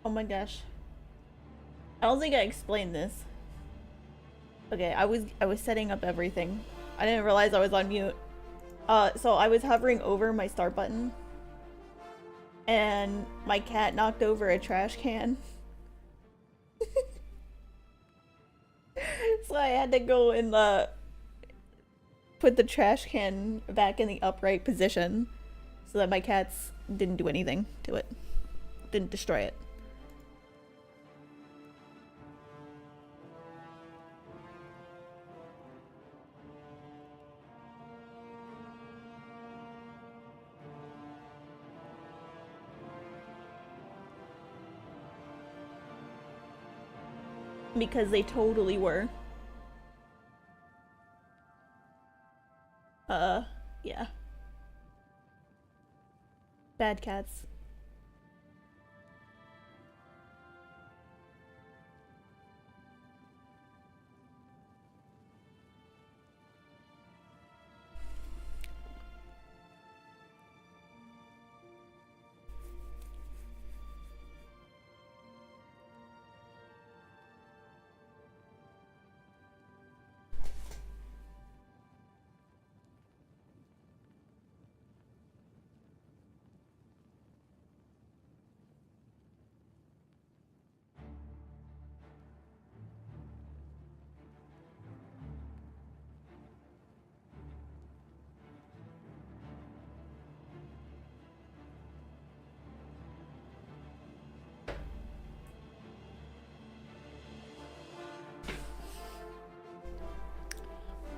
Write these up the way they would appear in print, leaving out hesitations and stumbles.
Oh my gosh. I don't think I explained this. Okay, I was setting up everything. I didn't realize I was on mute. So I was hovering over my start button and my cat knocked over a trash can. So I had to go and put the trash can back in the upright position so that my cats didn't do anything to it. Didn't destroy it. Because they totally were. Yeah. Bad cats.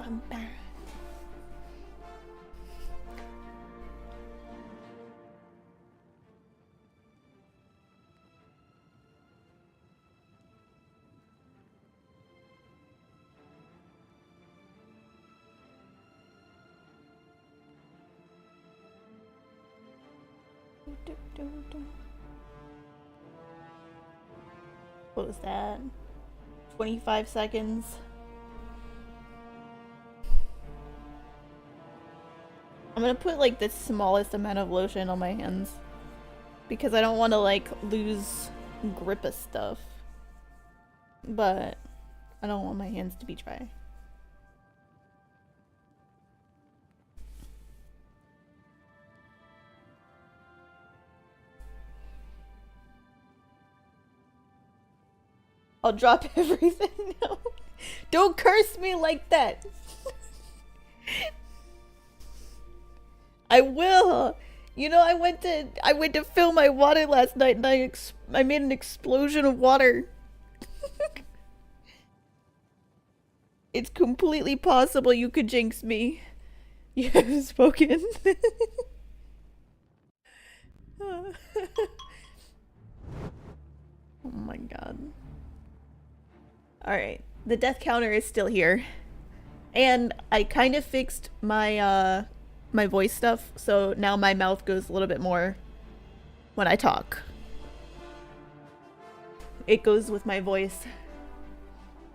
I'm bad. What was that? 25 seconds. I'm gonna put like the smallest amount of lotion on my hands because I don't want to like lose grip of stuff, but I don't want my hands to be dry. I'll drop everything now. Don't curse me like that. I will. You know, I went to fill my water last night and I made an explosion of water. It's completely possible you could jinx me. You have spoken. Oh my god. Alright, the death counter is still here. And I kind of fixed my my voice stuff, so now my mouth goes a little bit more when I talk. It goes with my voice.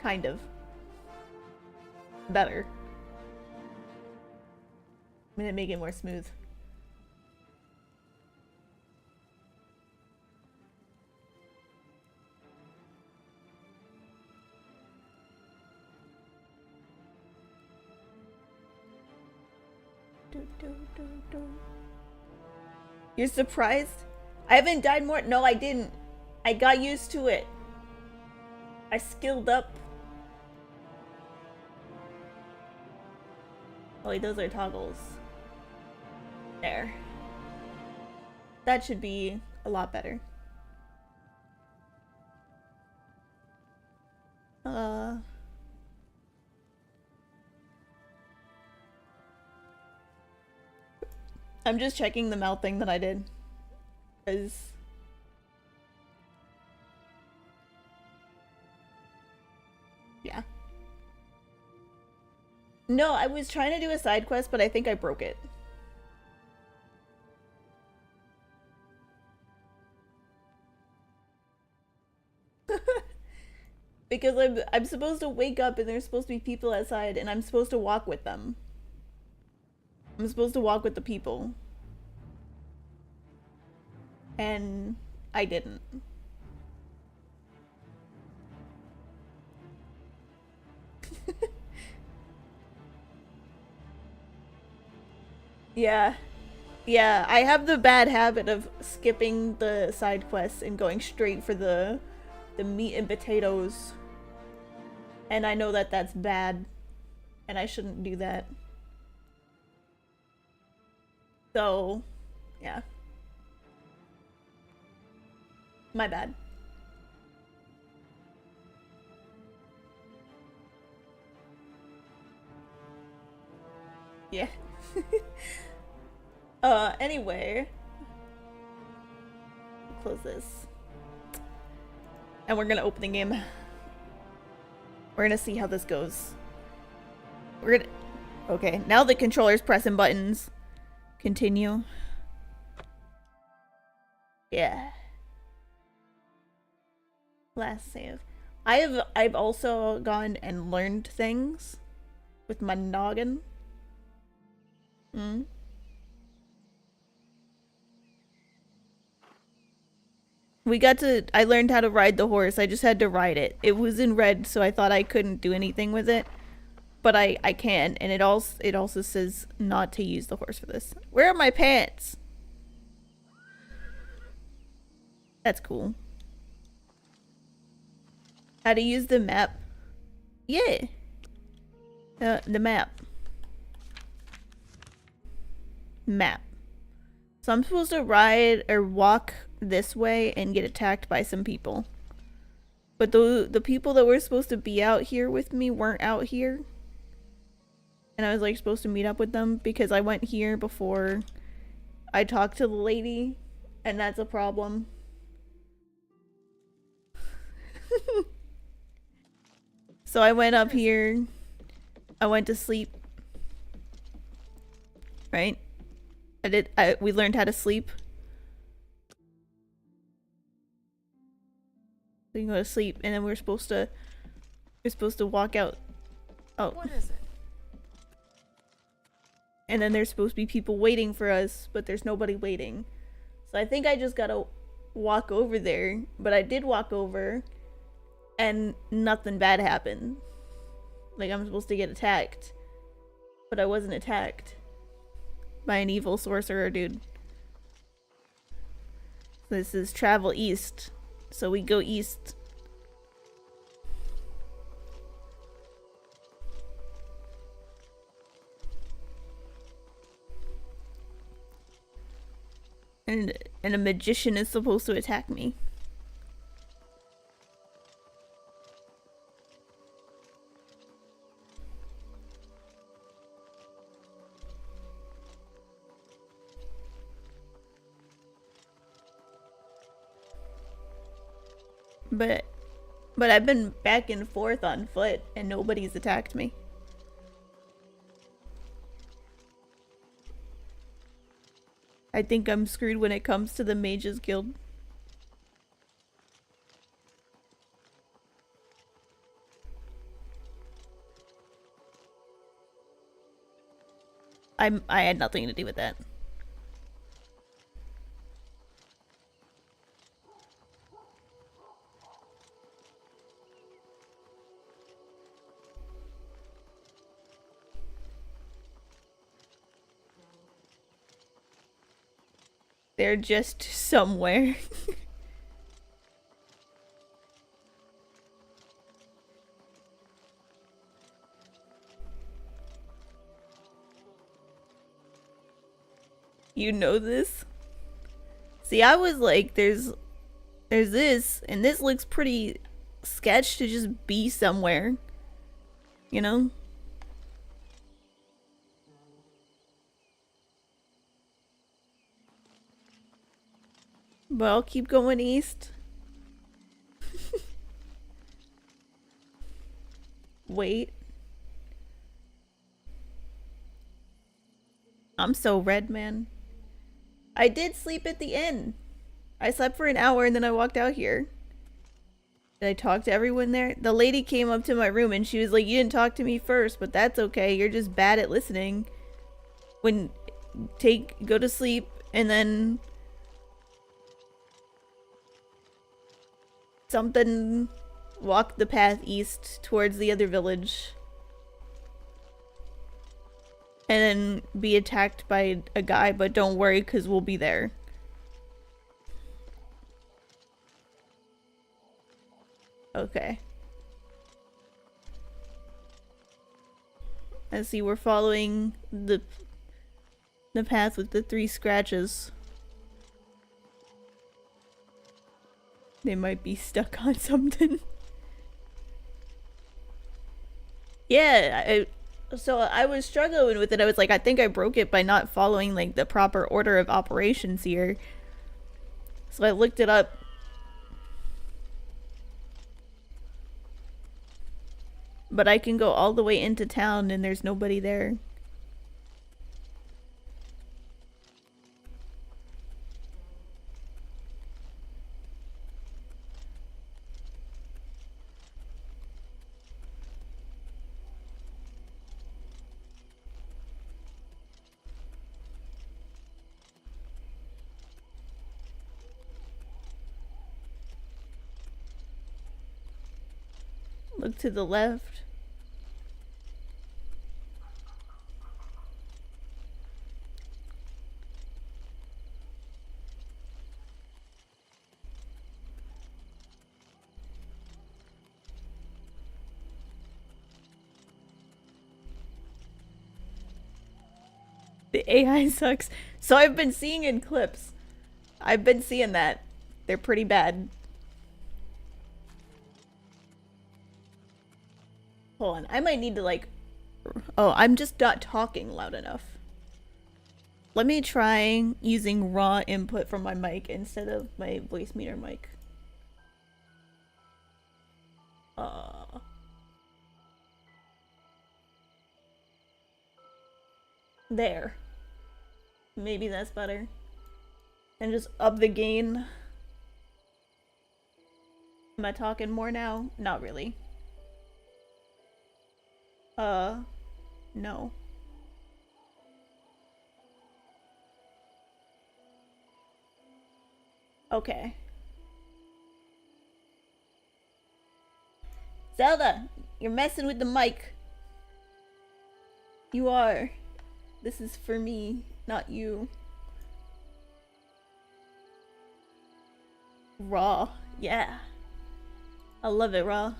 Kind of. Better. I'm gonna make it more smooth. You're surprised? I haven't died more. No, I didn't. I got used to it. I skilled up. Oh wait, those are toggles. There. That should be a lot better. I'm just checking the mouth thing that I did. Because... yeah. No, I was trying to do a side quest, but I think I broke it. Because I'm supposed to wake up and there's supposed to be people outside and I'm supposed to walk with them. I'm supposed to walk with the people. And I didn't. Yeah. Yeah, I have the bad habit of skipping the side quests and going straight for the meat and potatoes. And I know that that's bad, and I shouldn't do that. So, yeah. My bad. Yeah. Anyway. Close this. And we're gonna open the game. We're gonna see how this goes. We're gonna... Okay, now the controller's pressing buttons. Continue. Yeah. Last save. I've also gone and learned things with my noggin. I learned how to ride the horse. I just had to ride it. It was in red, so I thought I couldn't do anything with it. But I can, and it also says not to use the horse for this. Where are my pants? That's cool. How to use the map? Yeah. The map. Map. So I'm supposed to ride or walk this way and get attacked by some people. But the people that were supposed to be out here with me weren't out here. And I was like supposed to meet up with them because I went here before I talked to the lady, and that's a problem. So I went up here. I went to sleep. Right? We learned how to sleep. So you can go to sleep, and then we're supposed to walk out. Oh. What is it? And then there's supposed to be people waiting for us, but there's nobody waiting. So I think I just gotta walk over there. But I did walk over, and nothing bad happened. Like, I'm supposed to get attacked, but I wasn't attacked by an evil sorcerer dude. This is travel east, so we go east. And a magician is supposed to attack me. But I've been back and forth on foot and nobody's attacked me. I think I'm screwed when it comes to the Mages Guild. I had nothing to do with that. They're just somewhere. You know this? See, I was like, there's this, and this looks pretty sketch to just be somewhere. You know? But I'll keep going east. Wait. I'm so red, man. I did sleep at the inn. I slept for an hour and then I walked out here. Did I talk to everyone there? The lady came up to my room and she was like, you didn't talk to me first, but that's okay. You're just bad at listening. Go to sleep and then something walk the path east towards the other village. and then be attacked by a guy, but don't worry because we'll be there. Okay. I see we're following the path with the 3 scratches. They might be stuck on something. Yeah, so I was struggling with it. I was like, I think I broke it by not following like the proper order of operations here. So I looked it up. But I can go all the way into town and there's nobody there. Look to the left. The AI sucks. So I've been seeing in clips. I've been seeing that. They're pretty bad. Hold on. I might need to like... Oh, I'm just not talking loud enough. Let me try using raw input from my mic instead of my voice meter mic. There. Maybe that's better. And just up the gain. Am I talking more now? Not really. No. Okay. Zelda, you're messing with the mic. You are. This is for me, not you. Raw. Yeah. I love it, raw.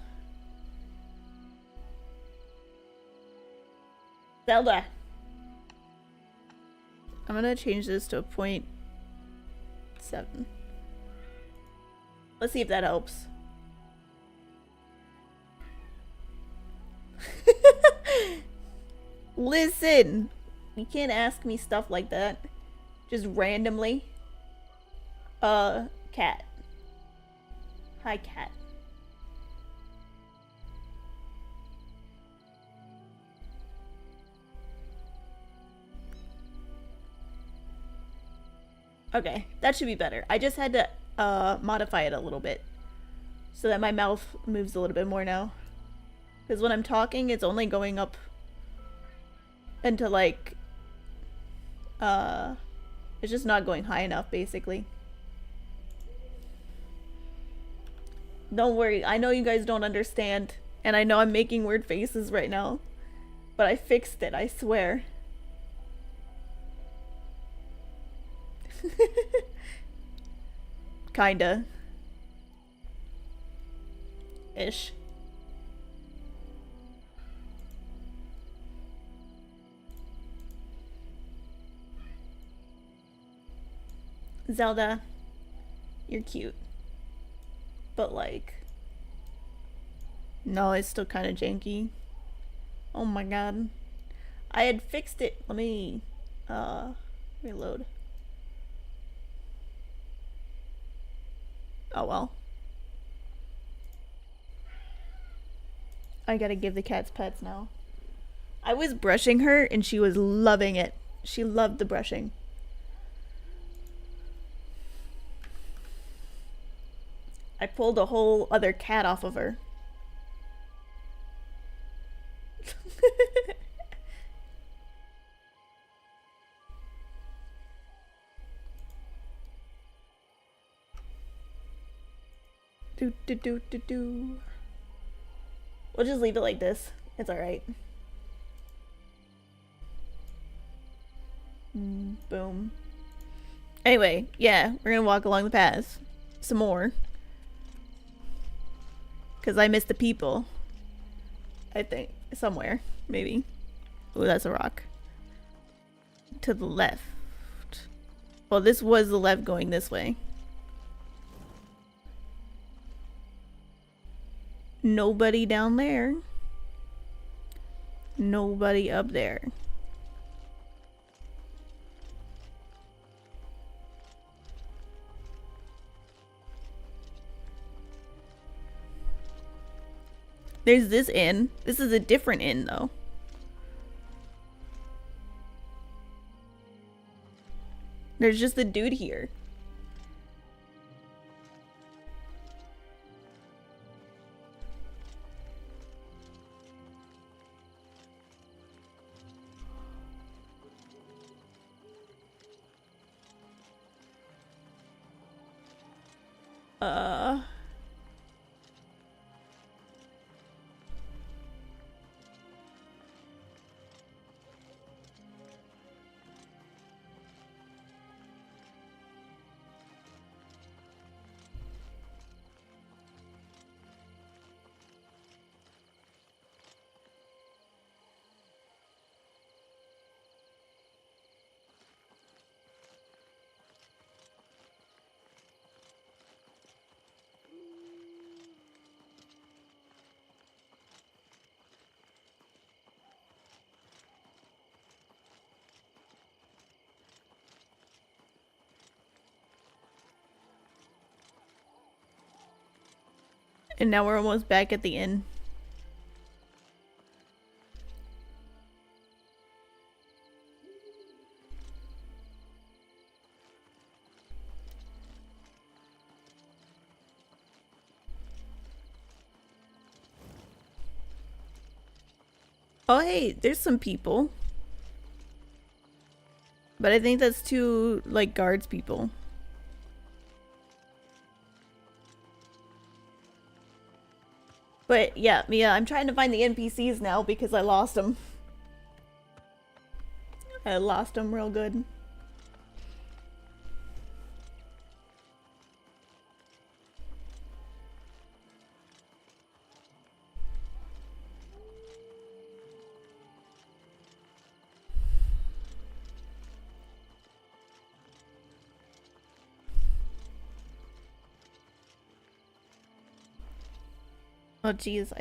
Zelda. I'm gonna change this to a 0.7. Let's see if that helps. Listen! You can't ask me stuff like that. Just randomly. Cat. Hi, cat. Okay, that should be better. I just had to modify it a little bit so that my mouth moves a little bit more now. Because when I'm talking, it's only going up into like it's just not going high enough, basically. Don't worry, I know you guys don't understand, and I know I'm making weird faces right now, but I fixed it, I swear. Kinda. Ish. Zelda, you're cute. But like... No, it's still kind of janky. Oh my god. I had fixed it. Let me, reload. Oh well. I gotta give the cats pets now. I was brushing her and she was loving it. She loved the brushing. I pulled a whole other cat off of her. Do. We'll just leave it like this. It's alright. Boom. Anyway, yeah, we're gonna walk along the path. Some more. Because I missed the people. I think. Somewhere. Maybe. Oh, that's a rock. To the left. Well, this was the left going this way. Nobody down there. Nobody up there. There's this inn. This is a different inn, though. There's just a dude here. And now we're almost back at the inn. Oh hey, there's some people. But I think that's two, like, guards people. But yeah, Mia, I'm trying to find the NPCs now because I lost them. I lost them real good. Oh jeez,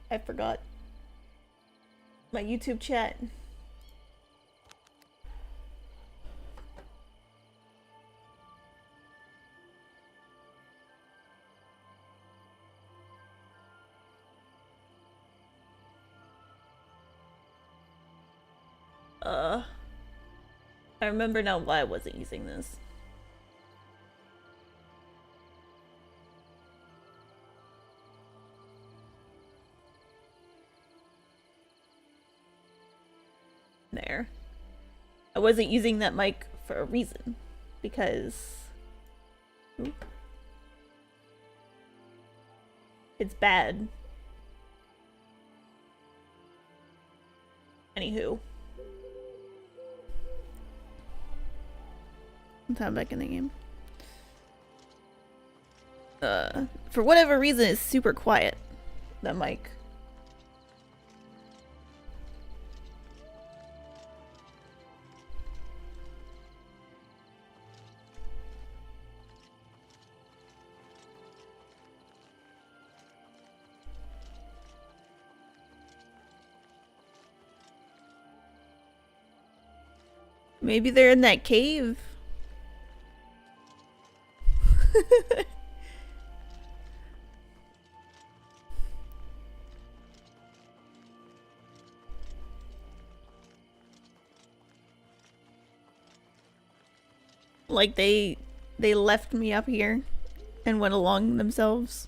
I forgot my YouTube chat. I remember now why I wasn't using this. There. I wasn't using that mic for a reason. Because... Ooh. It's bad. Anywho. I'm back in the game. For whatever reason, it's super quiet. That mic. Maybe they're in that cave. Like they left me up here and went along themselves.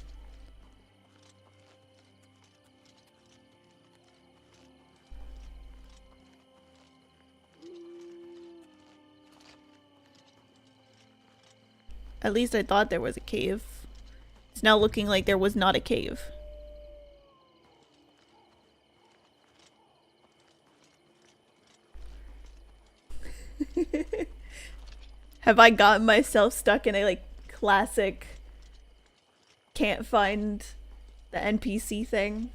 At least I thought there was a cave. It's now looking like there was not a cave. Have I gotten myself stuck in a like classic can't find the NPC thing?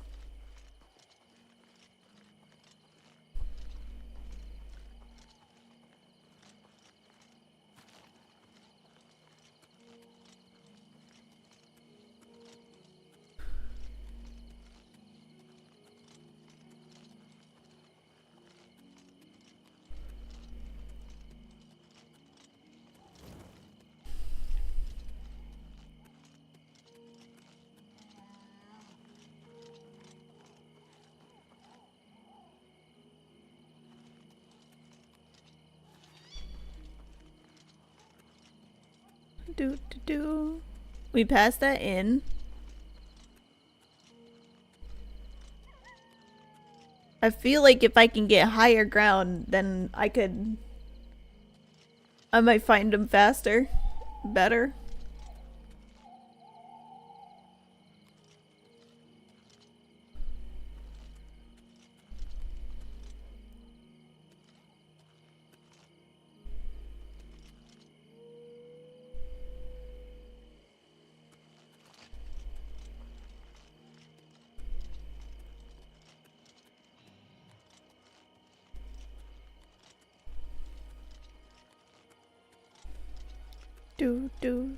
We passed that inn. I feel like if I can get higher ground, then I might find them faster. Better. Do.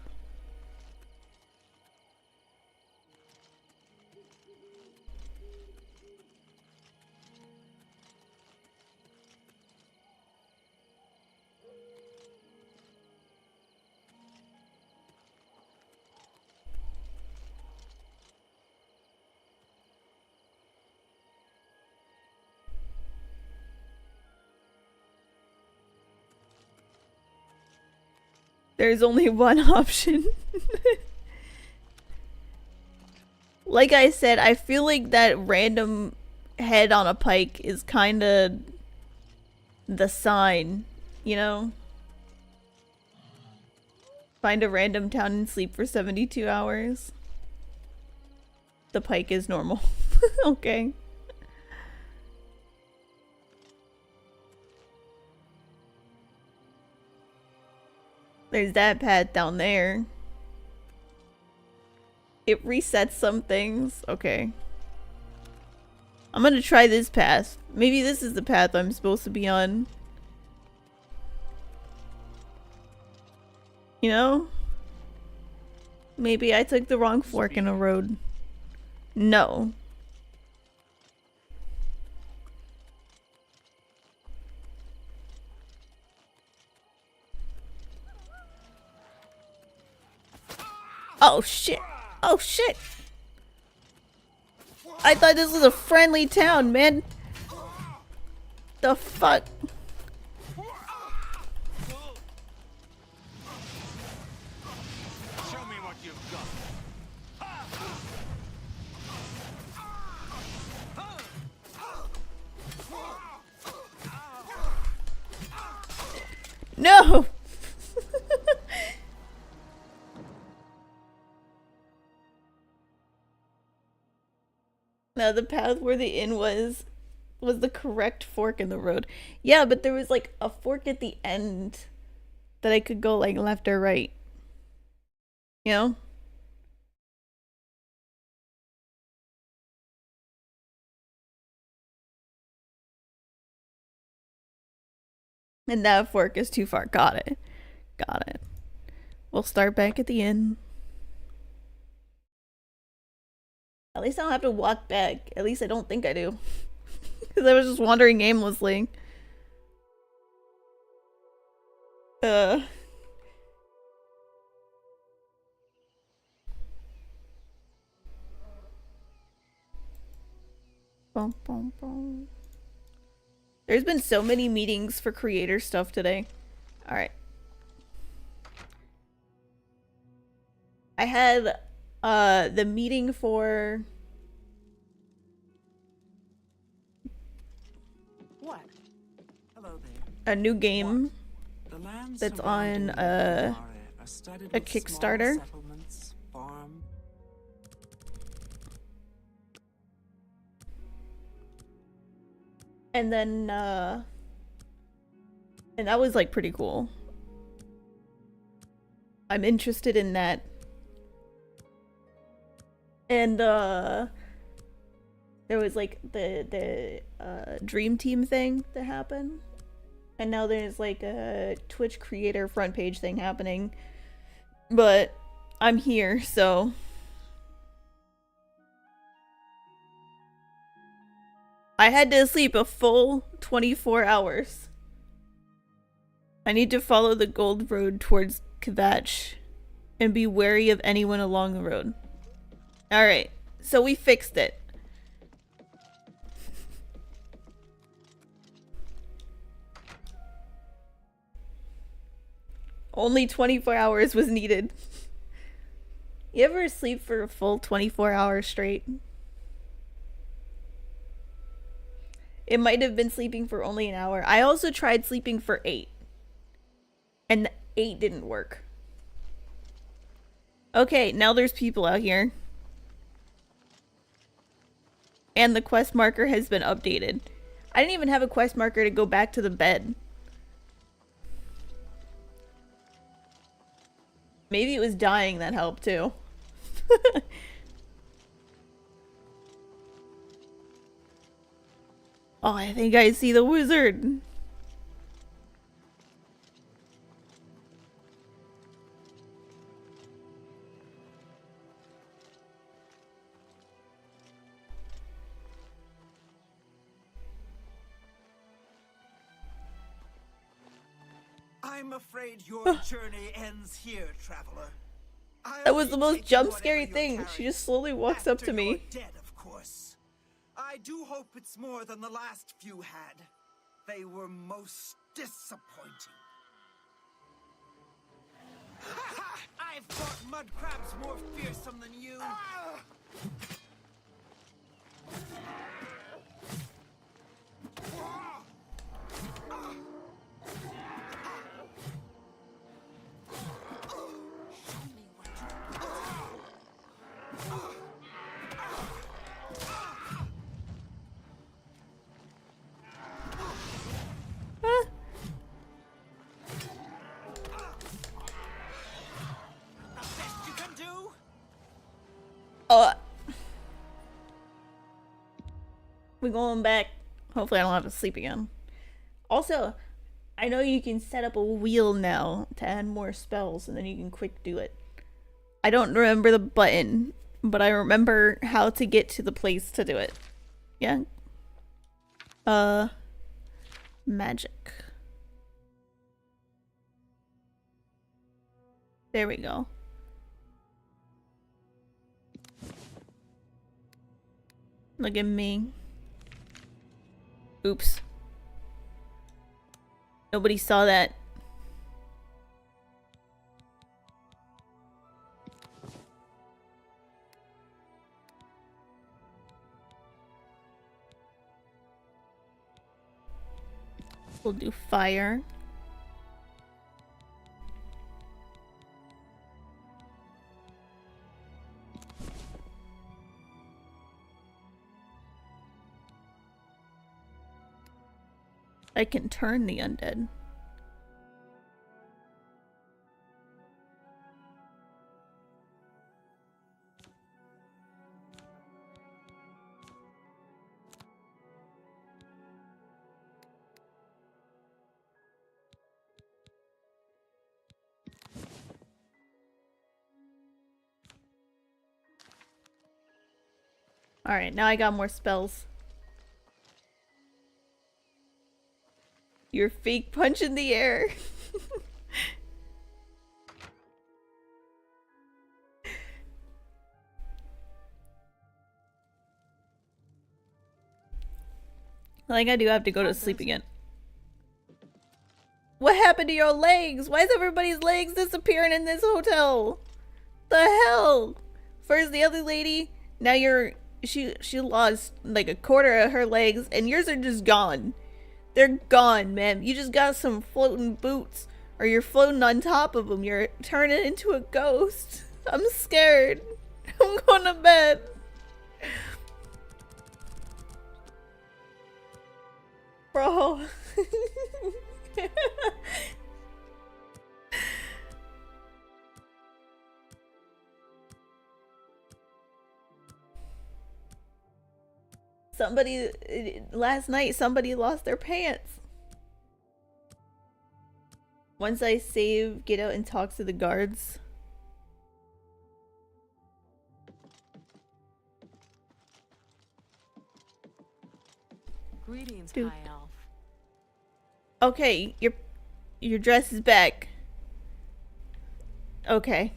There's only one option. Like I said, I feel like that random head on a pike is kinda the sign, you know? Find a random town and sleep for 72 hours. The pike is normal. Okay. There's that path down there. It resets some things. Okay. I'm gonna try this path. Maybe this is the path I'm supposed to be on. You know? Maybe I took the wrong fork in a road. No. Oh shit. Oh shit. I thought this was a friendly town, man. The fuck? Show me what you've got. No. Now the path where the inn was the correct fork in the road. Yeah, but there was like a fork at the end that I could go like left or right. You know? And that fork is too far. Got it. Got it. We'll start back at the inn. At least I don't have to walk back. At least I don't think I do. Because I was just wandering aimlessly. Boom, boom, boom. There's been so many meetings for creator stuff today. Alright. I had the meeting for What? Hello there. a new game The lands that's surrounding on Mare are studded a with small Kickstarter. settlements, farm. And then and that was like pretty cool. I'm interested in that. And there was like the Dream Team thing that happened. And now there's like a Twitch creator front page thing happening. But I'm here, so I had to sleep a full 24 hours. I need to follow the gold road towards Kvatch and be wary of anyone along the road. Alright, so we fixed it. Only 24 hours was needed. You ever sleep for a full 24 hours straight? It might have been sleeping for only an hour. I also tried sleeping for 8. And 8 didn't work. Okay, now there's people out here. And the quest marker has been updated. I didn't even have a quest marker to go back to the bed. Maybe it was dying that helped too. Oh, I think I see the wizard. I'm afraid your journey ends here, traveler. That was the most jump-scary thing. She just slowly walks up to me. Dead, of course. I do hope it's more than the last few had. They were most disappointing. I've fought mud crabs more fearsome than you. We're going back. Hopefully I don't have to sleep again. Also, I know you can set up a wheel now to add more spells and then you can quick do it. I don't remember the button, but I remember how to get to the place to do it. Yeah. Magic. There we go. Look at me. Oops. Nobody saw that. We'll do fire. I can turn the undead. Alright, now I got more spells. Your fake punch in the air. I think I do have to go to sleep again. What happened to your legs? Why is everybody's legs disappearing in this hotel? The hell? First the other lady, now she lost like a quarter of her legs and yours are just gone. They're gone, man. You just got some floating boots. Or you're floating on top of them. You're turning into a ghost. I'm scared. I'm going to bed. Bro. Somebody last night, somebody lost their pants. Once I save, get out and talk to the guards. Greetings, Dude. High Elf. Okay, your dress is back. Okay.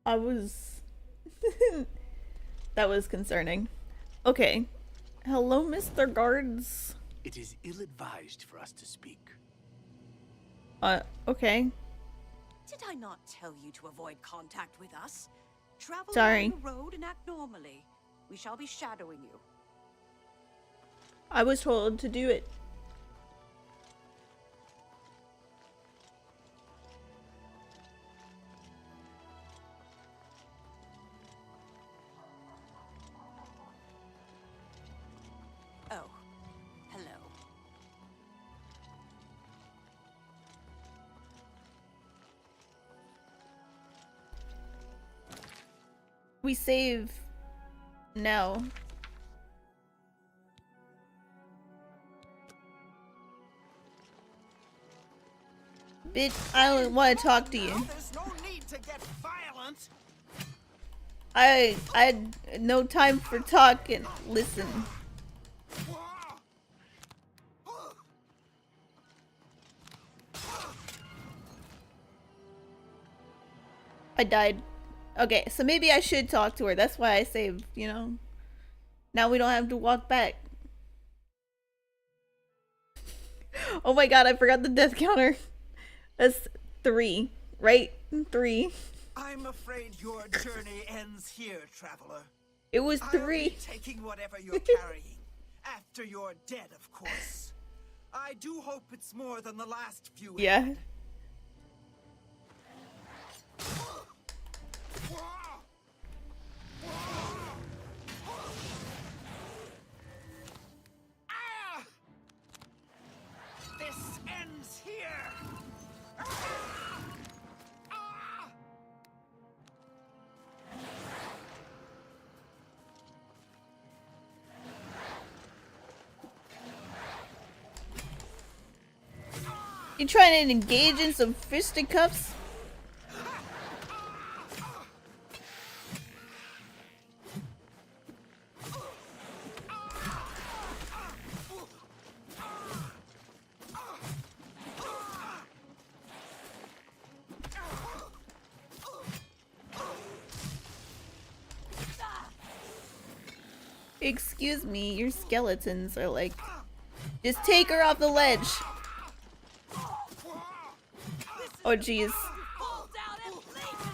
I was... That was concerning. Okay. Hello, Mr. Guards. It is ill-advised for us to speak. Okay. Did I not tell you to avoid contact with us? Travel Sorry. along the road and act normally. We shall be shadowing you. I was told to do it. Oh, hello. We save now. Bitch, I don't want to talk to you. There's no need to get violent. I had no time for talk and listen. I died. Okay, so maybe I should talk to her. That's why I saved, you know. Now we don't have to walk back. Oh my god, I forgot the death counter. That's 3, right? 3. I'm afraid your journey ends here, traveler. It was I'll 3. be taking whatever you're carrying. After you're dead, of course. I do hope it's more than the last few. Yeah. Ah! This ends here. Ah! Ah! You trying to engage in some fisticuffs? Excuse me, your skeletons are like... Just take her off the ledge! Oh jeez. Pull down and bleed to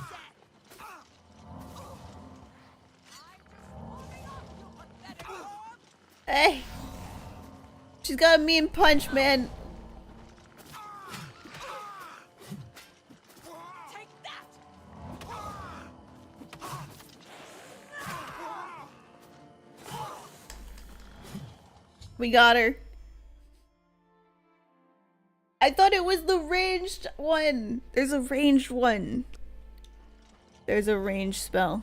death! Hey! She's got a mean punch, man. Take that! We got her. I thought it was the ranged one. There's a ranged one. There's a ranged spell.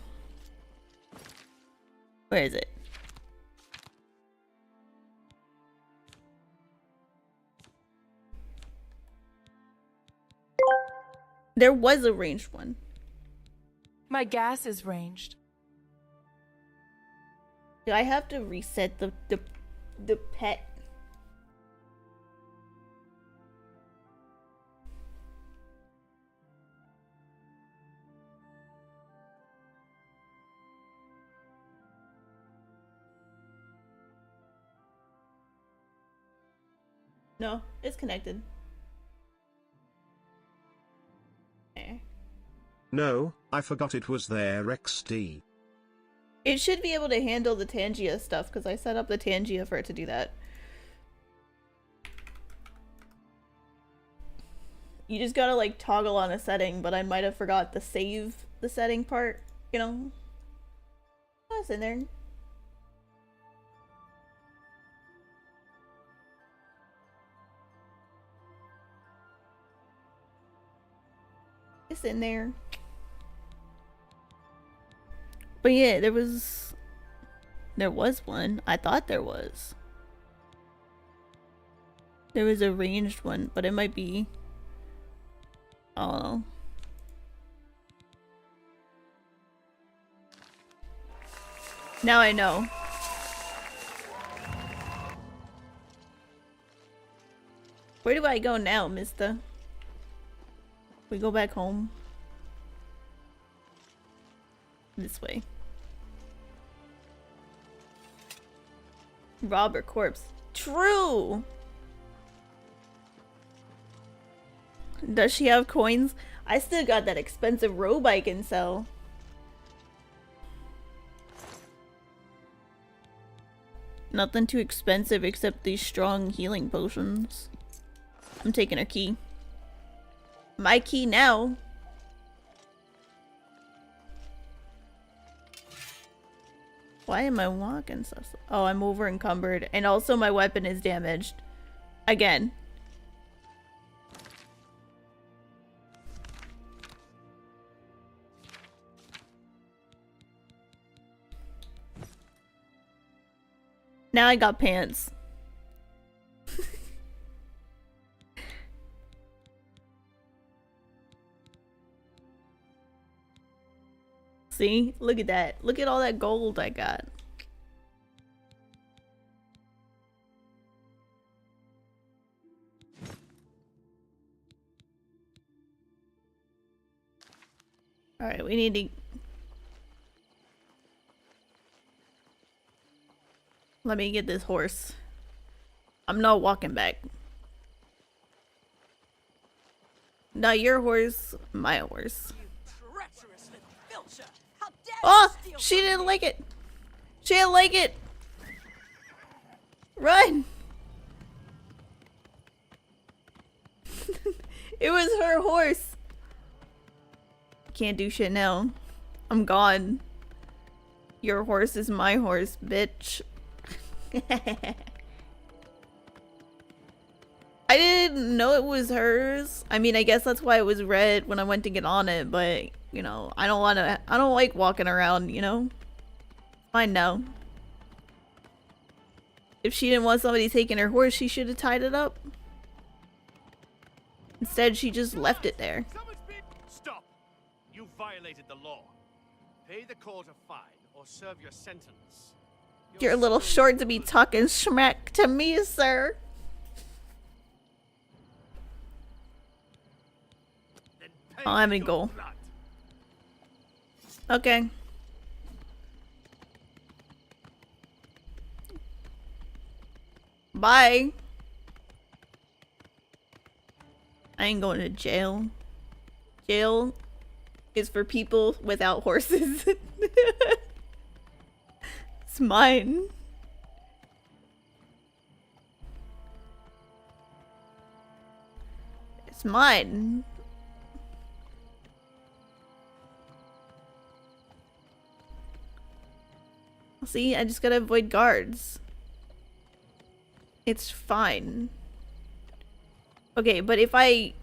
Where is it? There was a ranged one. My gas is ranged. Do I have to reset the pet? No, it's connected. Okay. No, I forgot it was there XD. It should be able to handle the Tangia stuff because I set up the Tangia for it to do that. You just gotta like toggle on a setting, but I might have forgot to save the setting part, you know? Oh, it's in there. It's in there. But yeah, there was one. I thought there was. There was a ranged one, but it might be... I don't know. Now I know. Where do I go now, mister? We go back home. This way. Robber corpse. True! Does she have coins? I still got that expensive robe I can sell. Nothing too expensive except these strong healing potions. I'm taking her key. My key now. Why am I walking so slow? Oh, I'm over encumbered. And also my weapon is damaged. Again. Now I got pants. See? Look at that. Look at all that gold I got. Alright, we need to... Let me get this horse. I'm not walking back. Not your horse, my horse. Oh! She didn't like it! She didn't like it! Run! It was her horse! Can't do shit now. I'm gone. Your horse is my horse, bitch. I didn't know it was hers. I mean, I guess that's why it was red when I went to get on it, but, you know, I don't like walking around, you know? Fine now. If she didn't want somebody taking her horse, she should have tied it up. Instead, she just left it there. Stop! You violated the law. Pay the court a fine or serve your sentence. You're a little short to be talking smack to me, sir. Oh, I'm gonna go. Okay. Bye. I ain't going to jail. Jail is for people without horses. It's mine. It's mine. See, I just gotta avoid guards. It's fine. Okay, but if I...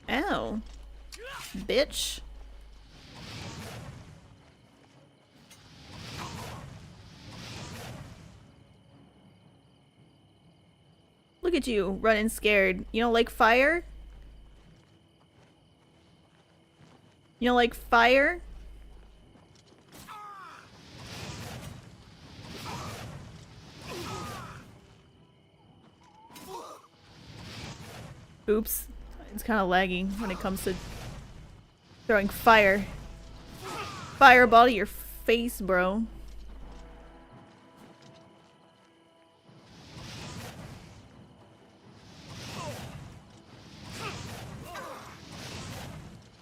Ow. Bitch. Look at you, running scared. You don't like fire? You don't like fire? Oops. It's kind of laggy when it comes to throwing fire. Fireball to your face, bro.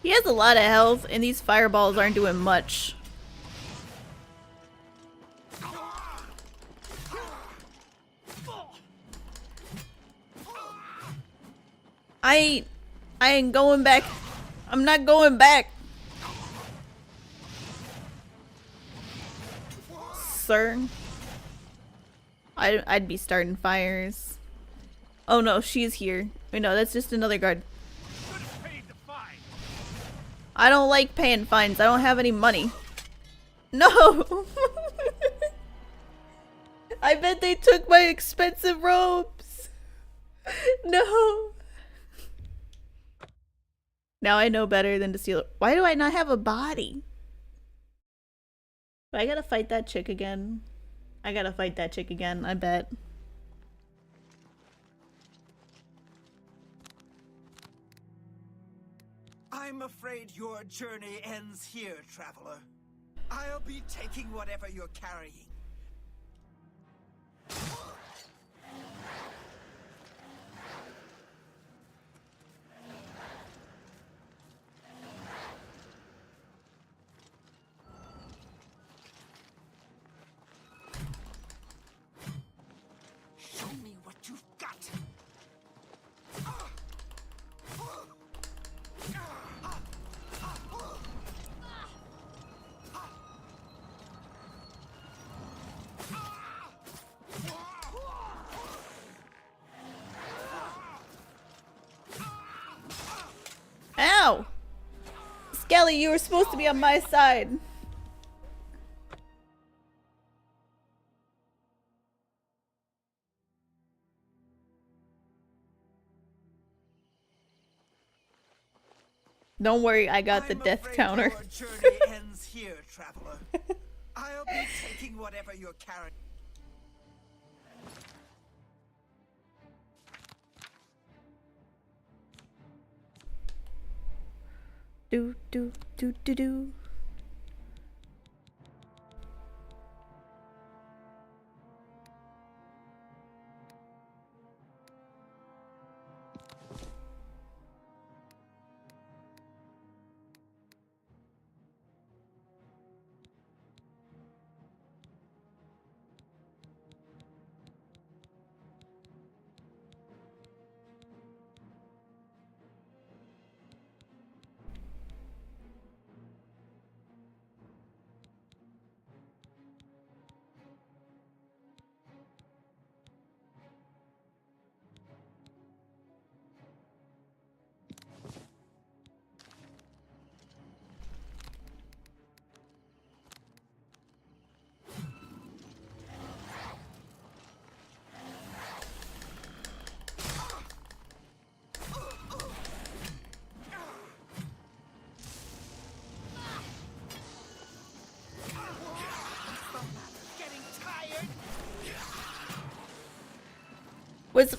He has a lot of health, and these fireballs aren't doing much. I ain't going back. I'm not going back. sir. I'd be starting fires. Oh no, she's here. Wait, no, that's just another guard. Should have paid the fine. I don't like paying fines. I don't have any money. No! I bet they took my expensive robes. No. Now I know better than to steal it. Why do I not have a body? I gotta fight that chick again. I gotta fight that chick again, I bet. I'm afraid your journey ends here, traveler. I'll be taking whatever you're carrying. Show me what you've got. Ow! Skelly, you were supposed to be on my side. Don't worry, I got the death counter. Your journey ends here, traveler. I'll be taking whatever you're carrying. Do do do do do.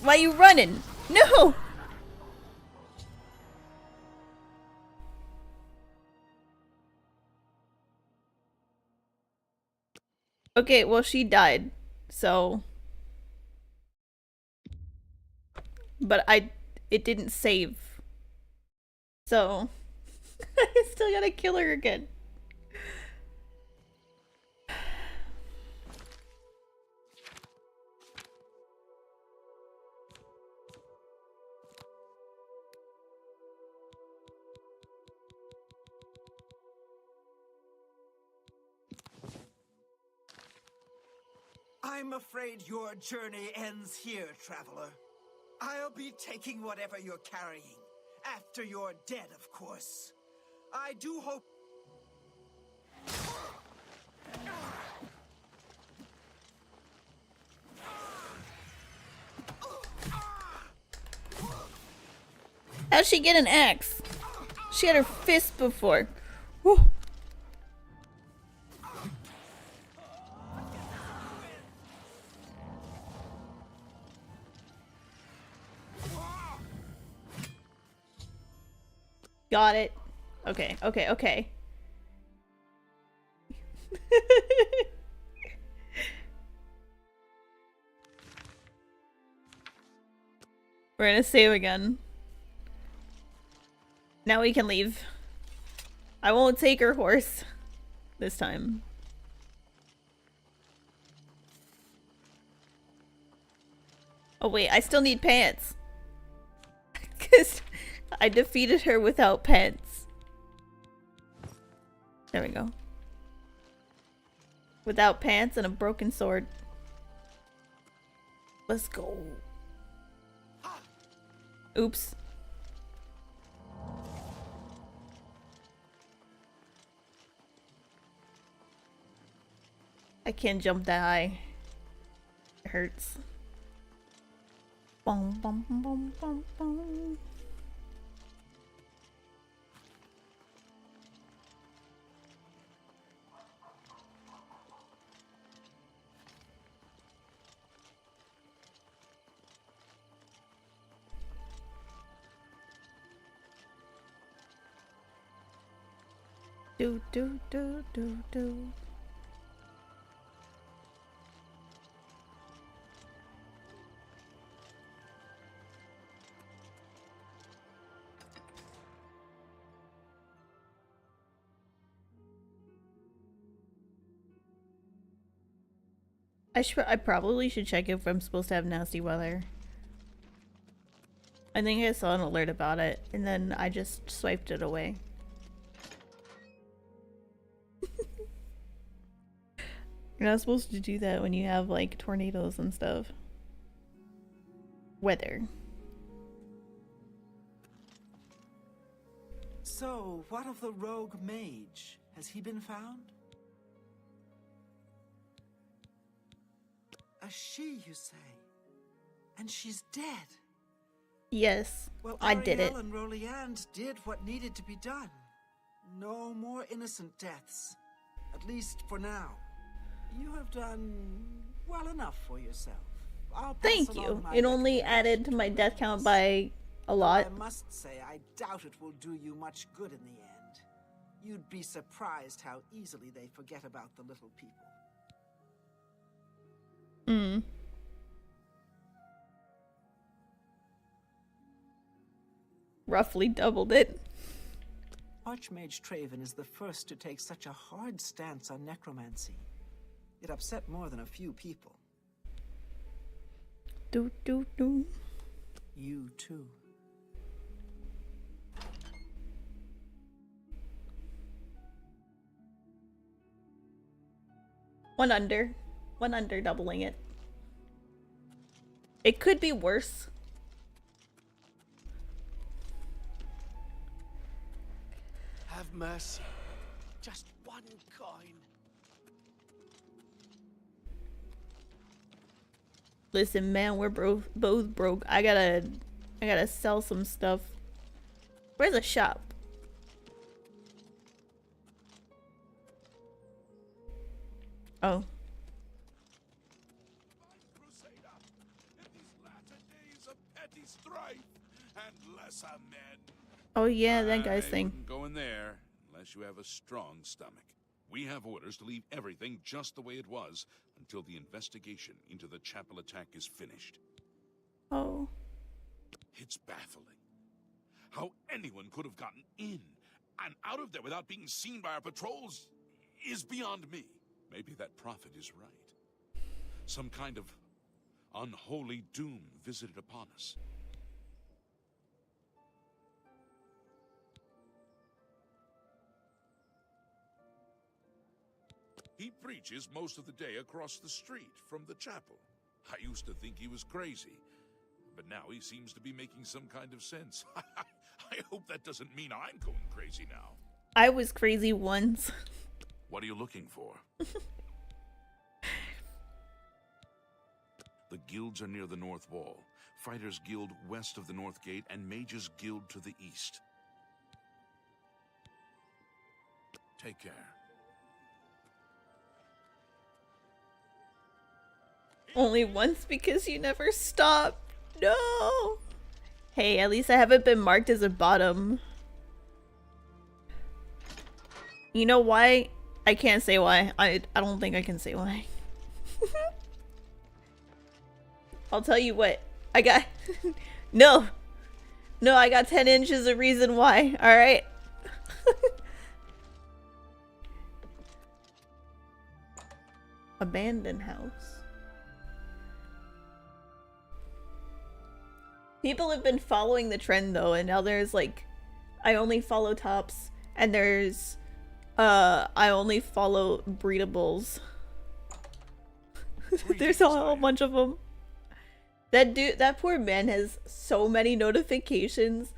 Why you running? No! Okay, well she died, so... But it didn't save. So... I still gotta kill her again. I'm afraid your journey ends here, traveler. I'll be taking whatever you're carrying. After you're dead, of course. I do hope... How'd she get an axe? She had her fist before. Whew. Got it. Okay, okay, okay. We're gonna save again. Now we can leave. I won't take her horse this time. Oh wait, I still need pants. Because I defeated her without pants. There we go. Without pants and a broken sword. Let's go. Oops. I can't jump that high. It hurts. Bum, bum, bum, bum, bum. Do do do do do. I probably should check if I'm supposed to have nasty weather. I think I saw an alert about it, and then I just swiped it away. You're not supposed to do that when you have, like, tornadoes and stuff. Weather. So, what of the rogue mage? Has he been found? A she, you say? And she's dead? Yes, Well, I did it. Ariel and Roliand did what needed to be done. No more innocent deaths. At least for now. You have done well enough for yourself. I'll pass Thank along you. my It only recommendations added to my death count by a lot. I must say, I doubt it will do you much good in the end. You'd be surprised how easily they forget about the little people. Roughly doubled it. Archmage Traven is the first to take such a hard stance on necromancy. It upset more than a few people. Do do do. You too. One under doubling it. It could be worse. Have mercy. Just one coin. Listen, man, we're both broke. I gotta sell some stuff. Where's a shop? Oh. Crusader, in these latter days of petty strife and lesser men. Oh yeah, that guy's I thing. wouldn't go in there unless you have a strong stomach. We have orders to leave everything just the way it was until the investigation into the chapel attack is finished. Oh. It's baffling. How anyone could have gotten in and out of there without being seen by our patrols is beyond me. Maybe that prophet is right. Some kind of unholy doom visited upon us. He preaches most of the day across the street from the chapel. I used to think he was crazy, but now he seems to be making some kind of sense. I hope that doesn't mean I'm going crazy now. I was crazy once. What are you looking for? The guilds are near the north wall. Fighters Guild west of the north gate and Mages Guild to the east. Take care. Only once because you never stop. No. Hey, at least I haven't been marked as a bottom. You know why? I can't say why. I don't think I can say why. I'll tell you what. I got... No. No, I got 10 inches of reason why. Alright? Abandoned house. People have been following the trend though, and now there's like, I only follow tops, and there's, I only follow breedables. There's a whole bunch of them. That poor man has so many notifications.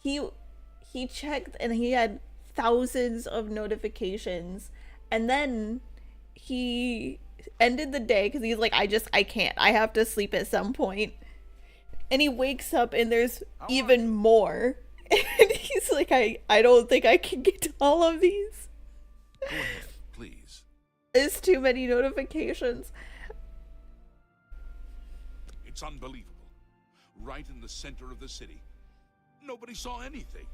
He checked and he had thousands of notifications, and then he ended the day because he's like, I can't. I have to sleep at some point. And he wakes up and there's even more. And he's like, I don't think I can get to all of these. Go ahead, please. There's too many notifications. It's unbelievable. Right in the center of the city. Nobody saw anything.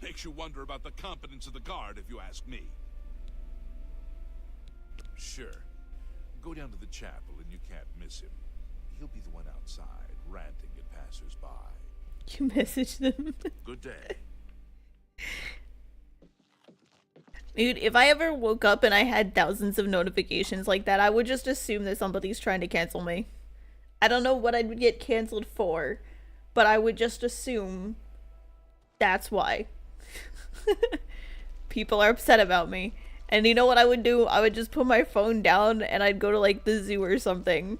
Makes you wonder about the competence of the guard, if you ask me. Sure. Go down to the chapel and you can't miss him. He'll be the one outside, ranting at passers-by. You message them. Good day. Dude, if I ever woke up and I had thousands of notifications like that, I would just assume that somebody's trying to cancel me. I don't know what I'd get canceled for, but I would just assume that's why. People are upset about me. And you know what I would do? I would just put my phone down and I'd go to like the zoo or something.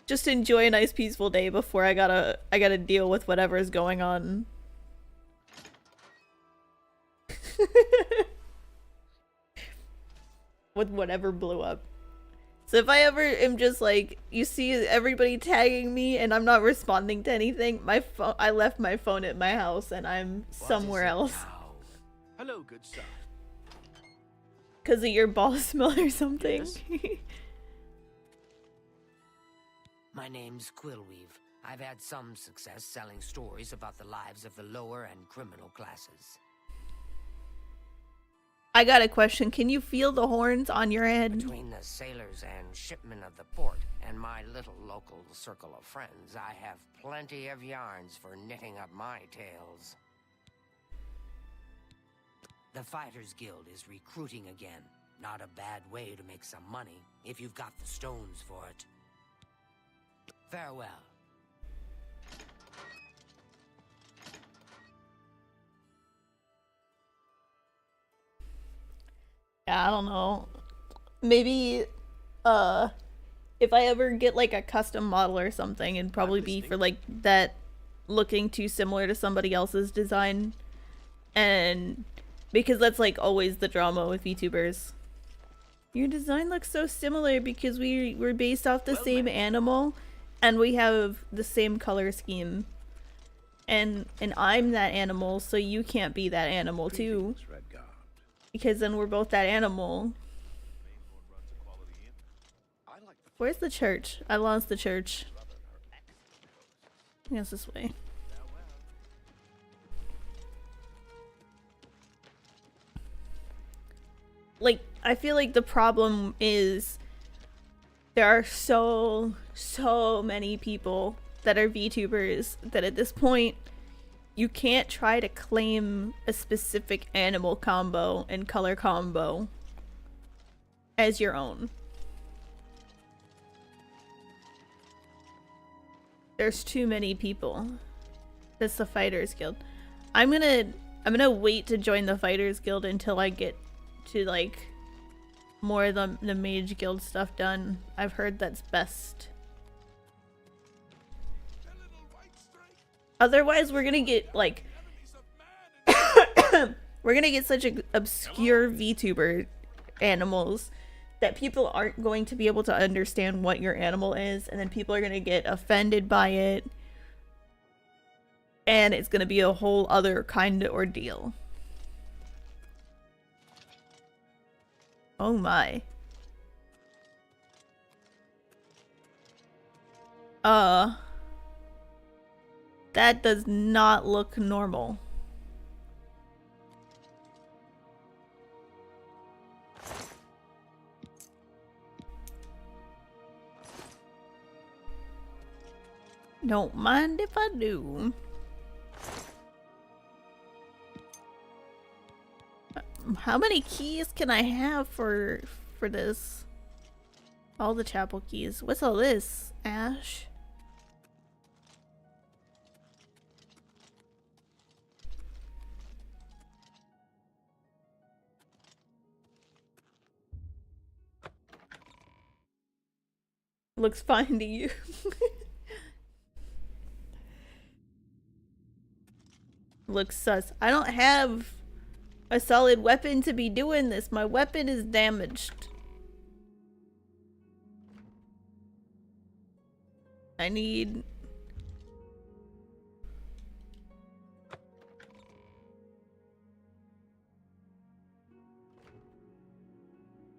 Just enjoy a nice peaceful day before I gotta deal with whatever is going on. With whatever blew up. So if I ever am just like, you see everybody tagging me and I'm not responding to anything, I left my phone at my house and I'm somewhere else. Hello, good sir. Because of your ball smell or something. Yes? My name's Quillweave. I've had some success selling stories about the lives of the lower and criminal classes. I got a question. Can you feel the horns on your head? Between the sailors and shipmen of the port and my little local circle of friends, I have plenty of yarns for knitting up my tales. The Fighters Guild is recruiting again. Not a bad way to make some money if you've got the stones for it. Farewell. Yeah, I don't know. Maybe, if I ever get like a custom model or something, it'd probably be for like that looking too similar to somebody else's design. And because that's like always the drama with VTubers. Your design looks so similar because we're based off the same animal and we have the same color scheme. And I'm that animal, so you can't be that animal too. Because then we're both that animal. Where's the church? I lost the church. I guess this way. Like, I feel like the problem is there are so many people that are VTubers that at this point you can't try to claim a specific animal combo and color combo as your own. There's too many people. That's the Fighters Guild. I'm gonna wait to join the Fighters Guild until I get to like more of the Mage Guild stuff done. I've heard that's best. Otherwise, we're gonna get like we're gonna get such obscure VTuber animals that people aren't going to be able to understand what your animal is, and then people are gonna get offended by it, and it's gonna be a whole other kind of ordeal. Oh my. That does not look normal. Don't mind if I do. How many keys can I have for this? All the chapel keys. What's all this, Ash? Looks fine to you. Looks sus. I don't have a solid weapon to be doing this. My weapon is damaged. I need...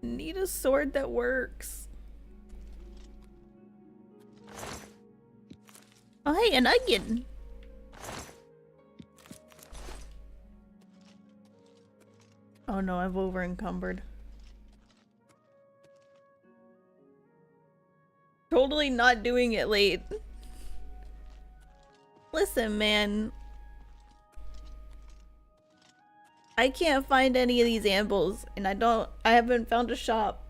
need a sword that works. Oh hey, an onion! Oh no, I've over encumbered. Totally not doing it late. Listen, man. I can't find any of these ambles, and I haven't found a shop.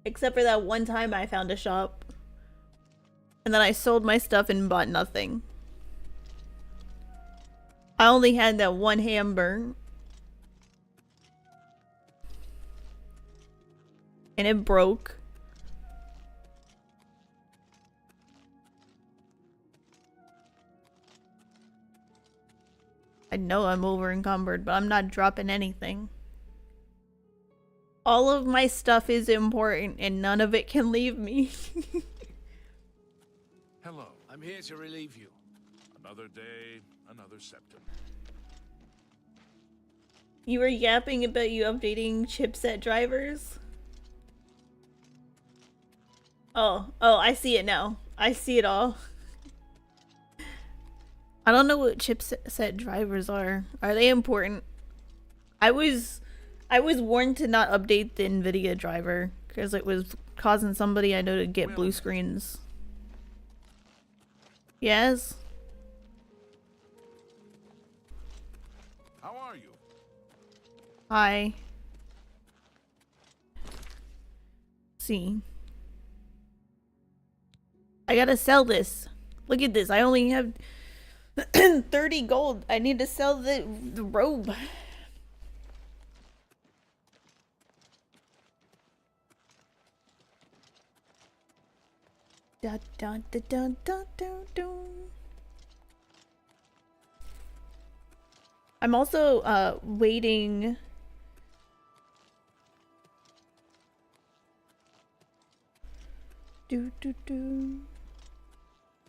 Except for that one time I found a shop. And then I sold my stuff and bought nothing. I only had that one hammer. And it broke. I know I'm over encumbered, but I'm not dropping anything. All of my stuff is important and none of it can leave me. Hello. I'm here to relieve you. Another day, another septum. You were yapping about you updating chipset drivers? Oh, I see it now. I see it all. I don't know what chipset drivers are. Are they important? I was warned to not update the NVIDIA driver because it was causing somebody I know to get blue screens. Yes? How are you? Hi. See. I gotta sell this. Look at this. I only have 30 gold. I need to sell the robe. Da, da, da, da, da, da, da. I'm also waiting.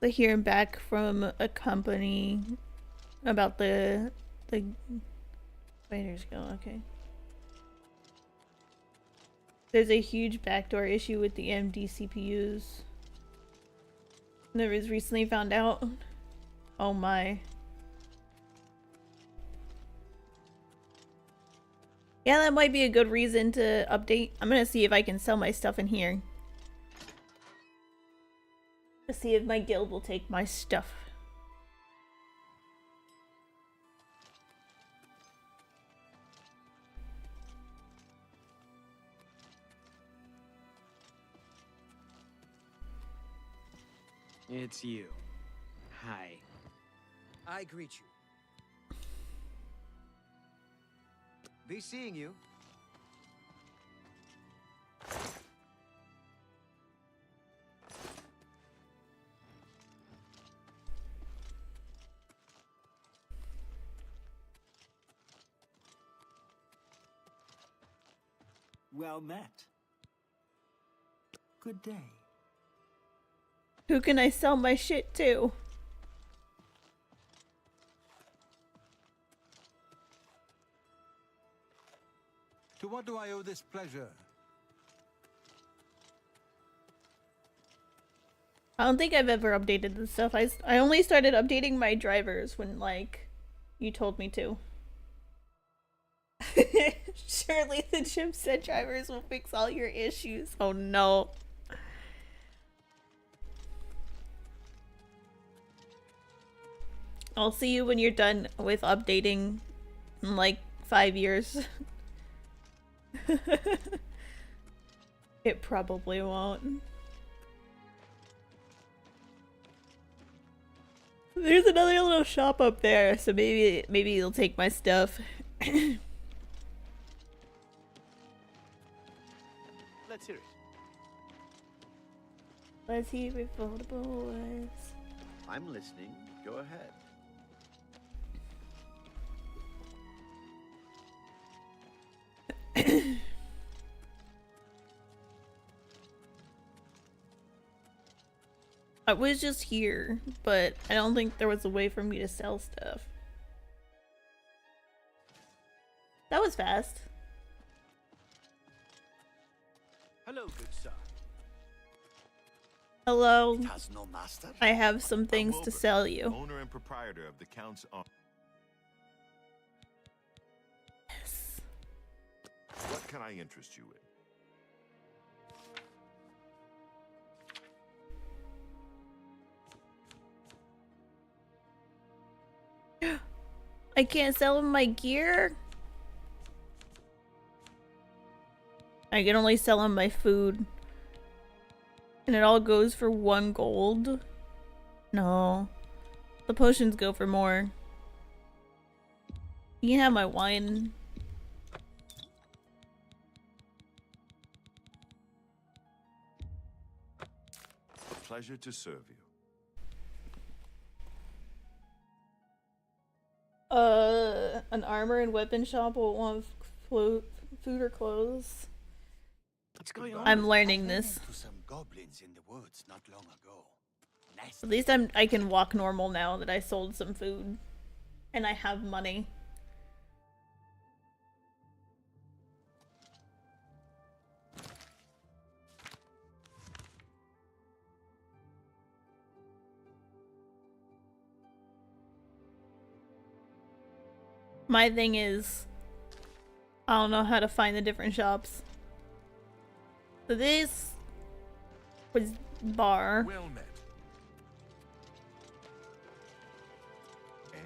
But hearing back from a company about the spiders go, okay. There's a huge backdoor issue with the AMD CPUs. That was recently found out. Oh my. Yeah, that might be a good reason to update. I'm gonna see if I can sell my stuff in here. Let's see if my guild will take my stuff. It's you. Hi. I greet you. Be seeing you. Well met. Good day. Who can I sell my shit to? To what do I owe this pleasure? I don't think I've ever updated this stuff. I only started updating my drivers when, like, you told me to. Surely the chipset drivers will fix all your issues. Oh no. I'll see you when you're done with updating in like 5 years. It probably won't. There's another little shop up there, so maybe you'll take my stuff. Let's hear it. Let's hear it for the boys. I'm listening. Go ahead. I was just here, but I don't think there was a way for me to sell stuff. That was fast. Hello, good sir. Hello. It has no master. I have some things to Wilbur, sell you. Owner and proprietor of the Count's Yes. What can I interest you in? I can't sell him my gear. I can only sell him my food. And it all goes for 1 gold. No. The potions go for more. You can have my wine. A pleasure to serve you. An armor and weapon shop will want food or clothes. What's going on? I'm learning this. To some goblins in the woods not long ago. Nice. At least I can walk normal now that I sold some food. And I have money. My thing is, I don't know how to find the different shops. So this was bar. Well met. Eh?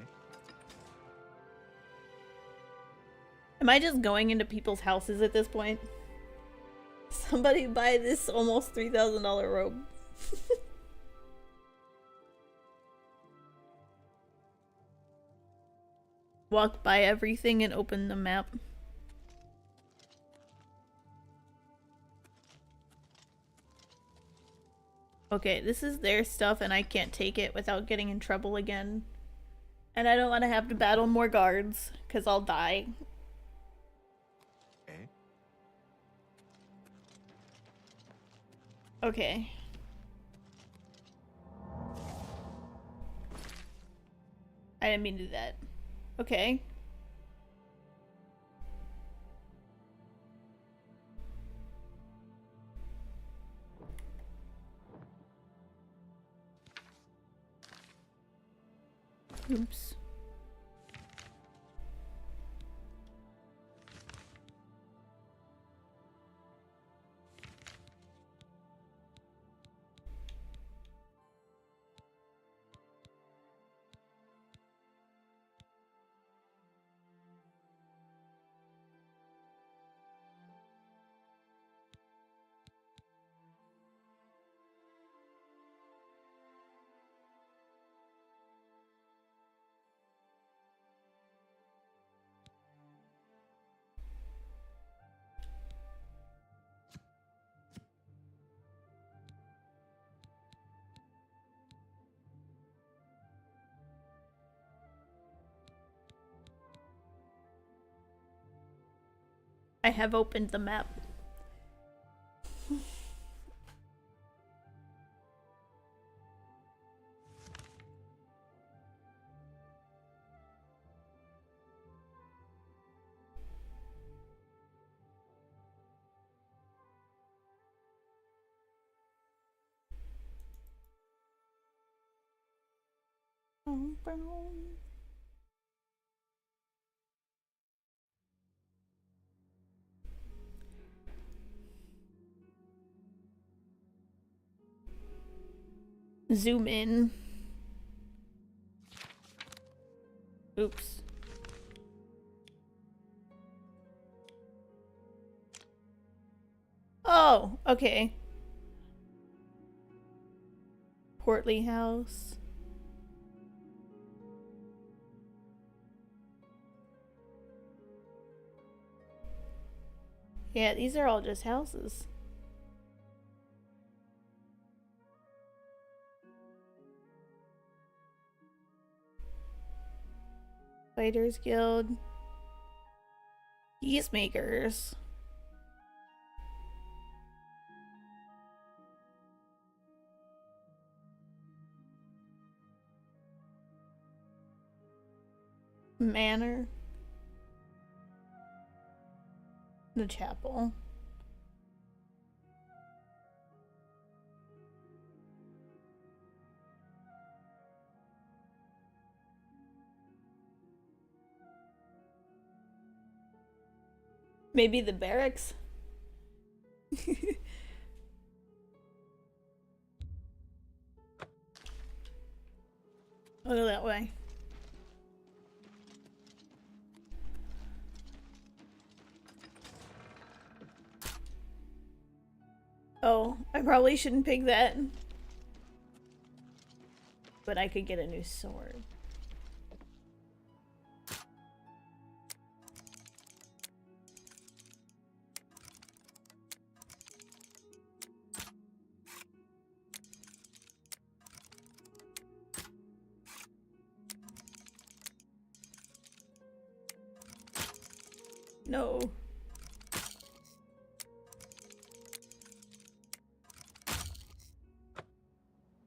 Am I just going into people's houses at this point? Somebody buy this almost $3,000 robe. Walk by everything and open the map. Okay, this is their stuff and I can't take it without getting in trouble again. And I don't want to have to battle more guards, because I'll die. Eh? Okay. I didn't mean to do that. Okay. Oops. I have opened the map. Zoom in. Oops. Oh, okay. Portly House. Yeah, these are all just houses. Fighters Guild. Peacemakers. Manor. The chapel. Maybe the barracks. I'll go that way. Oh, I probably shouldn't pick that. But I could get a new sword. No.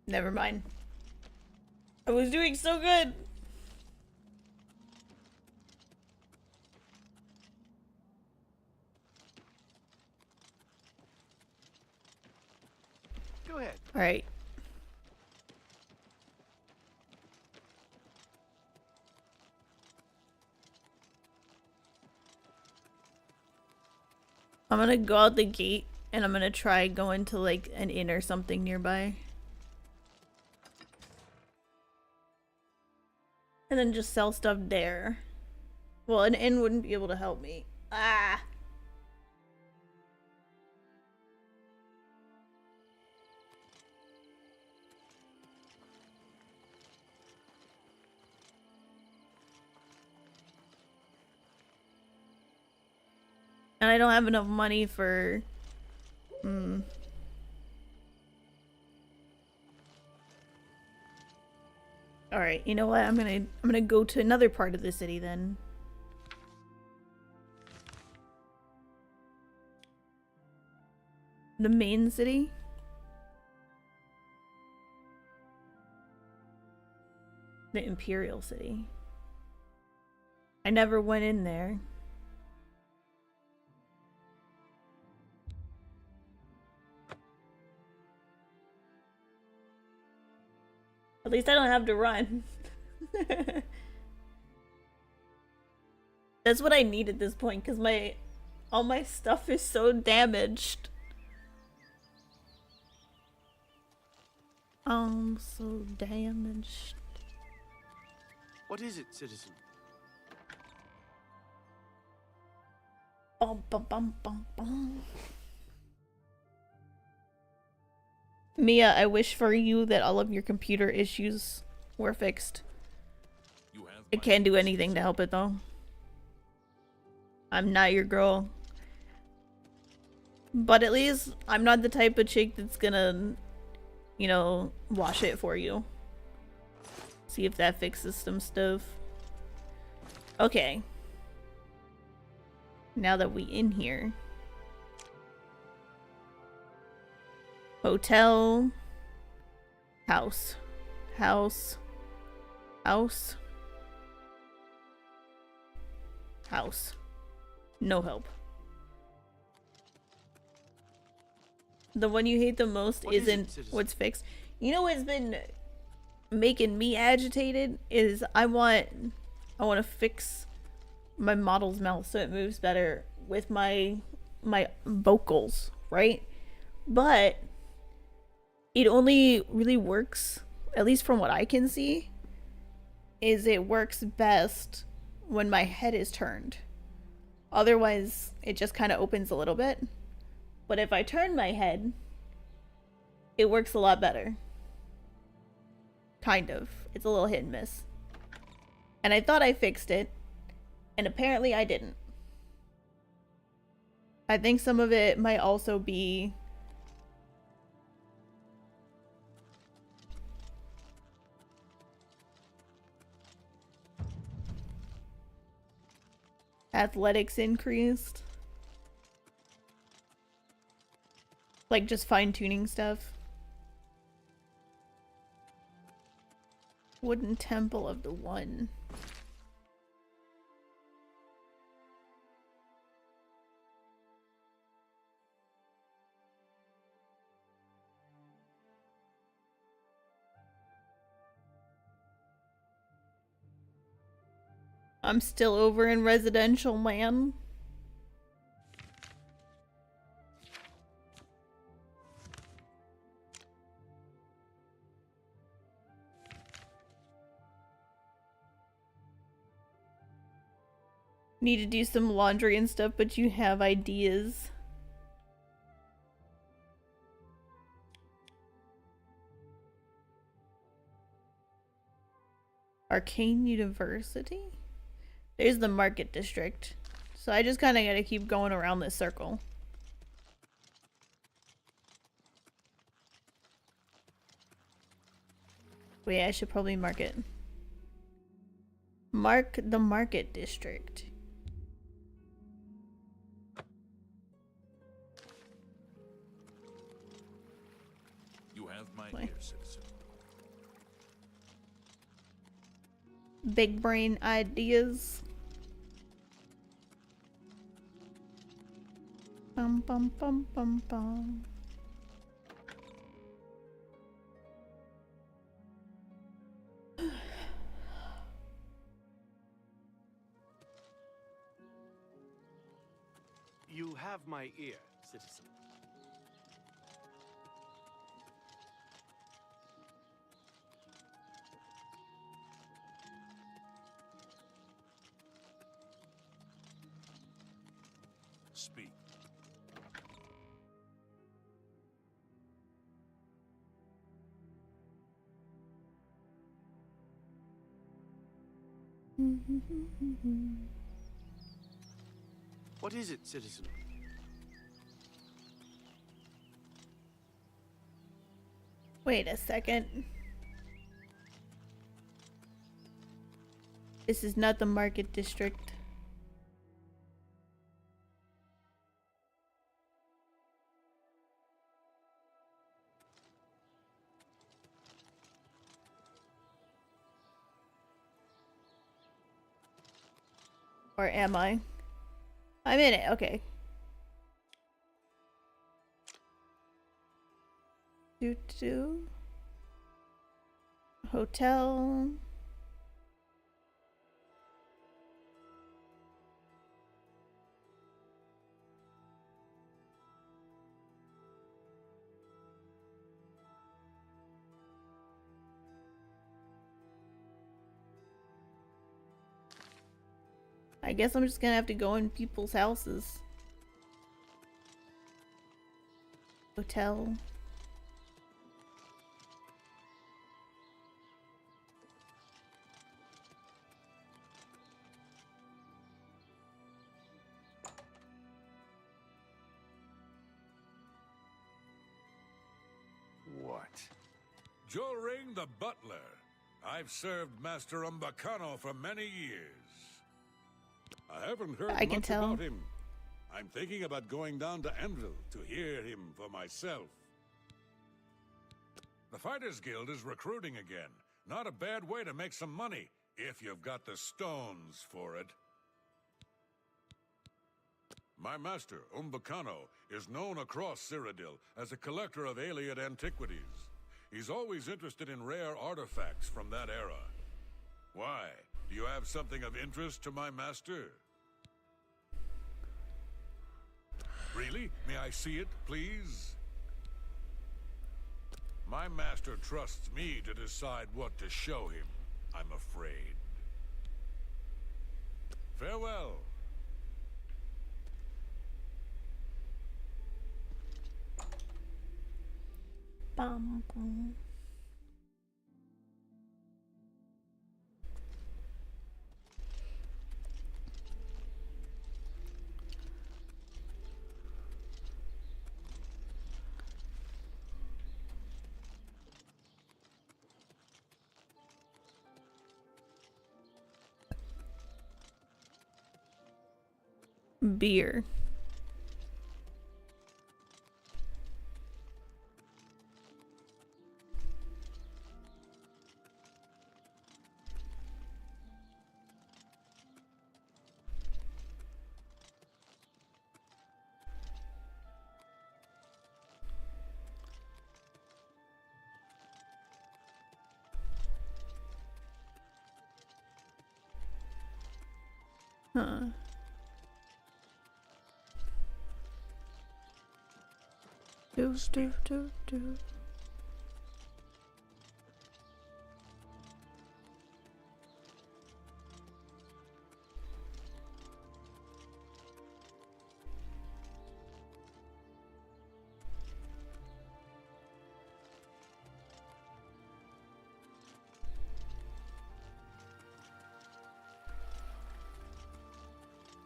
Never mind. I was doing so good. Go ahead. All right. I'm gonna go out the gate and I'm gonna try going to like an inn or something nearby. And then just sell stuff there. Well, an inn wouldn't be able to help me. Ah! And I don't have enough money for... Alright, you know what? I'm gonna go to another part of the city then. The main city? The Imperial City. I never went in there. At least I don't have to run. That's what I need at this point, because all my stuff is so damaged. So damaged. What is it, citizen? Bum, bum, bum, bum, bum. Mia, I wish for you that all of your computer issues were fixed. I can't do anything to help it though. I'm not your girl. But at least I'm not the type of chick that's gonna, you know, wash it for you. See if that fixes some stuff. Okay. Now that we in here. Hotel. House. House. House. House. No help. The one you hate the most isn't what's fixed. You know what's been making me agitated is I want to fix my model's mouth so it moves better with my vocals, right? But it only really works, at least from what I can see, is it works best when my head is turned. Otherwise, it just kind of opens a little bit. But if I turn my head, it works a lot better. Kind of. It's a little hit and miss. And I thought I fixed it, and apparently I didn't. I think some of it might also be Athletics increased. Like just fine-tuning stuff. Wooden Temple of the One. I'm still over in residential land. Need to do some laundry and stuff, but you have ideas. Arcane University? There's the market district. So I just kind of gotta keep going around this circle. Wait, I should probably mark it. Mark the market district. You have my Wait. ear, citizen. Big brain ideas. Bum bum bum bum bum. You have my ear, citizen. Speak. What is it, citizen? Wait a second. This is not the market district. Or am I? I'm in it, okay. Do. Hotel. I guess I'm just gonna have to go in people's houses. Hotel. What? Joe Ring the butler. I've served Master Umbacano for many years. I haven't heard I can much tell. about him. I'm thinking about going down to Enville to hear him for myself. The Fighters Guild is recruiting again. Not a bad way to make some money, if you've got the stones for it. My master, Umbacano, is known across Cyrodiil as a collector of alien antiquities. He's always interested in rare artifacts from that era. Why? Do you have something of interest to my master? Really? May I see it, please? My master trusts me to decide what to show him, I'm afraid. Farewell. Bum, bum. Beer. Huh. Do.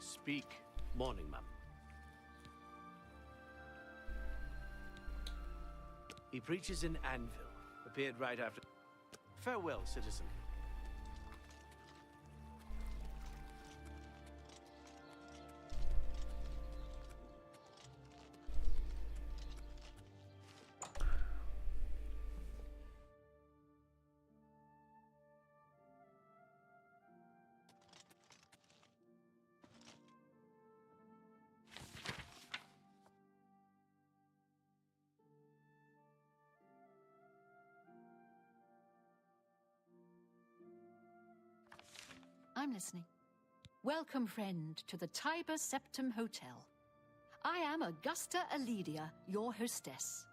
Speak. Morning, ma'am. He preaches in Anvil. Appeared right after. Farewell, citizen. I'm listening. Welcome, friend, to the Tiber Septim Hotel. I am Augusta Aledia, your hostess.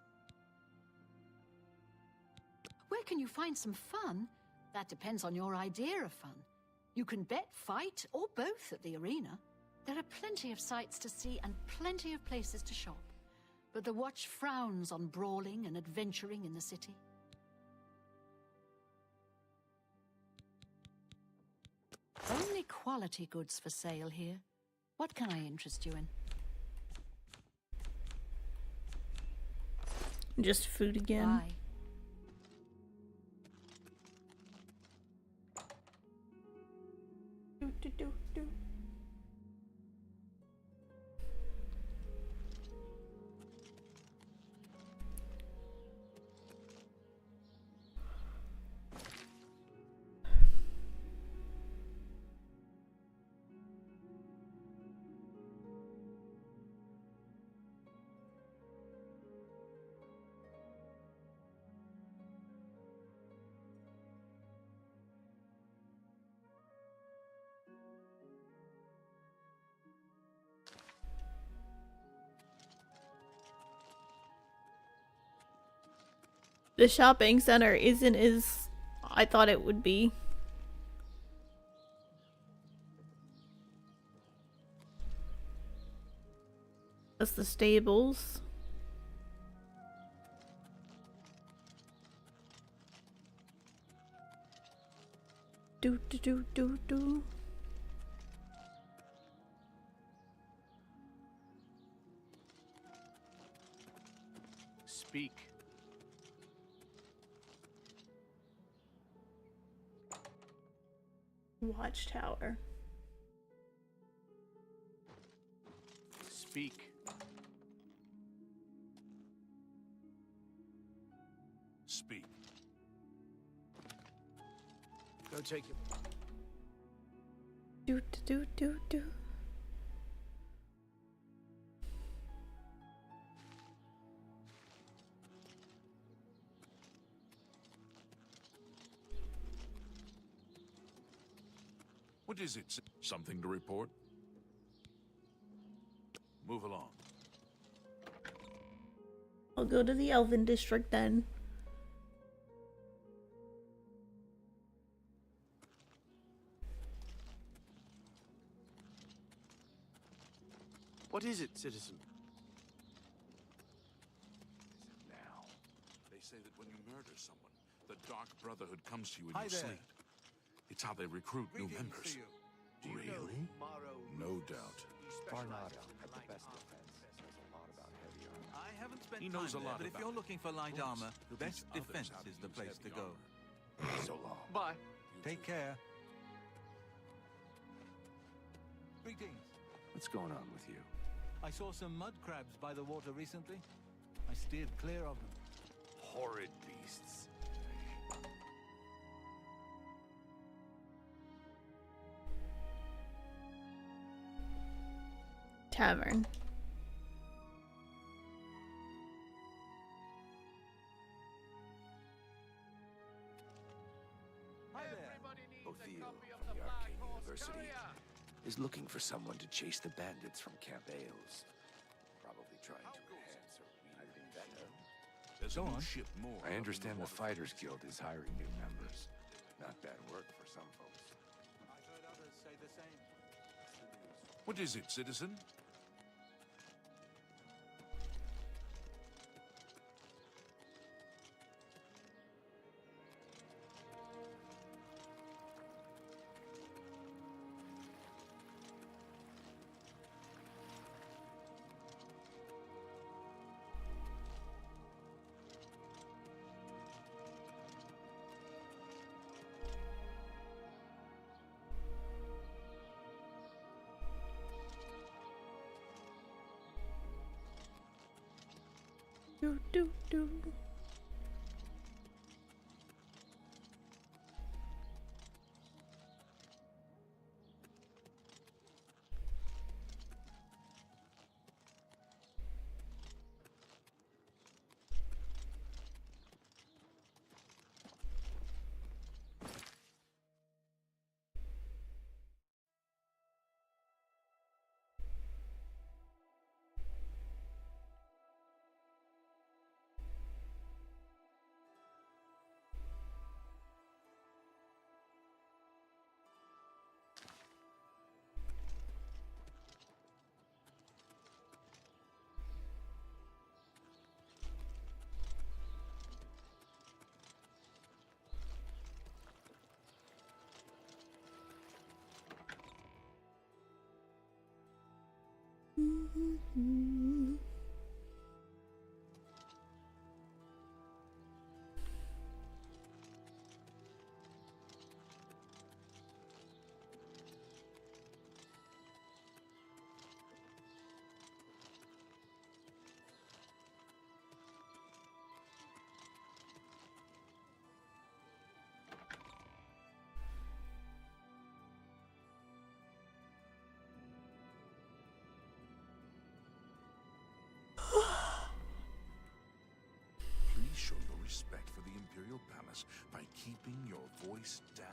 Where can you find some fun? That depends on your idea of fun. You can bet, fight, or both at the arena. There are plenty of sights to see and plenty of places to shop. But the Watch frowns on brawling and adventuring in the city. Only quality goods for sale here. What can I interest you in? Just food again. Bye. Do. The shopping center isn't as I thought it would be. That's the stables. Do. Speak. Watchtower. Speak. Speak. Go take it. Do. What is it? Something to report? Move along. I'll go to the Elven District then. What is it, citizen? Now, they say that when you murder someone, the Dark Brotherhood comes to you in Hi your there. sleep. It's how they recruit new Greetings members. to you. Really? No doubt. Barnado had the best defense. Knows a lot about heavy armor. I haven't spent He knows time a there, lot but if about you're it. looking for light Plus, armor, these best others defense have is to the use place to heavy go. armor. So long. Bye. Take care. Greetings. What's going on with you? I saw some mud crabs by the water recently. I steered clear of them. Horrid beasts. Tavern. Othil from the Arcane University is looking for someone to chase the bandits from Camp Ailes. Probably trying to enhance her weird vendor. There's a new ship more. I understand the Fighters Guild is hiring new members. Not bad work for some folks. I've heard others say the same. What is it, citizen? Do do do. Please show your respect for the Imperial Palace by keeping your voice down.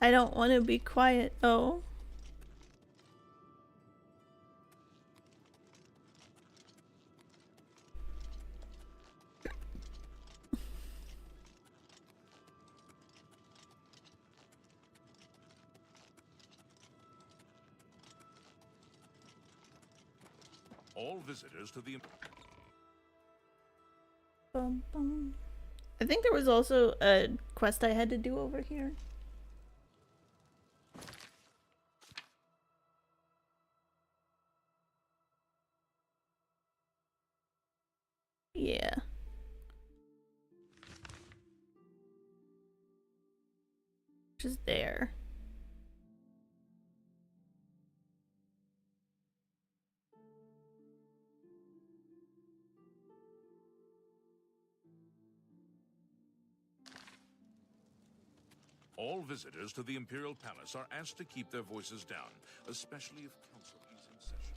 I don't want to be quiet. Oh. All visitors to the... Bum, bum. I think there was also a quest I had to do over here. Yeah. Just there. All visitors to the Imperial Palace are asked to keep their voices down, especially if council is in session.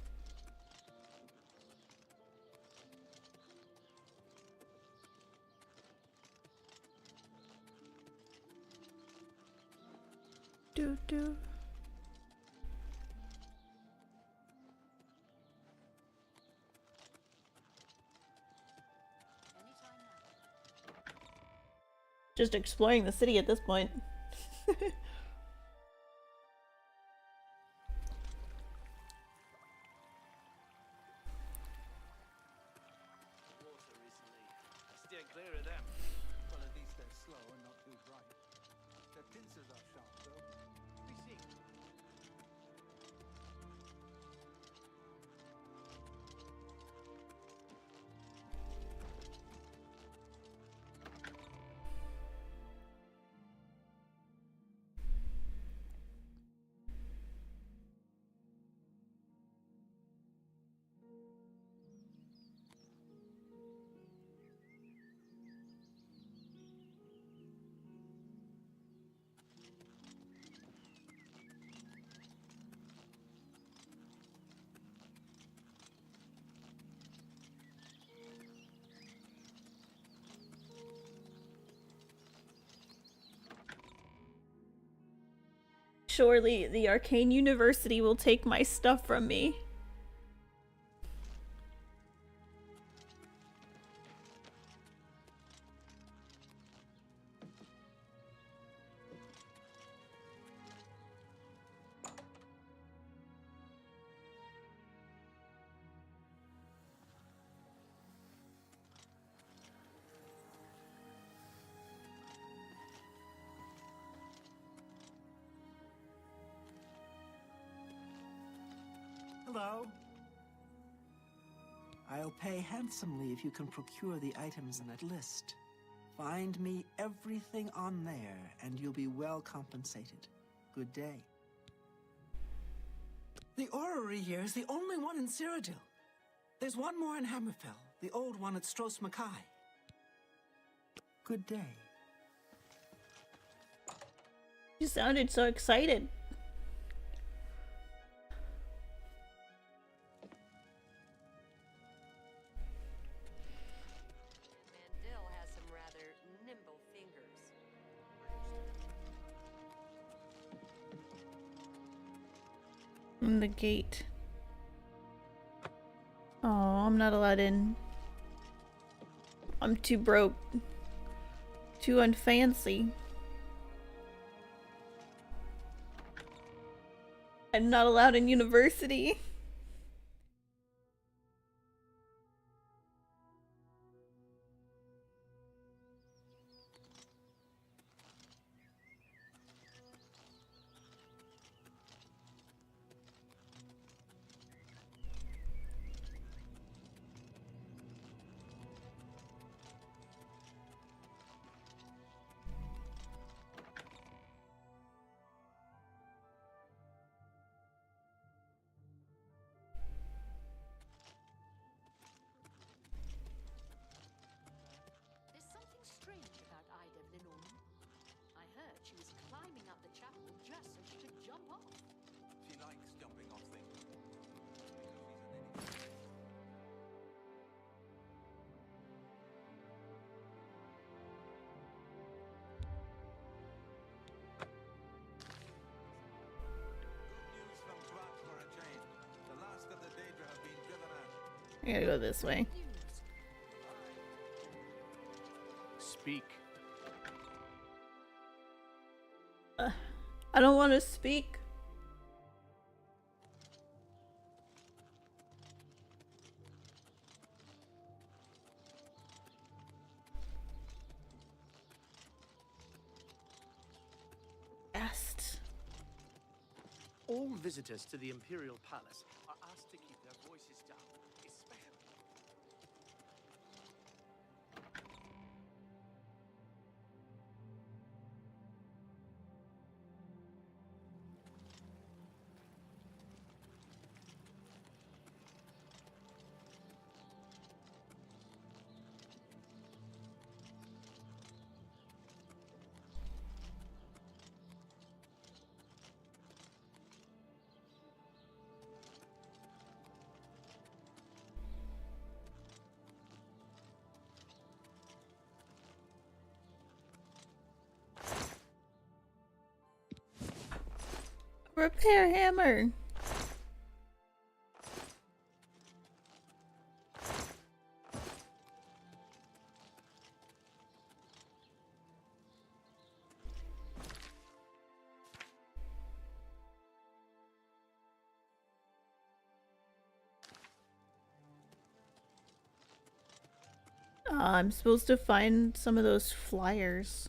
Do do. Just exploring the city at this point. Steer clear of them. Well, at least they're slow and not too bright. Their pincers are sharp, though. We see. Surely the Arcane University will take my stuff from me. Hello. I'll pay handsomely if you can procure the items in that list. Find me everything on there, and you'll be well compensated. Good day. The orrery here is the only one in Cyrodiil. There's one more in Hammerfell, the old one at Stros Mackay. Good day. You sounded so excited. Mandel has some rather nimble fingers. In the gate. Oh, I'm not allowed in. I'm too broke. Too unfancy. I'm not allowed in university. There's something strange about Ida Linnorman. I heard she was climbing up the chapel just so she could jump off. She likes jumping off things. Good news from Twat for a change. The last of the Daedra have been driven out. I gotta go this way. Speak. I don't want to speak. Asked. All visitors to the Imperial Palace are asked to keep their voices down, especially... Repair hammer. I'm supposed to find some of those flyers.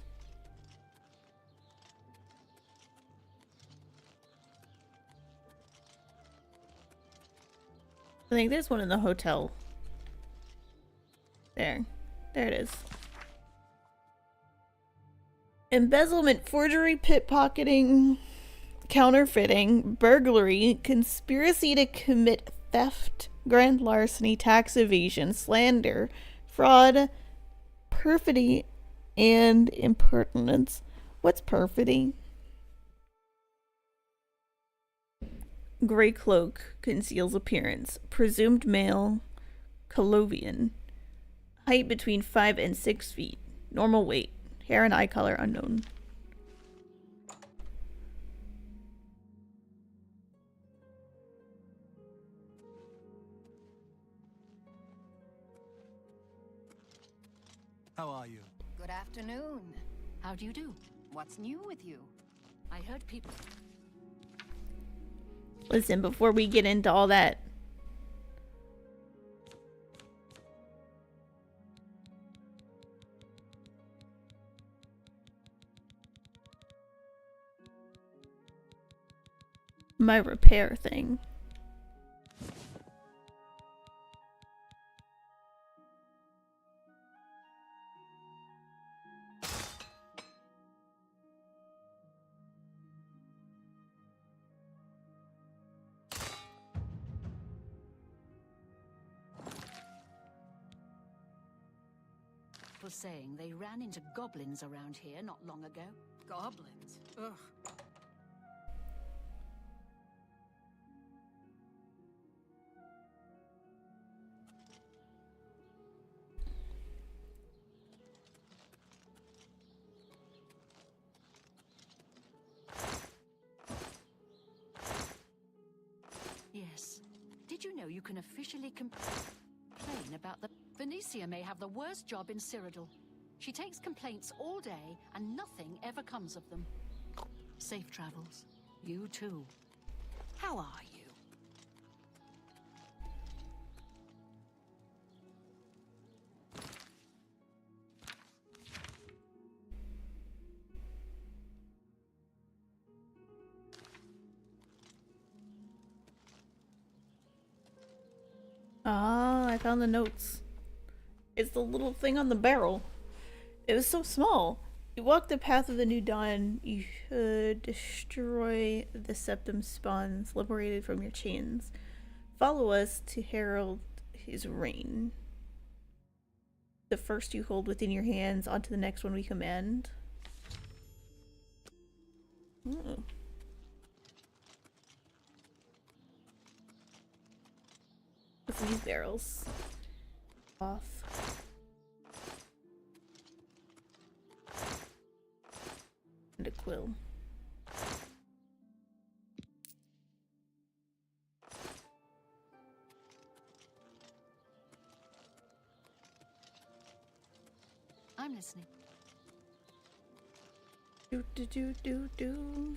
I think there's one in the hotel. There. There it is. Embezzlement, forgery, pickpocketing, counterfeiting, burglary, conspiracy to commit theft, grand larceny, tax evasion, slander, fraud, perfidy, and impertinence. What's perfidy? Gray cloak, conceals appearance. Presumed male, Colovian. Height between 5 and 6 feet. Normal weight. Hair and eye color unknown. How are you? Good afternoon. How do you do? What's new with you? I heard people... Listen, before we get into all that, my repair thing. Was saying they ran into goblins around here not long ago. Goblins? Ugh. Yes. Did you know you can officially complain about the... Venetia may have the worst job in Cyrodiil. She takes complaints all day and nothing ever comes of them. Safe travels. You too. How are you? Ah, I found the notes. It's the little thing on the barrel. It was so small. You walk the path of the new dawn. You should destroy the septum spawns liberated from your chains. Follow us to herald his reign. The first you hold within your hands, onto the next one we command. Oh. What's these barrels? Off. And a quill. I'm listening. Do do do do do.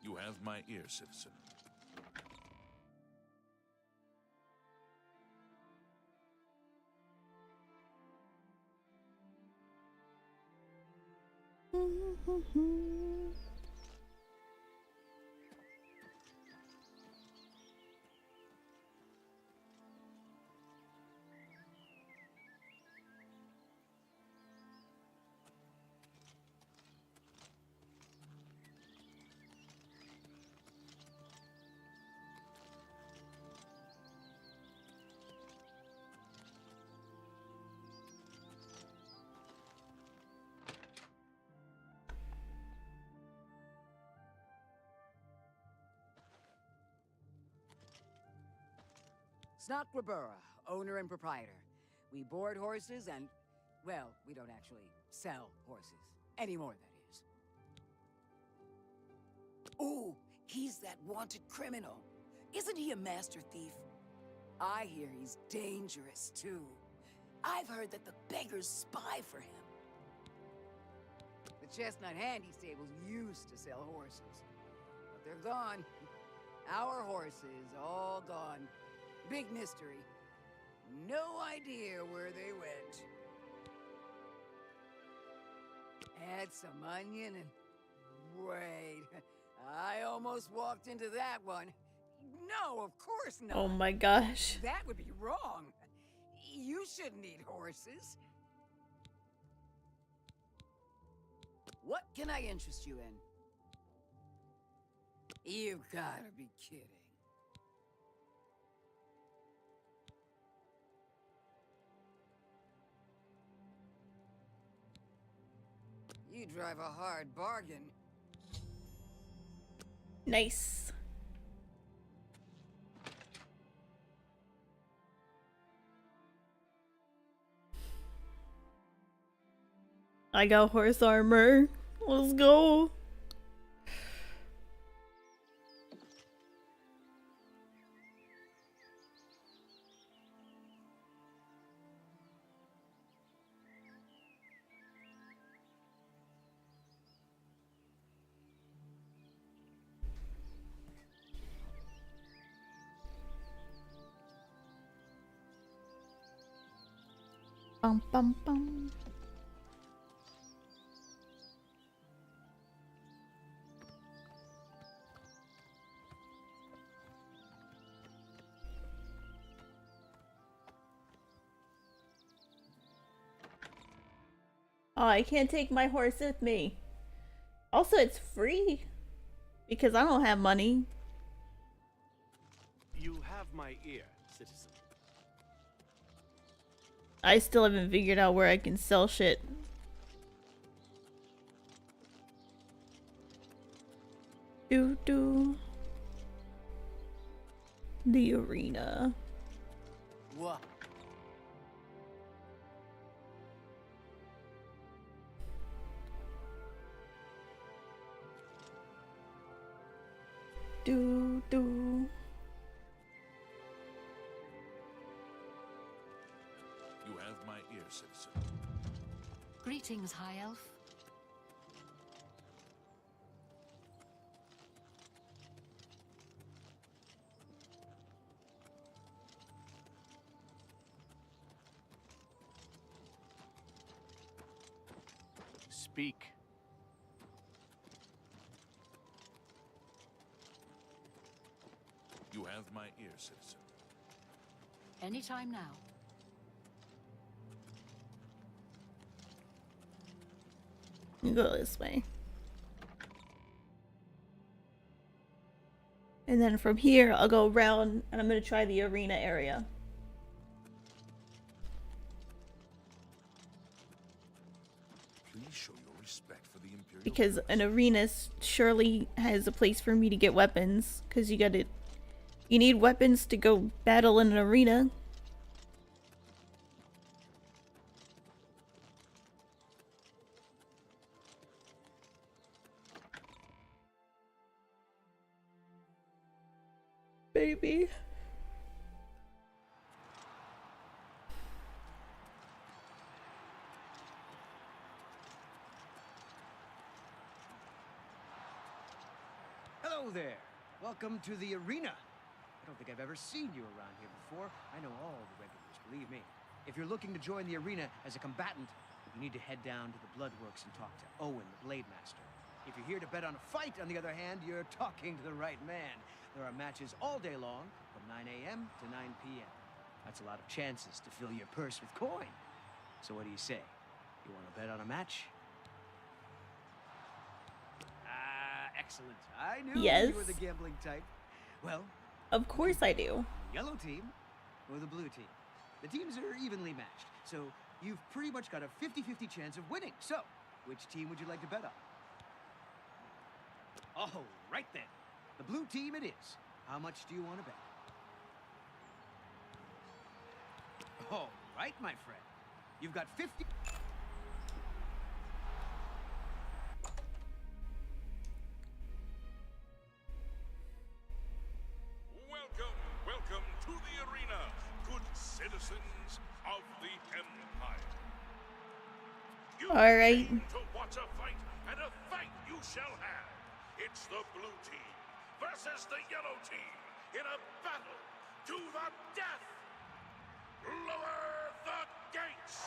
You have my ear, citizen. Snotgrabura, owner and proprietor. We board horses and, well, we don't actually sell horses. Anymore, that is. Ooh, he's that wanted criminal. Isn't he a master thief? I hear he's dangerous, too. I've heard that the beggars spy for him. The Chestnut Handy Stables used to sell horses. But they're gone. Our horses, all gone. Big mystery. No idea where they went. Add some onion and... wait. I almost walked into that one. No, of course not. Oh my gosh. That would be wrong. You shouldn't eat horses. What can I interest you in? You've gotta be kidding. You drive a hard bargain. Nice. I got horse armor. Let's go. Bum bum bum. Oh, I can't take my horse with me. Also, it's free. Because I don't have money. You have my ear, citizen. I still haven't figured out where I can sell shit. Do. The arena. What? Do. You have my ear, citizen. Greetings, High Elf. Speak. You have my ear, citizen. Anytime now. You go this way. And then from here, I'll go around and I'm gonna try the arena area. Please show your respect for the Imperial. Because an arena surely has a place for me to get weapons. Because you need weapons to go battle in an arena. Baby. Hello there. Welcome to the arena. I don't think I've ever seen you around here before. I know all the regulars, believe me. If you're looking to join the arena as a combatant, you need to head down to the Bloodworks and talk to Owen, the Blade Master. If you're here to bet on a fight, on the other hand, you're talking to the right man. There are matches all day long, from 9 a.m. to 9 p.m. That's a lot of chances to fill your purse with coin. So what do you say? You want to bet on a match? Excellent. I knew you were the gambling type. Well, of course I do. The yellow team or the blue team? The teams are evenly matched, so you've pretty much got a 50-50 chance of winning. So, which team would you like to bet on? Oh, right then. The blue team it is. How much do you want to bet? All right, my friend. You've got 50... Welcome to the arena, good citizens of the Empire. You all right. came to watch a fight, and a fight you shall have. It's the blue team versus the yellow team in a battle to the death. Lower the gates.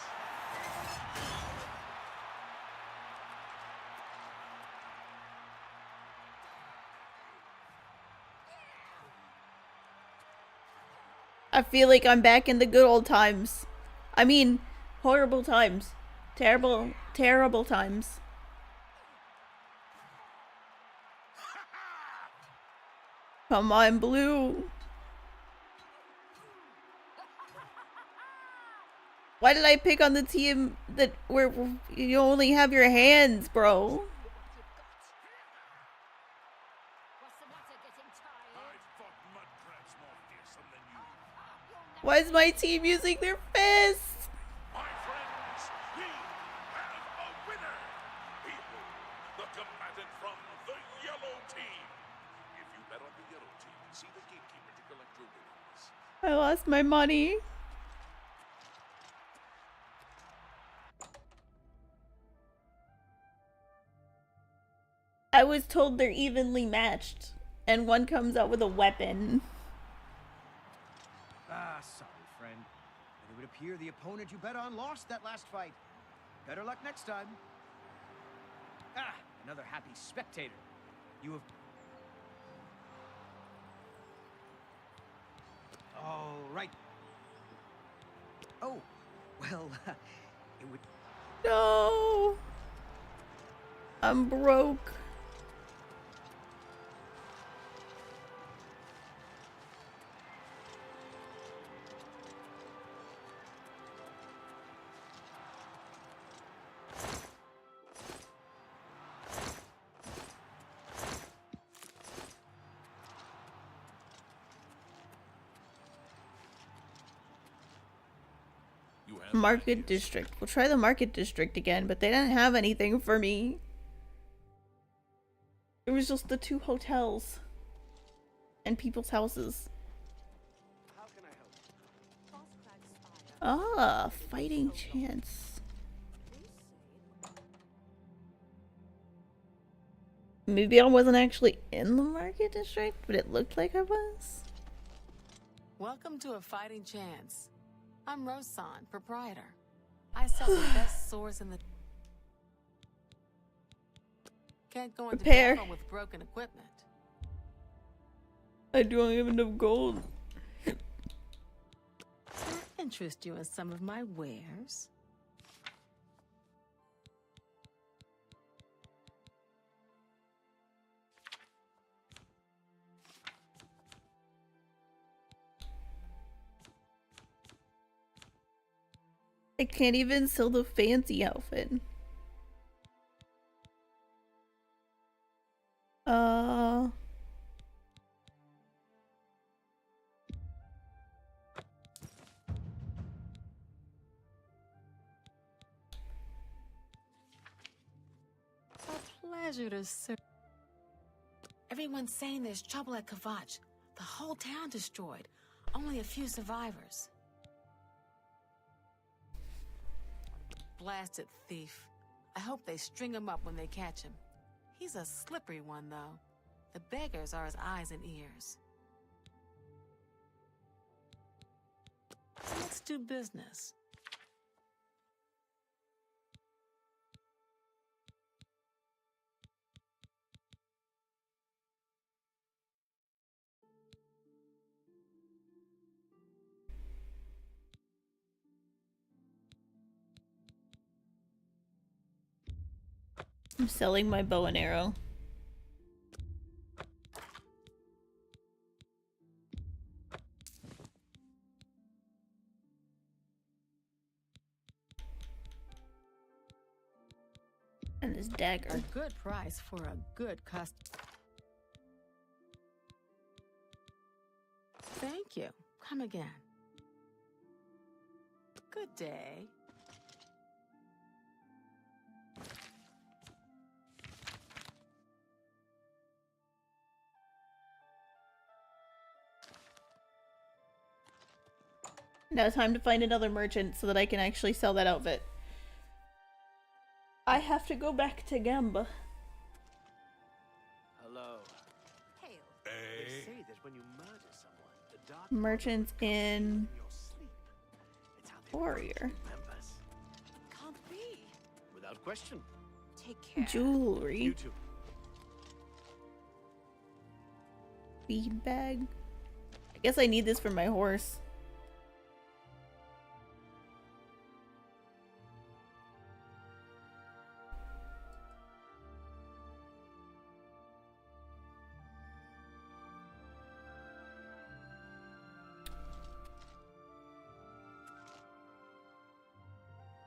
I feel like I'm back in the good old times. I mean, horrible times. Terrible times. Come on, blue. Why did I pick on the team that where you only have your hands, bro? Why is my team using their fists? My friends, we have a winner. People, the combatant from the yellow team. If you bet on the yellow team, see the gatekeeper to collect your winnings. I lost my money. I was told they're evenly matched, and one comes out with a weapon. Ah, sorry, friend. But it would appear the opponent you bet on lost that last fight. Better luck next time. Ah, another happy spectator. You have... All right. Oh, well, it would... No! I'm broke. Market district. We'll try the market district again, but they didn't have anything for me. It was just the 2 hotels and people's houses. How can I help? Ah, fighting chance. Maybe I wasn't actually in the market district, but it looked like I was. Welcome to a fighting chance. I'm Rosan, proprietor. I sell the best swords in the... Can't go into Prepare. battle with broken equipment. I don't have enough gold. Can I interest you in some of my wares? I can't even sell the fancy outfit. A pleasure to serve. Everyone's saying there's trouble at Kavach. The whole town destroyed. Only a few survivors. Blasted thief. I hope they string him up when they catch him. He's a slippery one, though. The beggars are his eyes and ears. Let's do business. I'm selling my bow and arrow. And this dagger. A good price for a good customer. Thank you. Come again. Good day. Now it's time to find another merchant so that I can actually sell that outfit. I have to go back to Gamba. Hello. Hail. They say that when you murder someone, the dark Merchants in your sleep. It's how they Warrior. members. Can't be. Without question. Take care. Jewelry. You too. Feed bag. I guess I need this for my horse.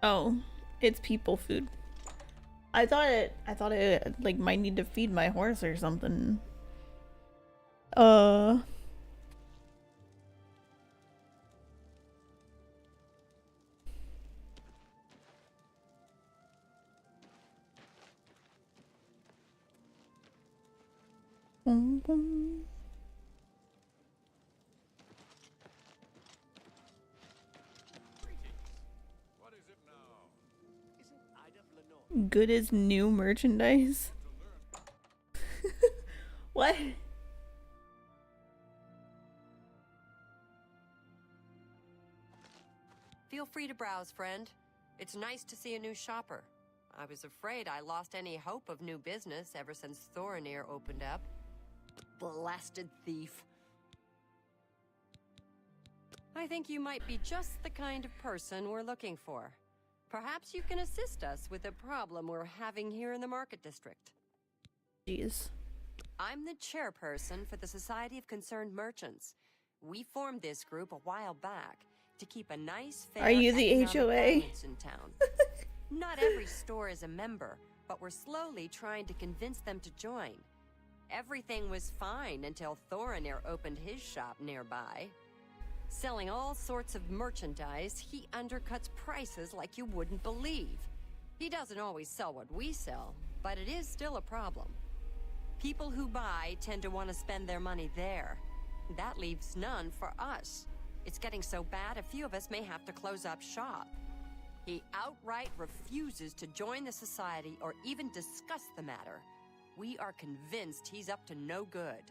Oh, it's people food. I thought it like might need to feed my horse or something. Boom, boom. Good as new merchandise. What? Feel free to browse, friend. It's nice to see a new shopper. I was afraid I lost any hope of new business ever since Thorinir opened up. Blasted thief. I think you might be just the kind of person we're looking for. Perhaps you can assist us with a problem we're having here in the Market District. Jeez. I'm the chairperson for the Society of Concerned Merchants. We formed this group a while back to keep a nice, fair Are you the economic HOA? balance in town. Not every store is a member, but we're slowly trying to convince them to join. Everything was fine until Thorinir opened his shop nearby. Selling all sorts of merchandise, he undercuts prices like you wouldn't believe. He doesn't always sell what we sell, but it is still a problem. People who buy tend to want to spend their money there. That leaves none for us. It's getting so bad, a few of us may have to close up shop. He outright refuses to join the society or even discuss the matter. We are convinced he's up to no good.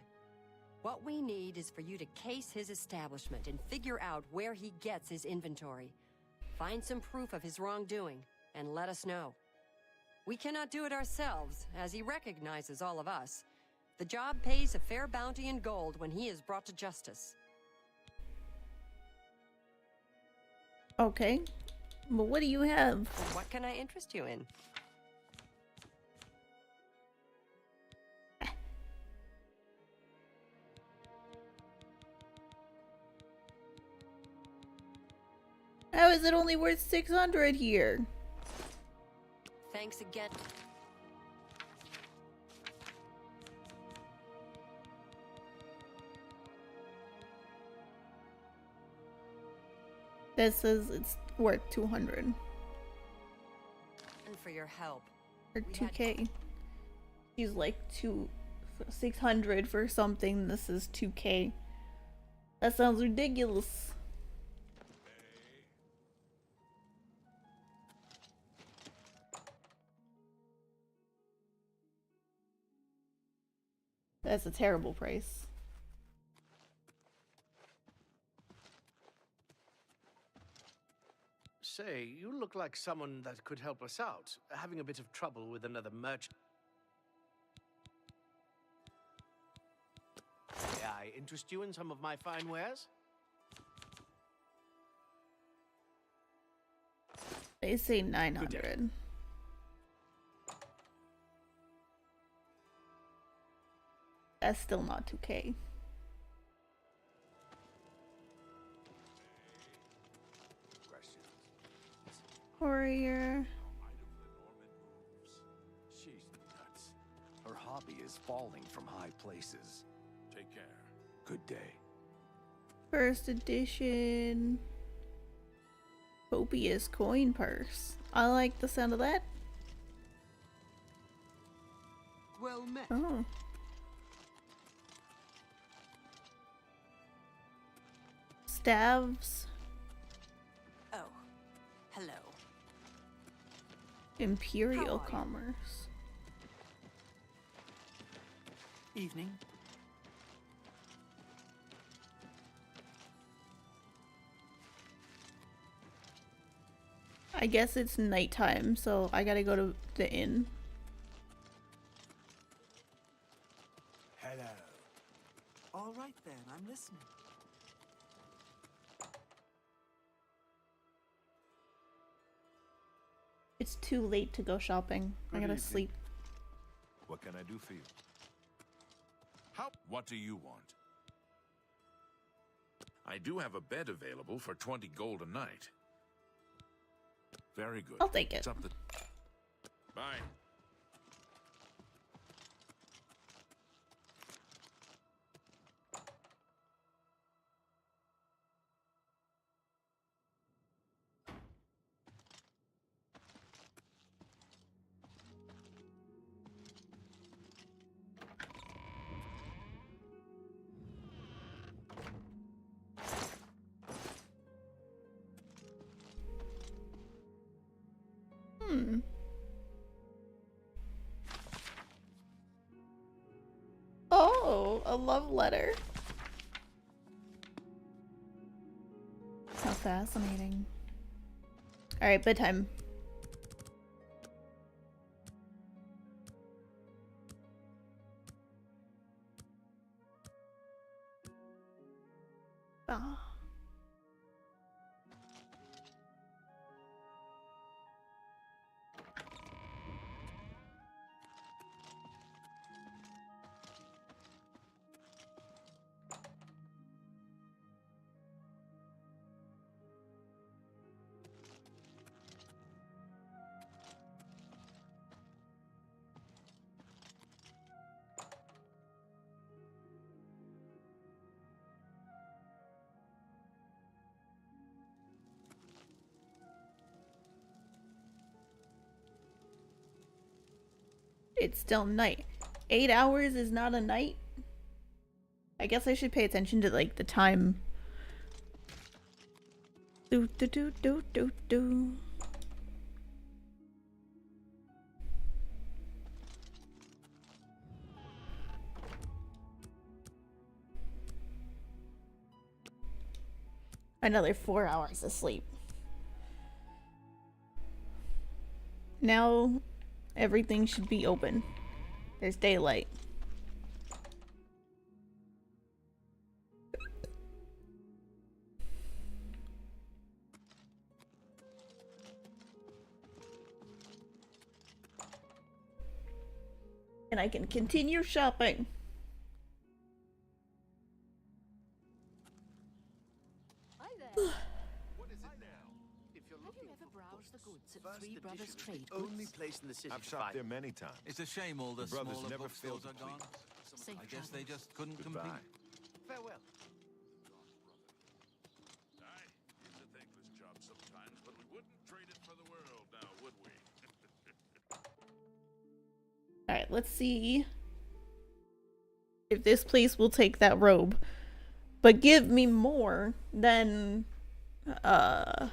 What we need is for you to case his establishment and figure out where he gets his inventory. Find some proof of his wrongdoing and let us know. We cannot do it ourselves, as he recognizes all of us. The job pays a fair bounty in gold when he is brought to justice. Okay. But what do you have? What can I interest you in? How is it only worth 600 here? Thanks again. That says it's worth 200. And for your help. Or 2k. She's like 600 for something. This is 2k. That sounds ridiculous. That's a terrible price. Say, you look like someone that could help us out. Having a bit of trouble with another merchant. May I interest you in some of my fine wares? They say 900. That's still not 2k. Warrior. She's nuts. Her hobby is falling from high places. Take care. Good day. First edition. Copious coin purse. I like the sound of that. Well met. Oh. Staves. Oh, hello. Imperial commerce. Evening. I guess it's nighttime, so I gotta go to the inn. Hello. All right then, I'm listening. It's too late to go shopping. I gotta sleep. What can I do for you? What do you want? I do have a bed available for 20 gold a night. Very good. I'll take it. Something. Bye. Oh, a love letter. How fascinating. Alright, bedtime. Ah. It's still night. 8 hours is not a night? I guess I should pay attention to, like, the time. Do do do do do do. Another 4 hours of sleep. Now everything should be open. There's daylight. And I can continue shopping. Hi there. What is it now? If you're looking for browse the goods at Three Brothers Trade Goods? Only place in the city. I've shopped there many times. It's a shame all the brothers smaller never failed bookstores to are gone. Safe I guess they travels. just couldn't Goodbye. compete. Farewell. Aye, it's a thankless job sometimes, but we wouldn't trade it for the world now, would we? Alright, let's see if this place will take that robe. But give me more than a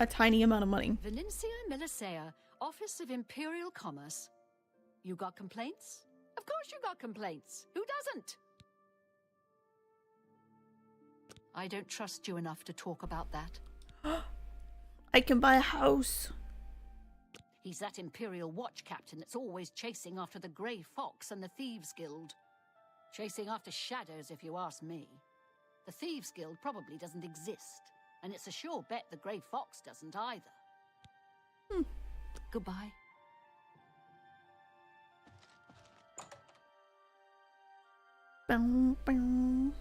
tiny amount of money. Venencia Melisea, Office of Imperial Commerce. You got complaints? Of course you got complaints. Who doesn't? I don't trust you enough to talk about that. I can buy a house. He's that Imperial Watch captain that's always chasing after the Grey Fox and the Thieves Guild. Chasing after shadows, if you ask me. The Thieves Guild probably doesn't exist, and it's a sure bet the Grey Fox doesn't either. Goodbye. Bow, bow.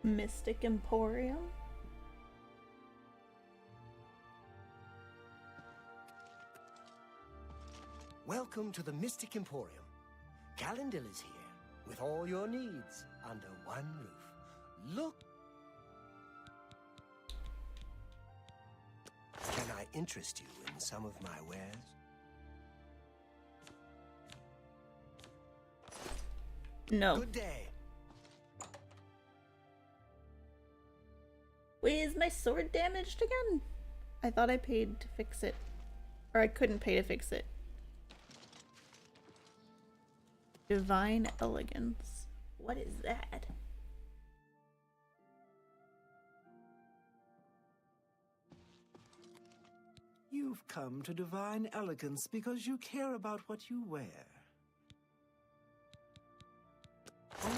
Mystic Emporium. Welcome to the Mystic Emporium. Calendil is here, with all your needs, under one roof. Look! Can I interest you in some of my wares? No. Good day. Wait, is my sword damaged again? I thought I paid to fix it. Or I couldn't pay to fix it. Divine Elegance. What is that? You've come to Divine Elegance because you care about what you wear.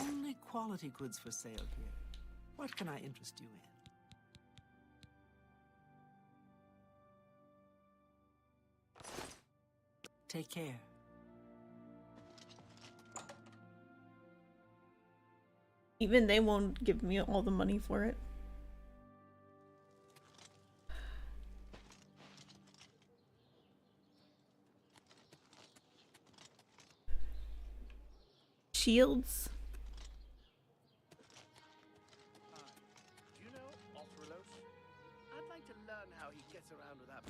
Only quality goods for sale here. What can I interest you in? Take care. Even they won't give me all the money for it. Shields. Do you know Ultralos? I'd like to learn how he gets around with that.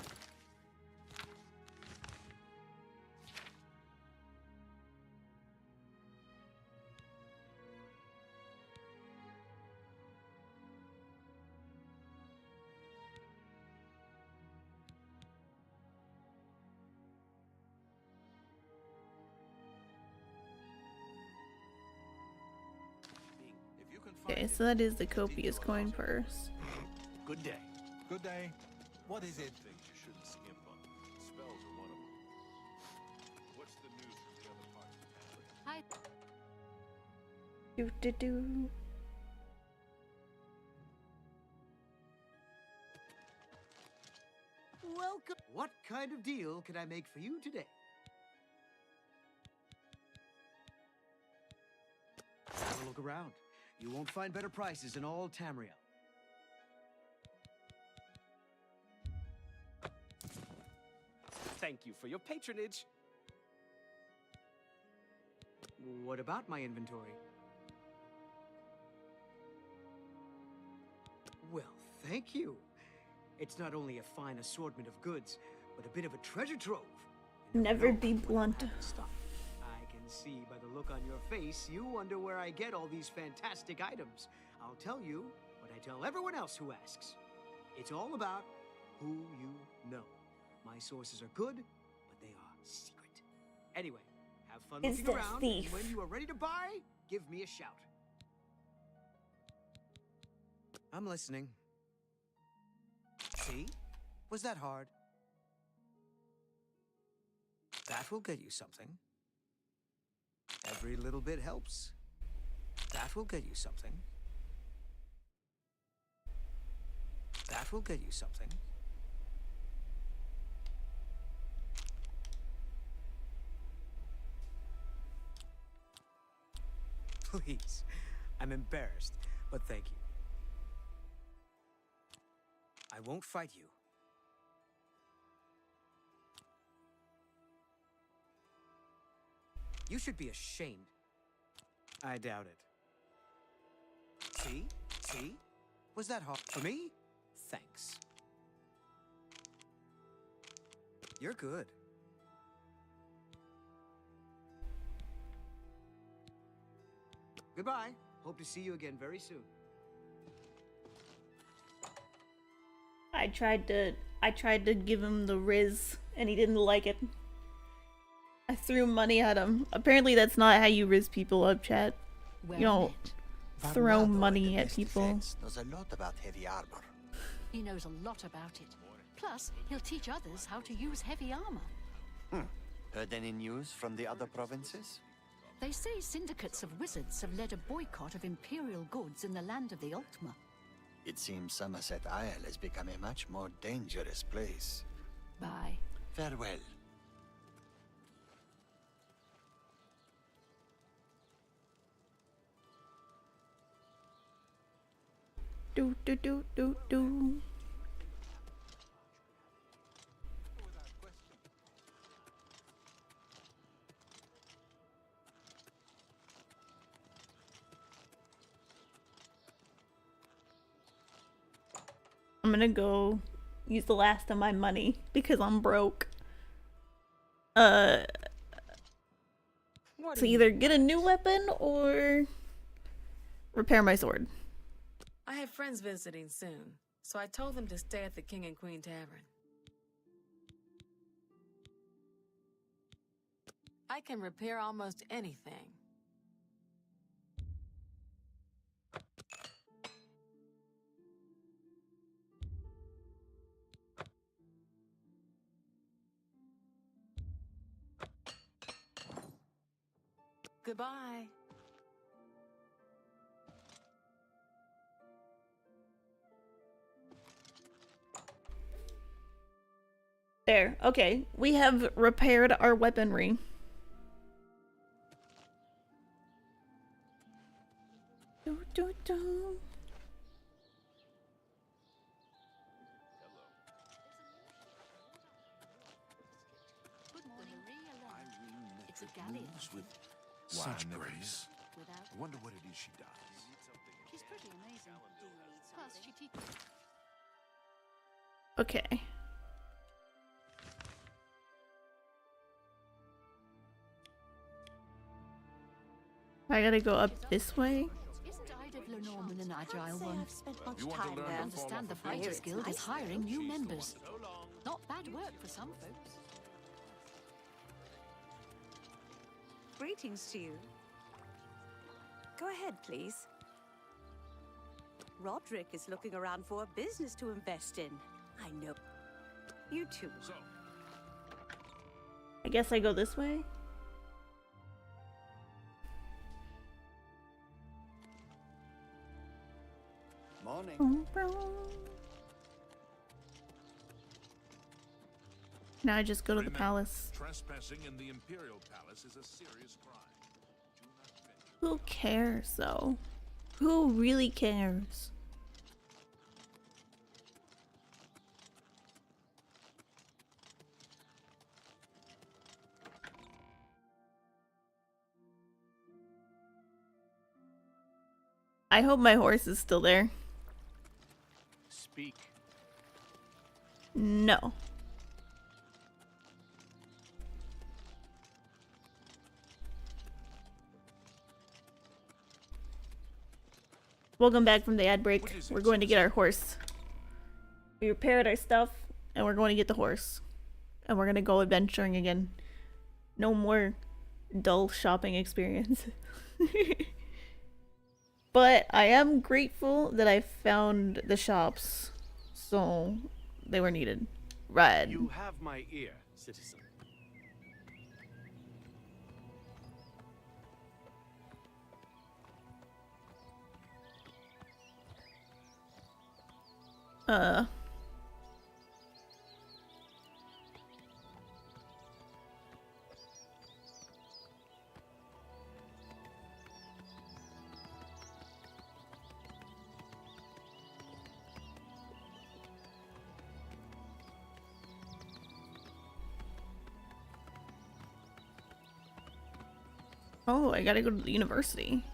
Okay, so that is the copious coin purse. Good day. Good day. What is it? Things you shouldn't skimp on. Spells are one of them. What's the news from the other parts of Hi. Do do do. Welcome. What kind of deal can I make for you today? Have a look around. You won't find better prices in all Tamriel. Thank you for your patronage. What about my inventory? Well, thank you. It's not only a fine assortment of goods, but a bit of a treasure trove. Never be blunt. I can see by the look on your face, you wonder where I get all these fantastic items. I'll tell you what I tell everyone else who asks. It's all about who you know. My sources are good, but they are secret. Anyway, have fun Is looking the around. thief. And when you are ready to buy, give me a shout. I'm listening. See? Was that hard? That will get you something. Every little bit helps. That will get you something. That will get you something. Please. I'm embarrassed, but thank you. I won't fight you. You should be ashamed. I doubt it. See? See? Was that hard for me? Thanks. You're good. Goodbye. Hope to see you again very soon. I tried to give him the riz and he didn't like it. I threw money at him. Apparently that's not how you riz people up, chat. Well You don't met. throw Varnado money the at best people. defense knows a lot about heavy armor. He knows a lot about it. Plus, he'll teach others how to use heavy armor. Heard any news from the other provinces? They say syndicates of wizards have led a boycott of imperial goods in the land of the Ultima. It seems Somerset Isle has become a much more dangerous place. Bye. Farewell. Do do do do do. I'm gonna go use the last of my money because I'm broke. So either get a new weapon or repair my sword. I have friends visiting soon, so I told them to stay at the King and Queen Tavern. I can repair almost anything. Goodbye. There. Okay. We have repaired our weaponry. Do, do, do. It's a galleon. With such grace. I wonder what it is she does. She's pretty amazing. Plus, she teaches. Okay. I gotta go up this way. Isn't Ida of Lenormand an agile one? You want to learn I to understand the Fighters Guild is hiring new members. Not bad work for some folks. Greetings to you. Go ahead, please. Roderick is looking around for a business to invest in. I know. You too. So, I guess I go this way. Morning. Now I just go to the palace. trespassing in the Imperial Palace is a serious crime. Do not venture. Who cares, though? Who really cares? I hope my horse is still there. Speak. No. Welcome back from the ad break. We're going to get our horse. We repaired our stuff, and we're going to get the horse. And we're going to go adventuring again. No more dull shopping experience. But I am grateful that I found the shops. So, they were needed. Right. You have my ear, citizen. Oh, I gotta go to the university.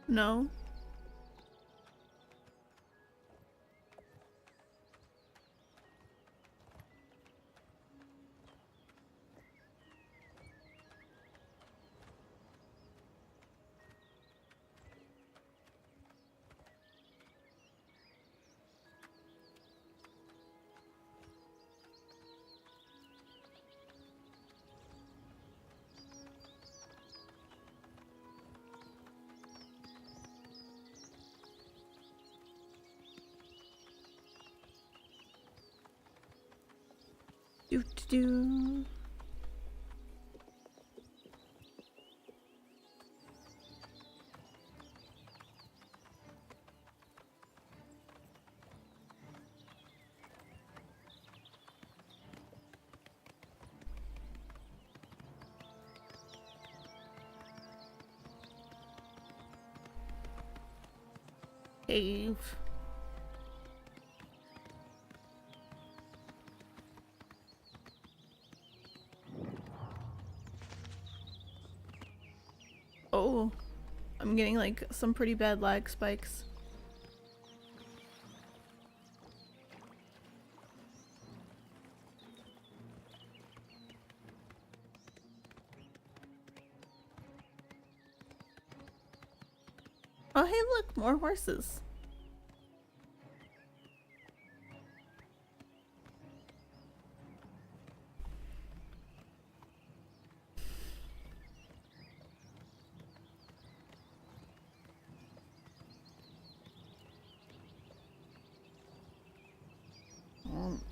No. Do do do. Cave. Oh, I'm getting like some pretty bad lag spikes. Oh, hey, look, more horses.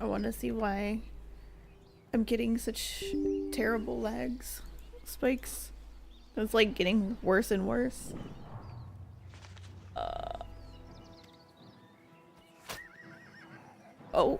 I want to see why I'm getting such terrible lags, spikes. It's like getting worse and worse. Oh.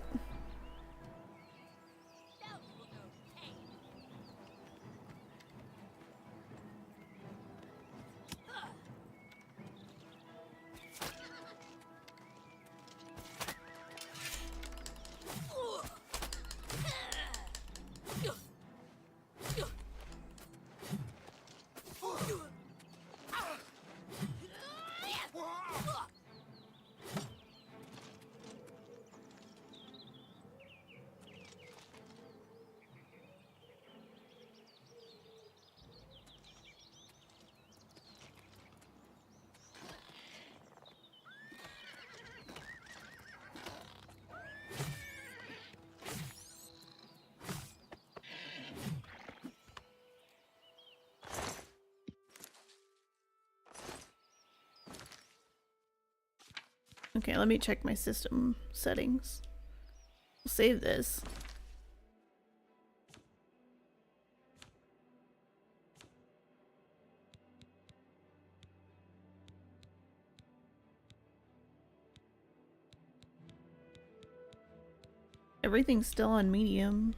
Okay, let me check my system settings. We'll save this. Everything's still on medium.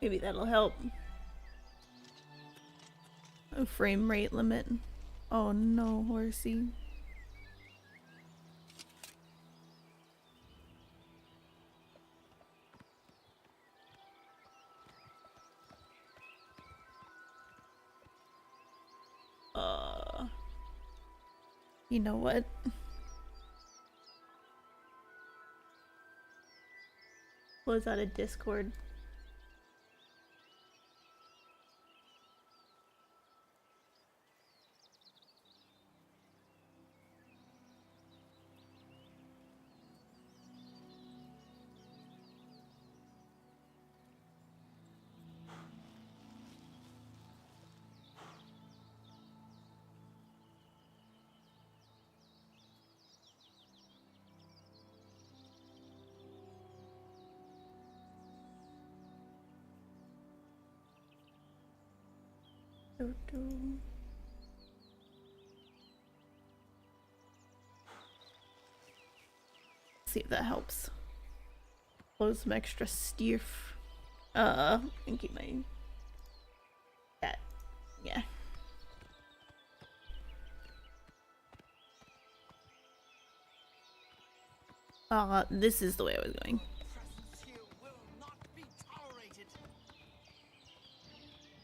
Maybe that'll help. A frame rate limit. Oh no, horsey. You know what? Close out of Discord. See if that helps. Close some extra stuff. And keep my that. Yeah. This is the way I was going.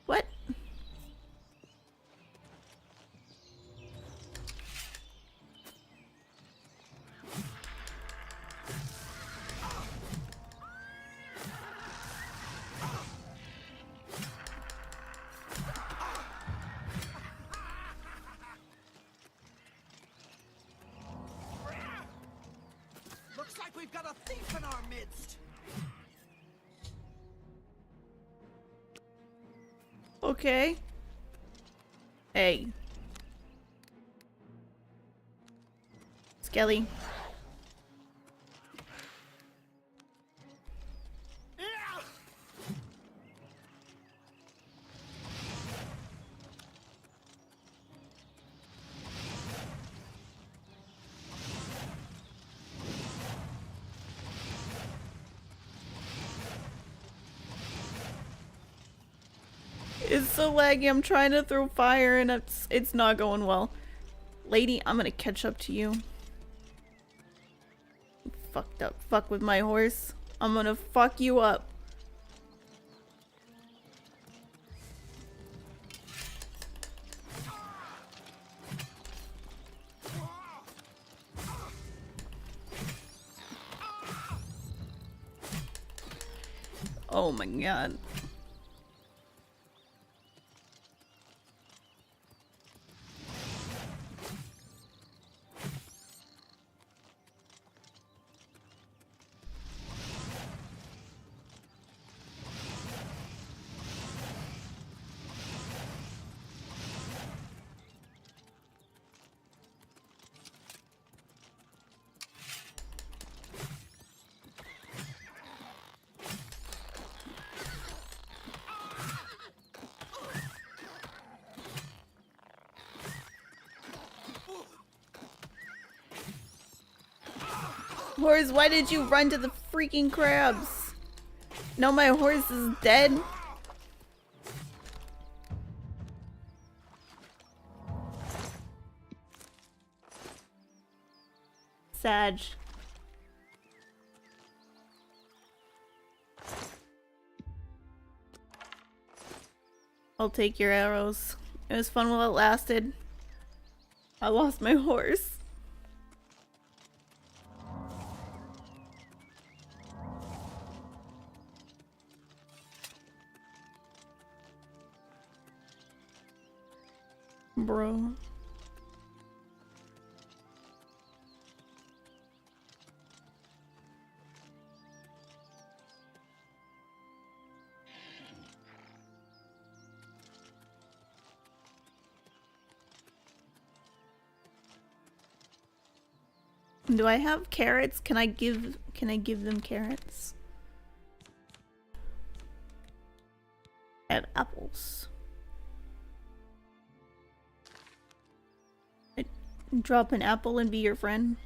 What? Looks like we've got a thief in our midst. Okay. Hey. Skelly. It's so laggy. I'm trying to throw fire and it's not going well. Lady, I'm gonna catch up to you. Fucked up. Fuck with my horse. I'm gonna fuck you up. Oh my god. Horse, why did you run to the freaking crabs? No, my horse is dead. Sag. I'll take your arrows. It was fun while it lasted. I lost my horse. Bro. Do I have carrots? Can I give them carrots? I have apples. I drop an apple and be your friend.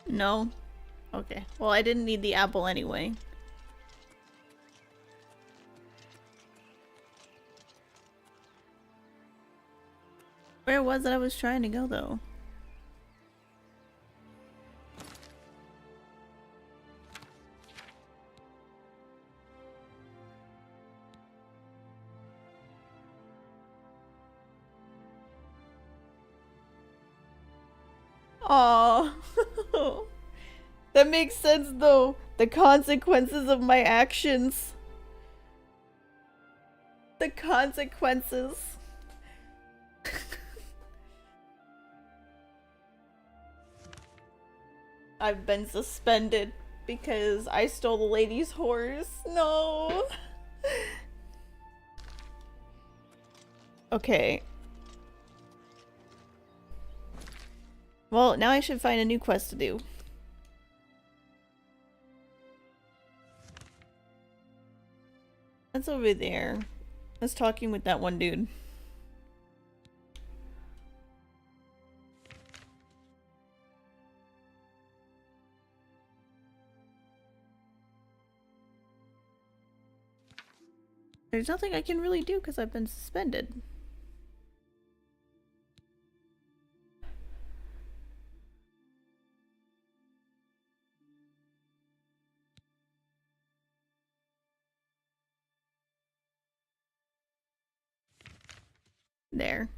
No? Okay. Well, I didn't need the apple anyway. Where was it I was trying to go, though? Aww. That makes sense though. The consequences of my actions. The consequences. I've been suspended because I stole the lady's horse. No. Okay. Well, now I should find a new quest to do. That's over there. I was talking with that one dude. There's nothing I can really do because I've been suspended. There.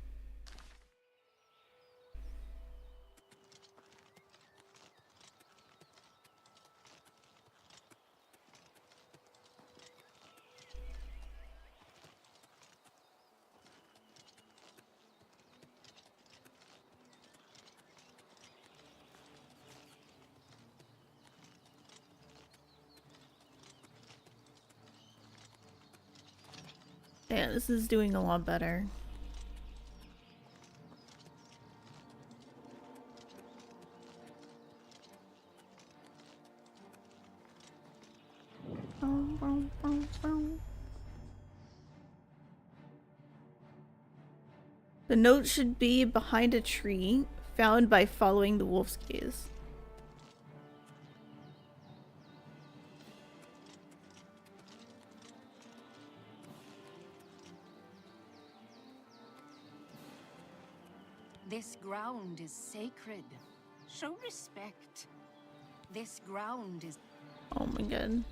Yeah, this is doing a lot better. The note should be behind a tree, found by following the wolf's gaze. This ground is sacred. Show respect. This ground is... Oh my god.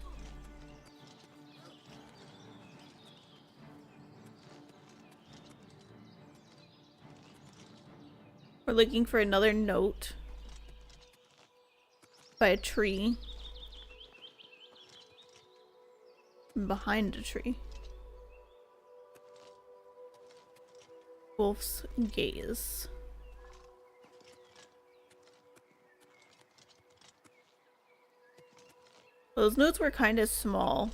We're looking for another note by a tree. Behind a tree. Wolf's gaze. Those notes were kind of small.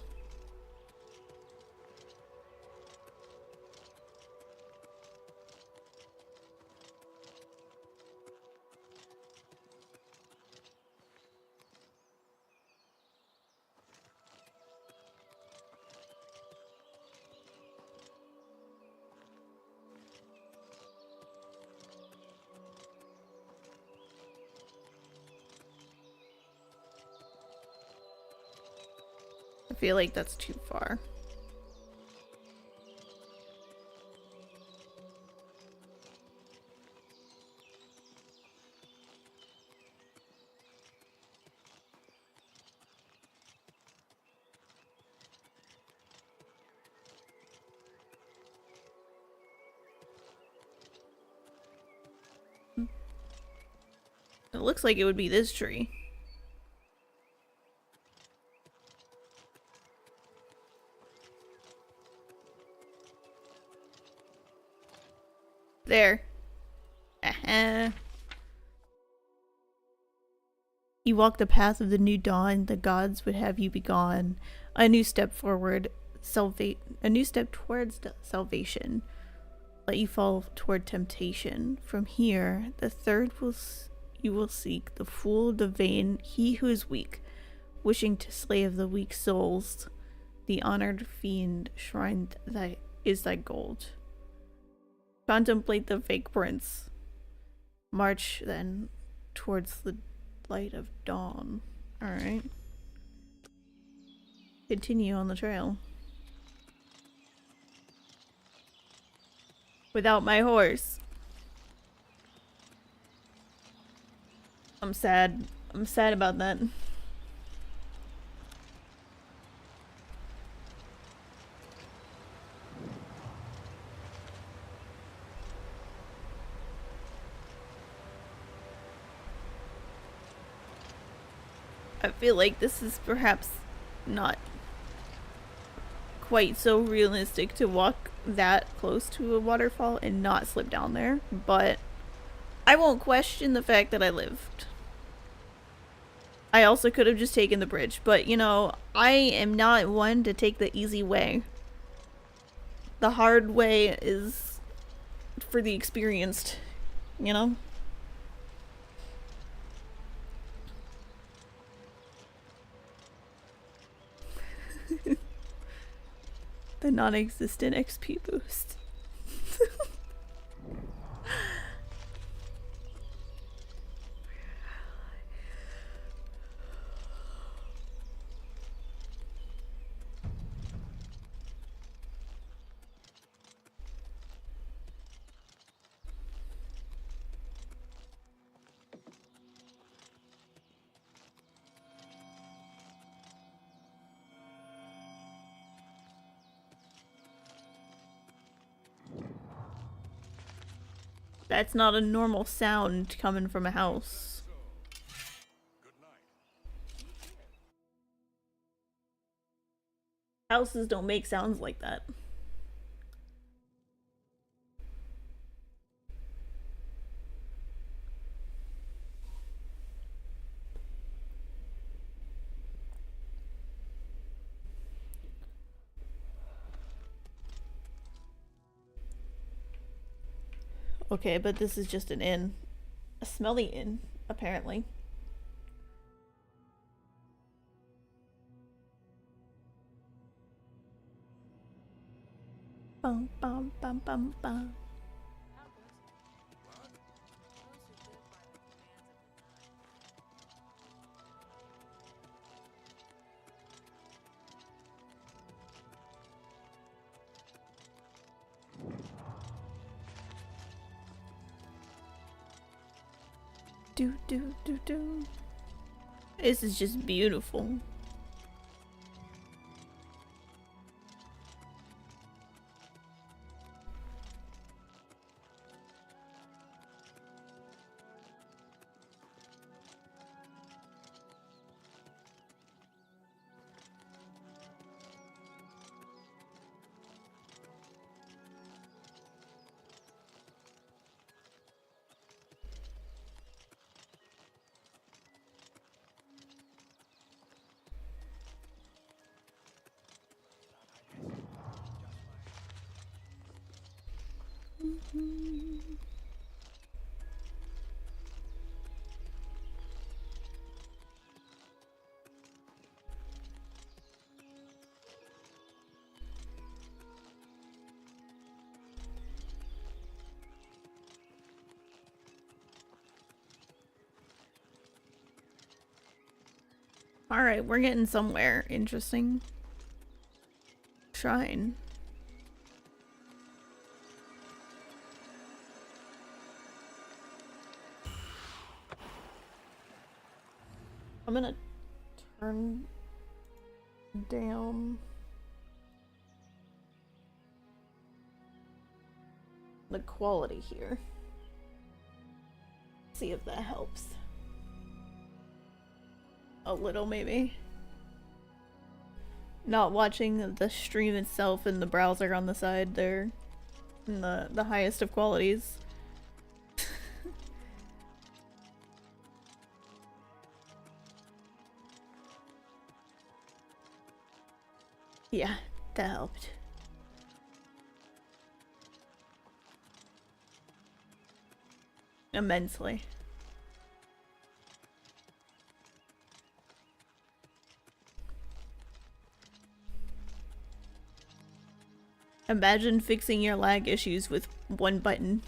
feel like that's too far. It looks like it would be this tree. There. You walk the path of the new dawn, the gods would have you be gone. A new step forward, a new step towards salvation. Let you fall toward temptation. From here, the third you will seek, the fool, the vain, he who is weak, wishing to slay of the weak souls. The honored fiend shrine that is thy gold. Contemplate the fake prince. March then towards the light of dawn. Alright. Continue on the trail. Without my horse. I'm sad. I'm sad about that. I feel like this is perhaps not quite so realistic to walk that close to a waterfall and not slip down there, but I won't question the fact that I lived. I also could have just taken the bridge, but you know, I am not one to take the easy way. The hard way is for the experienced, you know? The non-existent XP boost. That's not a normal sound coming from a house. Houses don't make sounds like that. Okay, but this is just an inn. A smelly inn, apparently. Bum bum bum bum bum. Do do do do. This is just beautiful. Alright, we're getting somewhere interesting. shrine. I'm gonna turn down the quality here. See if that helps. A little, maybe. Not watching the stream itself and the browser on the side there. In the highest of qualities. Yeah, that helped. Immensely. Imagine fixing your lag issues with one button.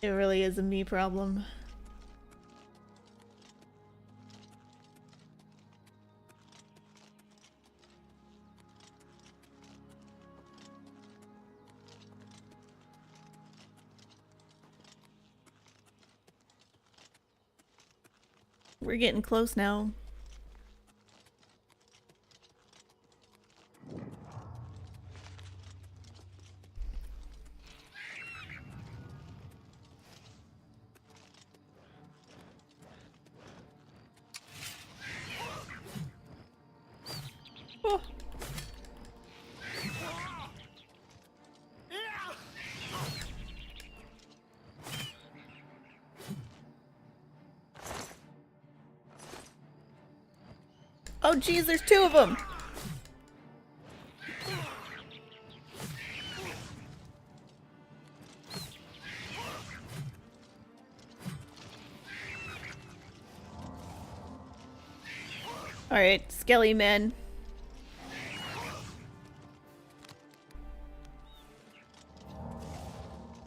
It really is a me problem. We're getting close now. Oh. Oh geez, there's two of them! Alright, Skelly man.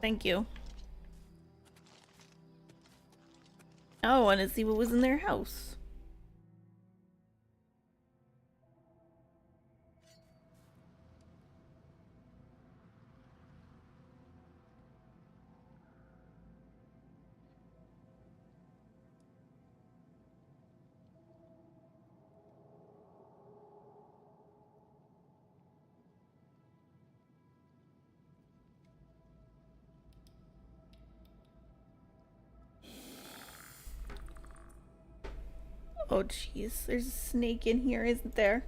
Thank you. Now I want to see what was in their house. Oh jeez, there's a snake in here, isn't there?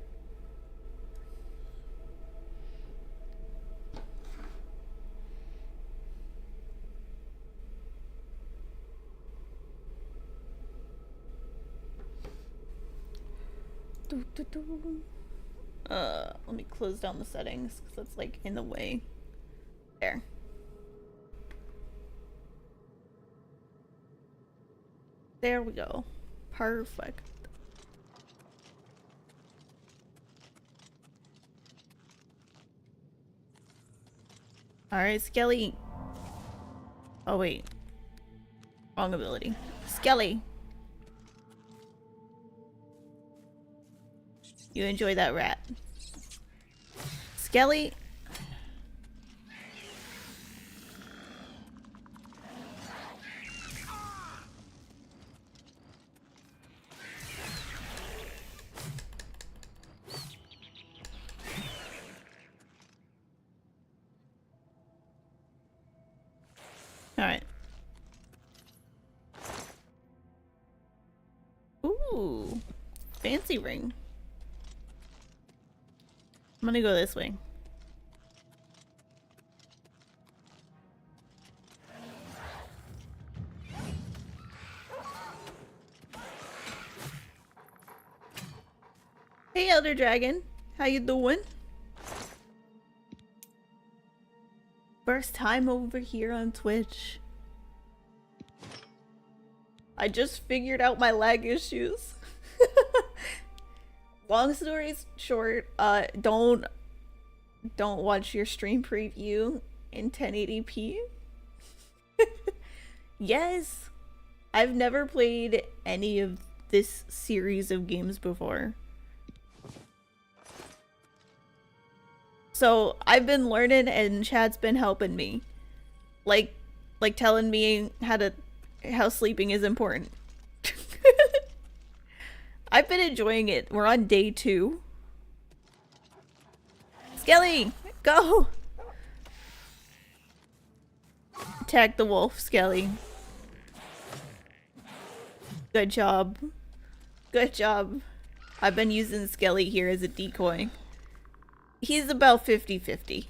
Let me close down the settings because that's like in the way. There. There we go. Perfect. Alright, Skelly. Oh wait. Wrong ability. Skelly. You enjoy that rat. Skelly. Alright. Ooh. Fancy ring. I'm gonna go this way. Hey Elder Dragon, how you doing? First time over here on Twitch. I just figured out my lag issues. Long story short, don't watch your stream preview in 1080p. Yes, I've never played any of this series of games before. So I've been learning and Chad's been helping me. Like telling me how sleeping is important. I've been enjoying it. We're on day 2. Skelly, go! Attack the wolf, Skelly. Good job. Good job. I've been using Skelly here as a decoy. He's about 50-50.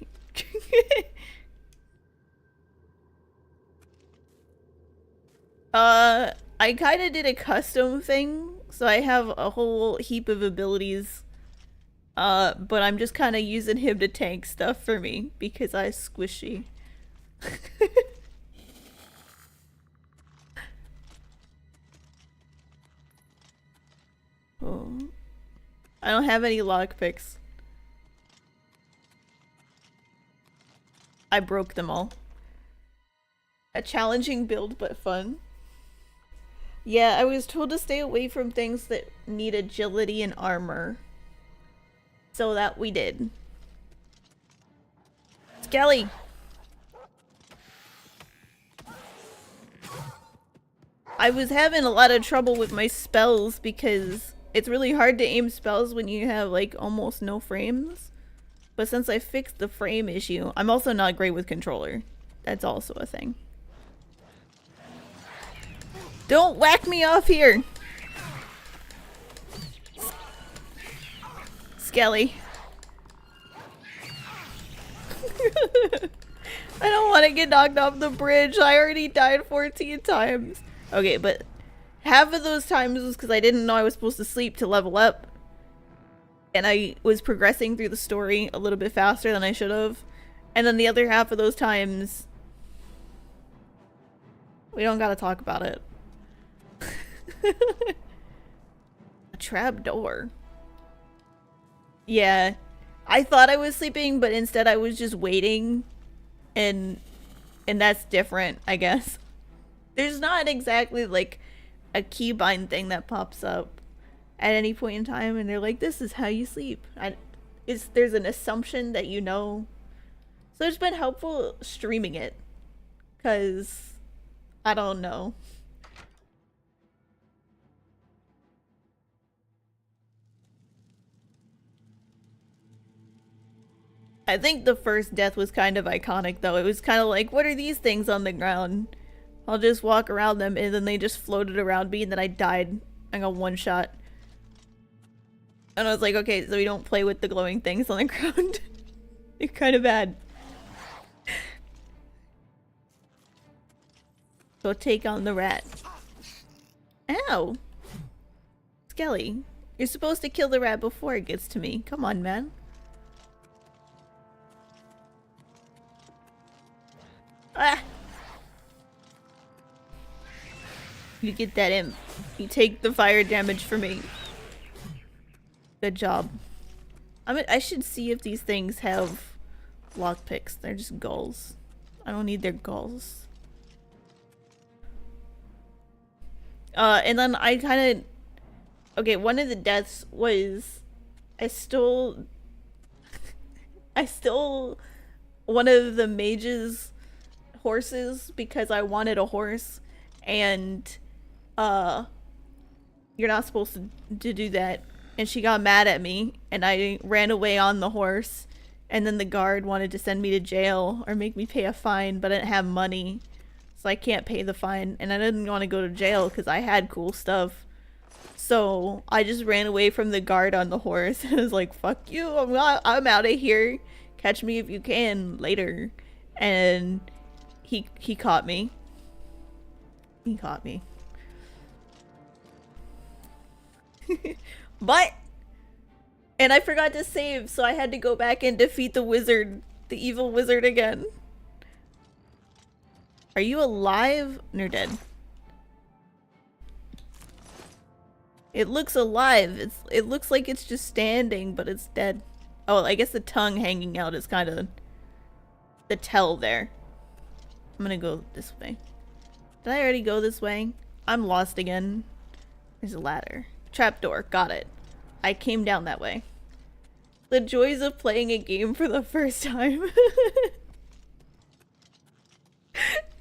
I kind of did a custom thing, so I have a whole heap of abilities. But I'm just kind of using him to tank stuff for me because I'm squishy. Oh. I don't have any lockpicks. I broke them all. A challenging build, but fun. Yeah, I was told to stay away from things that need agility and armor. So that we did. Skelly! I was having a lot of trouble with my spells because it's really hard to aim spells when you have like almost no frames. But since I fixed the frame issue, I'm also not great with controller. That's also a thing. Don't whack me off here! Skelly. I don't want to get knocked off the bridge. I already died 14 times. Okay, but half of those times was because I didn't know I was supposed to sleep to level up. And I was progressing through the story a little bit faster than I should have. And then the other half of those times... we don't gotta talk about it. A trap door. Yeah. I thought I was sleeping, but instead I was just waiting. And that's different, I guess. There's not exactly like a keybind thing that pops up at any point in time and they're like, this is how you sleep. There's an assumption that you know. So it's been helpful streaming it. Because I don't know. I think the first death was kind of iconic though. It was kind of like, what are these things on the ground? I'll just walk around them and then they just floated around me and then I died. I got one shot. And I was like, okay, so we don't play with the glowing things on the ground. They're kind of bad. Go take on the rat. Ow! Skelly, you're supposed to kill the rat before it gets to me. Come on, man. Ah! You get that imp. You take the fire damage for me. Good job. I should see if these things have lockpicks. They're just gulls. I don't need their gulls. And then I kind of... okay, one of the deaths was... I stole one of the mage's horses because I wanted a horse. And, you're not supposed to do that. And she got mad at me, and I ran away on the horse. And then the guard wanted to send me to jail or make me pay a fine, but I didn't have money. So I can't pay the fine. And I didn't want to go to jail because I had cool stuff. So I just ran away from the guard on the horse. And I was like, fuck you, I'm out of here. Catch me if you can later. And he caught me. He caught me. But, and I forgot to save, so I had to go back and defeat the wizard, the evil wizard again. Are you alive? Or dead? It looks alive. It looks like it's just standing, but it's dead. Oh, I guess the tongue hanging out is kind of the tell there. I'm gonna go this way. Did I already go this way? I'm lost again. There's a ladder. Trapdoor. Got it. I came down that way. The joys of playing a game for the first time.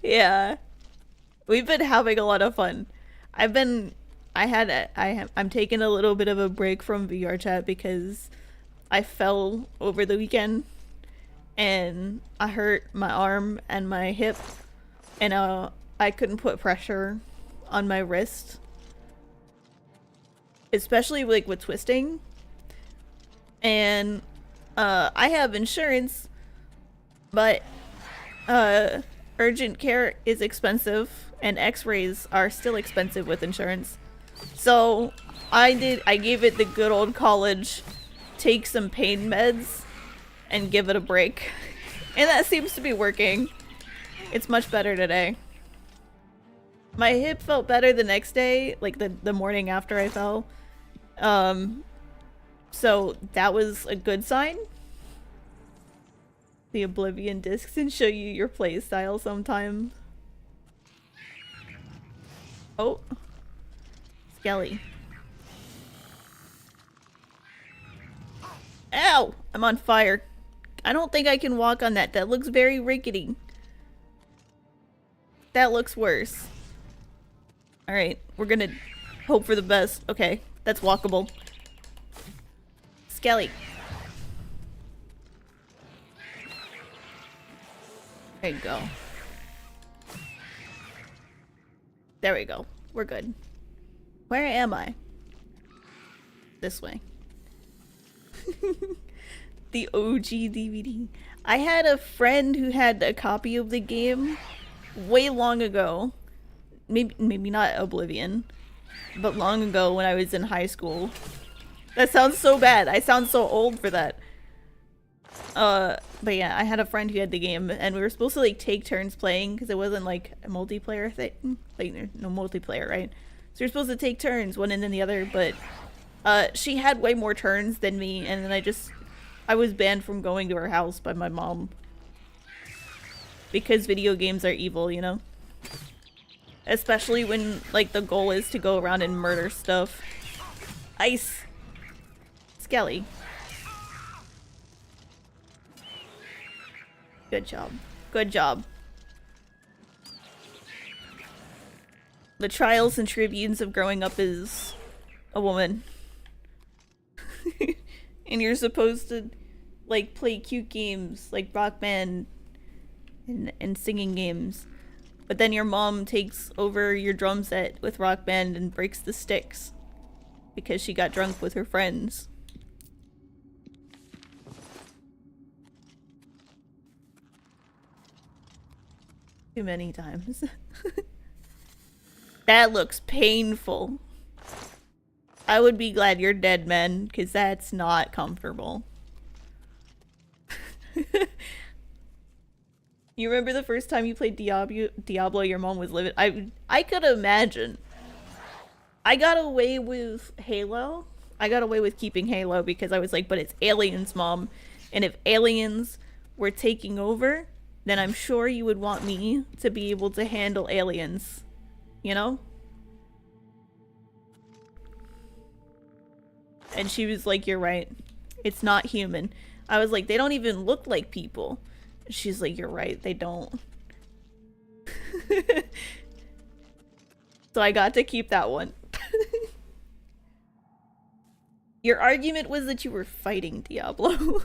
Yeah. We've been having a lot of fun. I'm taking a little bit of a break from VR chat because I fell over the weekend and I hurt my arm and my hip, and I couldn't put pressure on my wrist, especially like with twisting. And I have insurance, but urgent care is expensive and x-rays are still expensive with insurance. So I gave it the good old college, take some pain meds and give it a break. And that seems to be working. It's much better today. My hip felt better the next day, like the morning after I fell. So that was a good sign. The Oblivion discs and show you your play style sometime. Oh. Skelly. Ow! I'm on fire. I don't think I can walk on that. That looks very rickety. That looks worse. Alright, we're gonna hope for the best. Okay, that's walkable. Skelly. There you go. There we go. We're good. Where am I? This way. The OG DVD. I had a friend who had a copy of the game way long ago. Maybe not Oblivion, but long ago when I was in high school. That sounds so bad. I sound so old for that. But yeah, I had a friend who had the game, and we were supposed to like take turns playing because it wasn't like a multiplayer thing. Like there's no multiplayer, right? So you're supposed to take turns, one and then the other, but she had way more turns than me, and then I was banned from going to her house by my mom. Because video games are evil, you know? Especially when like the goal is to go around and murder stuff. Ice. Skelly. Good job. Good job. The trials and tributes of growing up as a woman. And you're supposed to like play cute games like Rock Band and singing games. But then your mom takes over your drum set with Rock Band and breaks the sticks because she got drunk with her friends. Too many times. That looks painful. I would be glad you're dead, man, because that's not comfortable. You remember the first time you played Diablo, your mom was livid? I could imagine. I got away with Halo. I got away with keeping Halo because I was like, but it's aliens, mom. And if aliens were taking over, then I'm sure you would want me to be able to handle aliens. You know? And she was like, you're right. It's not human. I was like, they don't even look like people. She's like, you're right, they don't. So I got to keep that one. Your argument was that you were fighting Diablo.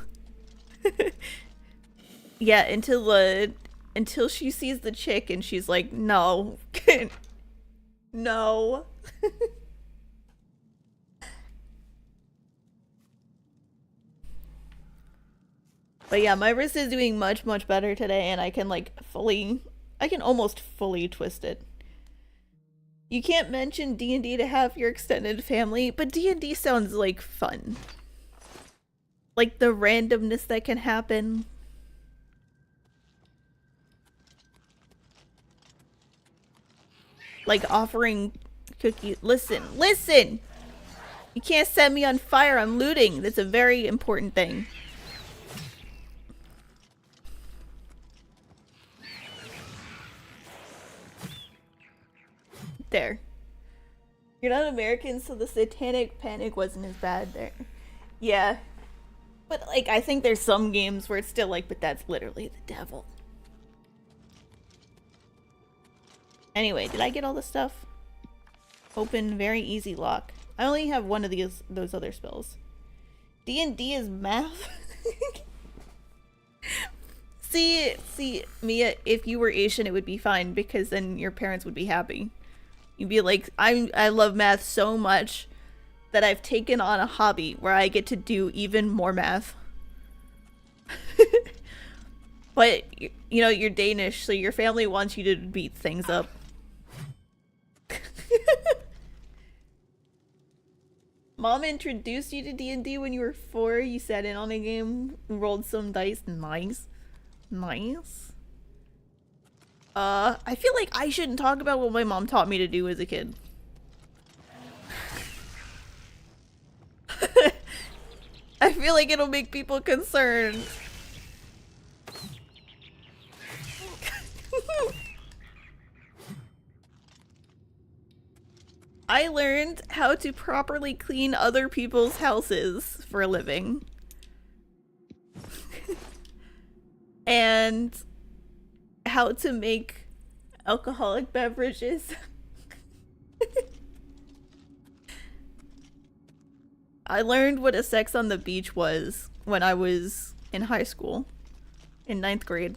Yeah, until she sees the chick and she's like, no. No. But yeah, my wrist is doing much, much better today, and I can like I can almost fully twist it. You can't mention D&D to have your extended family, but D&D sounds like fun. Like the randomness that can happen. Like offering cookies. Listen! You can't set me on fire, I'm looting. That's a very important thing. There. You're not American, so the satanic panic wasn't as bad there. Yeah. But, like, I think there's some games where it's still like, but that's literally the devil. Anyway, did I get all the stuff? Open, very easy lock. I only have one of those other spells. D&D is math? See, Mia, if you were Asian, it would be fine, because then your parents would be happy. You'd be like, I love math so much that I've taken on a hobby where I get to do even more math. But, you know, you're Danish, so your family wants you to beat things up. Mom introduced you to D&D when you were 4. You sat in on a game, rolled some dice. Nice. Nice. I feel like I shouldn't talk about what my mom taught me to do as a kid. I feel like it'll make people concerned. I learned how to properly clean other people's houses for a living. And how to make alcoholic beverages. I learned what a sex on the beach was when I was in high school, in 9th grade.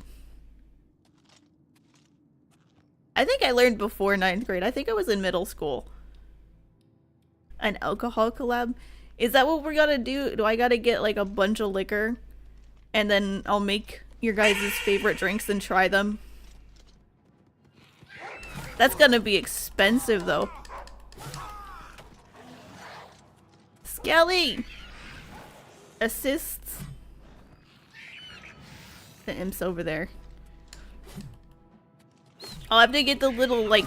I think I learned before 9th grade. I think I was in middle school. An alcohol collab? Is that what we're gonna do? Do I gotta get like a bunch of liquor and then I'll make your guys' favorite drinks and try them? That's gonna be expensive though. Skelly! Assists. The imp's over there. I'll have to get the little, like,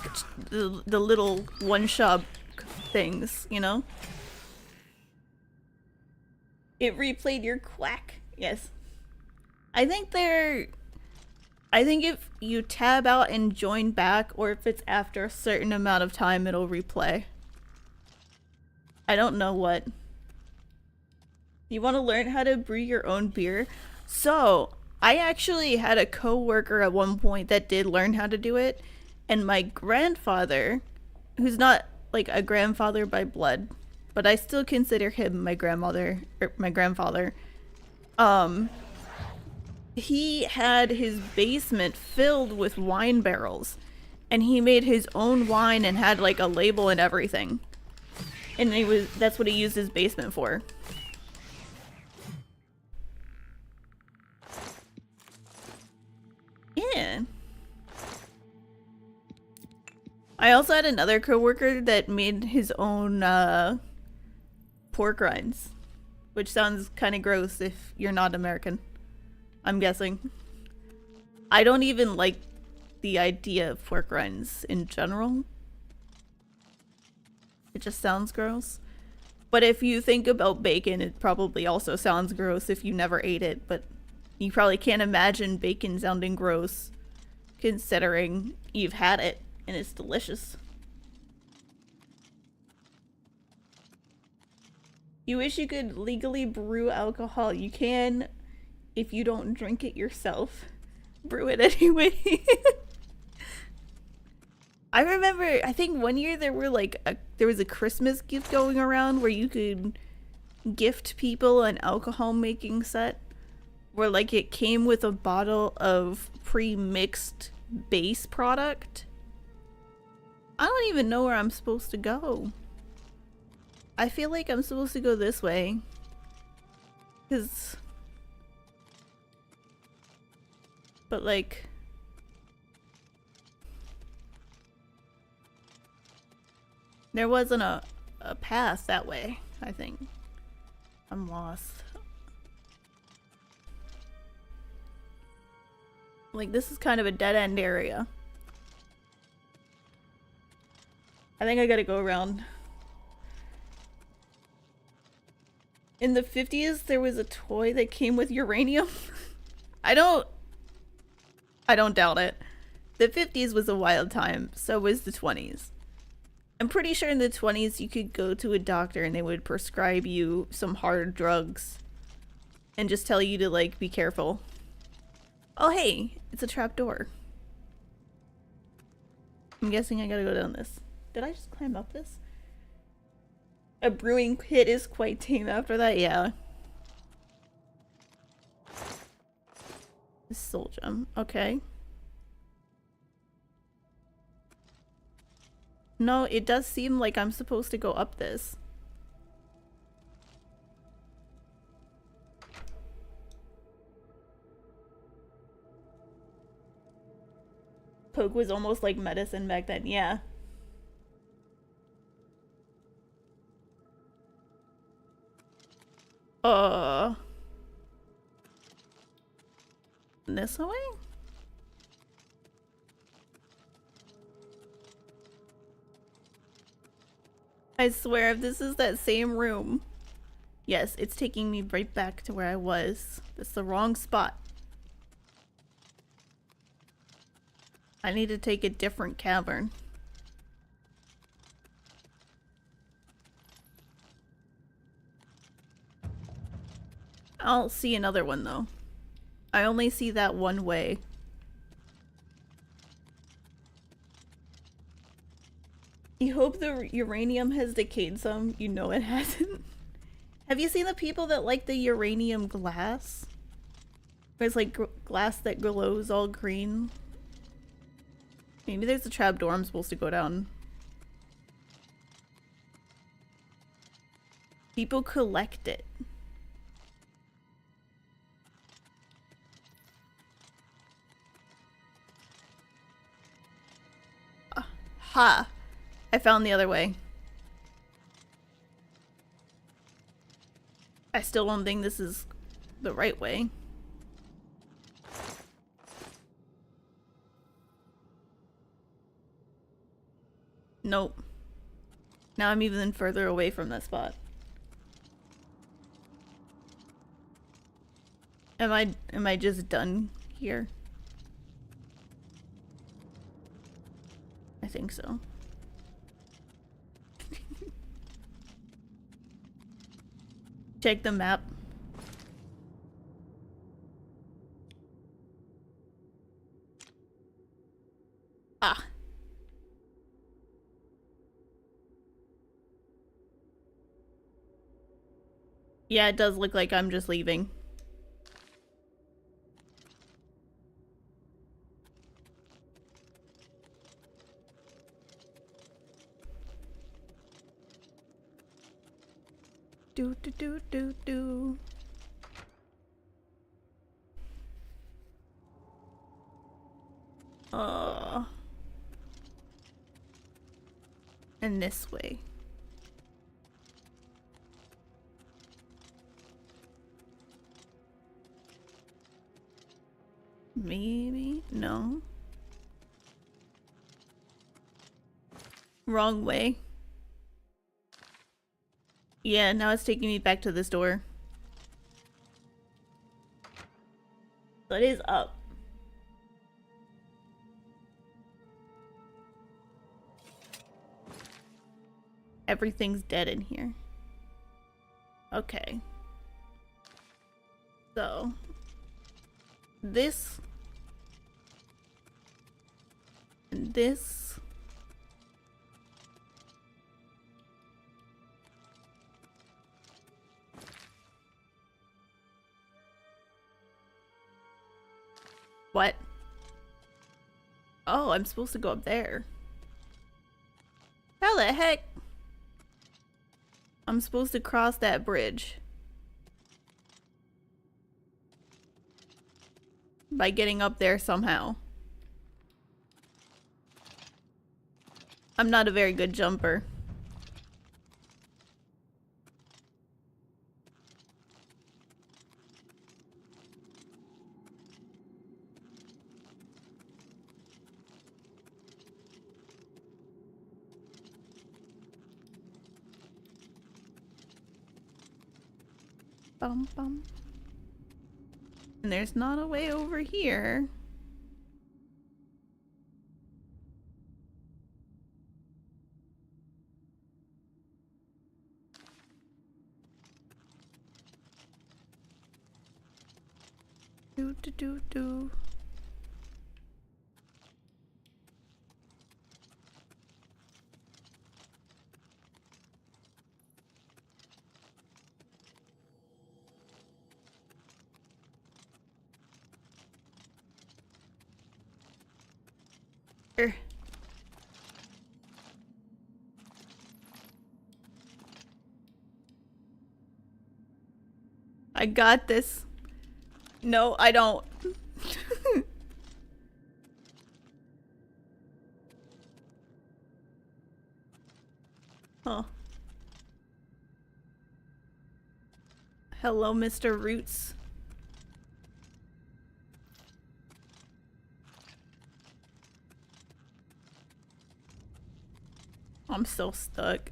the little one-shot things, you know? It replayed your quack. Yes. I think if you tab out and join back, or if it's after a certain amount of time, it'll replay. I don't know what. You want to learn how to brew your own beer? So, I actually had a coworker at one point that did learn how to do it, and my grandfather, who's not like a grandfather by blood, but I still consider him my grandmother or my grandfather. He had his basement filled with wine barrels, and he made his own wine and had like a label and everything. And that's what he used his basement for. Yeah. I also had another coworker that made his own pork rinds, which sounds kind of gross if you're not American, I'm guessing. I don't even like the idea of pork rinds in general. It just sounds gross. But if you think about bacon, it probably also sounds gross if you never ate it, but you probably can't imagine bacon sounding gross considering you've had it and it's delicious. You wish you could legally brew alcohol. You can if you don't drink it yourself. Brew it anyway. I remember, I think one year there was a Christmas gift going around where you could gift people an alcohol making set. Where like it came with a bottle of pre-mixed base product. I don't even know where I'm supposed to go. I feel like I'm supposed to go this way. But like... there wasn't a path that way, I think. I'm lost. Like, this is kind of a dead-end area. I think I gotta go around. In the 50s, there was a toy that came with uranium. I don't doubt it. The 50s was a wild time, so was the 20s. I'm pretty sure in the 20s you could go to a doctor and they would prescribe you some hard drugs. and just tell you to like be careful. Oh hey, it's a trap door. I'm guessing I gotta go down this. Did I just climb up this? A brewing pit is quite tame after that, yeah. Soul gem, okay. No, it does seem like I'm supposed to go up this. Poke was almost like medicine back then, yeah. This way? I swear if this is that same room. Yes, it's taking me right back to where I was. That's the wrong spot. I need to take a different cavern. I'll see another one though. I only see that one way. You hope the uranium has decayed some. You know it hasn't. Have you seen the people that like the uranium glass? There's like glass that glows all green. Maybe there's a trapdoor I'm supposed to go down. People collect it. Ha! I found the other way. I still don't think this is the right way. Nope. Now I'm even further away from that spot. Am I just done here? I think so. Check the map. Ah. Yeah, it does look like I'm just leaving. Do do do do do. And this way. Maybe? No. Wrong way. Yeah, now it's taking me back to this door. But it is up. Everything's dead in here. Okay. So. This. And this. What? Oh, I'm supposed to go up there. How the heck? I'm supposed to cross that bridge. By getting up there somehow. I'm not a very good jumper. Bum bum. And there's not a way over here. Do do do do. Er. I got this. No, I don't. Huh. Hello, Mr. Roots. I'm still stuck.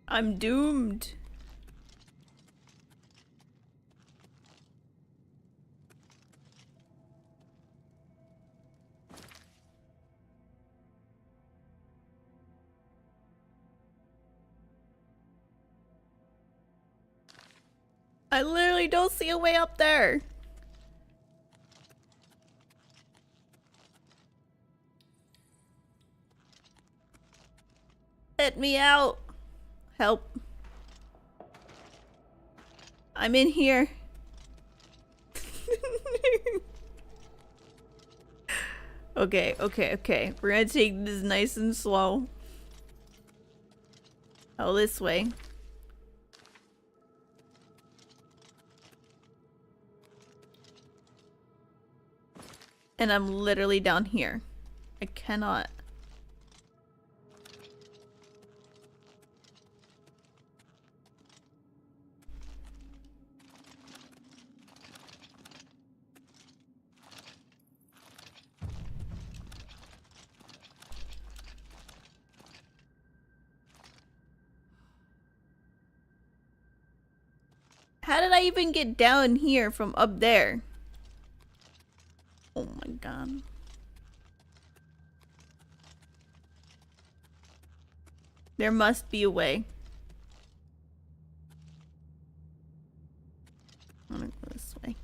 I'm doomed. I literally don't see a way up there. Let me out. Help. I'm in here. Okay. We're gonna take this nice and slow. Oh, this way. And I'm literally down here. I cannot. How did I even get down here from up there? Oh my god. There must be a way. I'm gonna go this way.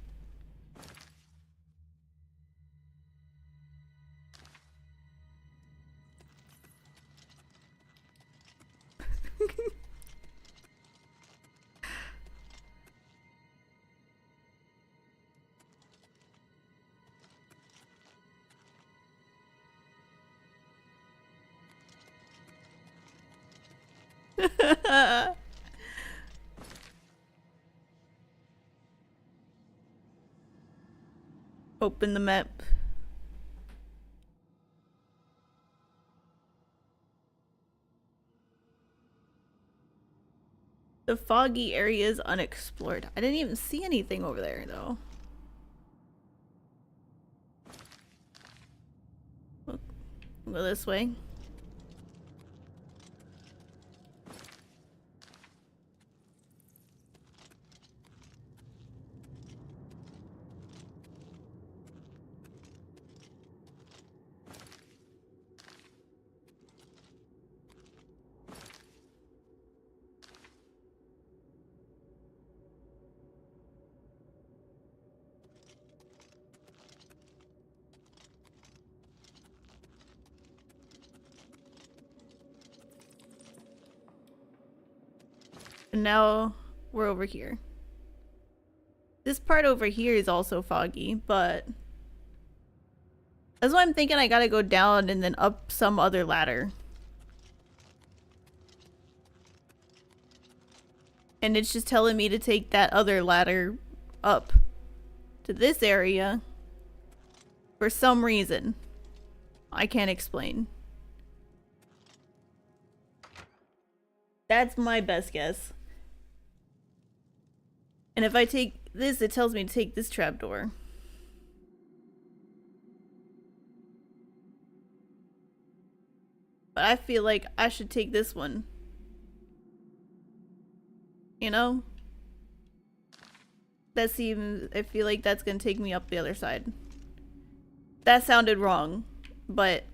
Open the map. The foggy area is unexplored. I didn't even see anything over there though. Look, go this way. And now we're over here. This part over here is also foggy, but that's why I'm thinking I gotta go down and then up some other ladder. And it's just telling me to take that other ladder up to this area for some reason. I can't explain. That's my best guess. And if I take this, it tells me to take this trapdoor. But I feel like I should take this one. You know? That seems... I feel like that's gonna take me up the other side. That sounded wrong, but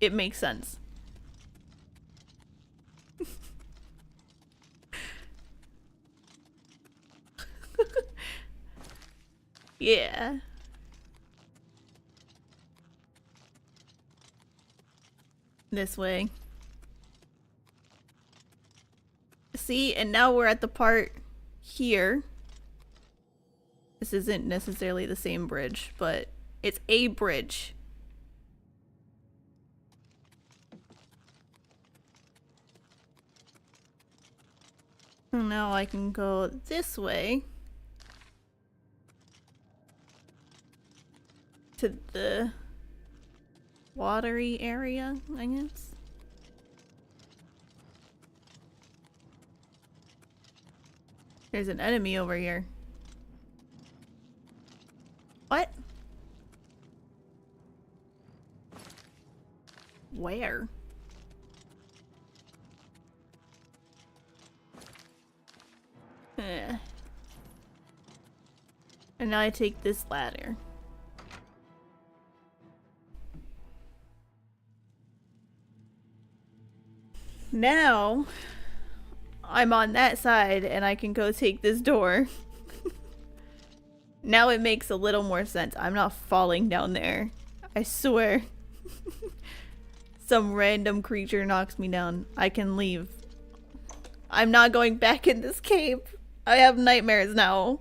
it makes sense. Yeah. This way. See, and now we're at the part here. This isn't necessarily the same bridge, but it's a bridge. Now I can go this way to the watery area, I guess. There's an enemy over here. What? Where? And now I take this ladder. Now I'm on that side and I can go take this door. Now it makes a little more sense. I'm not falling down there. I swear. Some random creature knocks me down. I can leave. I'm not going back in this cave. I have nightmares now.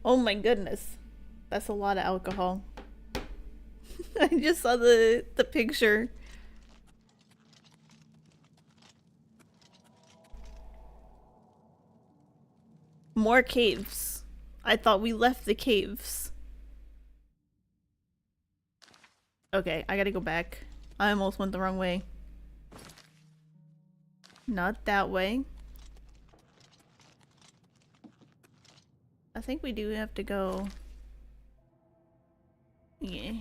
Oh my goodness. That's a lot of alcohol. I just saw the picture. More caves. I thought we left the caves. Okay, I gotta go back. I almost went the wrong way. Not that way. I think we do have to go. Yeah.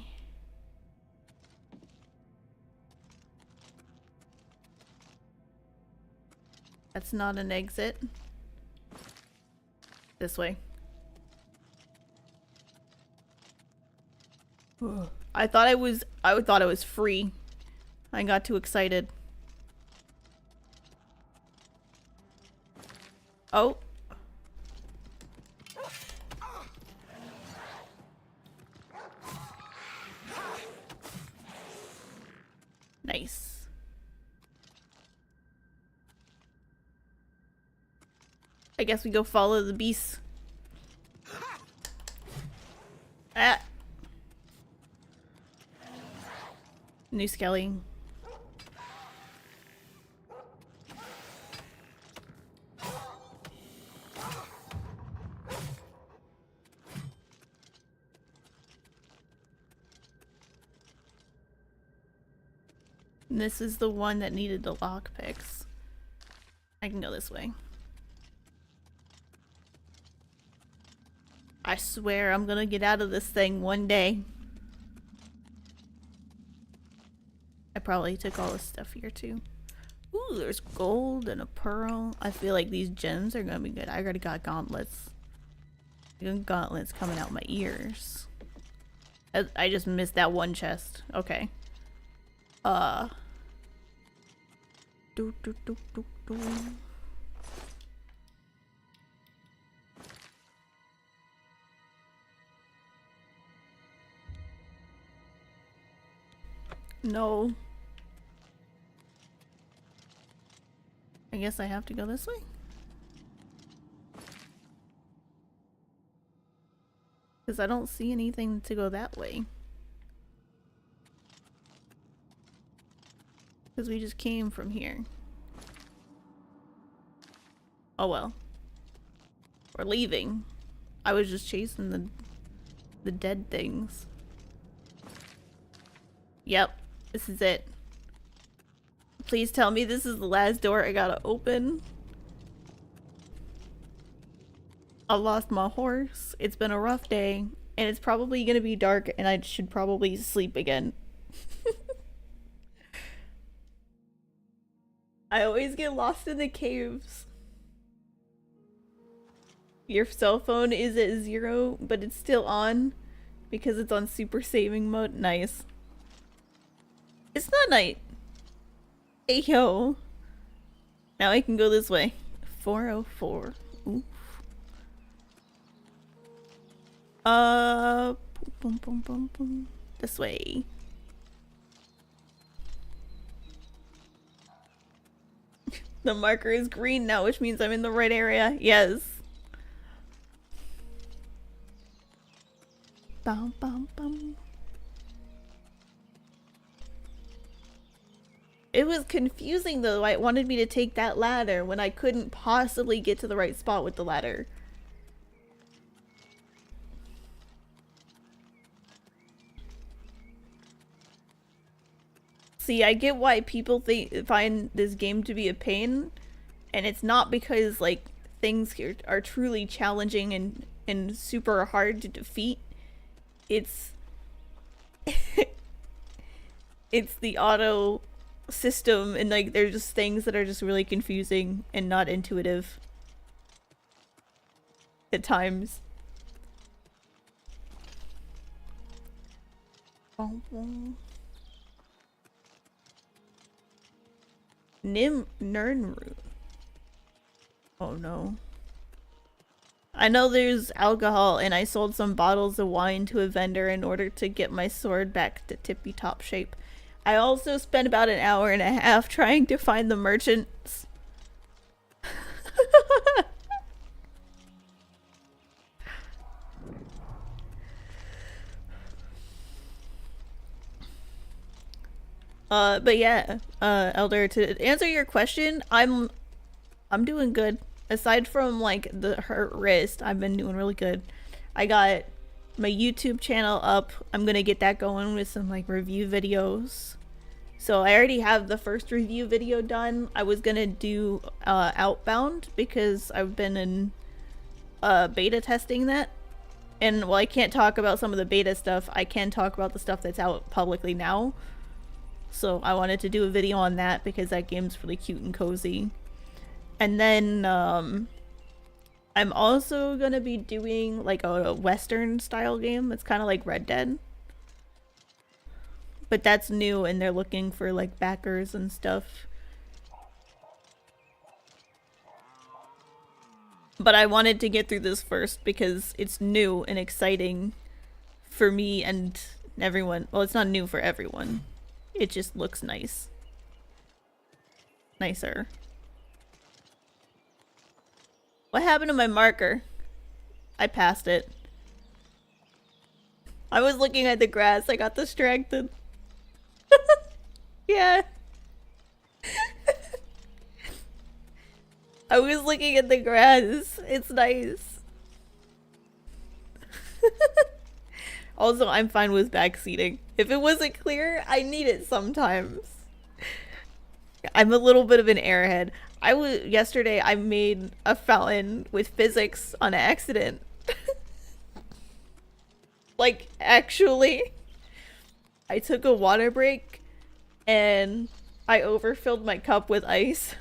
That's not an exit. This way. I thought it was free. I got too excited. Oh. Nice. I guess we go follow the beast. Ah. New Skelly. This is the one that needed the lockpicks. I can go this way. I swear I'm gonna get out of this thing one day. I probably took all the stuff here too. Ooh, there's gold and a pearl. I feel like these gems are gonna be good. I already got gauntlets. Gauntlets coming out my ears. I just missed that one chest. Okay. Do. No. I guess I have to go this way? Because I don't see anything to go that way. Because we just came from here. Oh well. We're leaving. I was just chasing the dead things. Yep. This is it. Please tell me this is the last door I gotta open. I lost my horse. It's been a rough day. And it's probably gonna be dark and I should probably sleep again. I always get lost in the caves. Your cell phone is at 0, but it's still on because it's on super saving mode. Nice. It's not night. Hey yo. Now I can go this way. 404. Oof. Boom, boom, boom, boom. This way. The marker is green now, which means I'm in the right area. Yes. Bum, bum, bum. It was confusing though. It wanted me to take that ladder when I couldn't possibly get to the right spot with the ladder. See, I get why people find this game to be a pain, and it's not because like things here are truly challenging and super hard to defeat. It's it's the auto system, and like there's just things that are just really confusing and not intuitive at times. Nirnroot. Oh no. I know there's alcohol, and I sold some bottles of wine to a vendor in order to get my sword back to tippy-top shape. I also spent about an hour and a half trying to find the merchants. But yeah, Elder, to answer your question, I'm doing good. Aside from like the hurt wrist, I've been doing really good. I got my YouTube channel up. I'm gonna get that going with some like review videos. So I already have the first review video done. I was gonna do Outbound because I've been in beta testing that. And while I can't talk about some of the beta stuff, I can talk about the stuff that's out publicly now. So I wanted to do a video on that because that game's really cute and cozy. And then I'm also gonna be doing like a Western style game. It's kind of like Red Dead. But that's new, and they're looking for like backers and stuff. But I wanted to get through this first because it's new and exciting for me and everyone. Well, it's not new for everyone. It just looks nice. Nicer. What happened to my marker? I passed it. I was looking at the grass. I got distracted. Yeah. I was looking at the grass. It's nice. Also, I'm fine with backseating. If it wasn't clear, I need it sometimes. I'm a little bit of an airhead. Yesterday I made a fountain with physics on accident. Like, actually. I took a water break and I overfilled my cup with ice.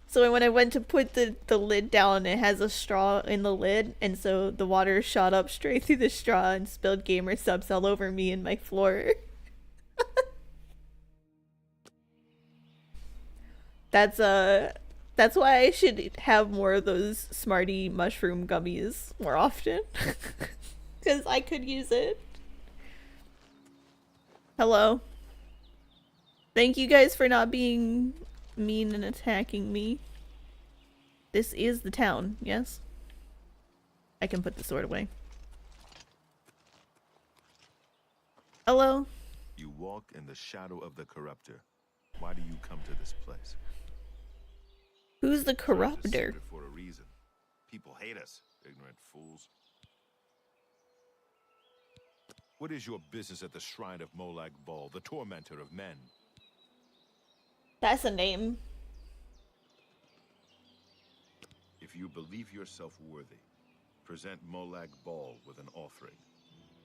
So when I went to put the lid down, it has a straw in the lid, and so the water shot up straight through the straw and spilled gamer subs all over me and my floor. That's why I should have more of those Smarty mushroom gummies more often. Because I could use it. Hello. Thank you guys for not being mean and attacking me. This is the town, yes? I can put the sword away. Hello? You walk in the shadow of the corruptor. Why do you come to this place? Who's the corruptor? For a reason. People hate us, ignorant fools. What is your business at the shrine of Molag Bal, the tormentor of men? That's a name. If you believe yourself worthy, present Molag Bal with an offering.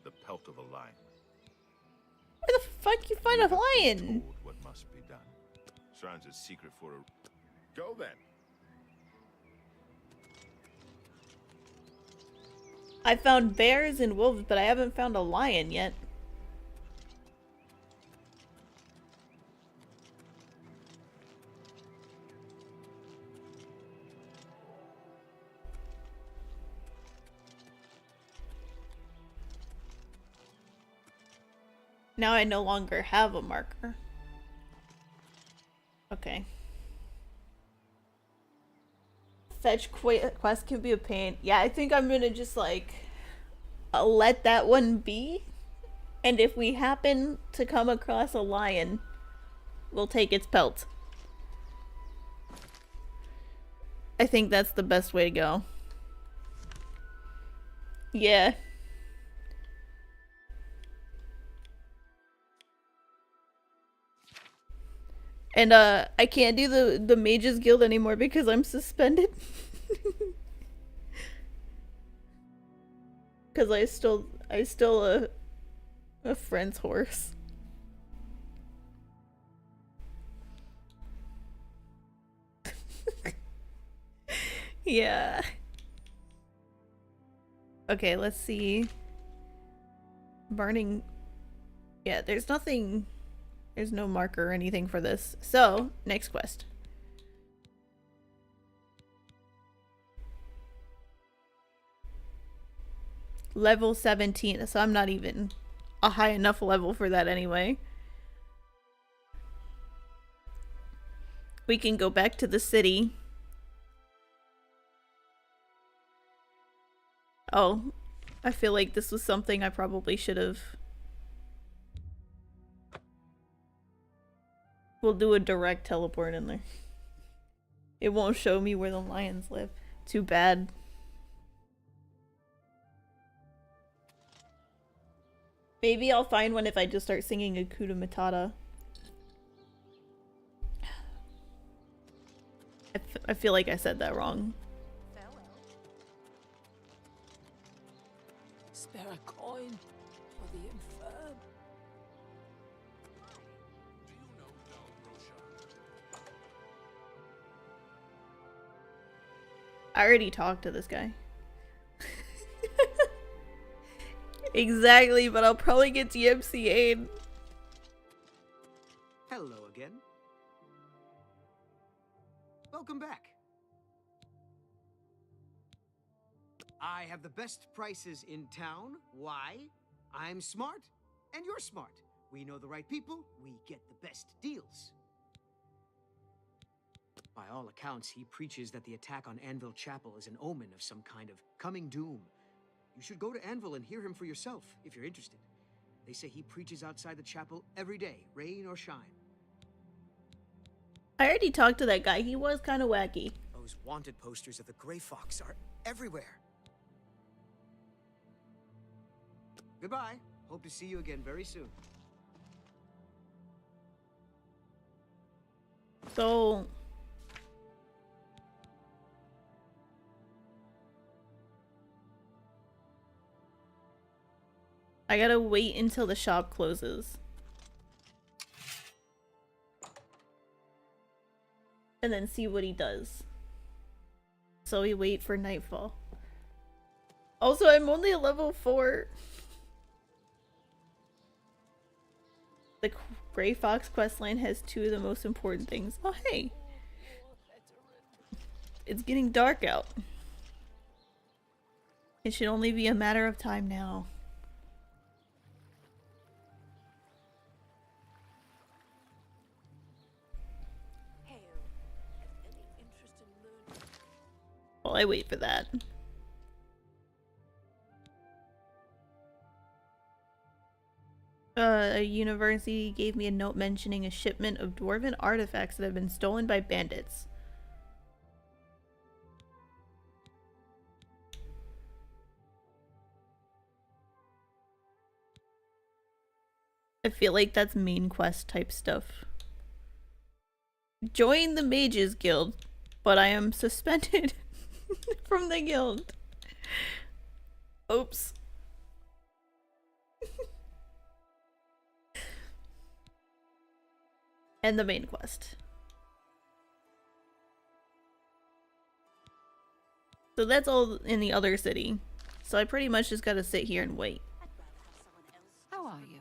The pelt of a lion. Where the fuck you find a lion? Told what must be done. Shrine's a secret for a... Go then. I found bears and wolves, but I haven't found a lion yet. Now I no longer have a marker. Okay. Fetch quest can be a pain. Yeah, I think I'm gonna just like let that one be. And if we happen to come across a lion, we'll take its pelt. I think that's the best way to go. Yeah. And I can't do the Mages Guild anymore because I'm suspended. Cause I stole a friend's horse. Yeah. Okay, let's see. Burning. Yeah, there's nothing. There's no marker or anything for this. So, next quest. Level 17. So I'm not even a high enough level for that anyway. We can go back to the city. Oh, I feel like this was something I probably should have. We'll do a direct teleport in there. It won't show me where the lions live. Too bad. Maybe I'll find one if I just start singing Akuta Matata. I feel like I said that wrong. Spare a coin for the infirm. I already talked to this guy. Exactly, but I'll probably get DMCA'd. Hello again. Welcome back. I have the best prices in town. Why? I'm smart, and you're smart. We know the right people, we get the best deals. By all accounts, he preaches that the attack on Anvil Chapel is an omen of some kind of coming doom. You should go to Anvil and hear him for yourself, if you're interested. They say he preaches outside the chapel every day, rain or shine. I already talked to that guy. He was kind of wacky. Those wanted posters of the Grey Fox are everywhere. Goodbye. Hope to see you again very soon. So... I gotta wait until the shop closes. And then see what he does. So we wait for nightfall. Also, I'm only a level 4. The Grey Fox questline has 2 of the most important things. Oh, hey! It's getting dark out. It should only be a matter of time now. While I wait for that. A university gave me a note mentioning a shipment of dwarven artifacts that have been stolen by bandits. I feel like that's main quest type stuff. Join the Mages Guild, but I am suspended from the guild. Oops. And the main quest. So that's all in the other city. So I pretty much just gotta sit here and wait. How are you?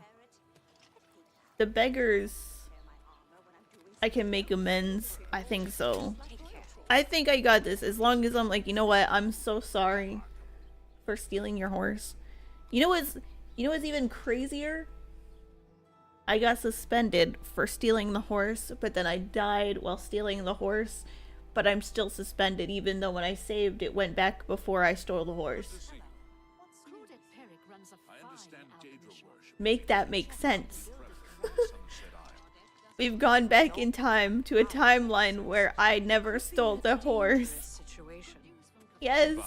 The beggars... I can make amends. I think so. I think I got this. As long as I'm like, you know what? I'm so sorry for stealing your horse. You know what's even crazier? I got suspended for stealing the horse, but then I died while stealing the horse, but I'm still suspended even though when I saved it went back before I stole the horse. Make that make sense. We've gone back in time to a timeline where I never stole the horse. Yes.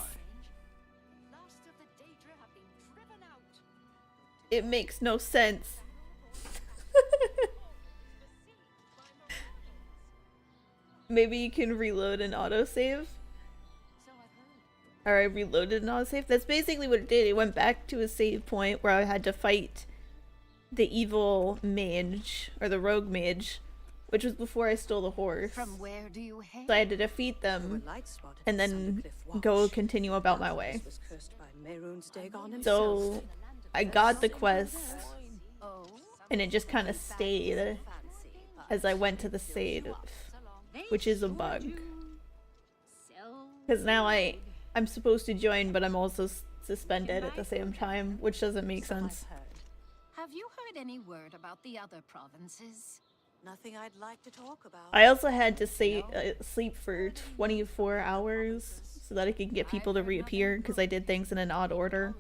It makes no sense. Maybe you can reload an autosave? Or I reloaded an autosave? That's basically what it did. It went back to a save point where I had to fight the evil mage, or the rogue mage, which was before I stole the horse. From where do you hail? So I had to defeat them, and then go continue about my way. So I got the quest, and it just kind of stayed as I went to the save, which is a bug. Because now I'm supposed to join, but I'm also suspended at the same time, which doesn't make sense. Have you heard any word about the other provinces? Nothing I'd like to talk about. I also had to sleep for 24 hours so that I could get people to reappear because I did things in an odd order.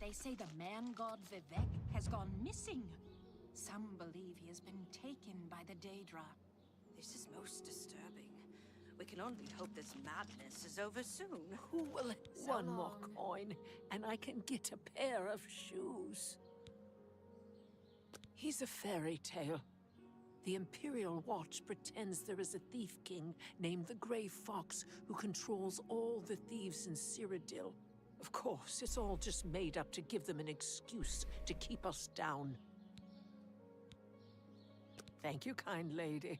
They say the man god Vivek has gone missing. Some believe he has been taken by the Daedra. This is most disturbing. We can only hope this madness is over soon. Who will one more coin, and I can get a pair of shoes. He's a fairy tale. The Imperial Watch pretends there is a thief king named the Grey Fox who controls all the thieves in Cyrodiil. Of course, it's all just made up to give them an excuse to keep us down. Thank you, kind lady.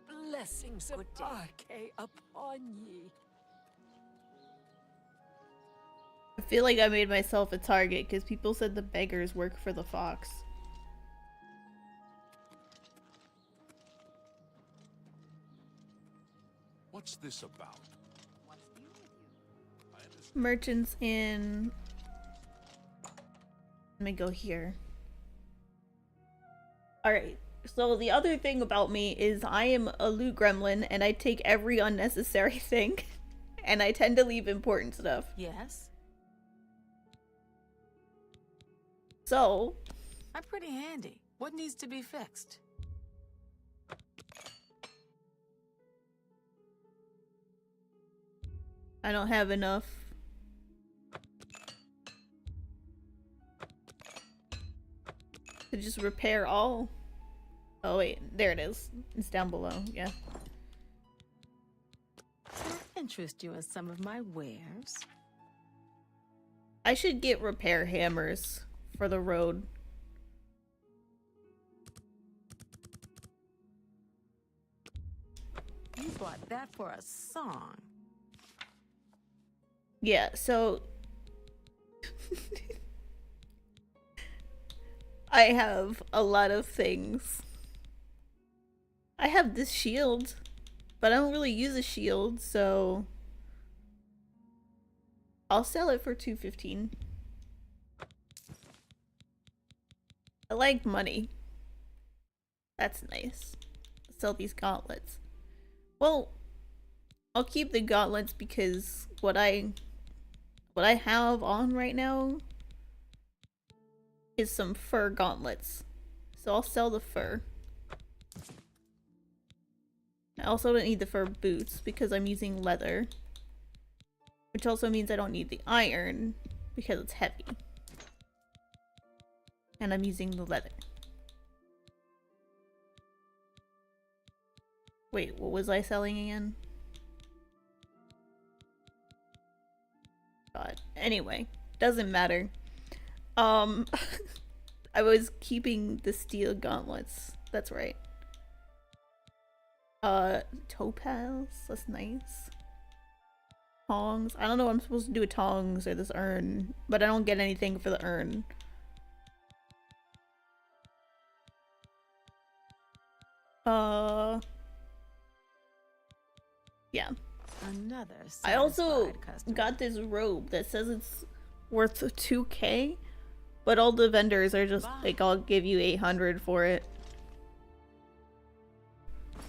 Blessings of Arche upon ye. I feel like I made myself a target because people said the beggars work for the fox. What's this about? Merchants in... Let me go here. Alright, so the other thing about me is I am a loot gremlin and I take every unnecessary thing. And I tend to leave important stuff. Yes? So... I'm pretty handy. What needs to be fixed? I don't have enough. To just repair all. Oh wait, there it is. It's down below, yeah. Does that interest you in some of my wares? I should get repair hammers for the road. You bought that for a song. Yeah, so I have a lot of things. I have this shield, but I don't really use a shield, so I'll sell it for $2.15. I like money. That's nice. Sell these gauntlets. Well, I'll keep the gauntlets because what I have on right now is some fur gauntlets. So I'll sell the fur. I also don't need the fur boots because I'm using leather. Which also means I don't need the iron because it's heavy. And I'm using the leather. Wait, what was I selling again? God. Anyway, doesn't matter. I was keeping the steel gauntlets. That's right. Topaz. That's nice. Tongs. I don't know what I'm supposed to do with tongs or this urn, but I don't get anything for the urn. Yeah. Another I also satisfied customer. got this robe that says it's worth 2K, But all the vendors are just like, I'll give you 800 for it.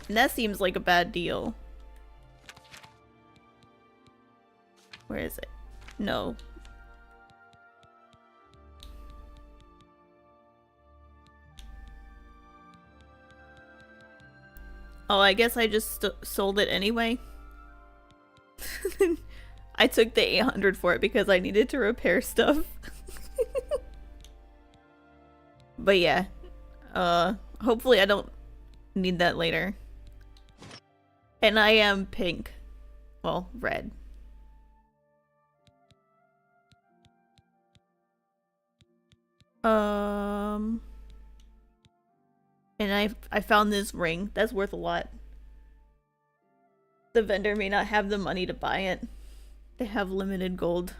And that seems like a bad deal. Where is it? No. Oh, I guess I just sold it anyway. I took the 800 for it because I needed to repair stuff. But yeah. Hopefully I don't need that later. And I am pink. Well, red. And I found this ring. That's worth a lot. The vendor may not have the money to buy it. They have limited gold.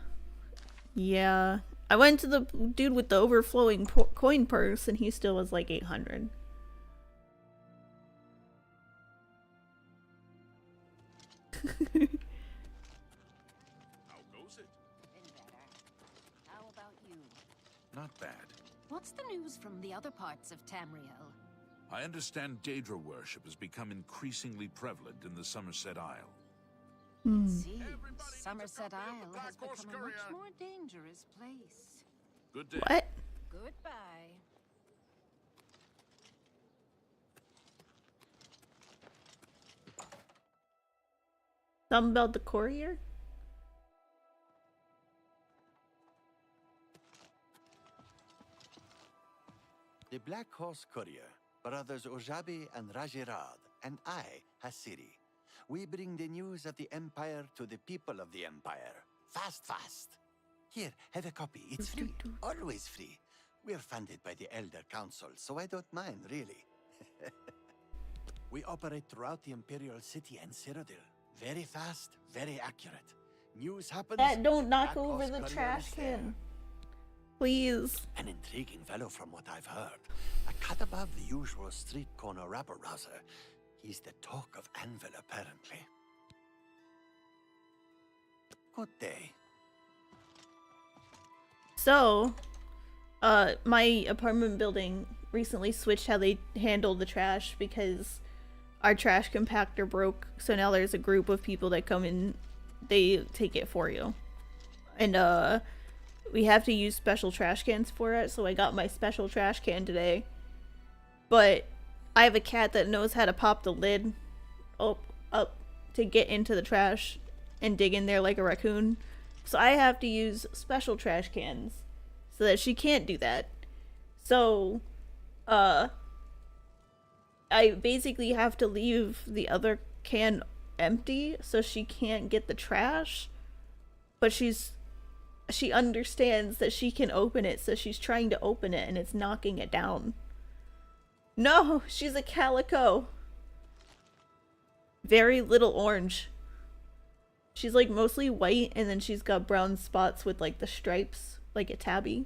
Yeah. I went to the dude with the overflowing coin purse and he still was like 800. How goes it? How about you? Not bad. What's the news from the other parts of Tamriel? I understand Daedra worship has become increasingly prevalent in the Somerset Isle. It seems Somerset Isle has become a much more dangerous place. Good day. What? Goodbye. Something about the courier? The Black Horse Courier, brothers Ojabi and Rajirad, and I, Hasiri. We bring the news of the Empire to the people of the Empire. Fast, fast. Here, have a copy. It's free. Always free. We're funded by the Elder Council, so I don't mind, really. We operate throughout the Imperial City and Cyrodiil. Very fast, very accurate. News happens. Don't knock Black over Horse the Courier trash is there. can. Please. An intriguing fellow from what I've heard. A cut above the usual street corner rabble-rouser. He's the talk of Anvil, apparently. Good day. So, my apartment building recently switched how they handle the trash because our trash compactor broke. So now there's a group of people that come in, they take it for you. And, we have to use special trash cans for it, so I got my special trash can today. But I have a cat that knows how to pop the lid up to get into the trash and dig in there like a raccoon. So I have to use special trash cans so that she can't do that. So, I basically have to leave the other can empty so she can't get the trash. But she understands that she can open it, so she's trying to open it and it's knocking it down. No, she's a calico. Very little orange. She's like mostly white and then she's got brown spots with like the stripes, like a tabby.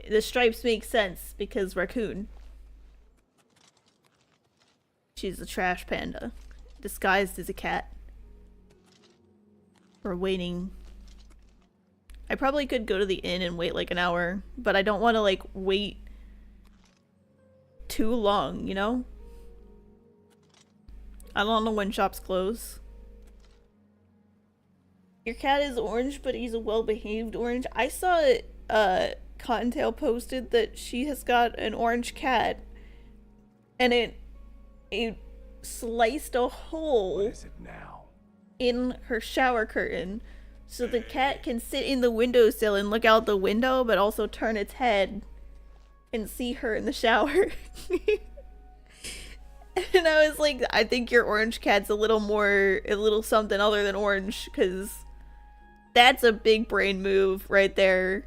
The stripes make sense because raccoon. She's a trash panda, disguised as a cat. We're waiting. I probably could go to the inn and wait like an hour, but I don't want to like wait too long, you know? I don't know when shops close. Your cat is orange, but he's a well-behaved orange. I saw it, Cottontail posted that she has got an orange cat, and it sliced a hole. What is it now? In her shower curtain, so the cat can sit in the windowsill and look out the window, but also turn its head and see her in the shower. And I was like, I think your orange cat's a little something other than orange, because that's a big brain move right there.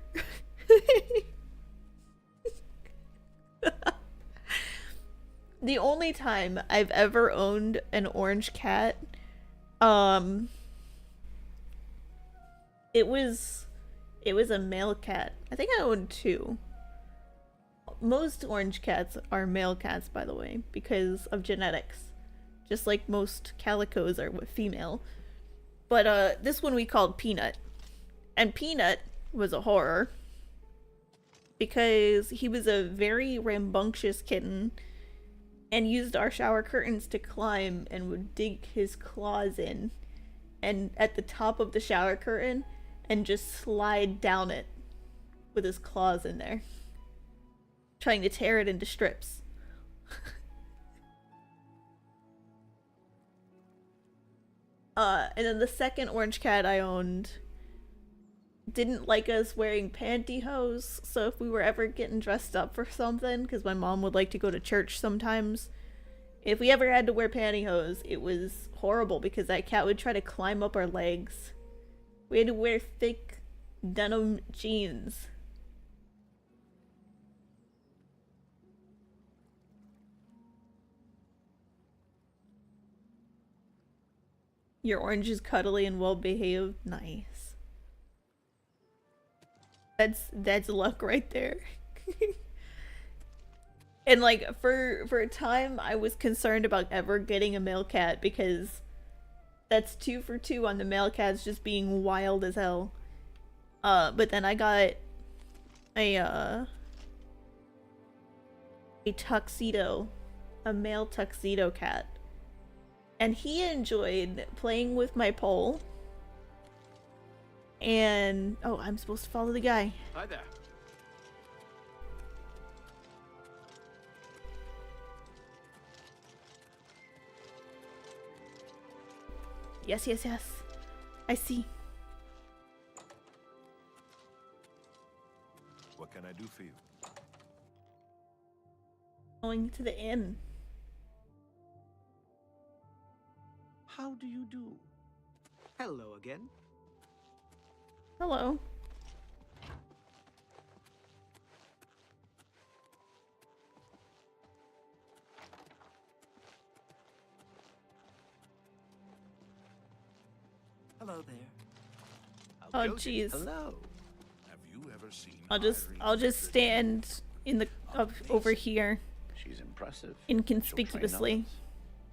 The only time I've ever owned an orange cat, it was a male cat. I think I owned 2. Most orange cats are male cats, by the way, because of genetics. Just like most calicos are female. But this one we called Peanut. And Peanut was a horror. Because he was a very rambunctious kitten and used our shower curtains to climb and would dig his claws in and at the top of the shower curtain and just slide down it with his claws in there, trying to tear it into strips. And then the second orange cat I owned didn't like us wearing pantyhose, so if we were ever getting dressed up for something, because my mom would like to go to church sometimes, if we ever had to wear pantyhose, it was horrible because that cat would try to climb up our legs. We had to wear thick denim jeans. Your orange is cuddly and well behaved. Nice. That's luck right there. And like for a time I was concerned about ever getting a male cat because that's 2 for 2 on the male cats just being wild as hell. But then I got a tuxedo, a male tuxedo cat. And he enjoyed playing with my pole. And oh, I'm supposed to follow the guy. Hi there. Yes, yes, yes. I see. What can I do for you? Going to the inn. How do you do? Hello again. Hello. Hello there. Oh jeez. Hello. Have you ever seen I'll just stand in the up over here She's impressive. inconspicuously.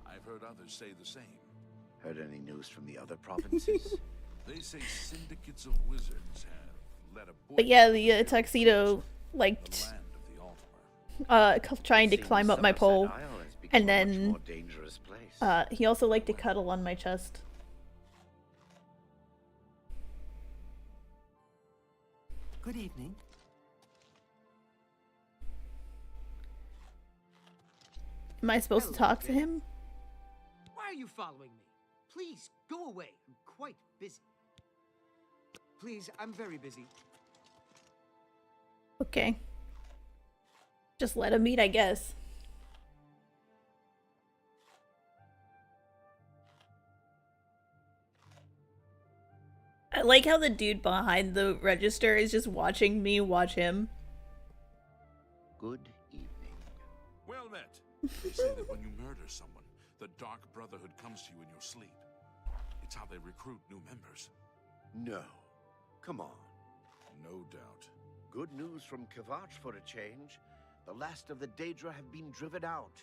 I've heard others say the same. Heard any news from the other provinces? They say syndicates of wizards have led a boy But yeah, the tuxedo liked trying to climb up my pole, and then he also liked to cuddle on my chest. Good evening. Am I supposed to talk to him? Why are you following me? Please, go away. I'm quite busy. Please, I'm very busy. Okay. Just let him eat, I guess. I like how the dude behind the register is just watching me watch him. Good evening. Well met. They say that when you murder someone, the Dark Brotherhood comes to you in your sleep. It's how they recruit new members. No. Come on. No doubt. Good news from Kvatch for a change. The last of the Daedra have been driven out.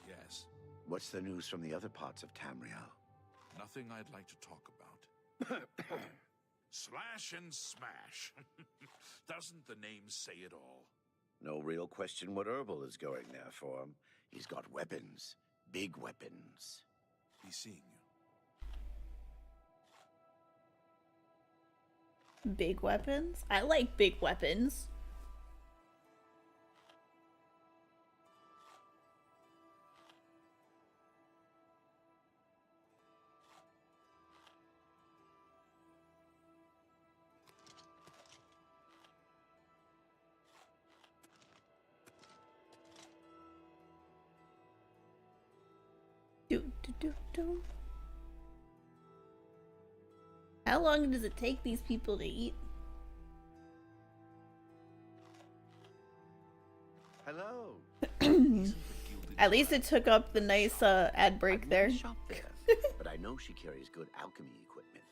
Yes. What's the news from the other parts of Tamriel? Nothing I'd like to talk about. Slash and smash. Doesn't the name say it all? No real question what Herbal is going there for him. He's got weapons. Big weapons. He's seeing you. Big weapons? I like big weapons. Do. How long does it take these people to eat? Hello. At least it took up the nice ad break there. But I know she carries good alchemy equipment.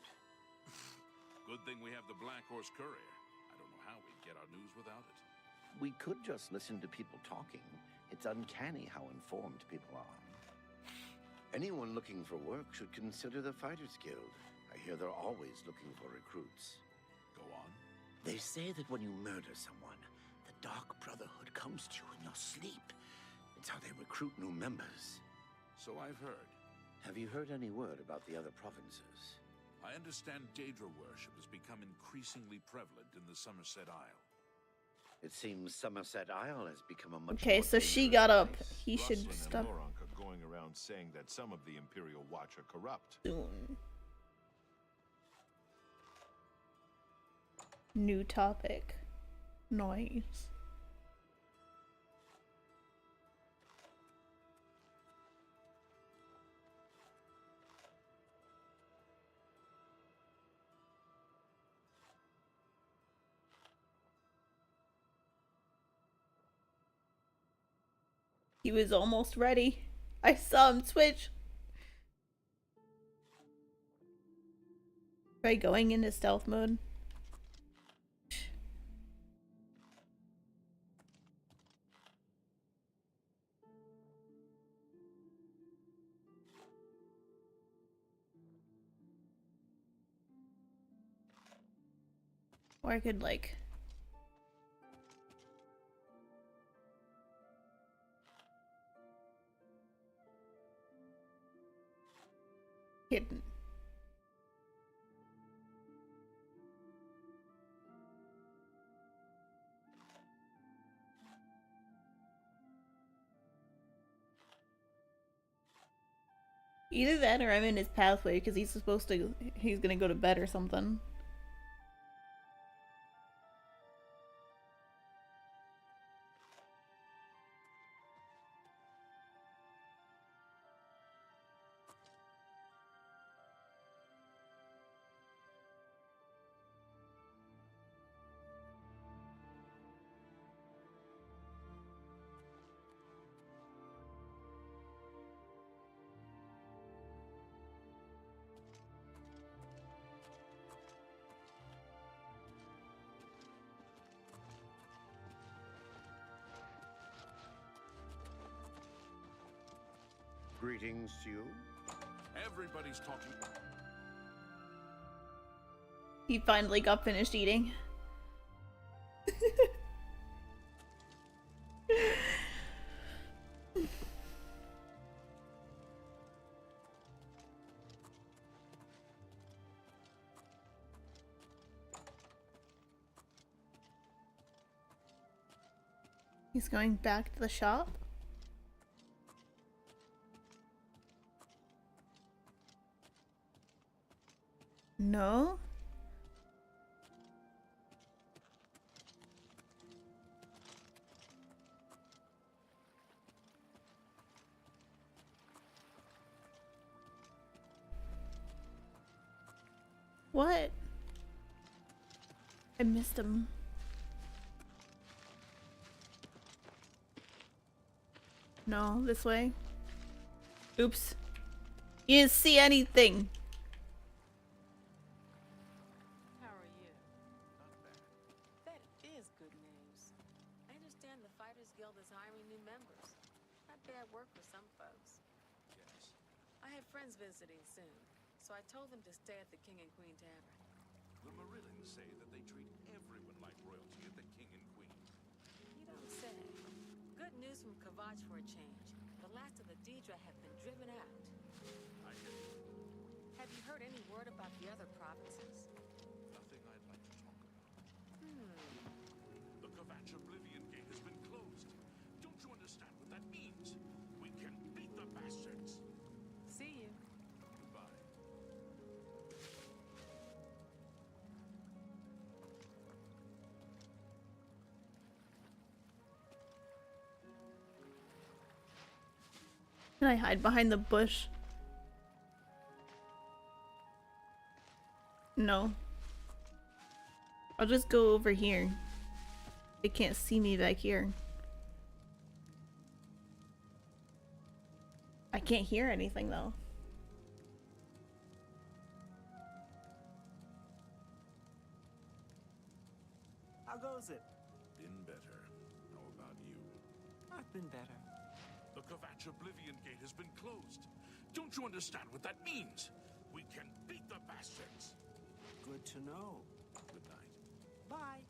Good thing we have the Black Horse Courier. I don't know how we'd get our news without it. We could just listen to people talking. It's uncanny how informed people are. Anyone looking for work should consider the Fighters Guild. I hear they're always looking for recruits. Go on. They say that when you murder someone, the Dark Brotherhood comes to you in your sleep. It's how they recruit new members. So I've heard. Have you heard any word about the other provinces? I understand Daedra worship has become increasingly prevalent in the Somerset Isle. It seems Somerset Isle has become a much Okay, more so she dangerous got up. place. He should Ruslan stop and Lorank are going around saying that some of the Imperial Watch are corrupt. soon. New topic. Noise. He was almost ready. I saw him switch. Try going into stealth mode. Or I could like hidden. Either that or I'm in his pathway because he's gonna go to bed or something. Greetings to you. Everybody's talking. He finally got finished eating. He's going back to the shop. No? What? I missed him. No, this way. Oops. You didn't see anything. How are you? That is good news. I understand the Fighters Guild is hiring new members. Not bad work for some folks. Yes. I have friends visiting soon, so I told them to stay at the King and Queen Tavern. The Marillans say that they treat everyone like royalty at the King and Queen. You don't say. Good news from Kavach for a change. The last of the Daedra have been driven out. I hear you. Have you heard any word about the other provinces? Nothing I'd like to talk about. Hmm. The Kavach Oblivion Gate has been closed. Don't you understand what that means? We can beat the bastards. See you. Goodbye. Can I hide behind the bush? No. I'll just go over here. They can't see me back here. I can't hear anything though. How goes it? Been better. How about you? I've been better. The Kavach Oblivion Gate has been closed. Don't you understand what that means? We can beat the bastards. Good to know. Good night. Bye.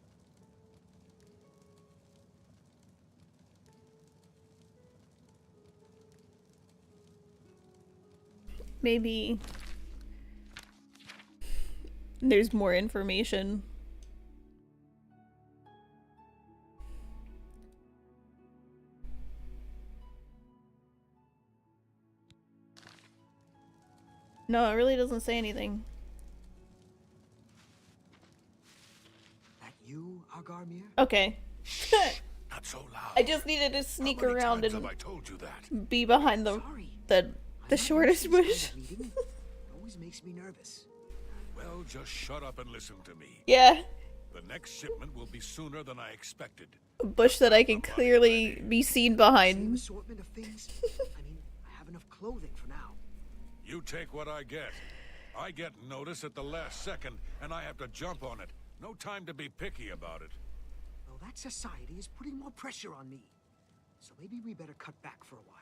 Maybe there's more information. No, it really doesn't say anything. That you, Agarmir? Okay. Not so loud. I just needed to sneak How many around times and have I told you that? be behind the shortest bush. It always makes me nervous. Well, just shut up and listen to me. Yeah. The next shipment will be sooner than I expected. A bush that I can clearly be seen Same behind. assortment of things. I mean, I have enough clothing for now. You take what I get. I get notice at the last second, and I have to jump on it. No time to be picky about it. Well, that society is putting more pressure on me. So maybe we better cut back for a while.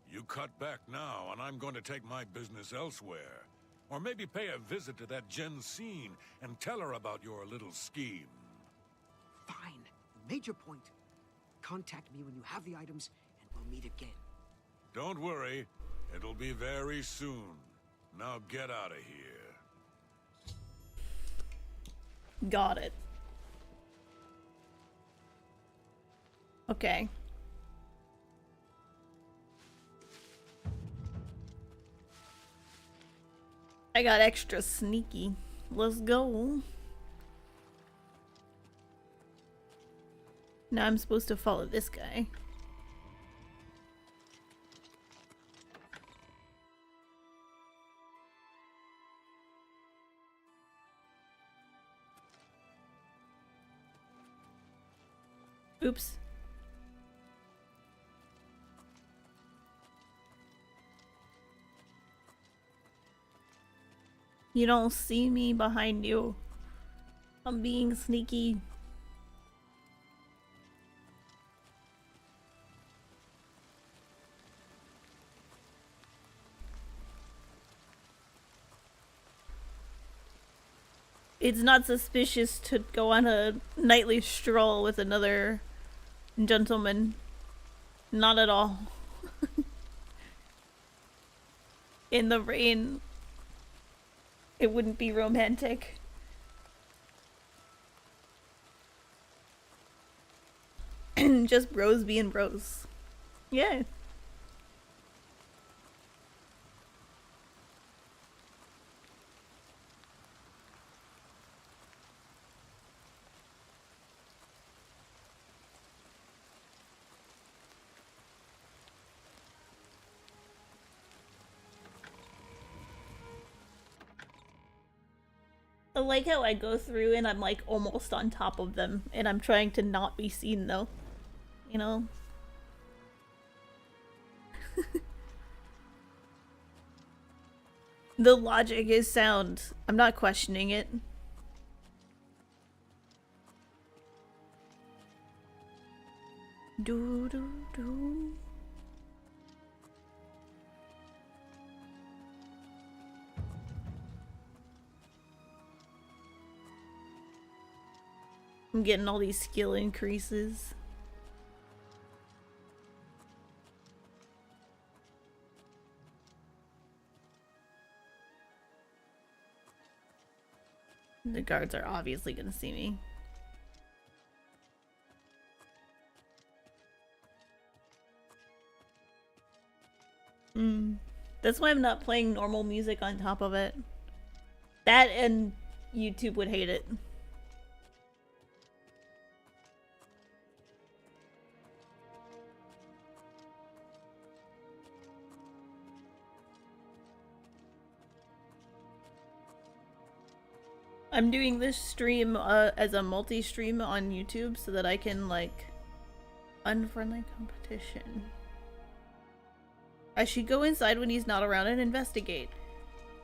You cut back now, and I'm going to take my business elsewhere. Or maybe pay a visit to that Jensine and tell her about your little scheme. Fine. You made your point. Contact me when you have the items, and we'll meet again. Don't worry. It'll be very soon. Now get out of here. Got it. Okay. I got extra sneaky. Let's go. Now I'm supposed to follow this guy. Oops. You don't see me behind you. I'm being sneaky. It's not suspicious to go on a nightly stroll with another gentleman. Not at all. In the rain. It wouldn't be romantic. Just bros being bros. Yeah. I like how I go through and I'm like almost on top of them and I'm trying to not be seen though. You know? The logic is sound. I'm not questioning it. Do do do. I'm getting all these skill increases. The guards are obviously gonna see me. That's why I'm not playing normal music on top of it. That and YouTube would hate it. I'm doing this stream as a multi-stream on YouTube so that I can, like, unfriendly competition. I should go inside when he's not around and investigate.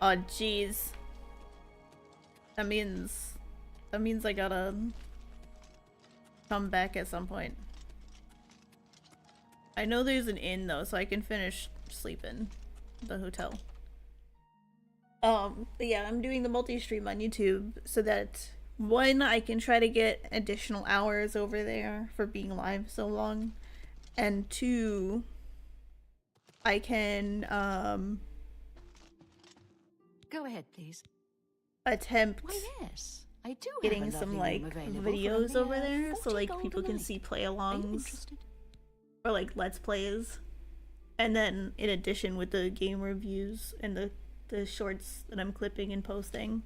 Oh, jeez. That means I gotta come back at some point. I know there's an inn though, so I can finish sleeping at the hotel. But yeah, I'm doing the multi-stream on YouTube so that one, I can try to get additional hours over there for being live so long, and two, I can Go ahead, please. attempt Why, yes. I do have getting a some lovely like room available for a videos over mere there, so 40 like gold people a can night. see play Are you alongs interested? or like let's plays, and then in addition with the game reviews and the shorts that I'm clipping and posting,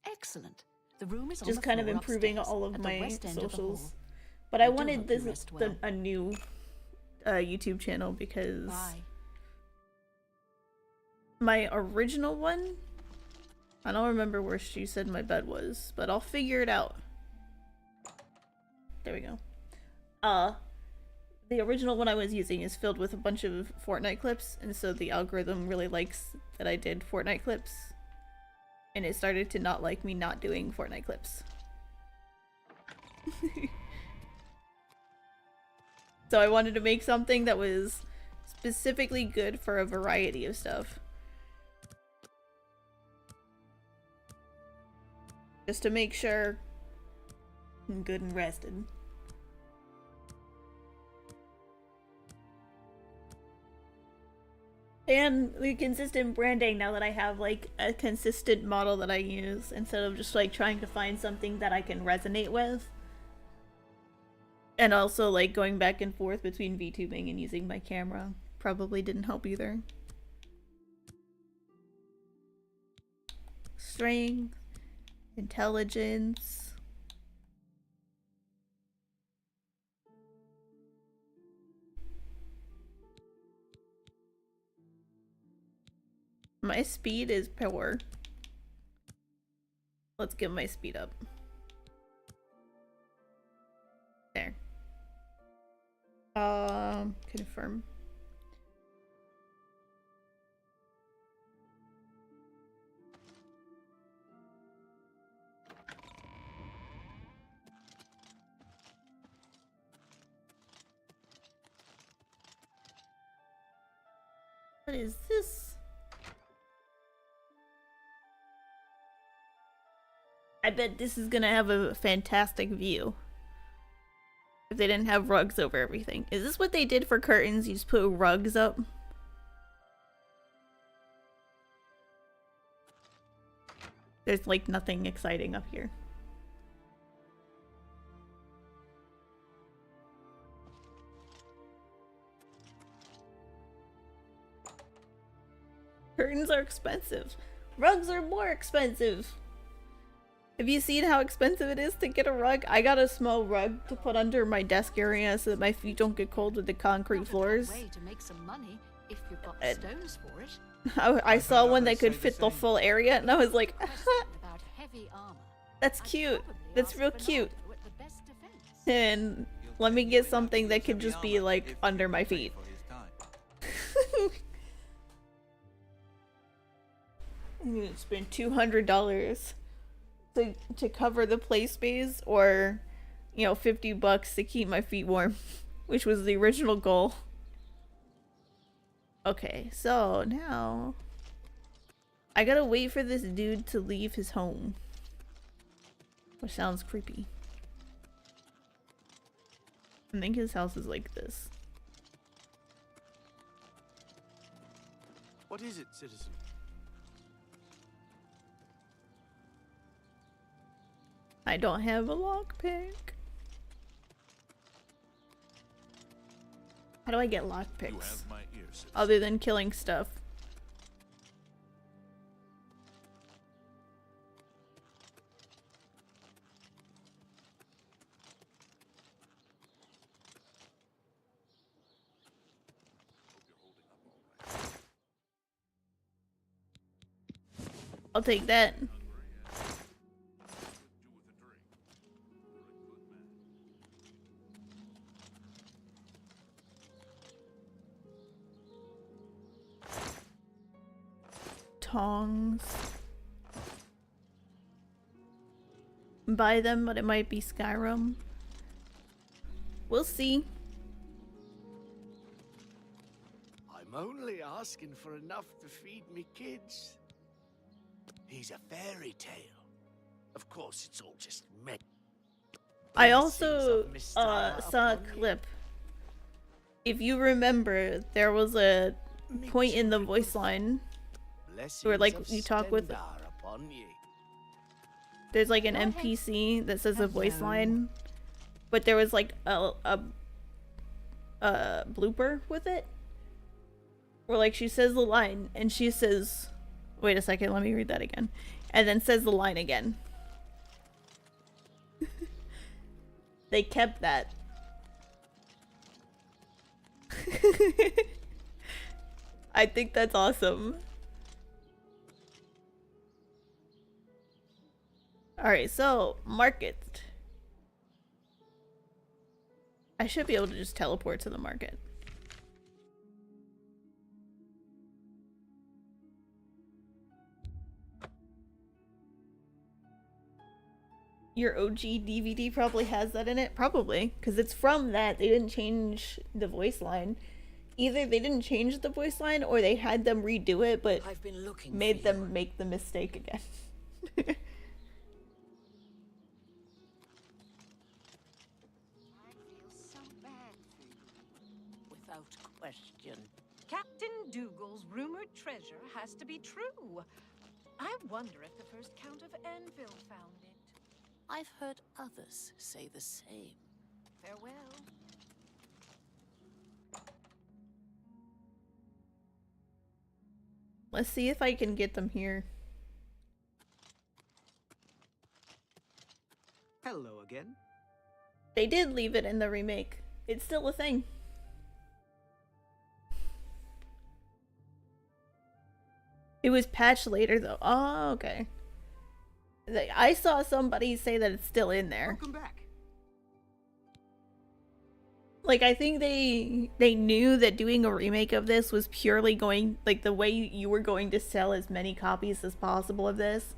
Excellent. The room is on just the kind of floor improving upstairs, all of at the my west end of the socials. hall. But I do wanted hope you this rest well. a new YouTube channel because Bye. my original one, I don't remember where she said my bed was, but I'll figure it out. There we go. The original one I was using is filled with a bunch of Fortnite clips, and so the algorithm really likes that I did Fortnite clips, and it started to not like me not doing Fortnite clips. So I wanted to make something that was specifically good for a variety of stuff. Just to make sure I'm good and rested. And the consistent branding now that I have like a consistent model that I use instead of just like trying to find something that I can resonate with. And also like going back and forth between VTubing and using my camera probably didn't help either. Strength, intelligence. My speed is poor. Let's get my speed up. There. Confirm. What is this? I bet this is gonna have a fantastic view. If they didn't have rugs over everything. Is this what they did for curtains? You just put rugs up? There's like nothing exciting up here. Curtains are expensive. Rugs are more expensive. Have you seen how expensive it is to get a rug? I got a small rug to put under my desk area so that my feet don't get cold with the concrete floors. Way to make some money if you've got stones for it. I saw one that could fit the full area and I was like, About heavy armor. that's cute. That's real cute. And let me get something that could just be like under my feet. I'm gonna spend $200 to cover the play space, or you know, $50 to keep my feet warm, which was the original goal. Okay, so now I gotta wait for this dude to leave his home, which sounds creepy. I think his house is like this. What is it, citizen? I don't have a lockpick. How do I get lockpicks? Other than killing stuff. I'll take that. Tongs. Buy them, but it might be Skyrim. We'll see. I'm only asking for enough to feed me kids. He's a fairy tale. Of course, it's all just me. I also saw a clip. If you remember, there was a point in the voice line where like you talk with there's like an NPC that says a voice line, but there was like a blooper with it where like she says the line and she says, wait a second, let me read that again, and then says the line again. They kept that. I think that's awesome. Alright, so, market. I should be able to just teleport to the market. Your OG DVD probably has that in it. Probably, because it's from that. They didn't change the voice line. Either they didn't change the voice line or they had them redo it, but made them make the mistake again. Without question. Captain Dougal's rumored treasure has to be true. I wonder if the first Count of Anvil found it. I've heard others say the same. Farewell. Let's see if I can get them here. Hello again. They did leave it in the remake. It's still a thing. It was patched later though. Oh, okay. I saw somebody say that it's still in there. Welcome back. Like, I think they knew that doing a remake of this was purely going, like, the way you were going to sell as many copies as possible of this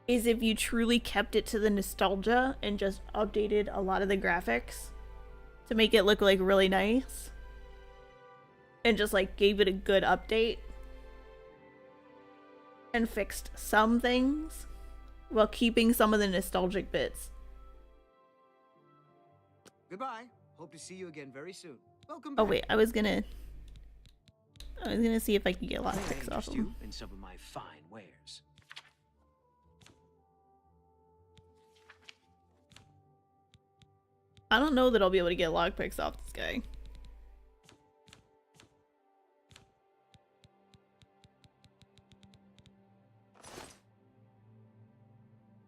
is if you truly kept it to the nostalgia and just updated a lot of the graphics to make it look, like, really nice. And just, like, gave it a good update. And fixed some things while keeping some of the nostalgic bits. Goodbye. Hope to see you again very soon. Welcome Oh back. wait, I was gonna see if I could get lockpicks off you them. in some of my fine wares. I don't know that I'll be able to get lockpicks off this guy.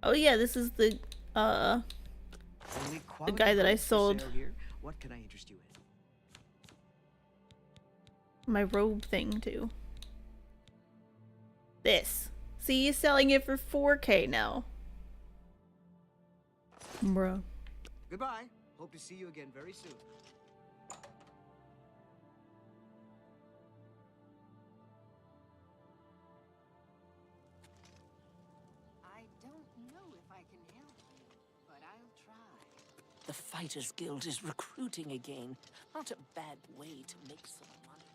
Oh yeah, this is the guy that I sold What can I interest you in? my robe thing to. This. See, he's selling it for 4K now. Bro. Goodbye. Hope to see you again very soon. I don't know if I can help you, but I'll try. The Fighters Guild is recruiting again. Not a bad way to make some money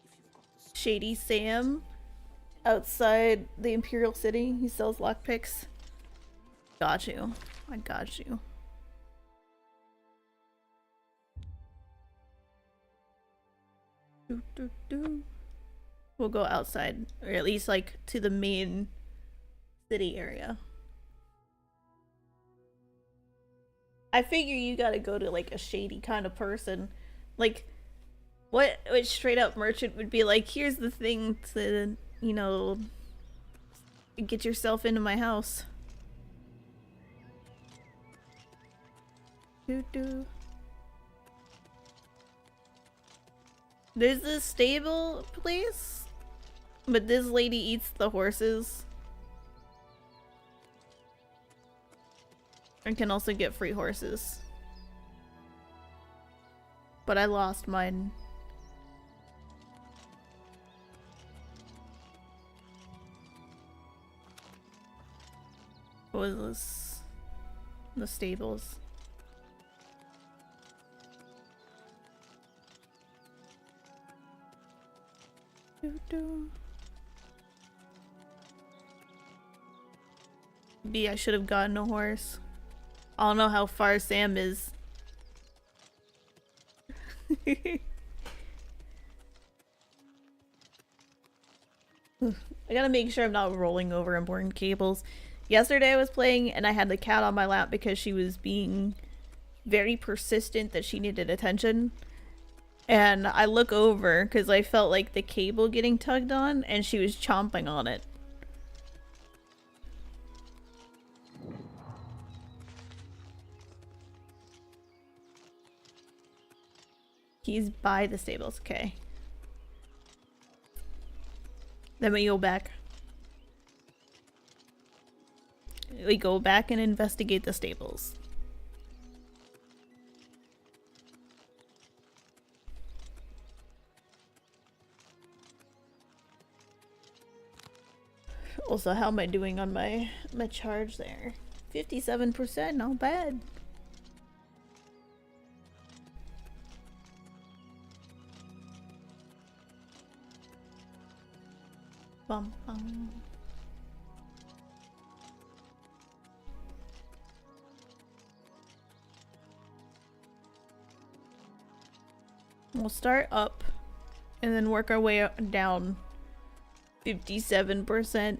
if you've got the... Shady Sam outside the Imperial City. He sells lockpicks. Got you. I got you. We'll go outside, or at least like to the main city area. I figure you gotta go to like a shady kind of person. Like, what straight up merchant would be like, here's the thing to, you know, get yourself into my house. Doo-doo. There's this stable place, but this lady eats the horses. And can also get free horses. But I lost mine. What was this? The stables. Doo-doo. B, I should have gotten a horse. I don't know how far Sam is. I gotta make sure I'm not rolling over important cables. Yesterday I was playing and I had the cat on my lap because she was being very persistent that she needed attention. And I look over because I felt like the cable getting tugged on and she was chomping on it. He's by the stables, okay. Then we go back. We go back and investigate the stables. Also, how am I doing on my charge there? 57%, not bad. Bum bum. We'll start up and then work our way down. 57%.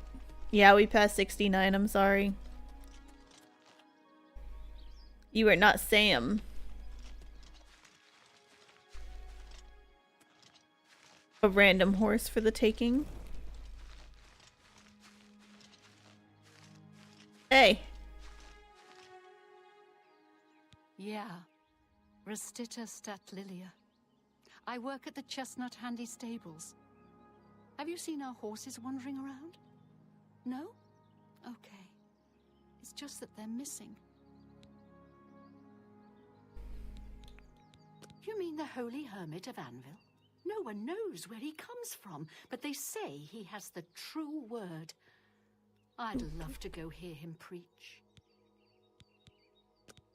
Yeah, we passed 69, I'm sorry. You are not Sam. A random horse for the taking. Hey. Yeah. Restita Stat Lilia. I work at the Chestnut Handy Stables. Have you seen our horses wandering around? No? Okay. It's just that they're missing. You mean the Holy Hermit of Anvil? No one knows where he comes from, but they say he has the true word. I'd love to go hear him preach.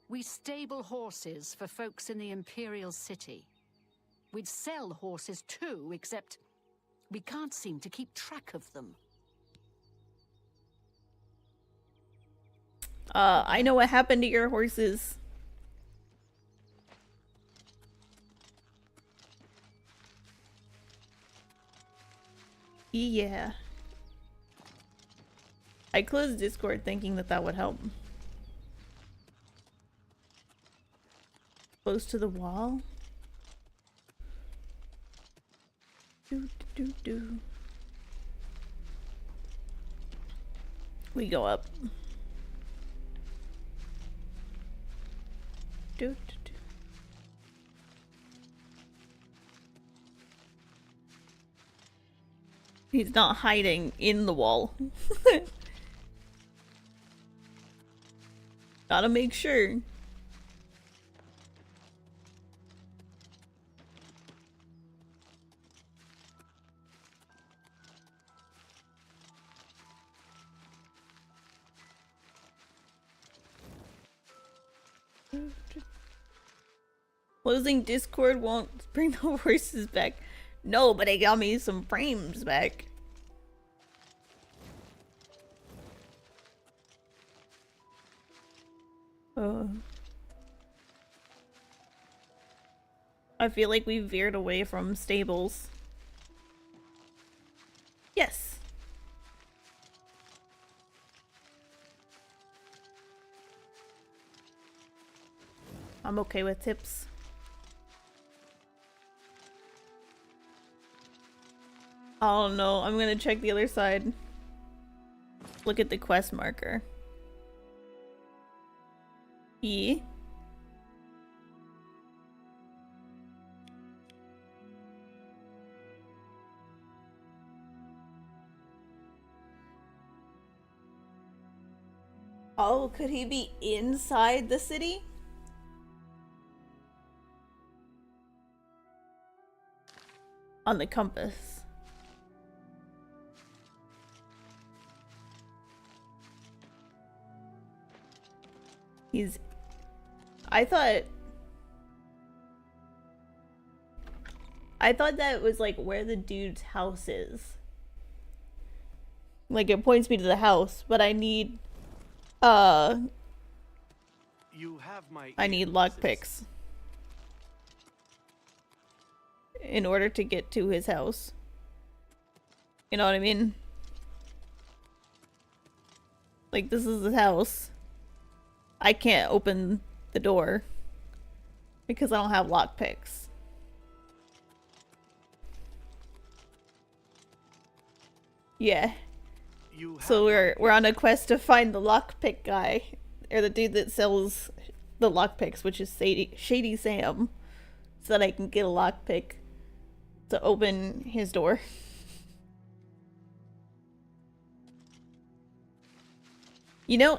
We stable horses for folks in the Imperial City. We'd sell horses too, except we can't seem to keep track of them. I know what happened to your horses. Yeah. I closed Discord thinking that that would help. Close to the wall? Do. We go up. Do. He's not hiding in the wall. Gotta make sure. Closing Discord won't bring the horses back. No, but it got me some frames back. I feel like we veered away from stables. Yes. I'm okay with tips. Oh no, I'm gonna check the other side. Look at the quest marker. E. Oh, could he be inside the city? On the compass. He's... I thought that was like where the dude's house is. Like it points me to the house, but I need You have my I need lockpicks in order to get to his house. You know what I mean? Like, this is his house. I can't open the door because I don't have lockpicks. Yeah. So we're on a quest to find the lockpick guy, or the dude that sells the lockpicks, which is Shady Sam, so that I can get a lockpick to open his door. You know,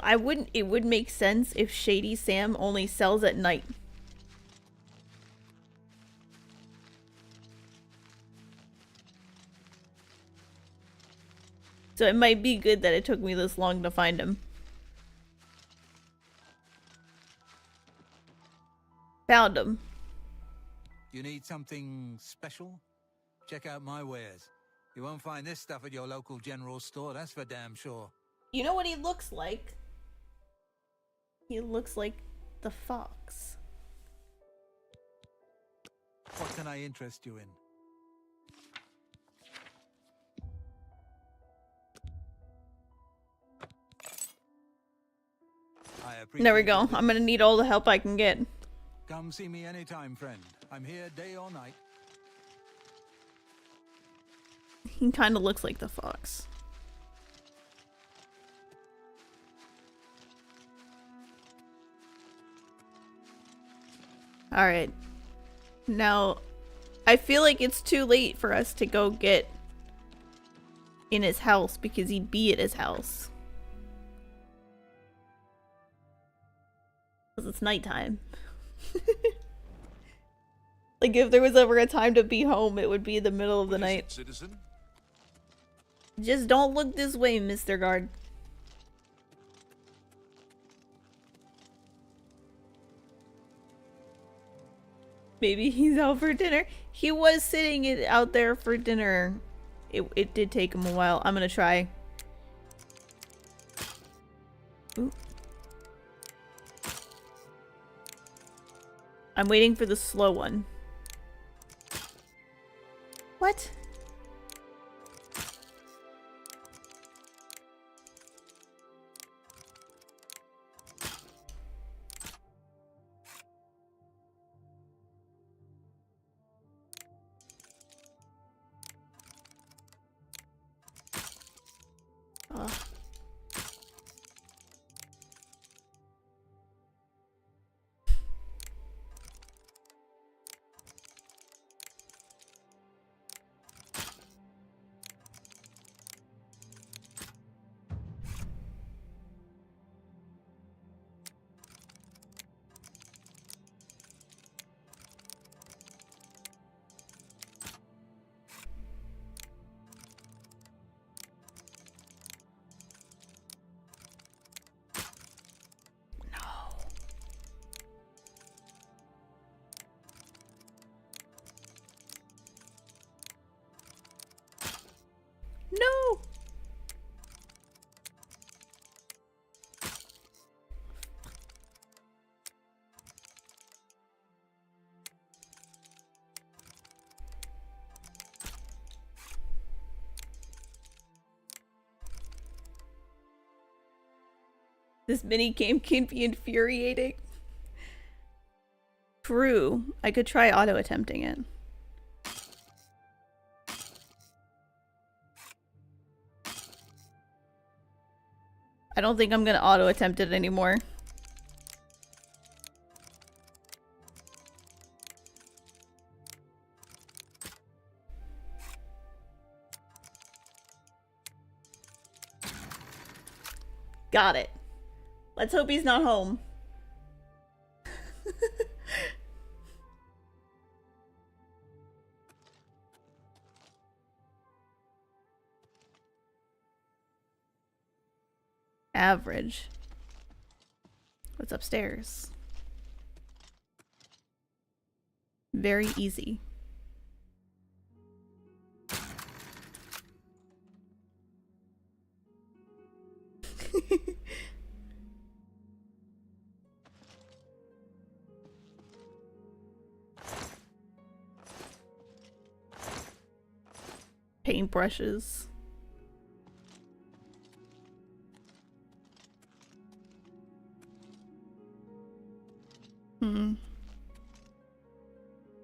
it would make sense if Shady Sam only sells at night. So it might be good that it took me this long to find him. Found him. You need something special? Check out my wares. You won't find this stuff at your local general store, that's for damn sure. You know what he looks like? He looks like the fox. What can I interest you in? There we go. I'm gonna need all the help I can get. Come see me anytime, friend. I'm here day or night. He kind of looks like the fox. Alright. Now, I feel like it's too late for us to go get in his house because he'd be at his house. Because it's nighttime. Like, if there was ever a time to be home, it would be the middle of the night. Citizen? Just don't look this way, Mr. Guard. Maybe he's out for dinner. He was sitting out there for dinner. It did take him a while. I'm gonna try. Ooh. I'm waiting for the slow one. What? Oh. No! This minigame can be infuriating. True. I could try auto-attempting it. I don't think I'm gonna auto-attempt it anymore. Got it. Let's hope he's not home. Average. What's upstairs? Very easy. paintbrushes.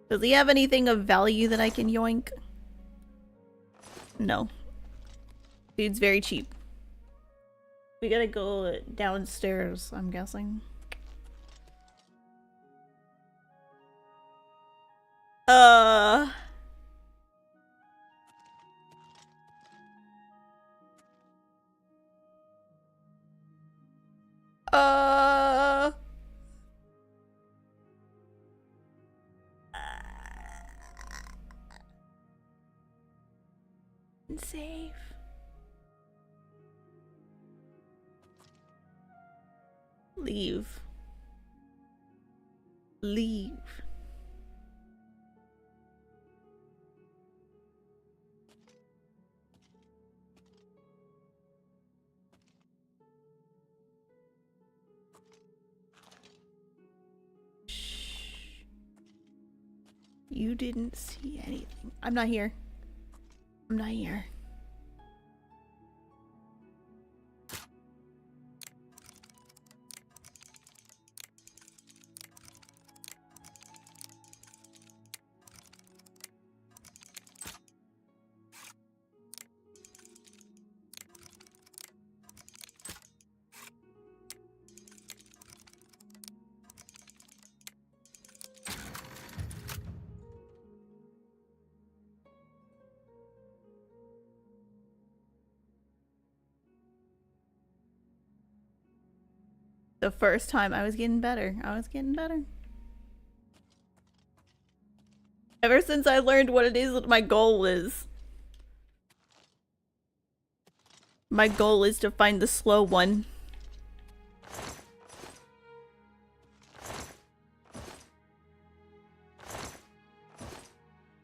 Does he have anything of value that I can yoink? No. Dude's very cheap. We gotta go downstairs, I'm guessing. Uh... Save. Leave. Leave. You didn't see anything. I'm not here. I'm not here. The first time I was getting better. I was getting better. Ever since I learned what it is that my goal is. My goal is to find the slow one.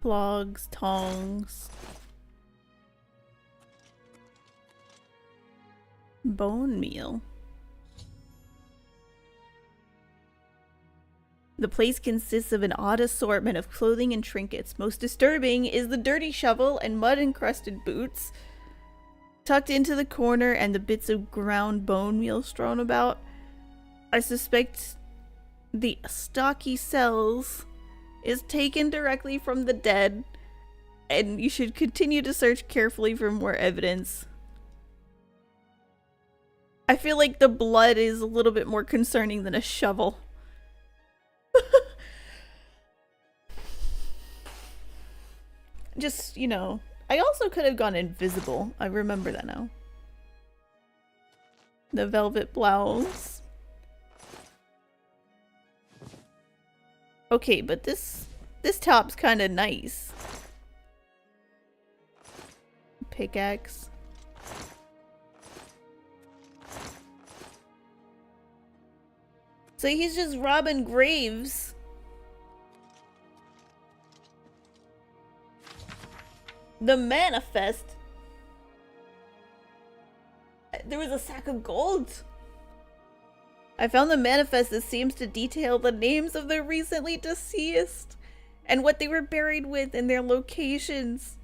Flogs, tongs. Bone meal. The place consists of an odd assortment of clothing and trinkets. Most disturbing is the dirty shovel and mud-encrusted boots tucked into the corner and the bits of ground bone meal strewn about. I suspect the stock he sells is taken directly from the dead, and you should continue to search carefully for more evidence. I feel like the blood is a little bit more concerning than a shovel. Just, you know, I also could have gone invisible. I remember that now. The velvet blouse. Okay, but this top's kind of nice. Pickaxe. So he's just robbing graves. The manifest. There was a sack of gold. I found the manifest that seems to detail the names of the recently deceased and what they were buried with and their locations.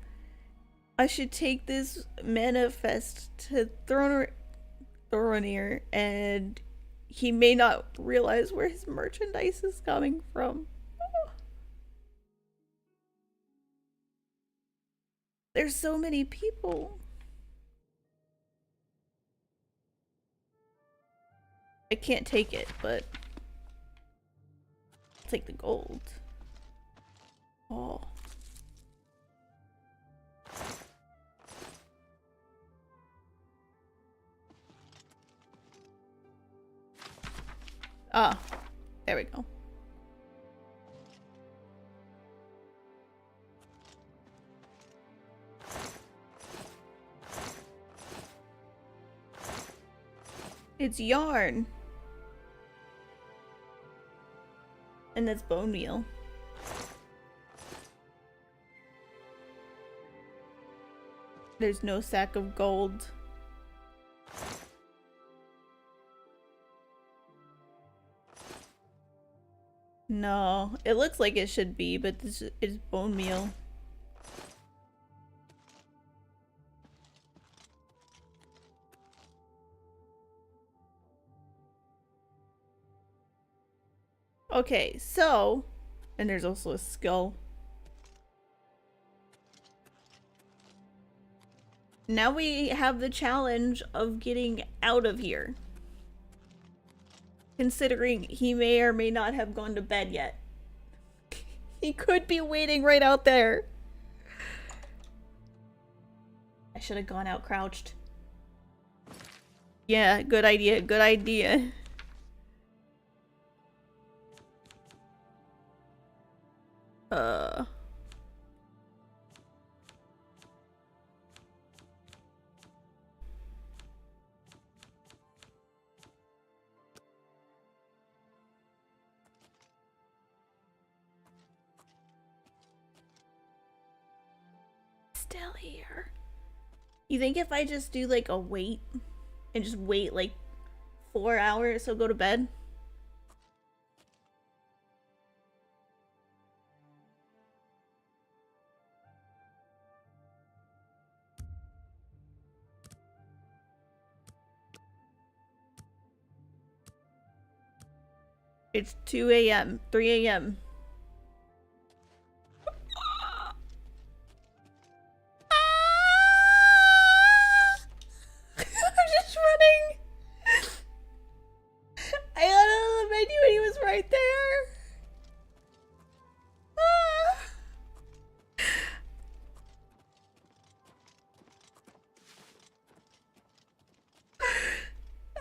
I should take this manifest to Thoronir, and he may not realize where his merchandise is coming from. There's so many people. I can't take it, but I'll take the gold. Oh. Ah, there we go. It's yarn. And that's bone meal. There's no sack of gold. No, it looks like it should be, but this is bone meal. Okay, so... And there's also a skull. Now we have the challenge of getting out of here. Considering he may or may not have gone to bed yet. He could be waiting right out there. I should have gone out crouched. Yeah, good idea, good idea. Still here. You think if I just do like a wait and just wait like 4 hours he'll go to bed? It's 2 a.m., 3 a.m. I'm just running. I got out of the menu and he was right there.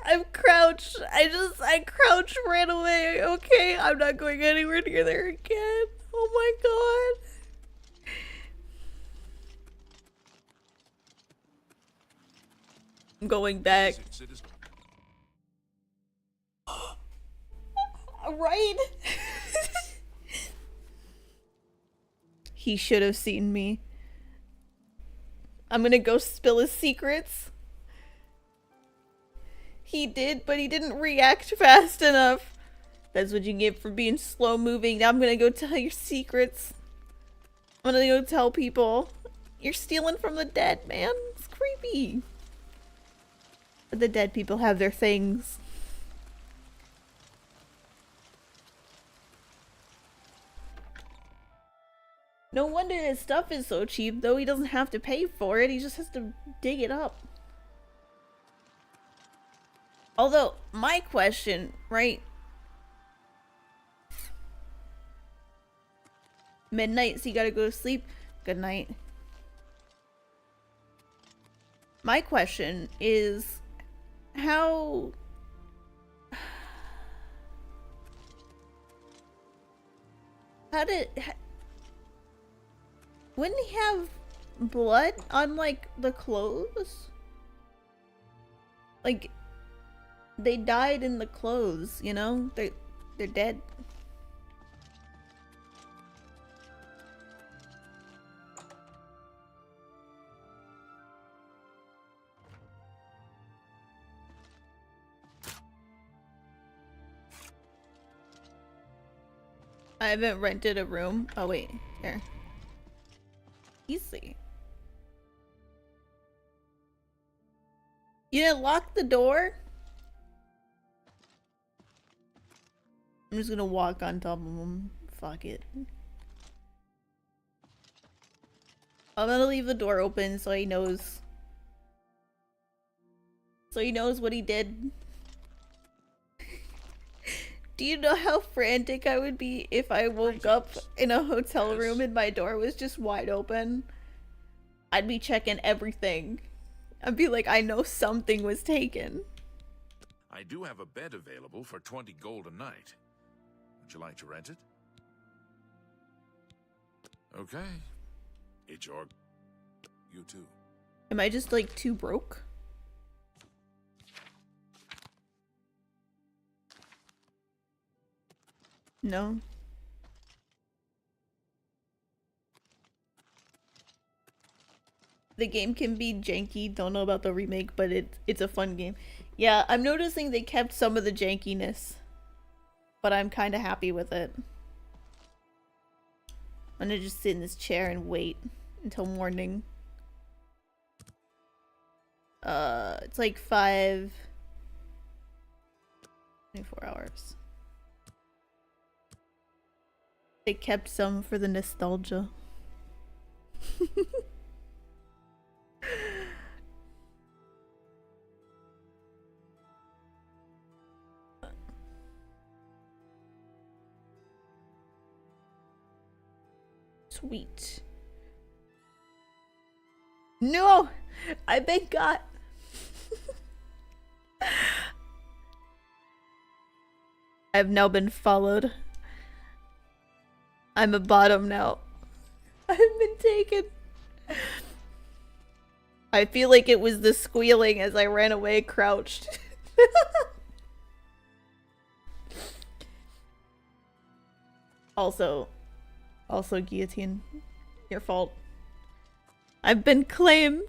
I'm crouched. I crouched, ran away. Okay, I'm not going anywhere near there again. Oh my god. I'm going back. Right? He should have seen me. I'm gonna go spill his secrets. He did, but he didn't react fast enough. That's what you get for being slow moving. Now I'm gonna go tell your secrets. I'm gonna go tell people. You're stealing from the dead, man. It's creepy. But the dead people have their things. No wonder his stuff is so cheap, though. He doesn't have to pay for it. He just has to dig it up. Although, my question, right? Midnight, so you gotta go to sleep. Good night. My question is, how... Wouldn't he have blood on, like, the clothes? Like, they died in the clothes, you know? They're dead. I haven't rented a room. Oh wait, here. Easy. You didn't lock the door? I'm just gonna walk on top of him. Fuck it. I'm gonna leave the door open so he knows. So he knows what he did. Do you know how frantic I would be if I woke up in a hotel room and my door was just wide open? I'd be checking everything. I'd be like, I know something was taken. I do have a bed available for 20 gold a night. Would you like to rent it? Okay. It's your... You too. Am I just like too broke? No. The game can be janky. Don't know about the remake, but it's a fun game. Yeah, I'm noticing they kept some of the jankiness, but I'm kind of happy with it. I'm gonna just sit in this chair and wait until morning. It's like 24 hours. They kept some for the nostalgia. Sweet. No! I've been got. I've now been followed. I'm a bottom now. I've been taken. I feel like it was the squealing as I ran away crouched. Also guillotine. Your fault. I've been claimed.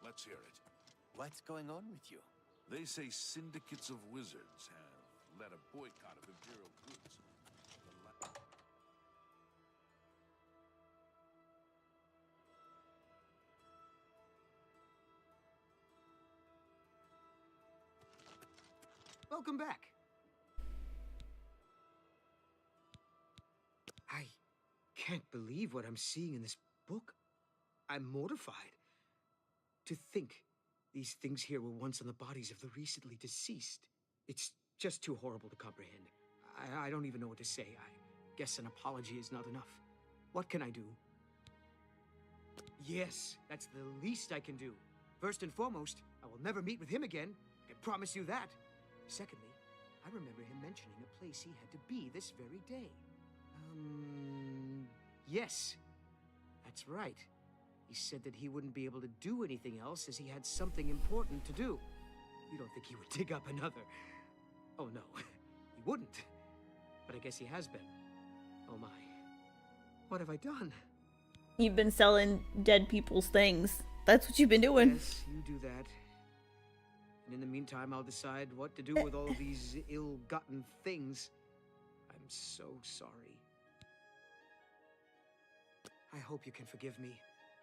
Let's hear it. What's going on with you? They say syndicates of wizards have led a boycott of Imperial goods. Welcome back. I can't believe what I'm seeing in this book. I'm mortified. To think these things here were once on the bodies of the recently deceased. It's just too horrible to comprehend. I don't even know what to say. I guess an apology is not enough. What can I do? Yes, that's the least I can do. First and foremost, I will never meet with him again. I can promise you that. Secondly, I remember him mentioning a place he had to be this very day. Yes. That's right. He said that he wouldn't be able to do anything else as he had something important to do. You don't think he would dig up another? Oh no, he wouldn't. But I guess he has been. Oh my. What have I done? You've been selling dead people's things. That's what you've been doing. Yes, you do that. And in the meantime, I'll decide what to do with all these ill-gotten things. I'm so sorry. I hope you can forgive me.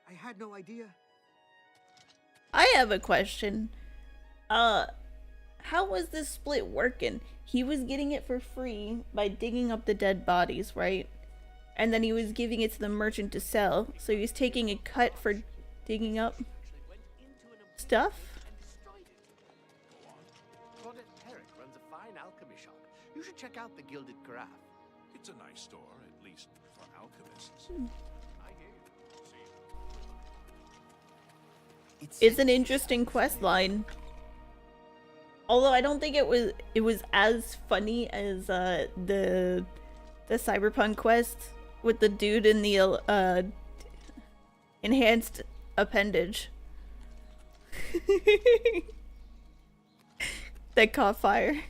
I had no idea. I have a question. How was this split working? He was getting it for free by digging up the dead bodies, right? And then he was giving it to the merchant to sell. So he was taking a cut for digging up stuff? Claudette Herrick runs a fine alchemy shop. You should check out the Gilded Carafe. It's a nice store, at least for alchemists. I hear you. It's an interesting quest line. Although I don't think it was as funny as the Cyberpunk quest with the dude in the enhanced appendage that caught fire.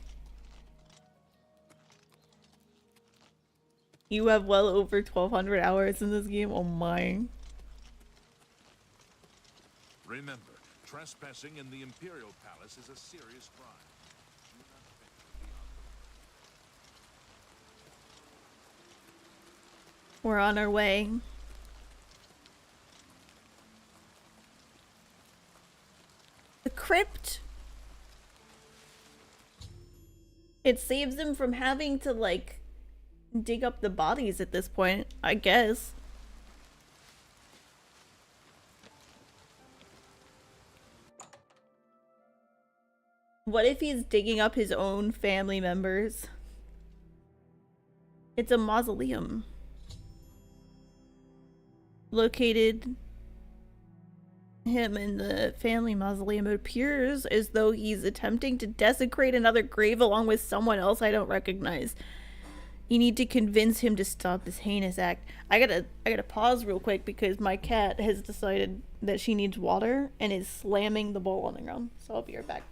You have well over 1,200 hours in this game. Oh my. Remember, trespassing in the Imperial Palace is a serious crime. Do not venture beyond We're on our way. The crypt. It saves them from having to, like, dig up the bodies at this point, I guess. What if he's digging up his own family members? It's a mausoleum. Located him in the family mausoleum. It appears as though he's attempting to desecrate another grave along with someone else I don't recognize. You need to convince him to stop this heinous act. I gotta pause real quick because my cat has decided that she needs water and is slamming the bowl on the ground. So I'll be right back.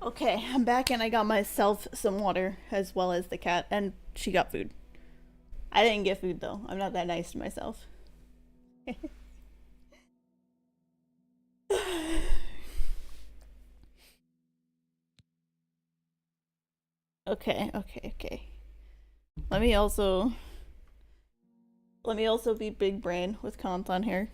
Okay, I'm back and I got myself some water as well as the cat, and she got food. I didn't get food though. I'm not that nice to myself. Okay. Let me also be big brain with content here.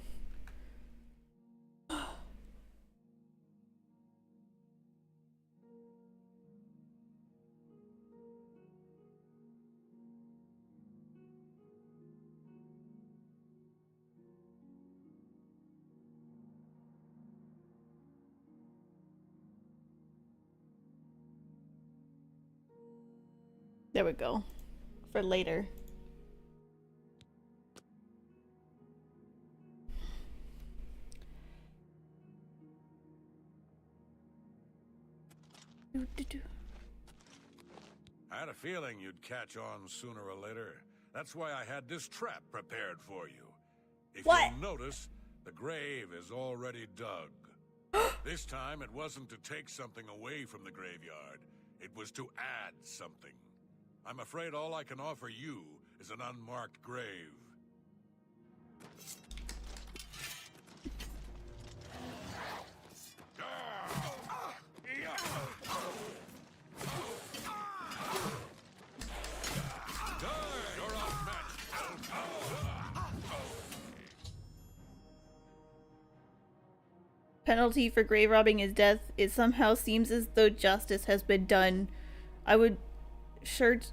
There we go. For later. I had a feeling you'd catch on sooner or later. That's why I had this trap prepared for you. If you'll notice, the grave is already dug. This time, it wasn't to take something away from the graveyard. It was to add something. I'm afraid all I can offer you is an unmarked grave. Penalty for grave robbing is death. It somehow seems as though justice has been done. I should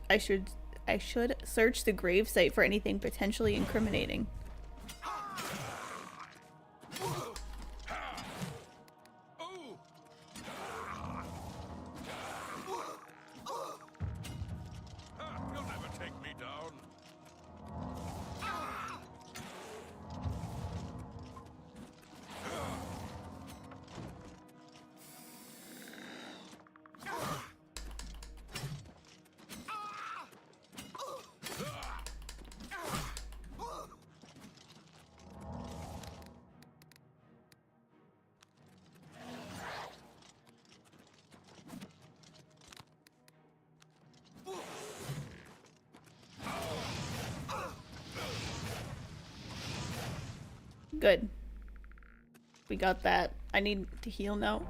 search the grave site for anything potentially incriminating. You'll never take me down. Good. We got that. I need to heal now.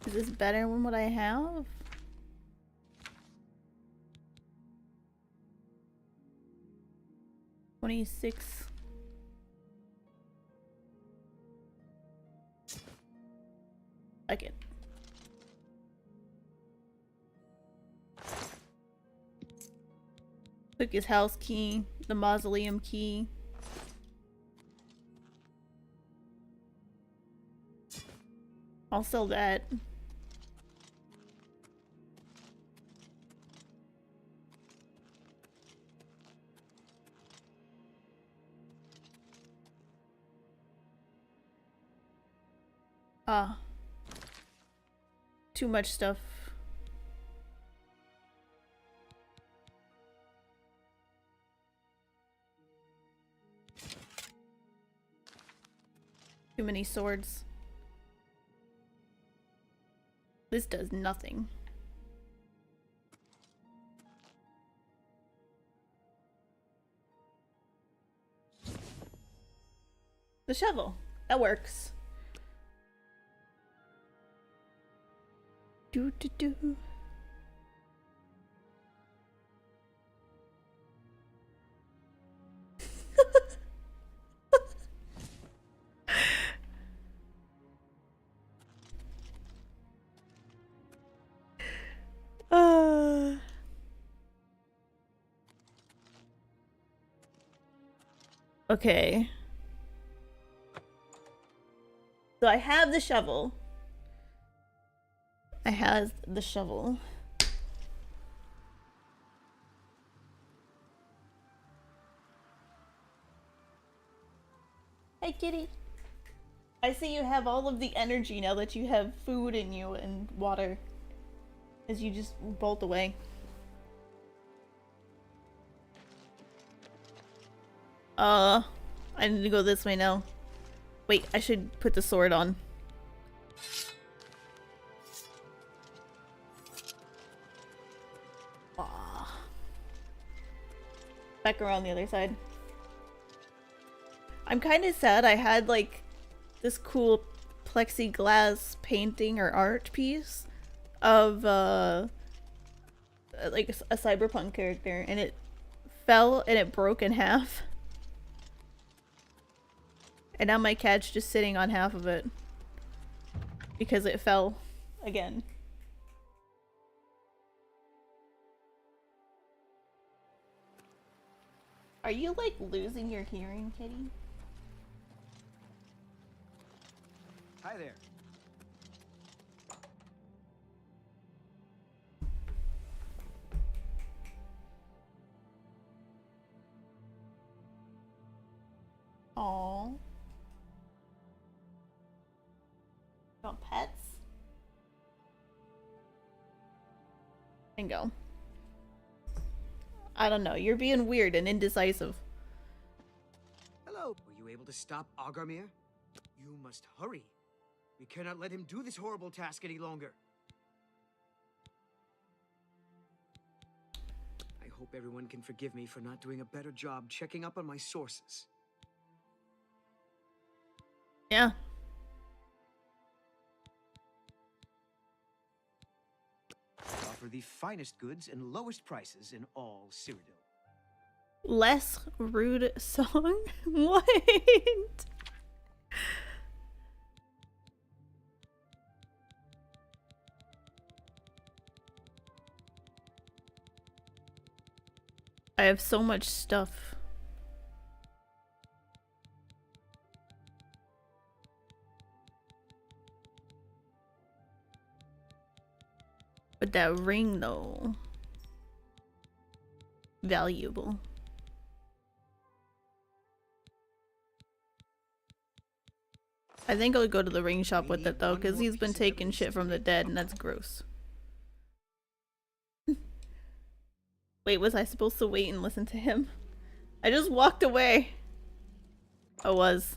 Is this better than what I have? $26. Like it. Took his house key, the mausoleum key. I'll sell that. Too much stuff. Too many swords. This does nothing. The shovel. That works. Do do do. Okay. So I have the shovel. I have the shovel. Hi, kitty. I see you have all of the energy now that you have food in you and water. As you just bolt away. I need to go this way now. Wait, I should put the sword on. Aw. Back around the other side. I'm kind of sad I had like this cool plexiglass painting or art piece of like a cyberpunk character, and it fell and it broke in half. And now my cat's just sitting on half of it because it fell again. Are you like losing your hearing, kitty? Hi there. Aww. Want pets? And go. I don't know, you're being weird and indecisive. Hello. Were you able to stop Agarmir? You must hurry. We cannot let him do this horrible task any longer. I hope everyone can forgive me for not doing a better job checking up on my sources. Yeah. I offer the finest goods and lowest prices in all Cyrodiil. Less rude song? What? I have so much stuff. But that ring though, valuable. I think I'll go to the ring shop with it though, because he's been taking shit from the dead and that's gross. Wait, was I supposed to wait and listen to him? I just walked away. I was.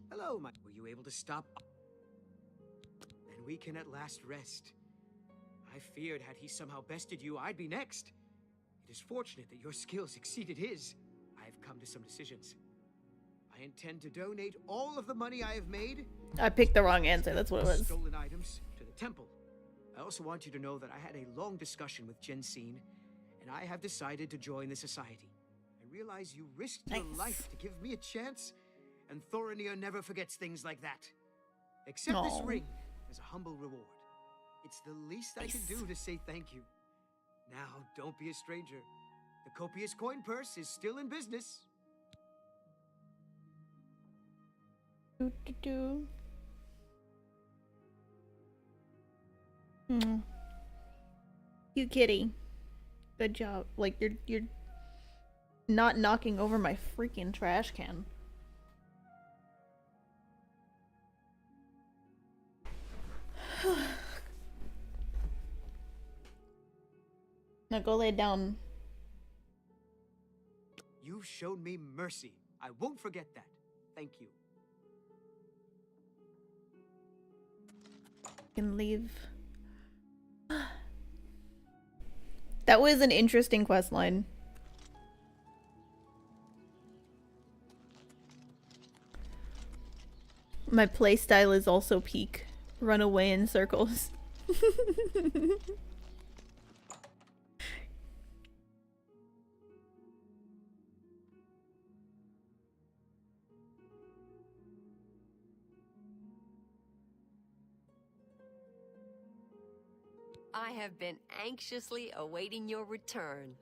Hello, were you able to stop? Then we can at last rest. I feared had he somehow bested you, I'd be next. It is fortunate that your skills exceeded his. I have come to some decisions. I intend to donate all of the money I have made. I picked the wrong answer, that's what it was. Stolen items to the temple. I also want you to know that I had a long discussion with Jensine, and I have decided to join the society. I realize you risked your life to give me a chance, and Thorinir never forgets things like that. Accept this ring as a humble reward. It's the least I can do to say thank you. Now, don't be a stranger. The copious coin purse is still in business. You kitty. Good job. Like you're not knocking over my freaking trash can. Now go lay down. You've shown me mercy. I won't forget that. Thank you. Can leave. That was an interesting quest line. My playstyle is also peak. Run away in circles. I have been anxiously awaiting your return.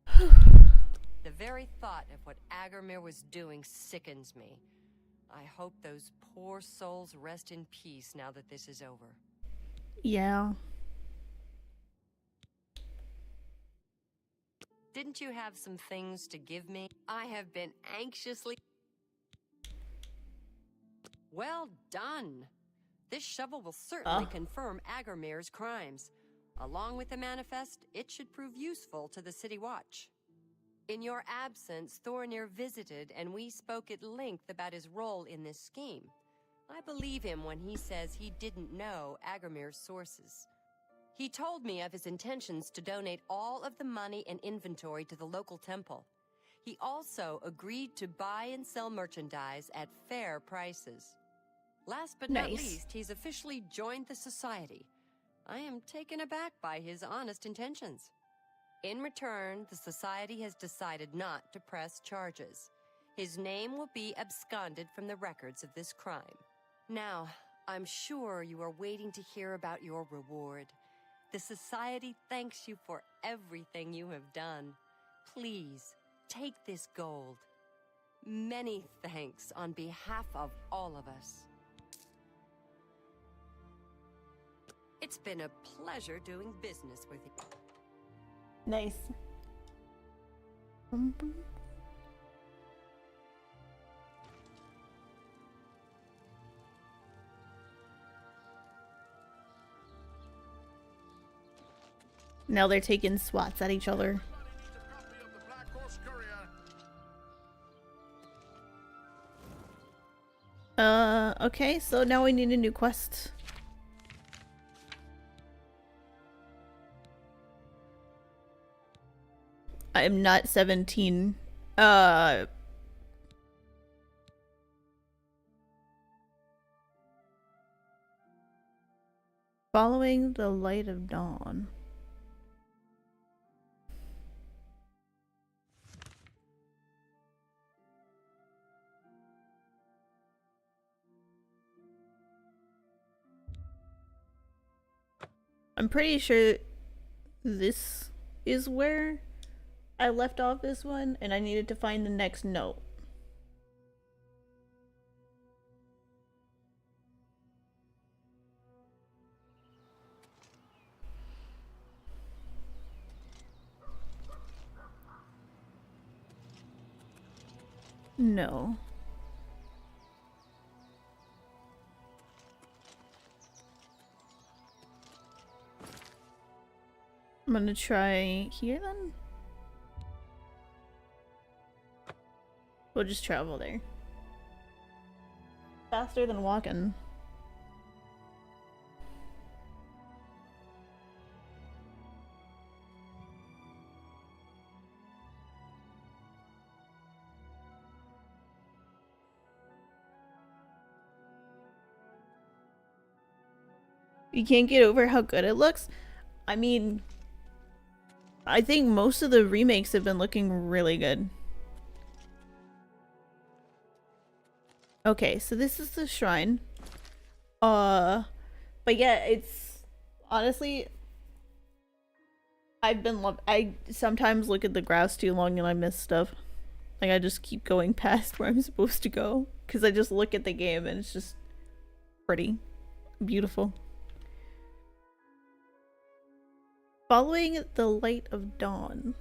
The very thought of what Agarmir was doing sickens me. I hope those poor souls rest in peace now that this is over. Yeah. Didn't you have some things to give me? I have been anxiously... Well done. This shovel will certainly confirm Agarmir's crimes. Along with the manifest, it should prove useful to the City Watch. In your absence, Thorinir visited and we spoke at length about his role in this scheme. I believe him when he says he didn't know Agarmir's sources. He told me of his intentions to donate all of the money and inventory to the local temple. He also agreed to buy and sell merchandise at fair prices. Last but not least, he's officially joined the Society. I am taken aback by his honest intentions. In return, the Society has decided not to press charges. His name will be absconded from the records of this crime. Now, I'm sure you are waiting to hear about your reward. The Society thanks you for everything you have done. Please, take this gold. Many thanks on behalf of all of us. It's been a pleasure doing business with you. Nice. Now they're taking swats at each other. Okay, so now we need a new quest. I am not 17. Following the light of dawn. I'm pretty sure this is where I left off this one, and I needed to find the next note. No. I'm gonna try here then. We'll just travel there. Faster than walking. You can't get over how good it looks? I mean, I think most of the remakes have been looking really good. Okay, so this is the shrine. But yeah, it's honestly, I sometimes look at the grass too long and I miss stuff. Like I just keep going past where I'm supposed to go because I just look at the game and it's just pretty, beautiful. Following the light of dawn.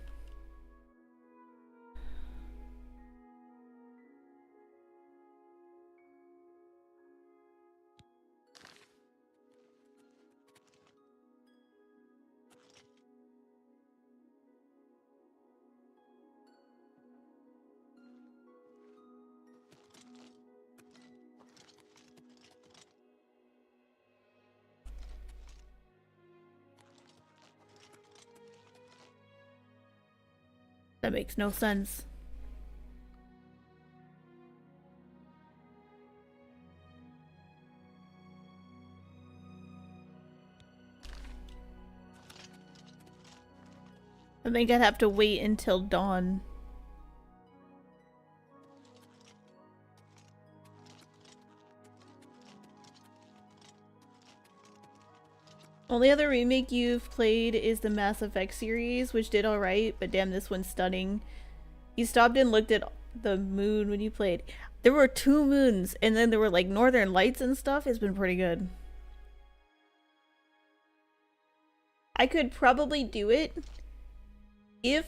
That makes no sense. I think I'd have to wait until dawn. Only other remake you've played is the Mass Effect series, which did alright, but damn, this one's stunning. You stopped and looked at the moon when you played. There were 2 moons, and then there were like northern lights and stuff. It's been pretty good. I could probably do it if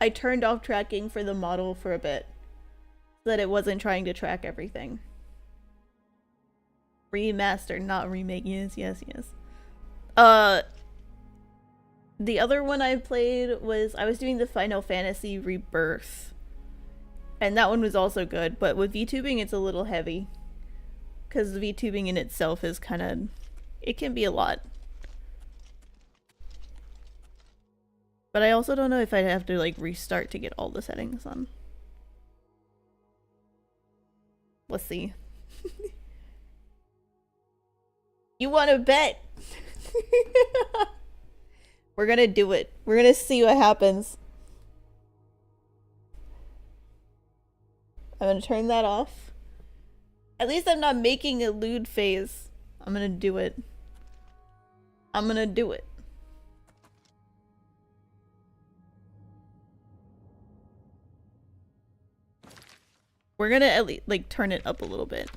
I turned off tracking for the model for a bit. So that it wasn't trying to track everything. Remaster, not remake. Yes, yes, yes. The other one I played was, I was doing the Final Fantasy Rebirth. And that one was also good, but with VTubing it's a little heavy. Because VTubing in itself is kind of... it can be a lot. But I also don't know if I'd have to like restart to get all the settings on. Let's see. You want to bet? We're gonna do it. We're gonna see what happens. I'm gonna turn that off. At least I'm not making a lewd face. I'm gonna do it. I'm gonna do it. We're gonna at least like turn it up a little bit.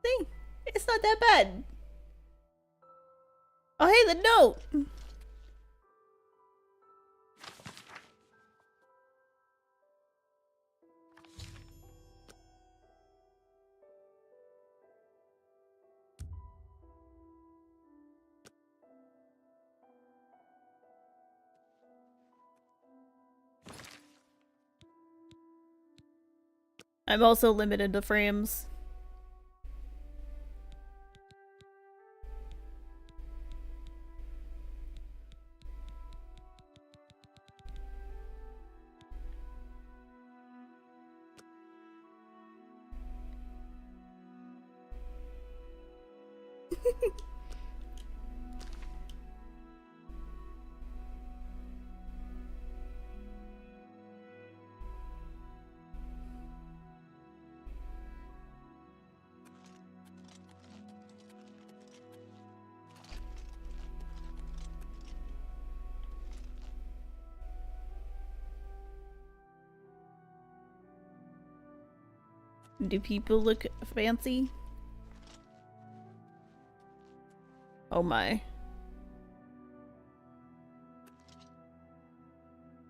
See? It's not that bad. Oh, hey, the note! I'm also limited to frames. Do people look fancy? Oh my.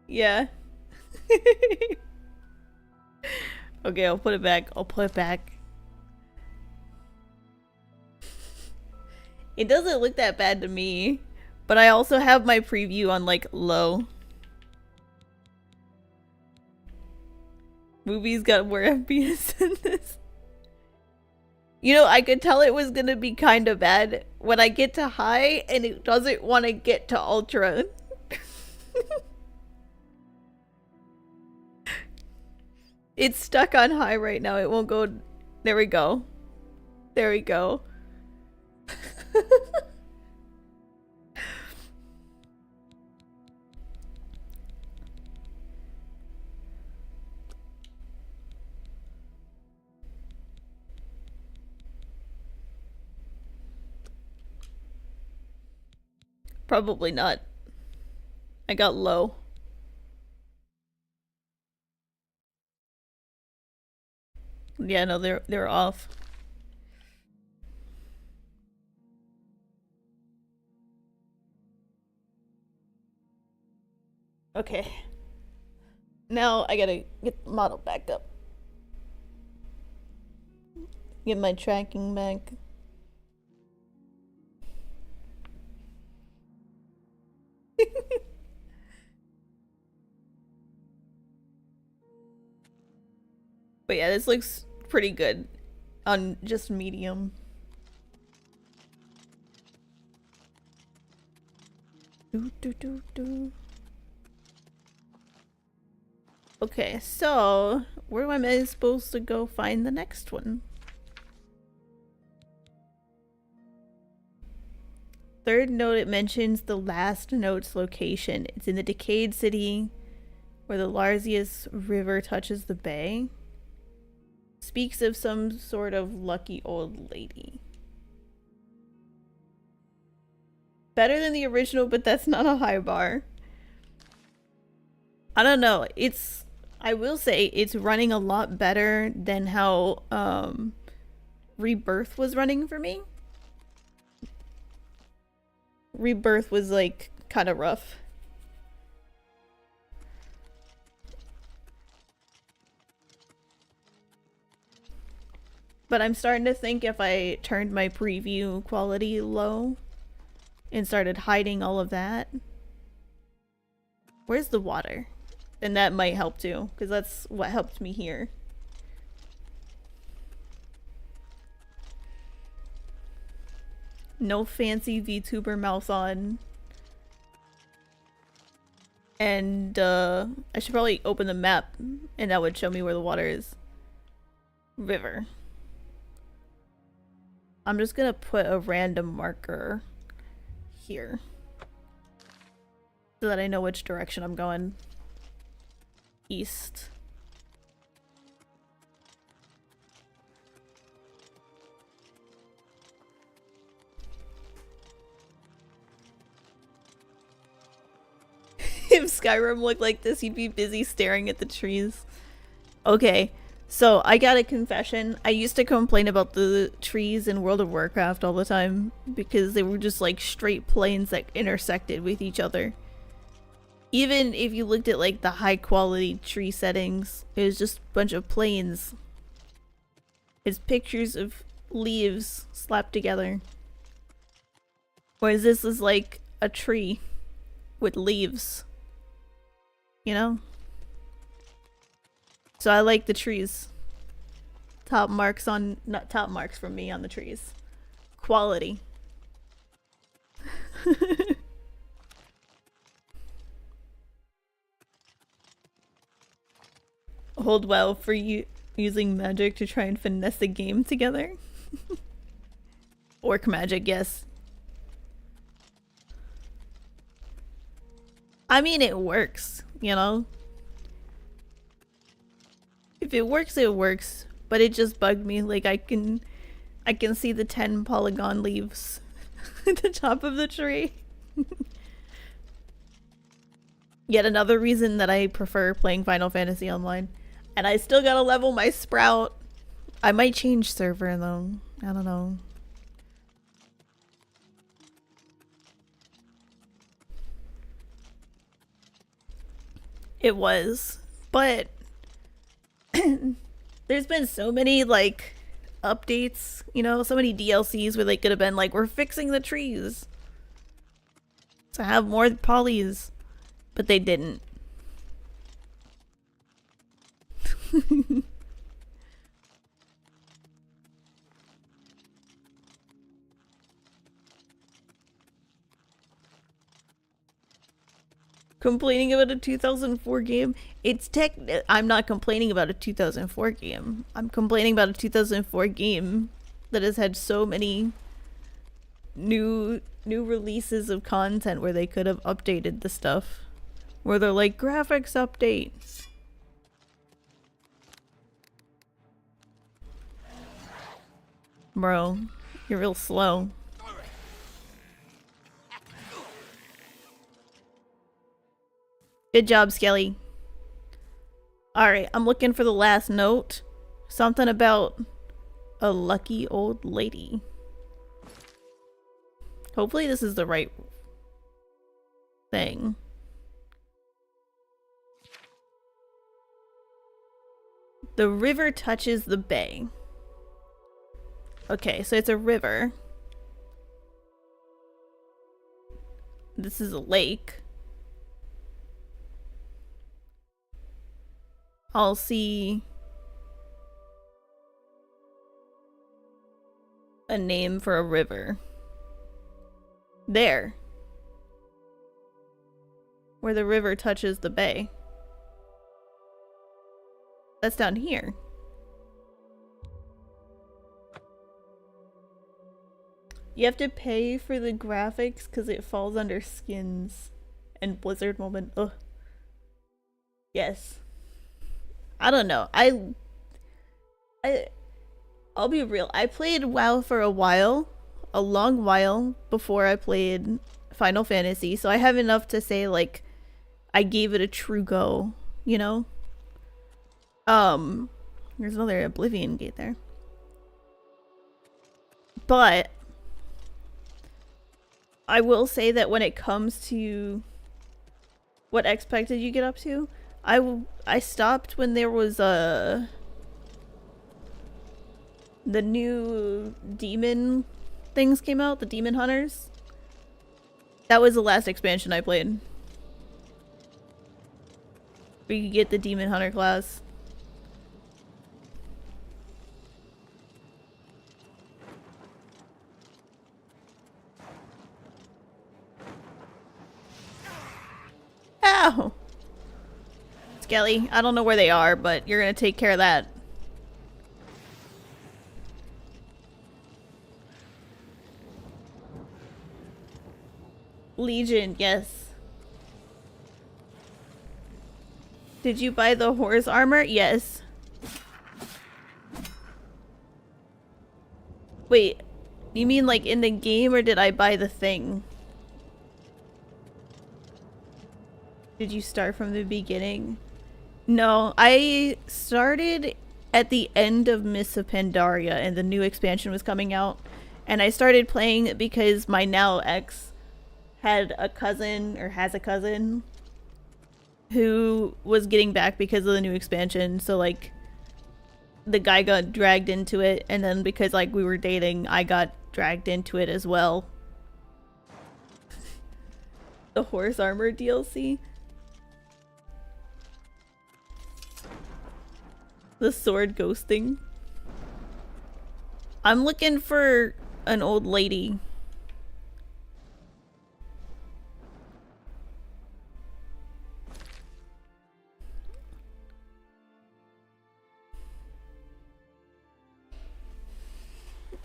Yeah. Okay, I'll put it back. I'll put it back. It doesn't look that bad to me, but I also have my preview on like low. Movies got more FPS than this. You know, I could tell it was gonna be kind of bad when I get to high and it doesn't want to get to ultra. It's stuck on high right now. It won't go. There we go. There we go. Probably not. I got low. Yeah, no, they're off. Okay. Now I gotta get the model back up. Get my tracking back. But yeah, this looks pretty good on just medium. Okay, so where am I supposed to go find the next one? Third note, it mentions the last note's location. It's in the decayed city where the Larzius River touches the bay. Speaks of some sort of lucky old lady. Better than the original, but that's not a high bar. I don't know. I will say it's running a lot better than how Rebirth was running for me. Rebirth was like kind of rough. But I'm starting to think if I turned my preview quality low and started hiding all of that. Where's the water? And that might help too, because that's what helped me here. No fancy VTuber mouth on. And I should probably open the map and that would show me where the water is. River. I'm just gonna put a random marker here so that I know which direction I'm going. East. If Skyrim looked like this, you'd be busy staring at the trees. Okay, so I got a confession. I used to complain about the trees in World of Warcraft all the time because they were just like straight plains that intersected with each other. Even if you looked at like the high quality tree settings, it was just a bunch of plains. It's pictures of leaves slapped together. Whereas this is like a tree with leaves. You know? So I like the trees. Top marks on, not top marks from me on the trees. Quality. Hold well for you using magic to try and finesse the game together. Orc magic, yes. I mean, it works, you know? If it works, it works. But it just bugged me. Like, I can see the 10 polygon leaves at the top of the tree. Yet another reason that I prefer playing Final Fantasy Online. And I still gotta level my Sprout. I might change server though. I don't know. It was. But there's been so many like updates, you know, so many DLCs where they could have been like, we're fixing the trees to have more polys. But they didn't. Complaining about a 2004 game? I'm not complaining about a 2004 game. I'm complaining about a 2004 game that has had so many new releases of content where they could have updated the stuff. Where they're like, graphics update. Bro, you're real slow. Good job, Skelly. Alright, I'm looking for the last note. Something about a lucky old lady. Hopefully this is the right thing. The river touches the bay. Okay, so it's a river. This is a lake. I'll see a name for a river. There. Where the river touches the bay. That's down here. You have to pay for the graphics because it falls under skins and Blizzard moment. Ugh. Yes. I don't know. I'll be real. I played WoW for a while, a long while before I played Final Fantasy, so I have enough to say like I gave it a true go, you know? There's another Oblivion gate there. But I will say that when it comes to what expect did you get up to, I stopped when there was the new demon things came out, the demon hunters. That was the last expansion I played. Where you get the demon hunter class. Ow! Skelly, I don't know where they are, but you're gonna take care of that. Legion, yes. Did you buy the horse armor? Yes. Wait, you mean like in the game or did I buy the thing? Did you start from the beginning? No, I started at the end of Mists of Pandaria and the new expansion was coming out. And I started playing because my now ex had a cousin, or has a cousin, who was getting back because of the new expansion. So like, the guy got dragged into it, and then because like we were dating, I got dragged into it as well. The horse armor DLC. The sword ghosting. I'm looking for an old lady.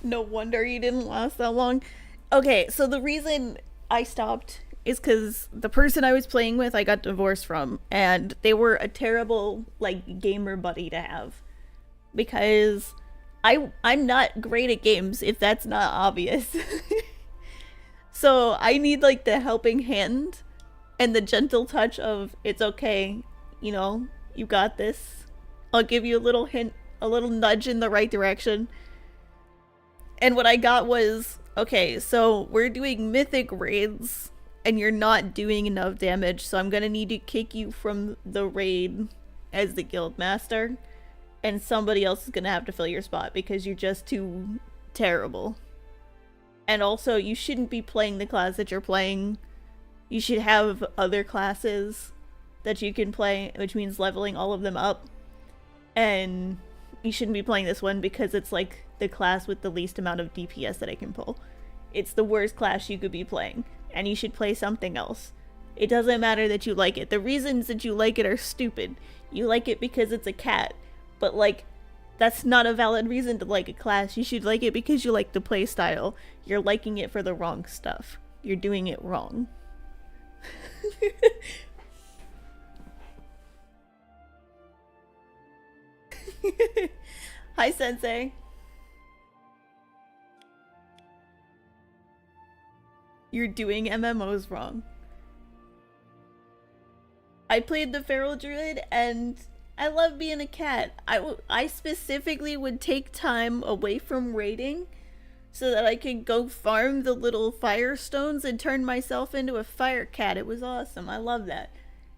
No wonder you didn't last that long. Okay, so the reason I stopped is because the person I was playing with I got divorced from, and they were a terrible like gamer buddy to have, because I'm not great at games, if that's not obvious. So I need like the helping hand and the gentle touch of, it's okay, you know, you got this. I'll give you a little hint, a little nudge in the right direction. And what I got was, okay, so we're doing mythic raids and you're not doing enough damage, so I'm gonna need to kick you from the raid as the guild master, and somebody else is gonna have to fill your spot because you're just too terrible. And also, you shouldn't be playing the class that you're playing. You should have other classes that you can play, which means leveling all of them up. And you shouldn't be playing this one because it's like the class with the least amount of DPS that I can pull. It's the worst class you could be playing, and you should play something else. It doesn't matter that you like it. The reasons that you like it are stupid. You like it because it's a cat, but like, that's not a valid reason to like a class. You should like it because you like the play style. You're liking it for the wrong stuff. You're doing it wrong. Hi, Sensei. You're doing MMOs wrong. I played the Feral Druid and I love being a cat. I specifically would take time away from raiding so that I could go farm the little firestones and turn myself into a fire cat. It was awesome. I love that.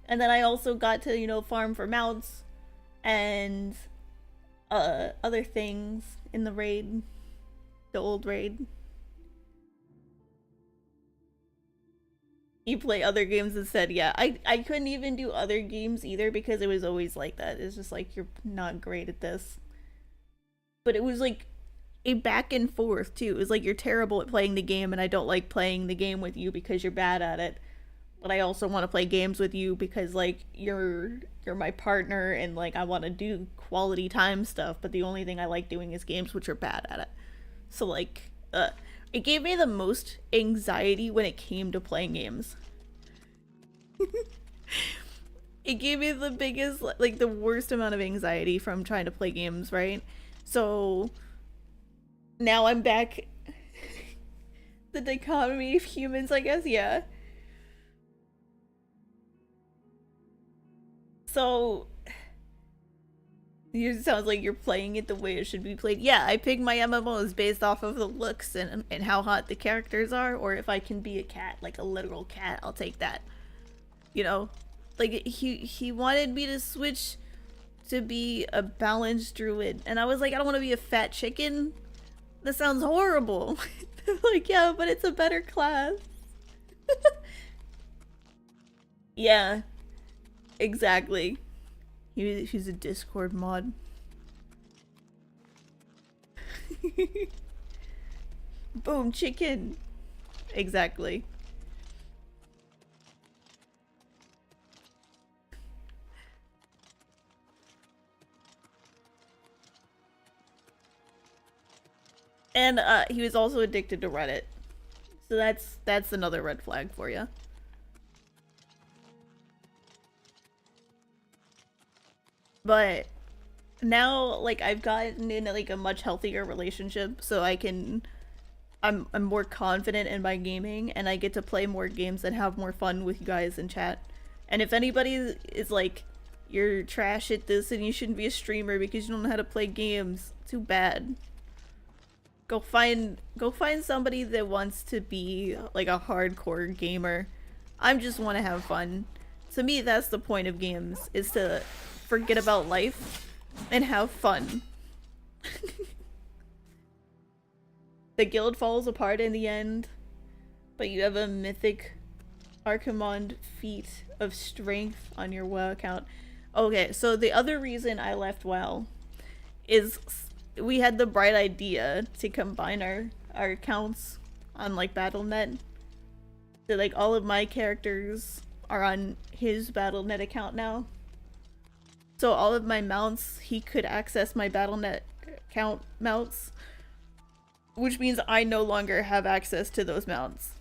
And then I also got to, you know, farm for mounts and other things in the raid. The old raid. You play other games instead. Yeah, I couldn't even do other games either because it was always like that. It's just like, you're not great at this. But it was like a back and forth too. It was like, you're terrible at playing the game and I don't like playing the game with you because you're bad at it. But I also want to play games with you because like you're my partner and like I want to do quality time stuff, but the only thing I like doing is games which are bad at it. So like It gave me the most anxiety when it came to playing games. It gave me the biggest, like, the worst amount of anxiety from trying to play games, right? So now I'm back. The dichotomy of humans, I guess, yeah. So it sounds like you're playing it the way it should be played. Yeah, I pick my MMOs based off of the looks and how hot the characters are, or if I can be a cat, like a literal cat, I'll take that. You know? Like, he wanted me to switch to be a balanced druid, and I was like, I don't want to be a fat chicken. That sounds horrible. Like, yeah, but it's a better class. Yeah, exactly. He's a Discord mod. Boom, chicken. Exactly. And he was also addicted to Reddit. So that's another red flag for you. But now, like, I've gotten in like a much healthier relationship, so I'm more confident in my gaming, and I get to play more games and have more fun with you guys in chat. And if anybody is like, you're trash at this and you shouldn't be a streamer because you don't know how to play games, too bad. Go find somebody that wants to be like a hardcore gamer. I just want to have fun. To me, that's the point of games, is to forget about life and have fun. The guild falls apart in the end, but you have a mythic Archimond feat of strength on your WoW account. Okay, so the other reason I left WoW is we had the bright idea to combine our accounts on like Battle.net. So like all of my characters are on his Battle.net account now. So all of my mounts, he could access my Battle.net account mounts, which means I no longer have access to those mounts.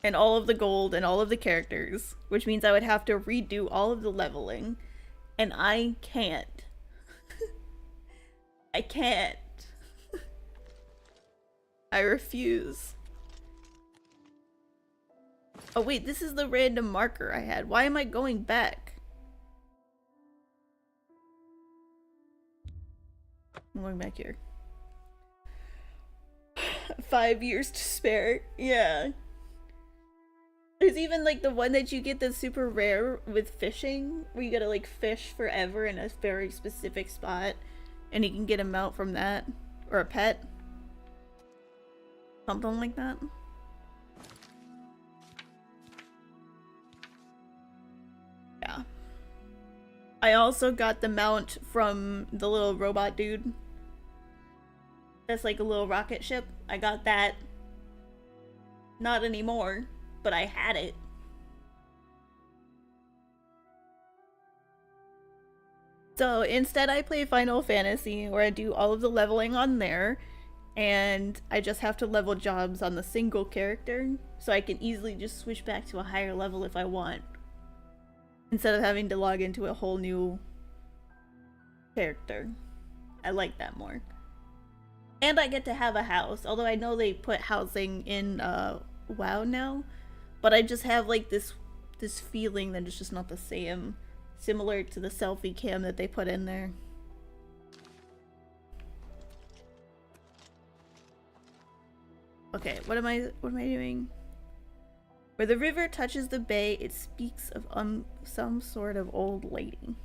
And all of the gold and all of the characters, which means I would have to redo all of the leveling, and I can't. I can't. I refuse. Oh wait, this is the random marker I had. Why am I going back? I'm going back here. 5 years to spare. Yeah. There's even like the one that you get that's super rare with fishing, where you gotta like fish forever in a very specific spot, and you can get a mount from that, or a pet. Something like that. Yeah. I also got the mount from the little robot dude. That's like a little rocket ship. I got that. Not anymore, but I had it. So instead I play Final Fantasy, where I do all of the leveling on there, and I just have to level jobs on the single character, so I can easily just switch back to a higher level if I want, instead of having to log into a whole new character. I like that more. And I get to have a house, although I know they put housing in WoW now, but I just have like this feeling that it's just not the same, similar to the selfie cam that they put in there. Okay, what am I doing? Where the river touches the bay, it speaks of some sort of old lady.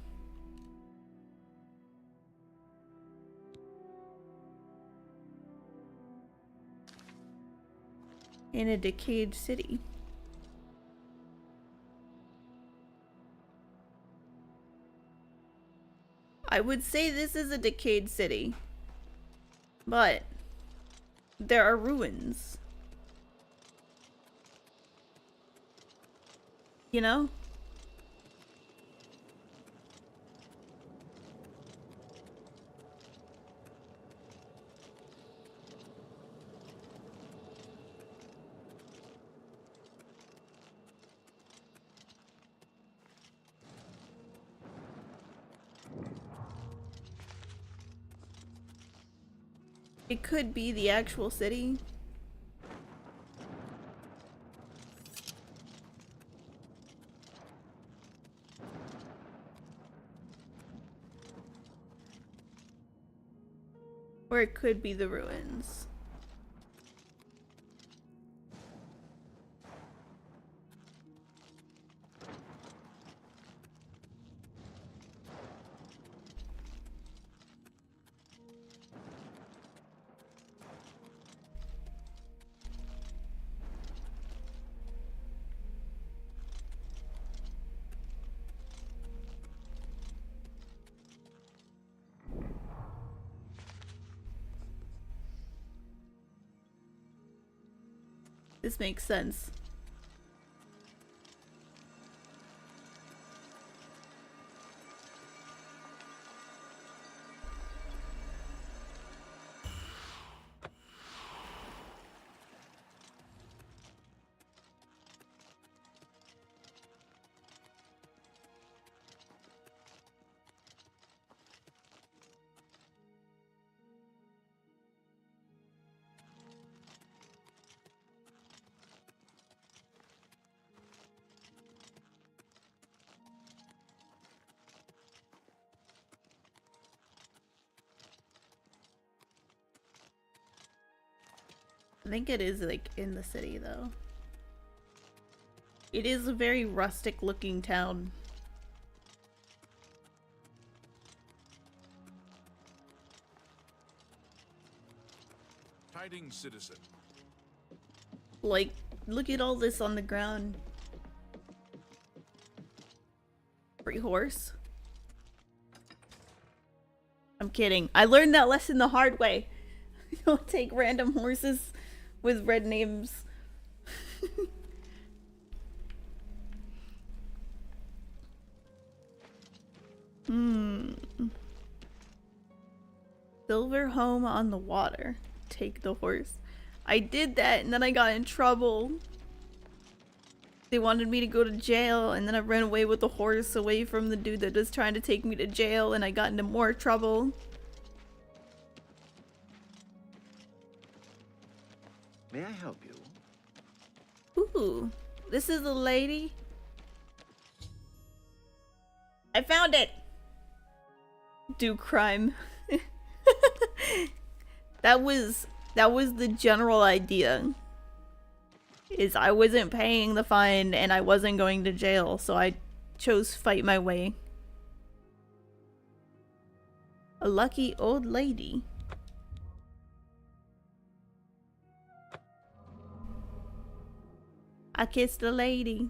In a decayed city. I would say this is a decayed city, but there are ruins. You know? It could be the actual city. Or it could be the ruins. This makes sense. I think it is like in the city though. It is a very rustic looking town. Tidings, citizen. Like, look at all this on the ground. Free horse. I'm kidding. I learned that lesson the hard way. Don't take random horses with red names. Silver home on the water. Take the horse. I did that and then I got in trouble. They wanted me to go to jail and then I ran away with the horse away from the dude that was trying to take me to jail and I got into more trouble. May I help you? Ooh, this is the lady. I found it. Do crime. That was the general idea. Is I wasn't paying the fine and I wasn't going to jail, so I chose fight my way. A lucky old lady. I kissed a lady.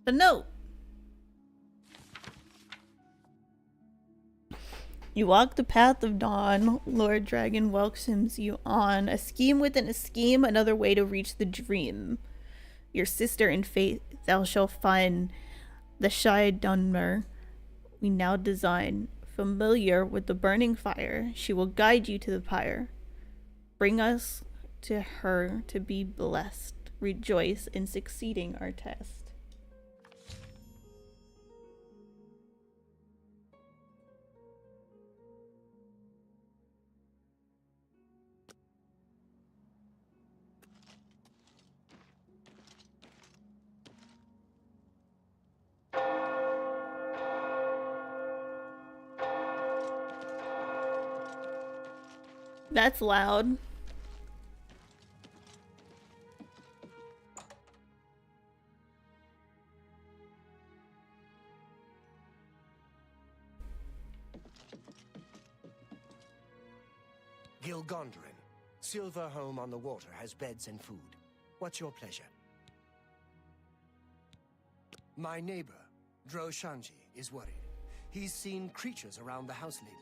The note. You walk the path of dawn. Lord Dragon welcomes you on. A scheme within a scheme, another way to reach the dream. Your sister in faith, thou shalt find the shy Dunmer we now design. Familiar with the burning fire, she will guide you to the pyre. Bring us to her to be blessed. Rejoice in succeeding our test. That's loud. Gilgondrin. Silver home on the water has beds and food. What's your pleasure? My neighbor, Droshanji, is worried. He's seen creatures around the house lately.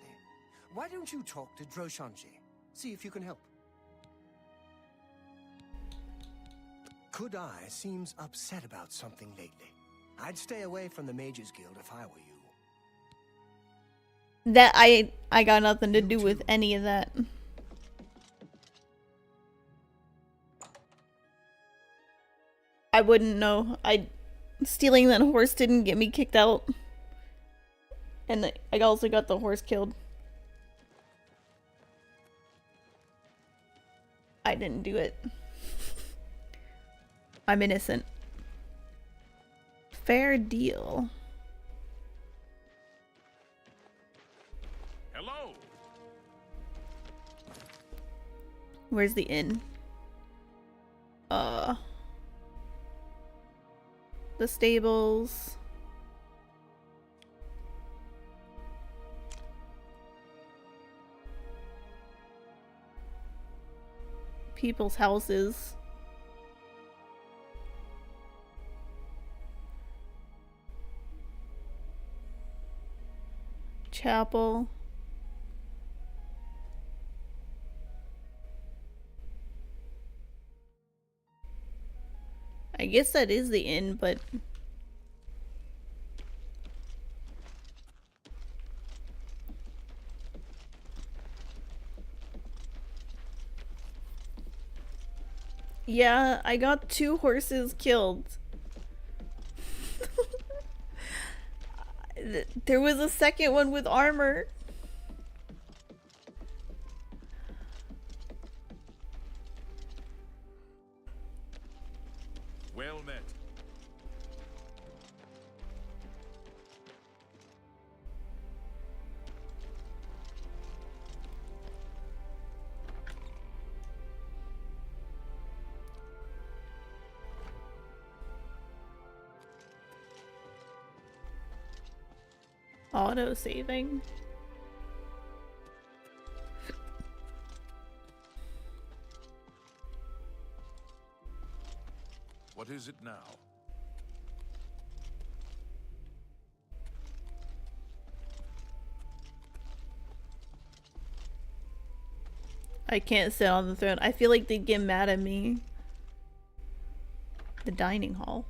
Why don't you talk to Droshanji? See if you can help. Kudai seems upset about something lately. I'd stay away from the Mages Guild if I were you. That I got nothing to do with any of that. I wouldn't know. Stealing that horse didn't get me kicked out. And I also got the horse killed. I didn't do it. I'm innocent. Fair deal. Hello. Where's the inn? The stables. People's houses. Chapel. I guess that is the inn, but yeah, I got 2 horses killed. There was a second one with armor. Well met. Auto saving. What is it now? I can't sit on the throne. I feel like they'd get mad at me. The dining hall.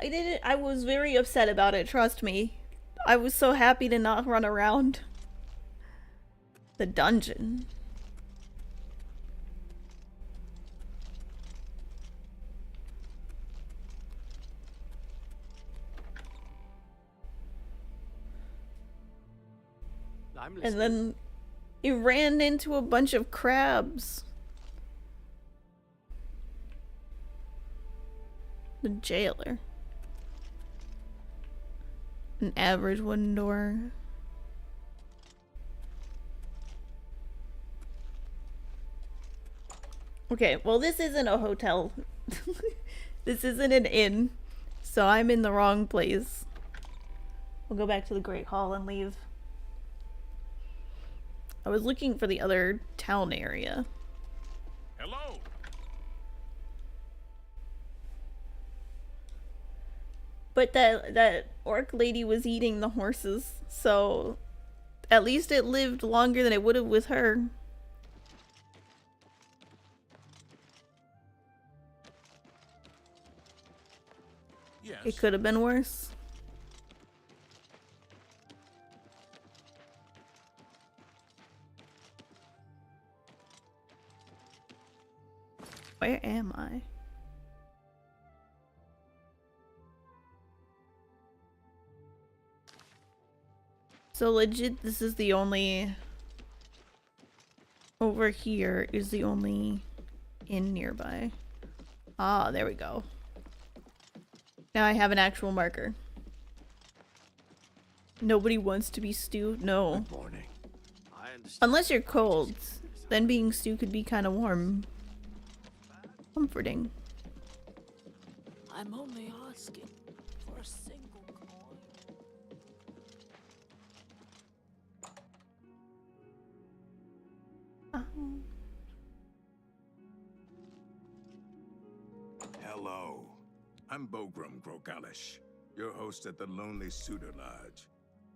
I was very upset about it, trust me. I was so happy to not run around. The dungeon. And then it ran into a bunch of crabs. The jailer. An average wooden door. Okay, well this isn't a hotel. This isn't an inn. So I'm in the wrong place. We'll go back to the Great Hall and leave. I was looking for the other town area. Hello. But that orc lady was eating the horses, so at least it lived longer than it would have with her. Yes. It could have been worse. Where am I? So legit, this is the only... Over here is the only inn nearby. Ah, there we go. Now I have an actual marker. Nobody wants to be Stu? No. Good morning. Unless you're cold. Then being Stu could be kind of warm. Comforting. I'm only asking for a single coin. Hello. I'm Bogram Grogalish, your host at the Lonely Suitor Lodge.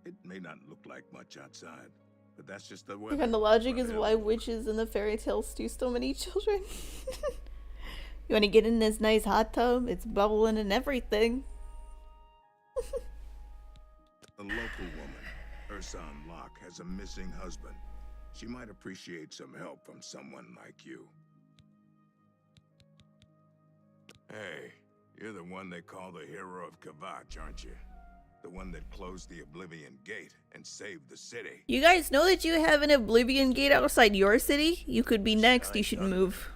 It may not look like much outside, but that's just the weather. And the logic is why witches in the fairy tales steal so many children. You want to get in this nice hot tub? It's bubbling and everything. A local woman, her Ursa Locke has a missing husband. She might appreciate some help from someone like you. Hey, you're the one they call the hero of Kvatch, aren't you? The one that closed the Oblivion Gate and saved the city. You guys know that you have an Oblivion Gate outside your city? You could be next. You should move.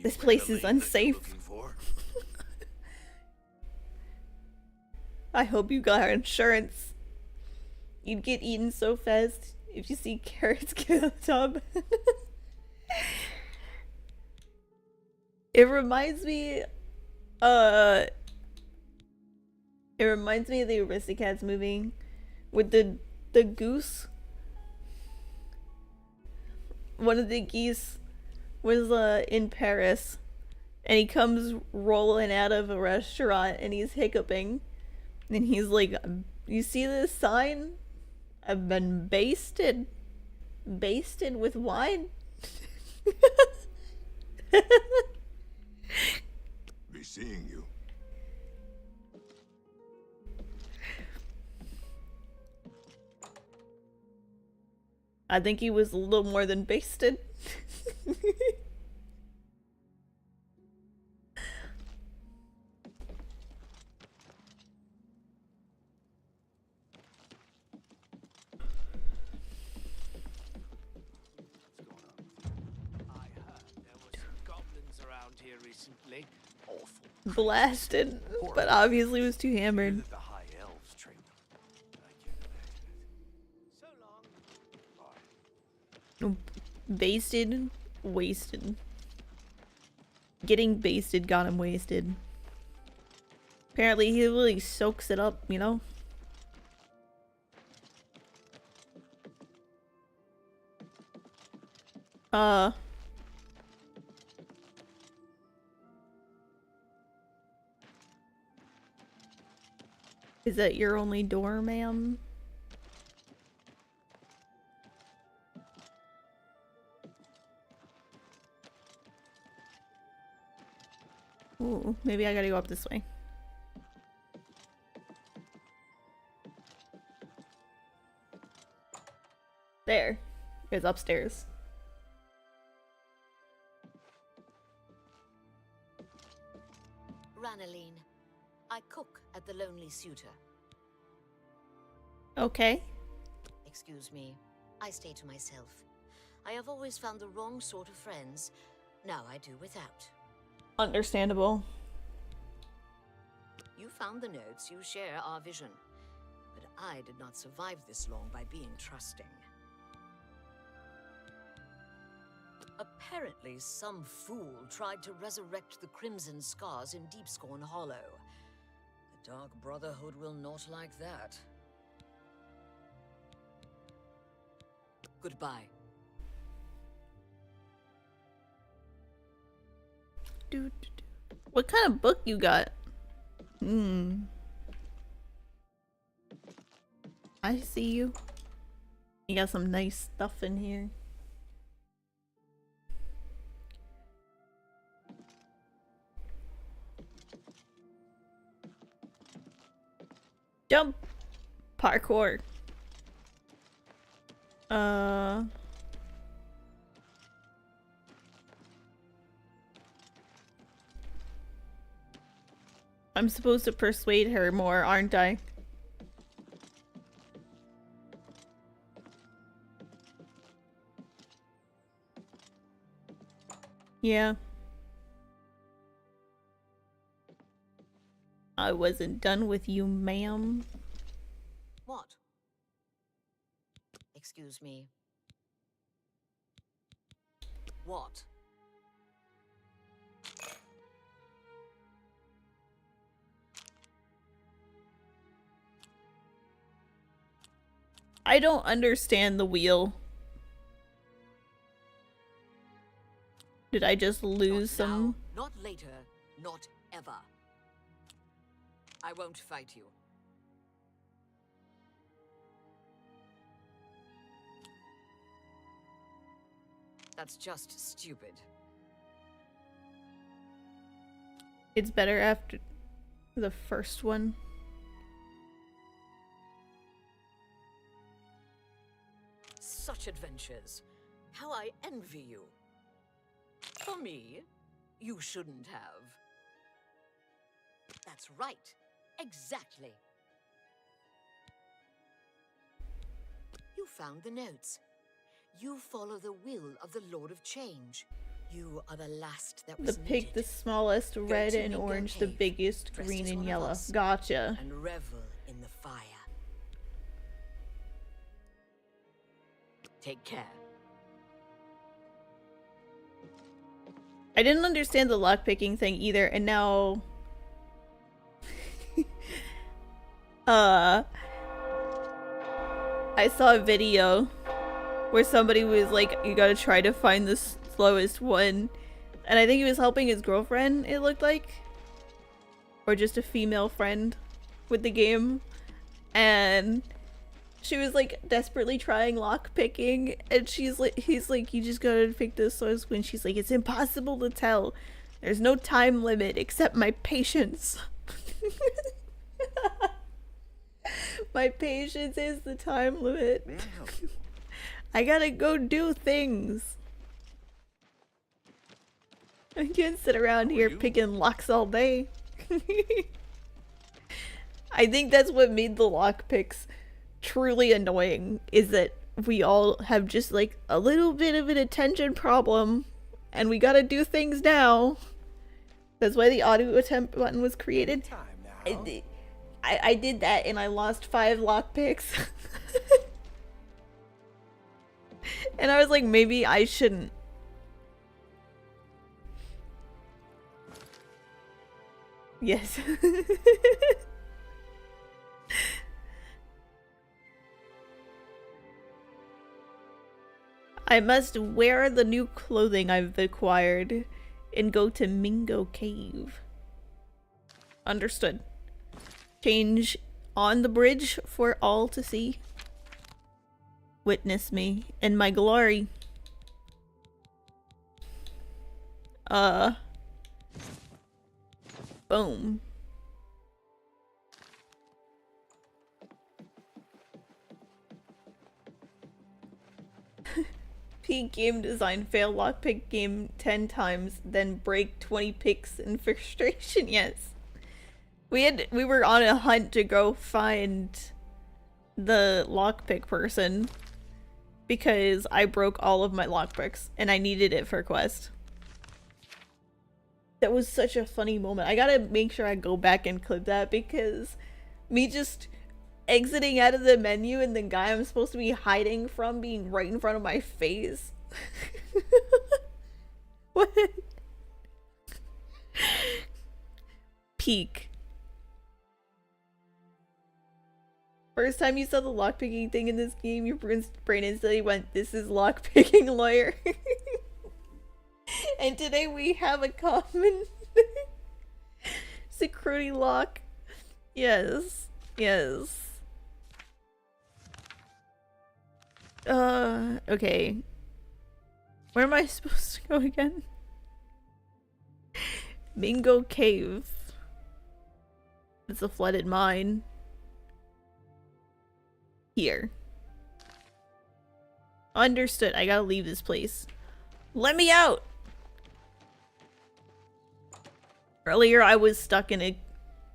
This place is unsafe. I hope you got insurance. You'd get eaten so fast if you see carrots get on the tub. It reminds me of the Aristocats movie with the goose. One of the geese was in Paris, and he comes rolling out of a restaurant and he's hiccuping, and he's like, "You see this sign? I've been basted with wine." Be seeing you. I think he was a little more than basted. Recently. Awful. Blasted, but obviously was too hammered. The high elves train them. I can't imagine it. So long. Basted, wasted. Getting basted got him wasted. Apparently he really soaks it up, you know? Is that your only door, ma'am? Ooh, maybe I gotta go up this way. There. It's upstairs. Ranaline, I cook at the Lonely Suitor. Okay. Excuse me, I stay to myself. I have always found the wrong sort of friends. Now I do without. Understandable. You found the notes, you share our vision. But I did not survive this long by being trusting. Apparently, some fool tried to resurrect the Crimson Scars in Deepscorn Hollow. The Dark Brotherhood will not like that. Goodbye. What kind of book you got? I see you. You got some nice stuff in here. Jump! Parkour. I'm supposed to persuade her more, aren't I? Yeah. I wasn't done with you, ma'am. What? Excuse me. What? I don't understand the wheel. Did I just lose some? Not later, not ever. I won't fight you. That's just stupid. It's better after the first one. such adventures. How I envy you. For me, you shouldn't have. That's right. Exactly. You found the notes. You follow the will of the Lord of Change. You are the last that was The pig, the smallest, red to and Mingo orange, the Cave, biggest, dressed green as and one of yellow. us, Gotcha. and revel in the fire. Take care. I didn't understand the lockpicking thing either, and now... I saw a video where somebody was like, you gotta try to find the slowest one. And I think he was helping his girlfriend, it looked like. Or just a female friend with the game. And she was like desperately trying lockpicking, and he's like, you just gotta pick the slowest one. She's like, it's impossible to tell. There's no time limit except my patience. My patience is the time limit. May I help you? I gotta go do things. I can't sit around here picking locks all day. I think that's what made the lockpicks truly annoying, is that we all have just like a little bit of an attention problem and we gotta do things now. That's why the auto attempt button was created. I did that and I lost 5 lockpicks. And I was like, maybe I shouldn't. Yes. I must wear the new clothing I've acquired and go to Mingo Cave. Understood. Change on the bridge for all to see. Witness me in my glory. Boom. Peak game design, fail lockpick game 10 times, then break 20 picks in frustration. Yes. We were on a hunt to go find the lockpick person because I broke all of my lockpicks and I needed it for a quest. That was such a funny moment. I gotta make sure I go back and clip that, because me just exiting out of the menu and the guy I'm supposed to be hiding from being right in front of my face. What? Peak. First time you saw the lockpicking thing in this game, your brain instantly went, this is lockpicking lawyer. And today we have a common security lock. Yes. Yes. Okay. Where am I supposed to go again? Mingo Cave. It's a flooded mine. Here. Understood. I gotta leave this place. Let me out! Earlier I was stuck in a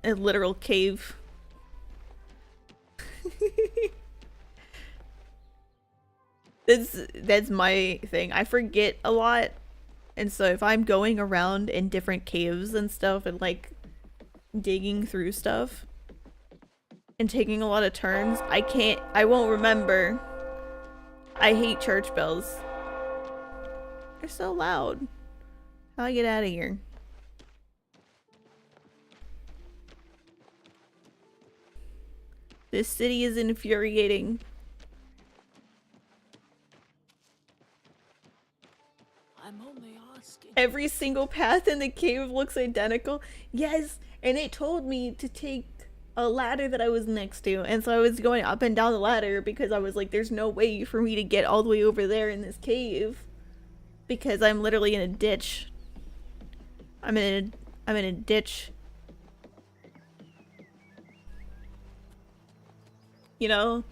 literal cave. That's my thing. I forget a lot. And so if I'm going around in different caves and stuff and like digging through stuff and taking a lot of turns, I won't remember. I hate church bells. They're so loud. How do I get out of here? This city is infuriating. I'm only asking. Every single path in the cave looks identical. Yes, and it told me to take a ladder that I was next to, and so I was going up and down the ladder because I was like, there's no way for me to get all the way over there in this cave because I'm literally in a ditch. I'm in a ditch. You know,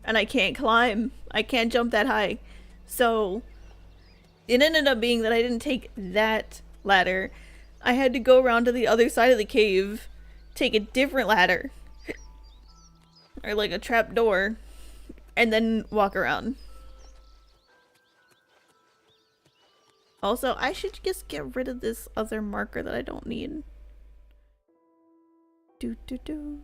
and I can't climb. I can't jump that high. So it ended up being that I didn't take that ladder. I had to go around to the other side of the cave, take a different ladder, or like a trap door, and then walk around. Also, I should just get rid of this other marker that I don't need. Do do do.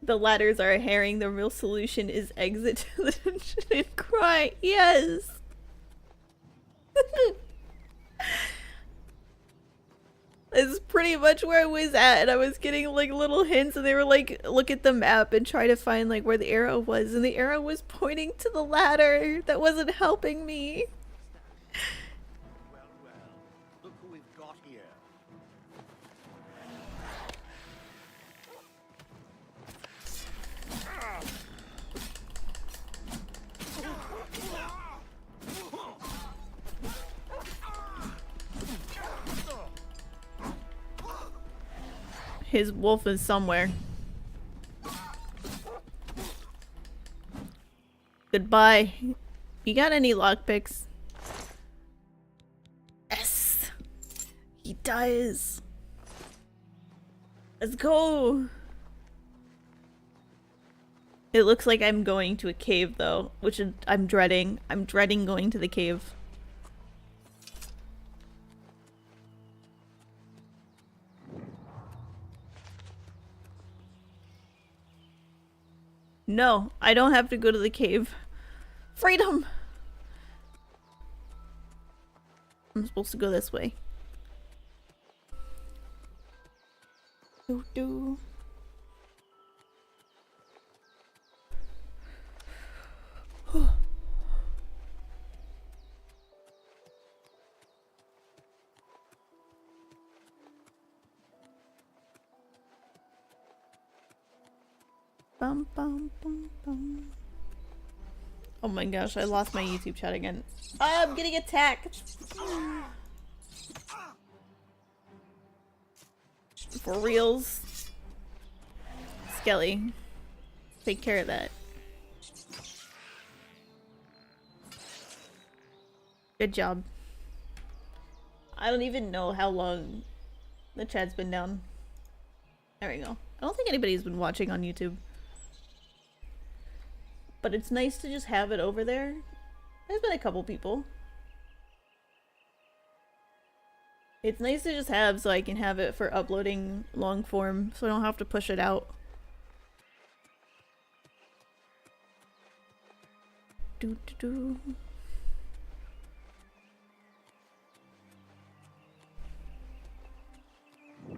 The ladders are a herring. The real solution is exit to the dungeon and cry. Yes. This is pretty much where I was at, and I was getting like little hints, and they were like, look at the map and try to find like where the arrow was, and the arrow was pointing to the ladder. That wasn't helping me. Look who we've got here. His wolf is somewhere. Goodbye. You got any lockpicks? Yes. He dies. Let's go. It looks like I'm going to a cave though, which I'm dreading. I'm dreading going to the cave. No, I don't have to go to the cave. Freedom! I'm supposed to go this way. Do do. Bum, bum, bum, bum. Oh my gosh, I lost my YouTube chat again. I'm getting attacked! For reals. Skelly. Take care of that. Good job. I don't even know how long the chat's been down. There we go. I don't think anybody's been watching on YouTube. But it's nice to just have it over there. There's been a couple people. It's nice to just have so I can have it for uploading long form so I don't have to push it out. Do do do.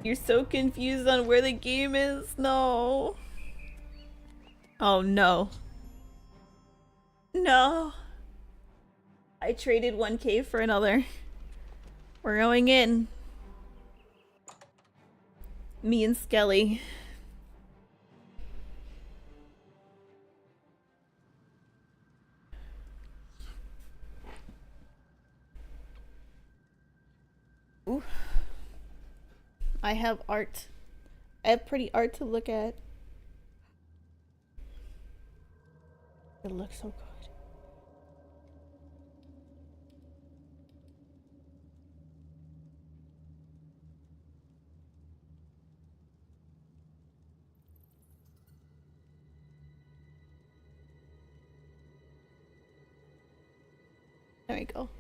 You're so confused on where the game is? No. Oh no. No. I traded one cave for another. We're going in. Me and Skelly. Ooh. I have art. I have pretty art to look at. It looks so good. There we go.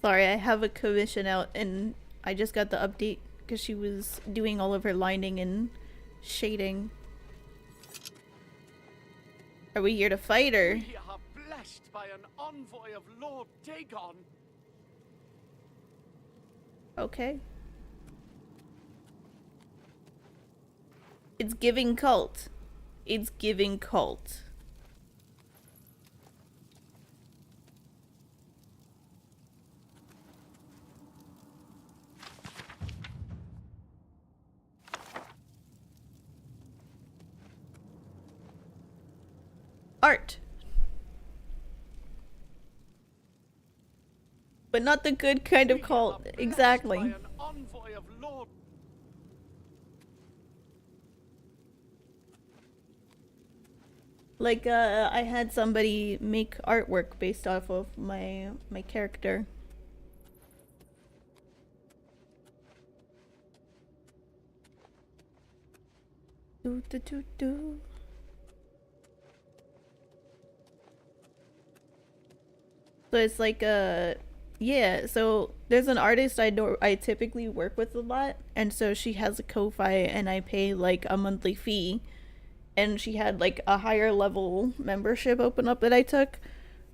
Sorry, I have a commission out and I just got the update because she was doing all of her lining and shading. Are we here to fight her? We are blessed by an envoy of Lord Dagon. Okay. It's giving cult. It's giving cult. Art. But but not the good kind of cult. Exactly. An envoy of Lord. Like, I had somebody make artwork based off of my character. Do do do do. So it's like yeah, so there's an artist I typically work with a lot, and so she has a Ko-Fi and I pay like a monthly fee, and she had like a higher level membership open up that I took.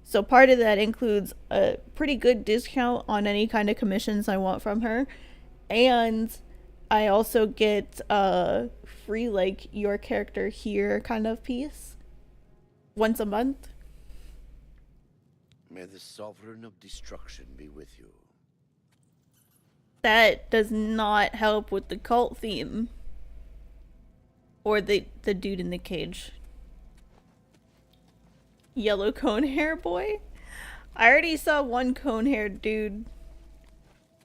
So part of that includes a pretty good discount on any kind of commissions I want from her, and I also get a free like your character here kind of piece once a month. May the Sovereign of Destruction be with you. That does not help with the cult theme. Or the dude in the cage. Yellow cone hair boy? I already saw one cone haired dude.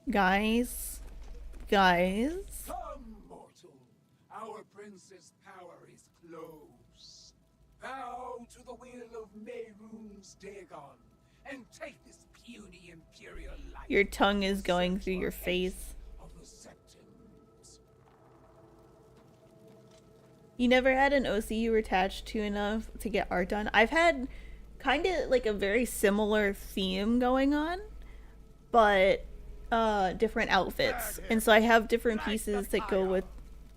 Guys. Guys. Come, mortal. Our prince's power is close. Bow to the will of Mehrunes Dagon and take this puny imperial life. Your tongue is going through your face. You never had an OC you were attached to enough to get art done? I've had kind of like a very similar theme going on, but different outfits. And so I have different pieces that go with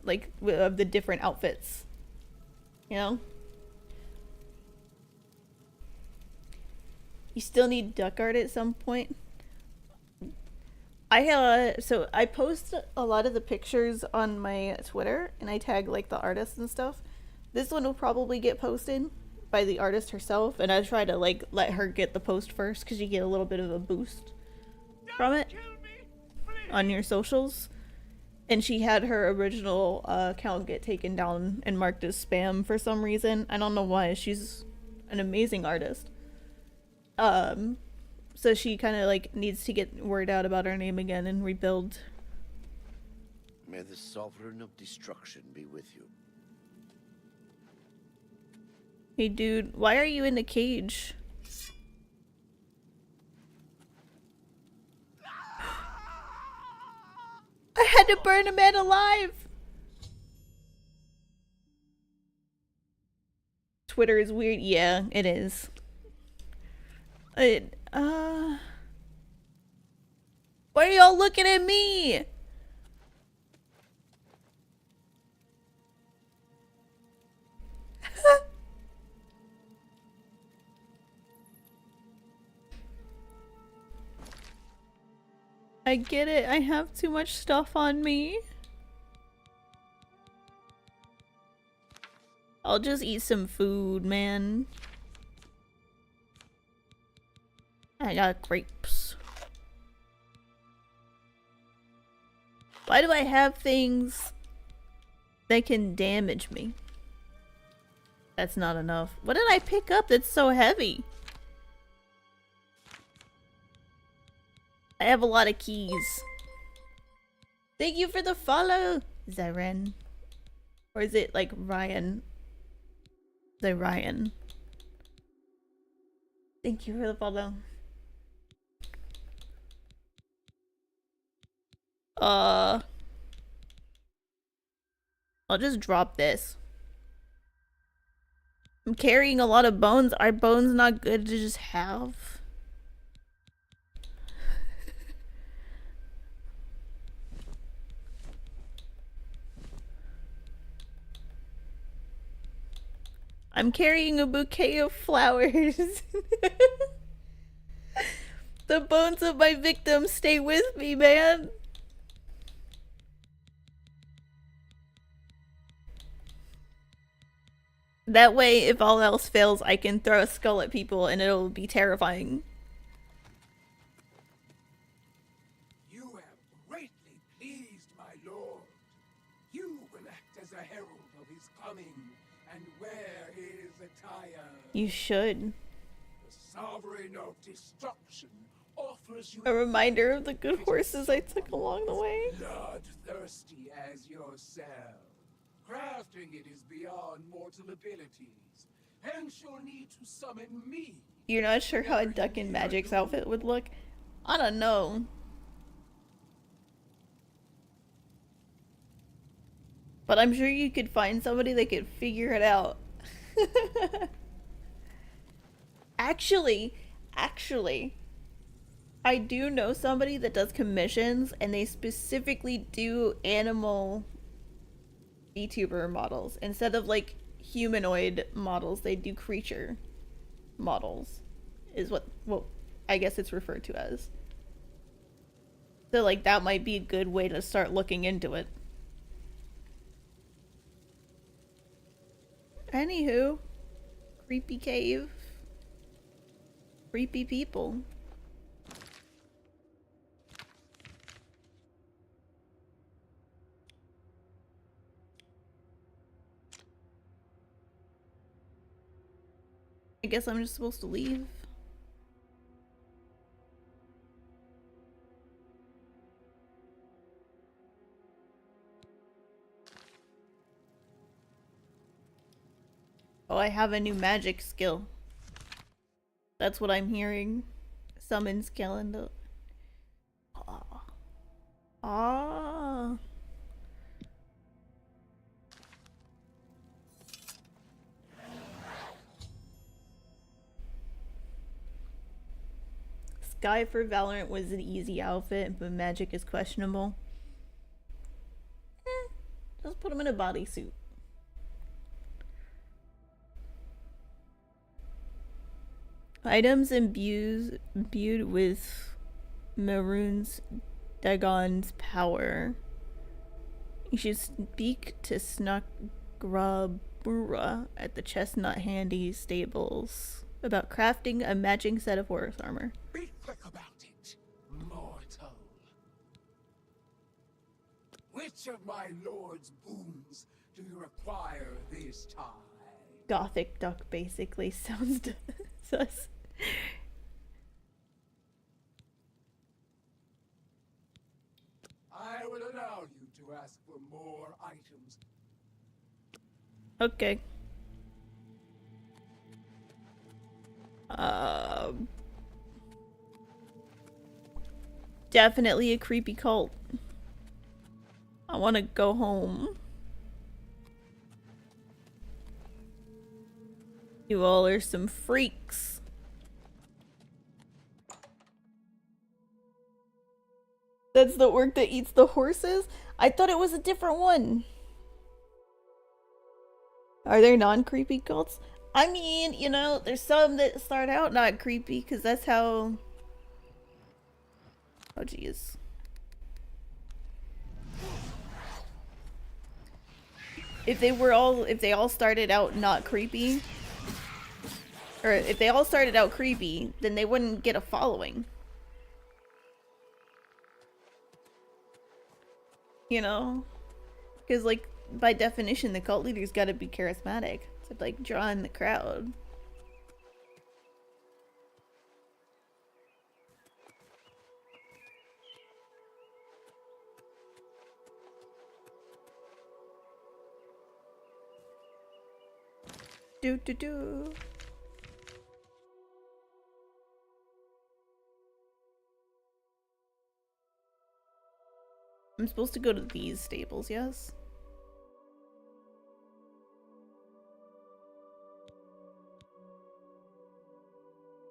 like of the different outfits. You know? You still need duck art at some point. So I post a lot of the pictures on my Twitter and I tag like the artists and stuff. This one will probably get posted by the artist herself, and I try to like let her get the post first because you get a little bit of a boost from it on your socials. And she had her original account get taken down and marked as spam for some reason. I don't know why. She's an amazing artist. So she kind of like needs to get word out about her name again and rebuild. May the Sovereign of Destruction be with you. Hey dude, why are you in the cage? I had to burn a man alive! Twitter is weird. Yeah, it is. Why are y'all looking at me? I get it. I have too much stuff on me. I'll just eat some food, man. I got grapes. Why do I have things that can damage me? That's not enough. What did I pick up that's so heavy? I have a lot of keys. Thank you for the follow, Zaren. Or is it like Ryan? The Ryan. Thank you for the follow. I'll just drop this. I'm carrying a lot of bones. Are bones not good to just have? I'm carrying a bouquet of flowers. The bones of my victims stay with me, man. That way, if all else fails, I can throw a skull at people and it'll be terrifying. You have greatly pleased my lord. You will act as a herald of his coming and wear his attire. You should. The Sovereign of Destruction offers offers you A reminder of the good horses I took along the way. bloodthirsty as yourself. Crafting it is beyond mortal abilities. Hence you'll need to summon me. You're not sure how a duck in Magic's outfit would look? I don't know. But I'm sure you could find somebody that could figure it out. Actually, I do know somebody that does commissions and they specifically do animal VTuber models. Instead of like humanoid models, they do creature models is what I guess it's referred to as. So like that might be a good way to start looking into it. Anywho, creepy cave, creepy people. I guess I'm just supposed to leave. Oh, I have a new magic skill. That's what I'm hearing. Summon skeleton. Ah. Ah. Sky for Valorant was an easy outfit, but magic is questionable. Just put him in a bodysuit. Items imbued with Maroon's Dagon's power. You should speak to Snugrabura at the Chestnut Handy stables about crafting a matching set of horse armor. Be quick about it, mortal. Which of my lord's boons do you require this time? Gothic duck basically sounds sus. I will allow you to ask for more items. Okay. Definitely a creepy cult. I want to go home. You all are some freaks. That's the orc that eats the horses? I thought it was a different one. Are there non-creepy cults? I mean, you know, there's some that start out not creepy because that's how... Oh, jeez. If they all started out not creepy, or if they all started out creepy, then they wouldn't get a following. You know? Because, like, by definition, the cult leader's gotta be charismatic to, like, draw in the crowd. Do. I'm supposed to go to these stables, yes?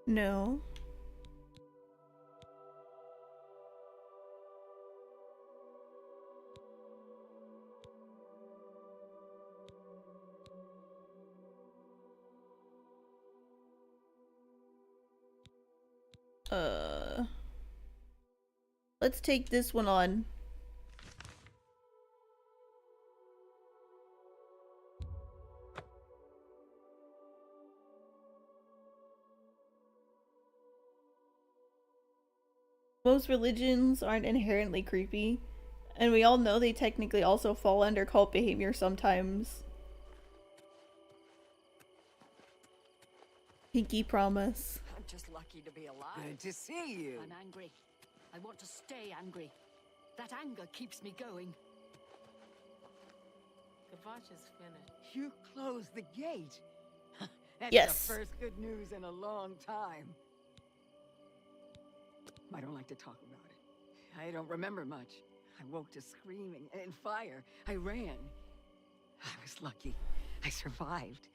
No. Let's take this one on. Most religions aren't inherently creepy, and we all know they technically also fall under cult behavior sometimes. Pinky promise. just lucky to be alive. Good to see you. I'm angry. I want to stay angry. That anger keeps me going. Kvatch is finished. You closed the gate. That's Yes. the first good news in a long time. I don't like to talk about it. I don't remember much. I woke to screaming and fire. I ran. I was lucky. I survived.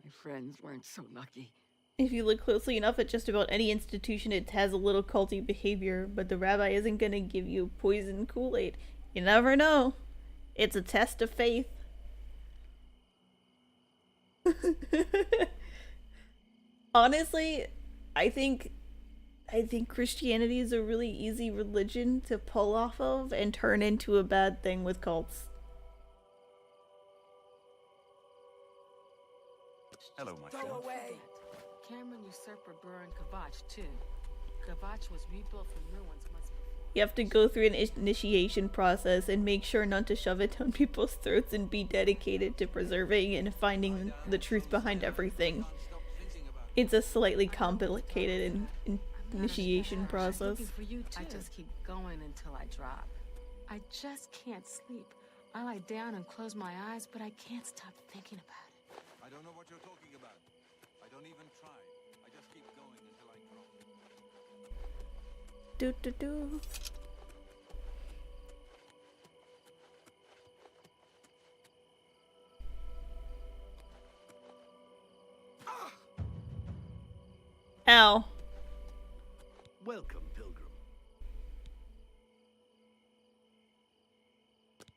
My friends weren't so lucky. If you look closely enough at just about any institution, it has a little culty behavior, but the rabbi isn't gonna give you poison Kool-Aid. You never know. It's a test of faith. Honestly, I think Christianity is a really easy religion to pull off of and turn into a bad thing with cults. Hello, my Don't forget, Cameron usurper burned Kvatch too. Kvatch was rebuilt from ruins months before. You have to go through an initiation process and make sure not to shove it down people's throats and be dedicated to preserving and finding the truth behind everything. It's a slightly complicated initiation process. For you too. I just keep going until I drop. I just can't sleep. I lie down and close my eyes, but I can't stop thinking about it. I don't know what you're talking about. I don't even try. I just keep going until I drop. Do do do. Ow. Welcome, Pilgrim.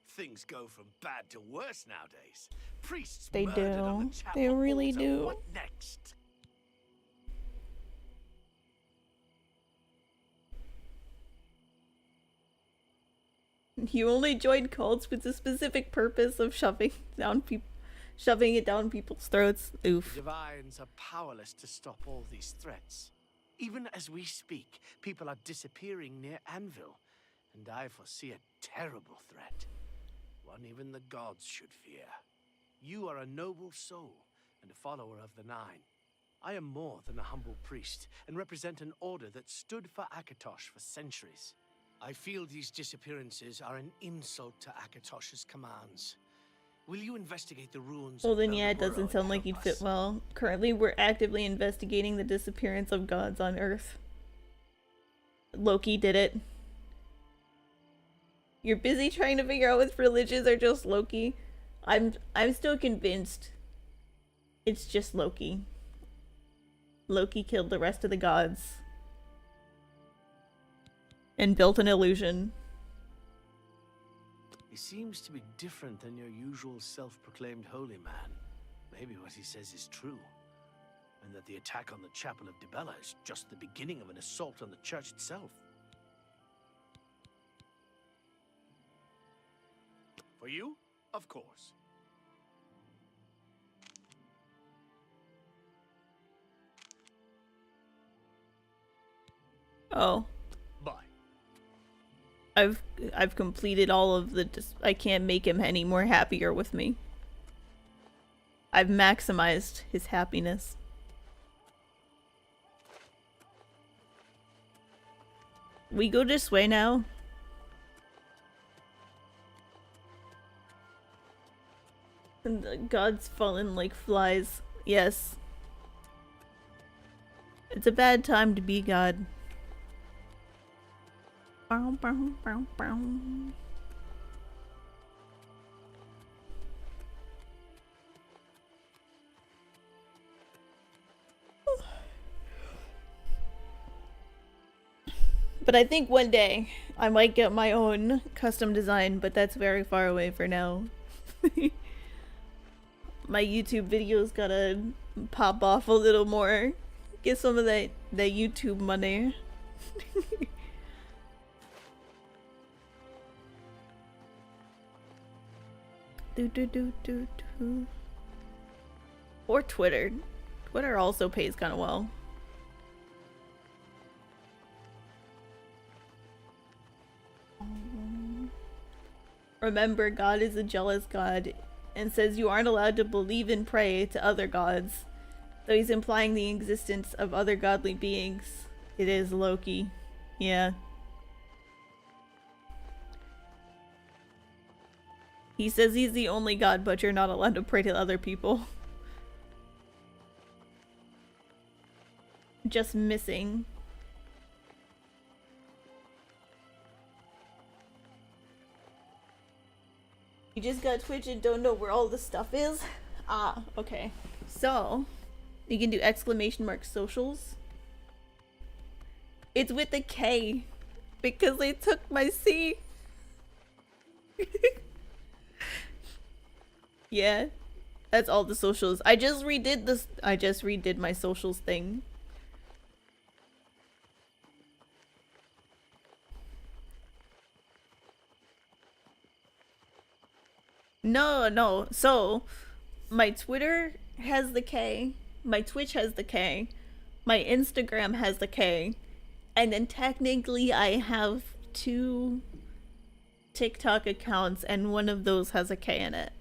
Things go from bad to worse nowadays. Priests They murdered on do. the chapel They really altar. do. What next? You only join cults with the specific purpose of shoving it down people's throats. Oof. Divines are powerless to stop all these threats. Even as we speak, people are disappearing near Anvil, and I foresee a terrible threat. One even the gods should fear. You are a noble soul and a follower of the Nine. I am more than a humble priest and represent an order that stood for Akatosh for centuries. I feel these disappearances are an insult to Akatosh's commands. Will you investigate the ruins? Well then yeah, it doesn't sound like you'd fit well. Currently we're actively investigating the disappearance of gods on Earth. Loki did it. You're busy trying to figure out which religions are just Loki. I'm still convinced it's just Loki. Loki killed the rest of the gods. And built an illusion. He seems to be different than your usual self-proclaimed holy man. Maybe what he says is true. And that the attack on the Chapel of Dibella is just the beginning of an assault on the church itself. For you, of course. Oh. Bye. I've completed all of the I can't make him any more happier with me. I've maximized his happiness. We go this way now. And the gods fallen like flies. Yes. It's a bad time to be God. Bow, bow, bow, bow. But I think one day I might get my own custom design, but that's very far away for now. My YouTube videos gotta pop off a little more. Get some of that YouTube money. Do. Or Twitter. Twitter also pays kind of well. Remember, God is a jealous God and says you aren't allowed to believe and pray to other gods. Though he's implying the existence of other godly beings. It is Loki. Yeah. He says he's the only god, but you're not allowed to pray to other people. Just missing. You just got Twitch and don't know where all the stuff is? Ah, okay. So, you can do exclamation mark socials. It's with a K. Because they took my C. Yeah. That's all the socials. I just redid my socials thing. No. So, my Twitter has the K, my Twitch has the K, my Instagram has the K, and then technically I have 2 TikTok accounts and one of those has a K in it.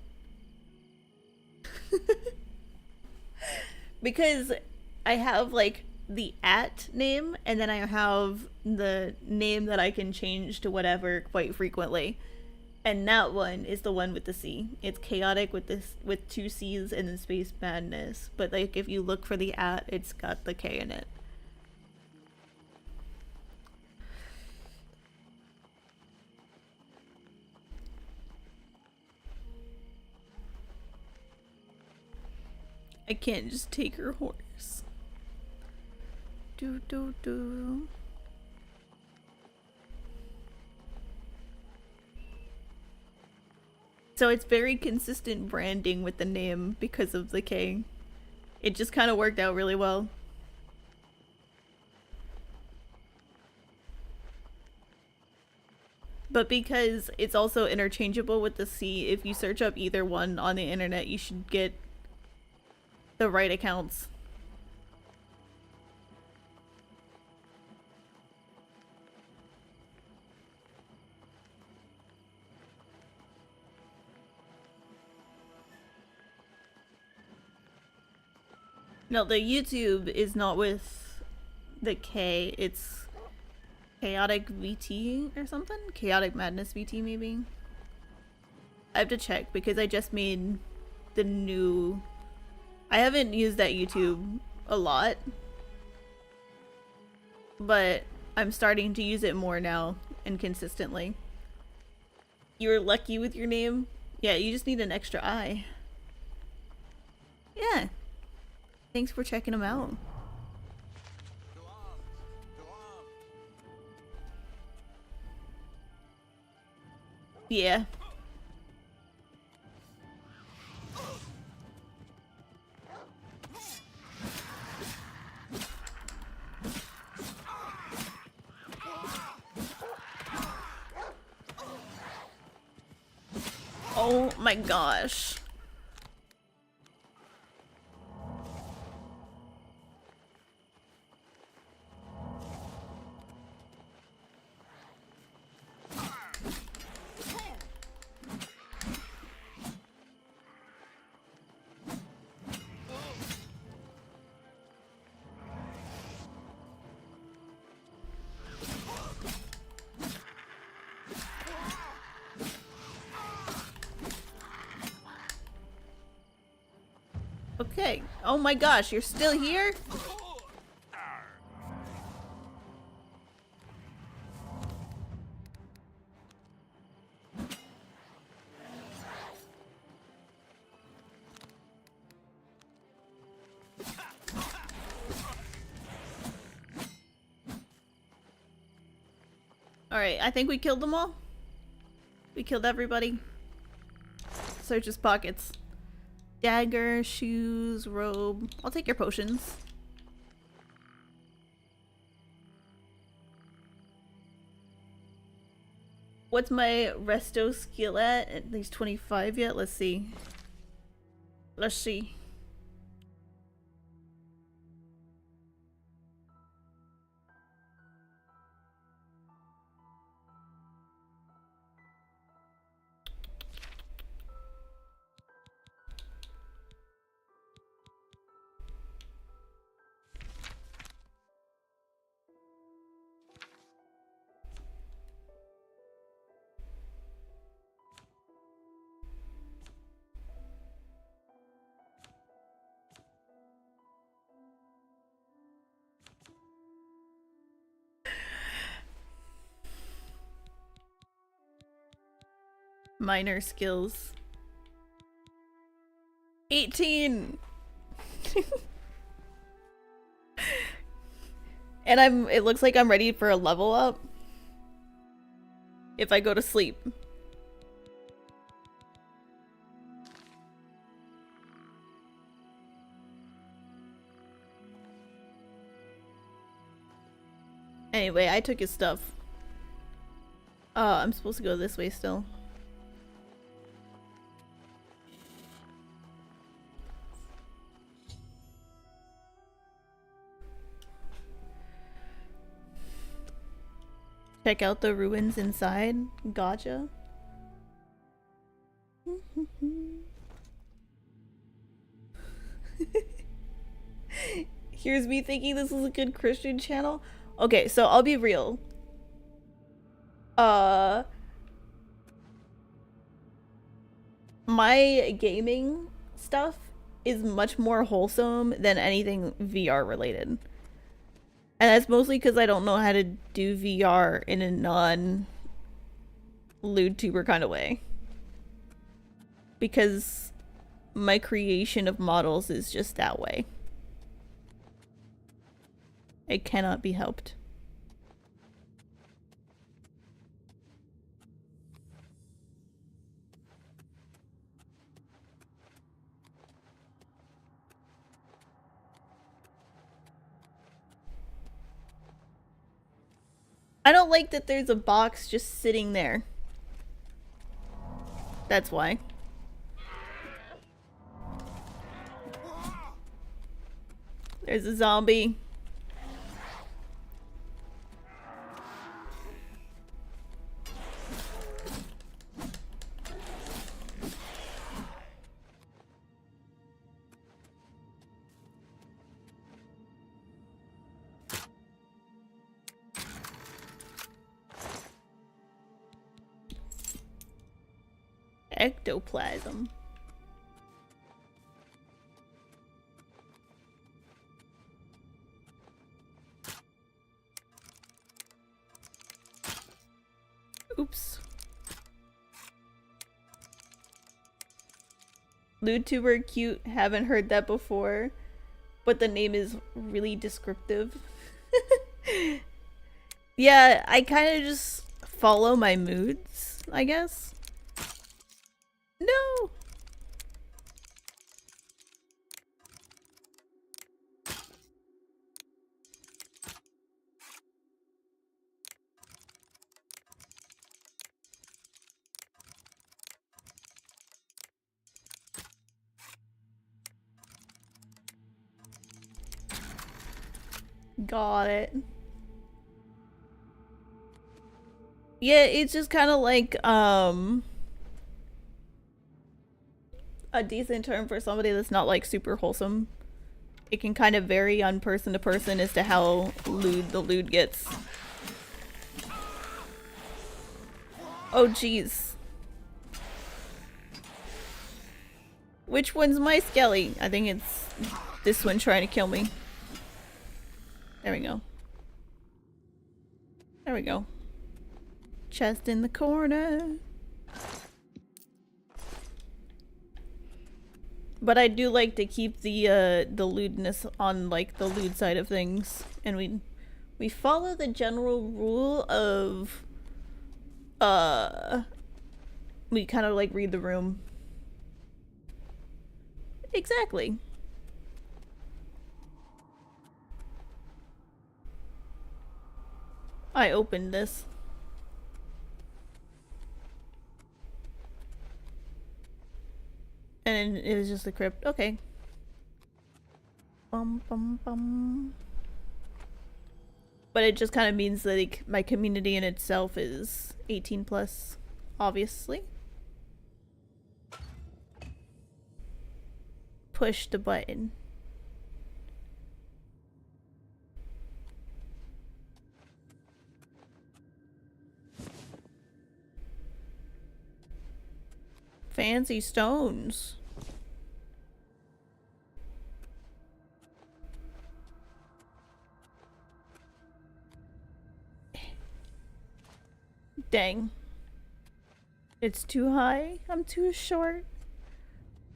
Because I have like the @ name and then I have the name that I can change to whatever quite frequently. And that one is the one with the C. It's chaotic with 2 C's and then space madness. But like if you look for the @ it's got the K in it. I can't just take her horse. Do. So it's very consistent branding with the name because of the K. It just kind of worked out really well. But because it's also interchangeable with the C, if you search up either one on the internet, you should get the right accounts. No, the YouTube is not with the K, it's Chaotic VT or something? Chaotic Madness VT maybe? I have to check because I just made the new... I haven't used that YouTube a lot, but I'm starting to use it more now and consistently. You were lucky with your name? Yeah, you just need an extra I. Yeah. Thanks for checking them out. Yeah. Oh my gosh. Okay. Oh my gosh, you're still here? Alright, I think we killed them all. We killed everybody. Search his pockets. Dagger, shoes, robe. I'll take your potions. What's my resto skill at least 25 yet? Let's see. Let's see. Minor skills. 18! And it looks like I'm ready for a level up. If I go to sleep. Anyway, I took his stuff. I'm supposed to go this way still. Check out the ruins inside. Gotcha. Here's me thinking this is a good Christian channel. Okay, so I'll be real. My gaming stuff is much more wholesome than anything VR related. And that's mostly because I don't know how to do VR in a non-LewdTuber kind of way. Because my creation of models is just that way. It cannot be helped. I don't like that there's a box just sitting there. That's why. There's a zombie. Ectoplasm. Oops. LewdTuber cute, haven't heard that before, but the name is really descriptive. Yeah, I kind of just follow my moods, I guess. No! Got it. Yeah, it's just kind of like, a decent term for somebody that's not like super wholesome. It can kind of vary on person to person as to how lewd the lewd gets. Oh jeez. Which one's my skelly? I think it's this one trying to kill me. There we go. There we go. Chest in the corner. But I do like to keep the lewdness on like the lewd side of things, and we follow the general rule of we kind of like read the room. Exactly. I opened this. And it was just a crypt. Okay. Bum bum bum. But it just kind of means that like, my community in itself is 18 plus, obviously. Push the button. Fancy stones. Dang. It's too high. I'm too short.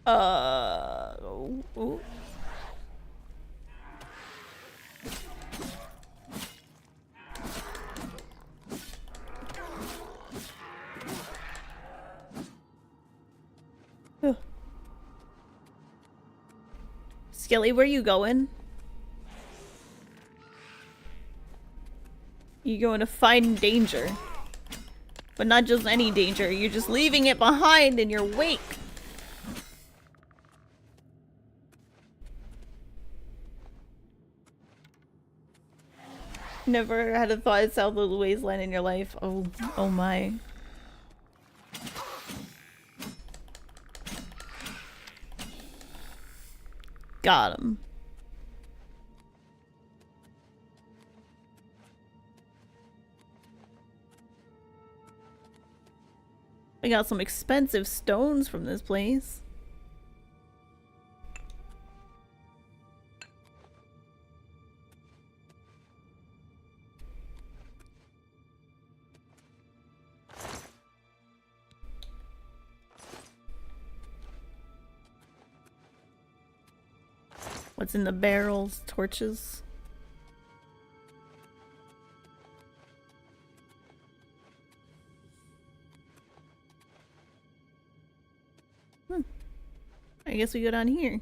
Ooh. Skilly, where you going? You going to find danger. But not just any danger, you're just leaving it behind in your wake. Never had a thought south of the wasteland in your life. Oh my. Got him. I got some expensive stones from this place. What's in the barrels? Torches? I guess we go down here.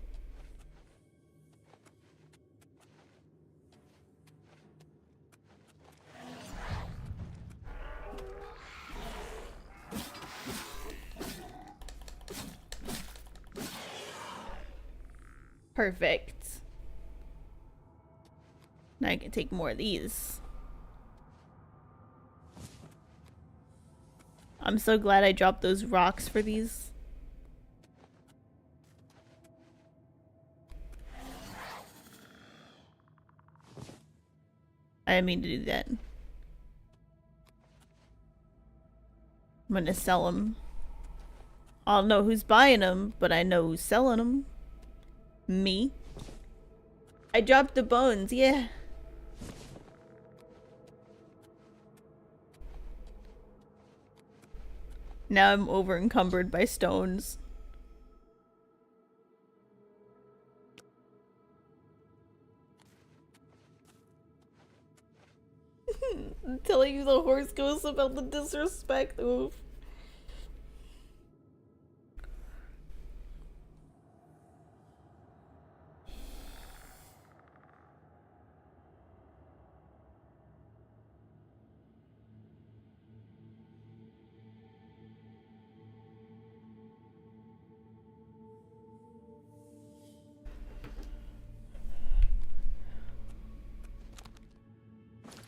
Perfect. Now I can take more of these. I'm so glad I dropped those rocks for these. I didn't mean to do that. I'm gonna sell them. I don't know who's buying them, but I know who's selling them. Me. I dropped the bones, yeah. Now I'm over encumbered by stones. I'm telling you the horse goes about the disrespect. Oof.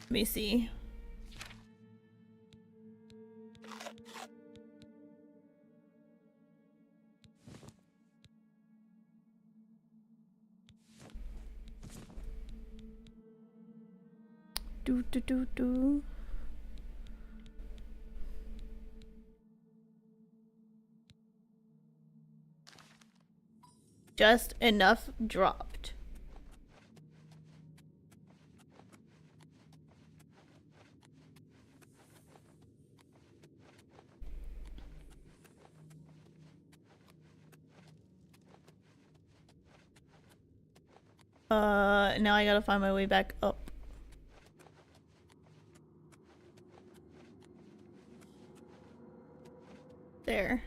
Let me see. Do. Just enough dropped. Now I gotta find my way back up. There.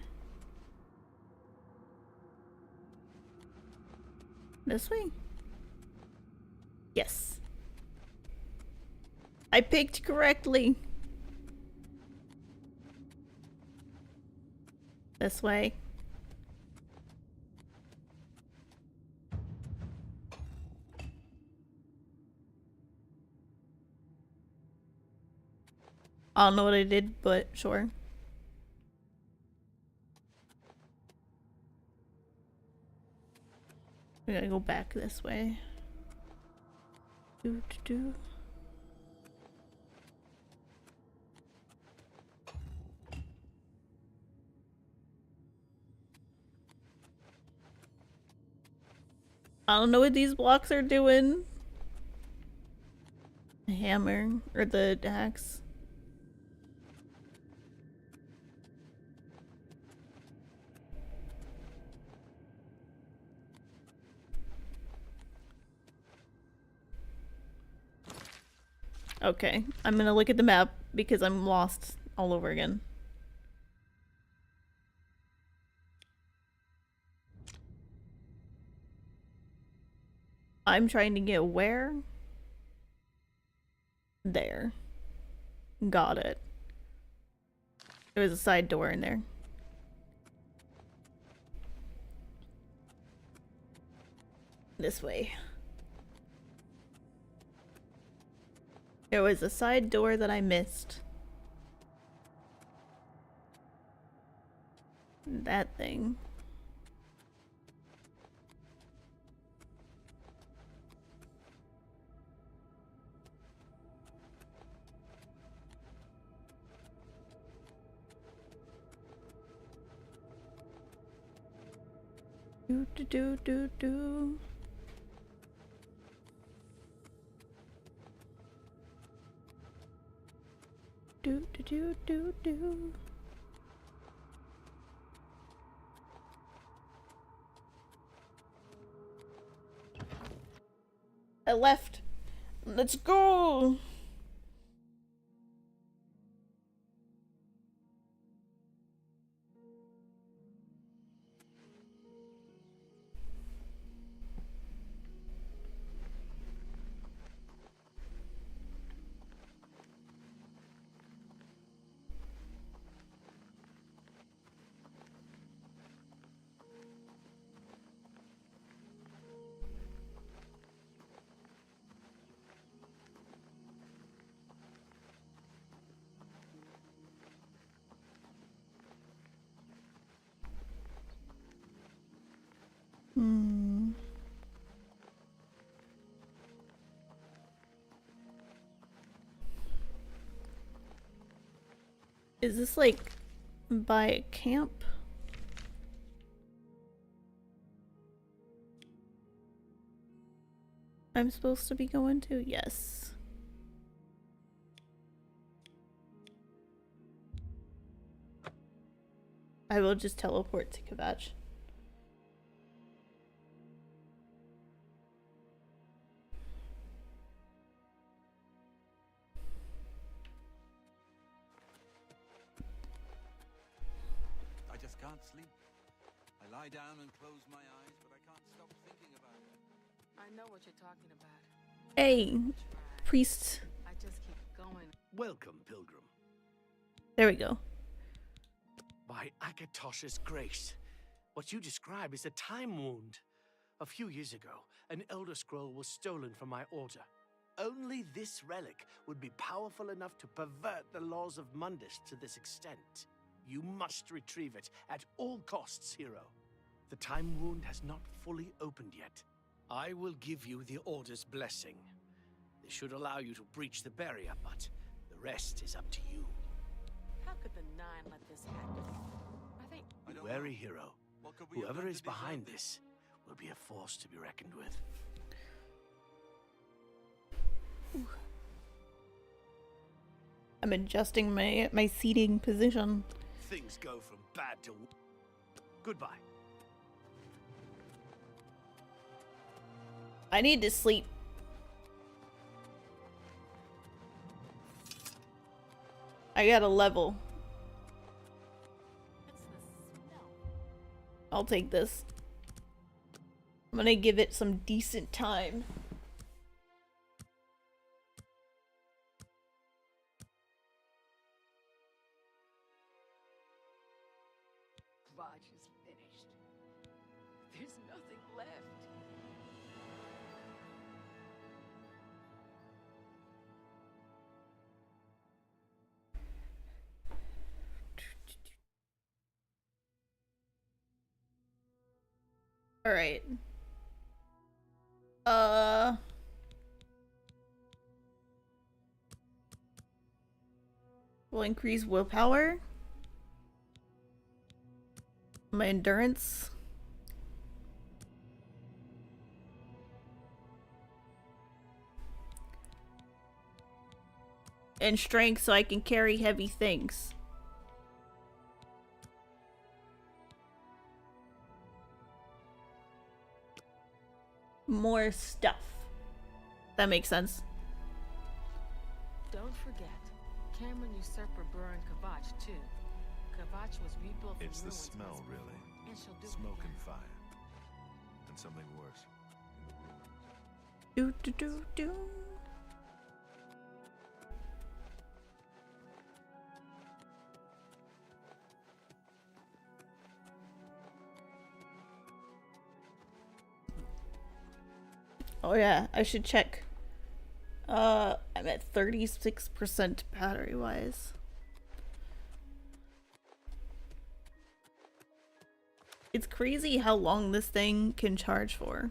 This way? Yes. I picked correctly. This way. I don't know what I did, but sure. We gotta go back this way. Do. I don't know what these blocks are doing. The hammer or the axe. Okay, I'm gonna look at the map because I'm lost all over again. I'm trying to get where? There. Got it. There was a side door in there. This way. There was a side door that I missed. That thing. Do do do do do. Do do do do do. I left. Let's go. Hmm. Is this like by a camp? I'm supposed to be going to? Yes. I will just teleport to Kvatch. I just can't sleep. I lie down and close my eyes, but I can't stop thinking about it. I know what you're talking about. Hey, priest. I just keep going. Welcome, pilgrim. There we go. By Akatosh's grace, what you describe is a time wound. A few years ago, an Elder Scroll was stolen from my order. Only this relic would be powerful enough to pervert the laws of Mundus to this extent. You must retrieve it at all costs, hero. The time wound has not fully opened yet. I will give you the Order's blessing. This should allow you to breach the barrier, but the rest is up to you. How could the Nine let this happen? I think... Be wary, hero. Whoever is behind this will be a force to be reckoned with. I'm adjusting my seating position. Things go from bad to... Goodbye. I need to sleep. I got a level. I'll take this. I'm gonna give it some decent time. Kvatch is finished. There's nothing left. All right. Will increase willpower. My endurance. And strength so I can carry heavy things. More stuff. That makes sense. don't forget, Cameron usurper burned Kavach too. Kavach was rebuilt from It's the ruins smell, once really. before, and she'll do it Smoke again. and fire. And something worse. Do do do do. Oh yeah, I should check. I'm at 36% battery wise. It's crazy how long this thing can charge for.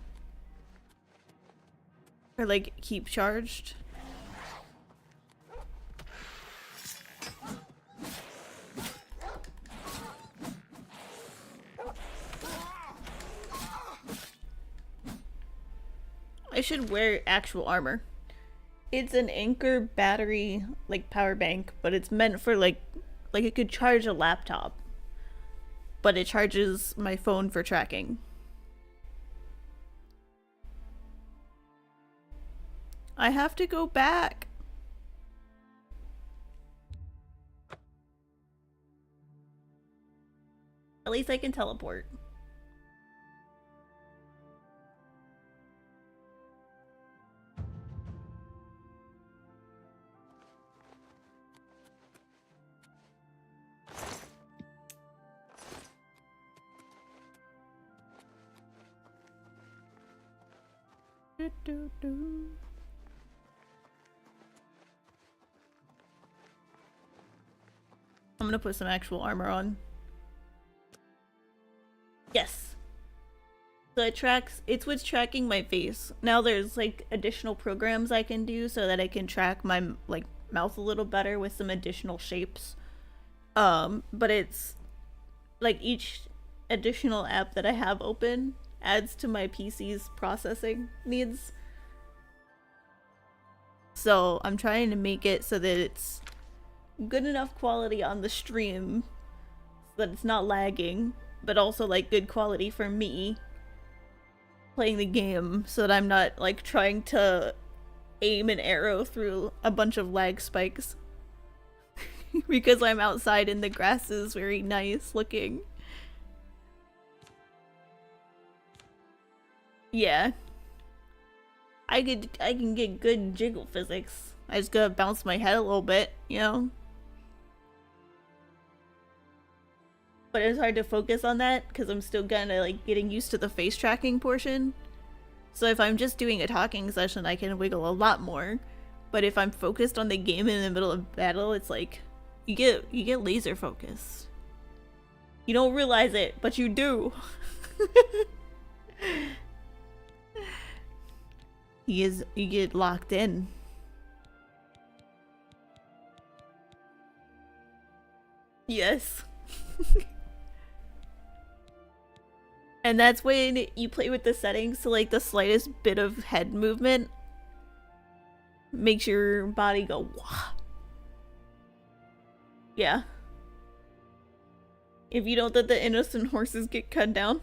Or like keep charged. I should wear actual armor. It's an Anchor battery like power bank, but it's meant for like it could charge a laptop. But it charges my phone for tracking. I have to go back. At least I can teleport. Do, do, do. I'm gonna put some actual armor on. Yes. So it's what's tracking my face. Now there's like additional programs I can do so that I can track my like mouth a little better with some additional shapes. But it's like each additional app that I have open adds to my PC's processing needs. So I'm trying to make it so that it's good enough quality on the stream so that it's not lagging, but also like good quality for me playing the game so that I'm not like trying to aim an arrow through a bunch of lag spikes because I'm outside and the grass is very nice looking. Yeah. I can get good jiggle physics. I just gotta bounce my head a little bit, you know? But it's hard to focus on that because I'm still kinda like getting used to the face tracking portion. So if I'm just doing a talking session, I can wiggle a lot more. But if I'm focused on the game in the middle of battle, it's like you get laser focused. You don't realize it, but you do. You get locked in. Yes. And that's when you play with the settings, so like the slightest bit of head movement makes your body go wah. Yeah. If you don't let the innocent horses get cut down.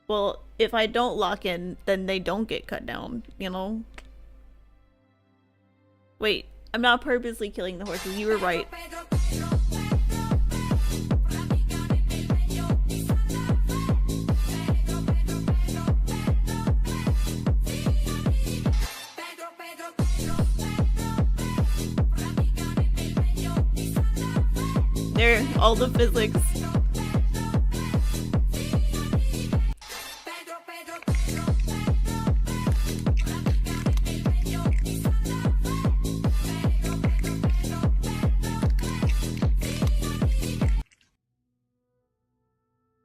Well, if I don't lock in, then they don't get cut down, you know? Wait, I'm not purposely killing the horses, you were right. There, all the physics.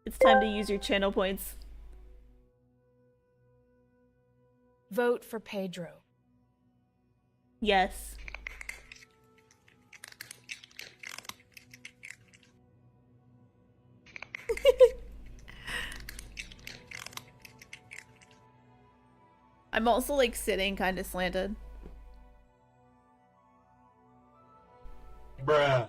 It's time to use your channel points. Vote for Pedro. Yes. I'm also like sitting kind of slanted. Bruh.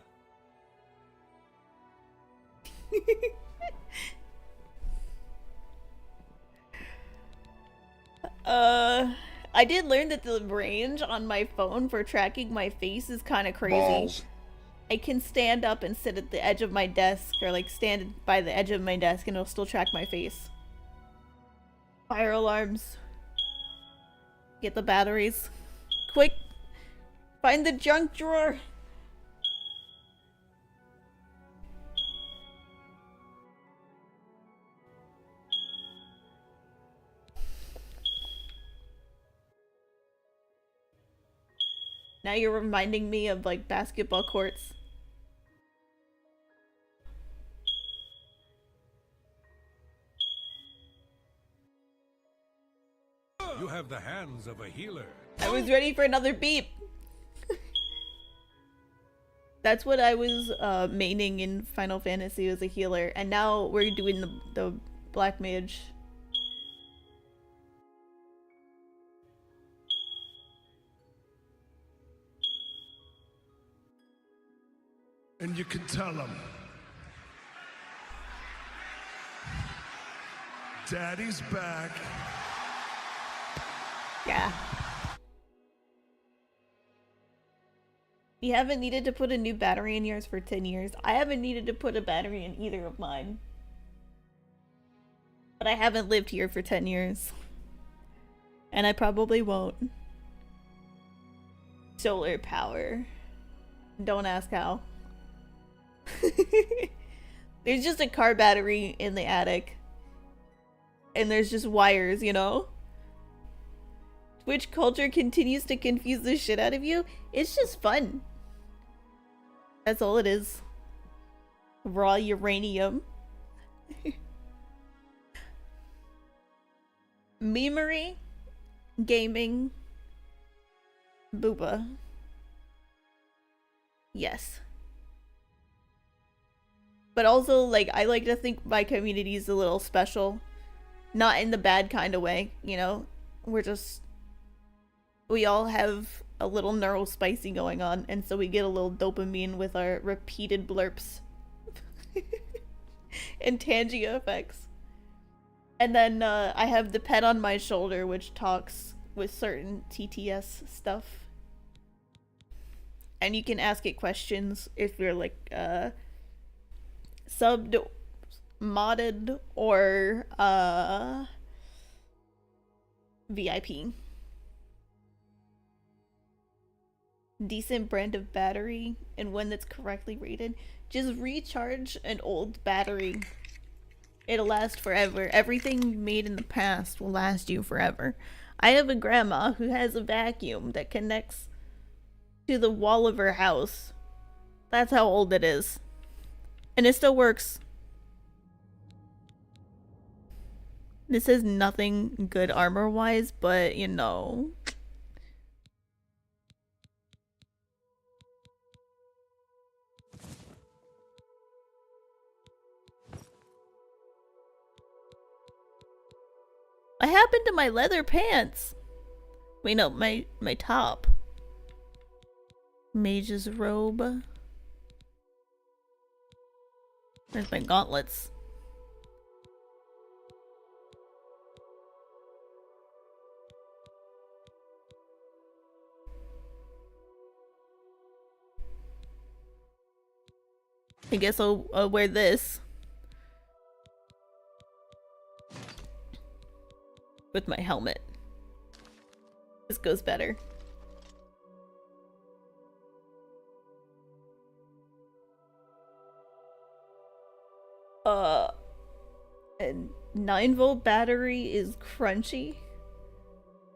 I did learn that the range on my phone for tracking my face is kind of crazy. Balls. I can stand up and sit at the edge of my desk, or like stand by the edge of my desk, and it'll still track my face. Fire alarms. Get the batteries. Quick! Find the junk drawer! Now you're reminding me of like basketball courts. You have the hands of a healer. I was ready for another beep. That's what I was maining in Final Fantasy, as a healer, and now we're doing the black mage. And you can tell them. Daddy's back. Yeah. You haven't needed to put a new battery in yours for 10 years. I haven't needed to put a battery in either of mine. But I haven't lived here for 10 years. And I probably won't. Solar power. Don't ask how. There's just a car battery in the attic. And there's just wires, you know? Twitch culture continues to confuse the shit out of you. It's just fun. That's all it is. Raw uranium. Memery. Gaming. Booba. Yes. But also, like, I like to think my community is a little special. Not in the bad kind of way, you know? We all have a little neural spicy going on, and so we get a little dopamine with our repeated blurps. And Tangia effects. And then I have the pet on my shoulder, which talks with certain TTS stuff. And you can ask it questions if you're like subbed, modded, or VIP. Decent brand of battery and one that's correctly rated. Just recharge an old battery. It'll last forever. Everything made in the past will last you forever. I have a grandma who has a vacuum that connects to the wall of her house. That's how old it is. And it still works. This is nothing good armor-wise, but you know. What happened to my leather pants? Wait, no, my top. Mage's robe. Where's my gauntlets? I guess I'll wear this. With my helmet. This goes better. A 9-volt battery is crunchy.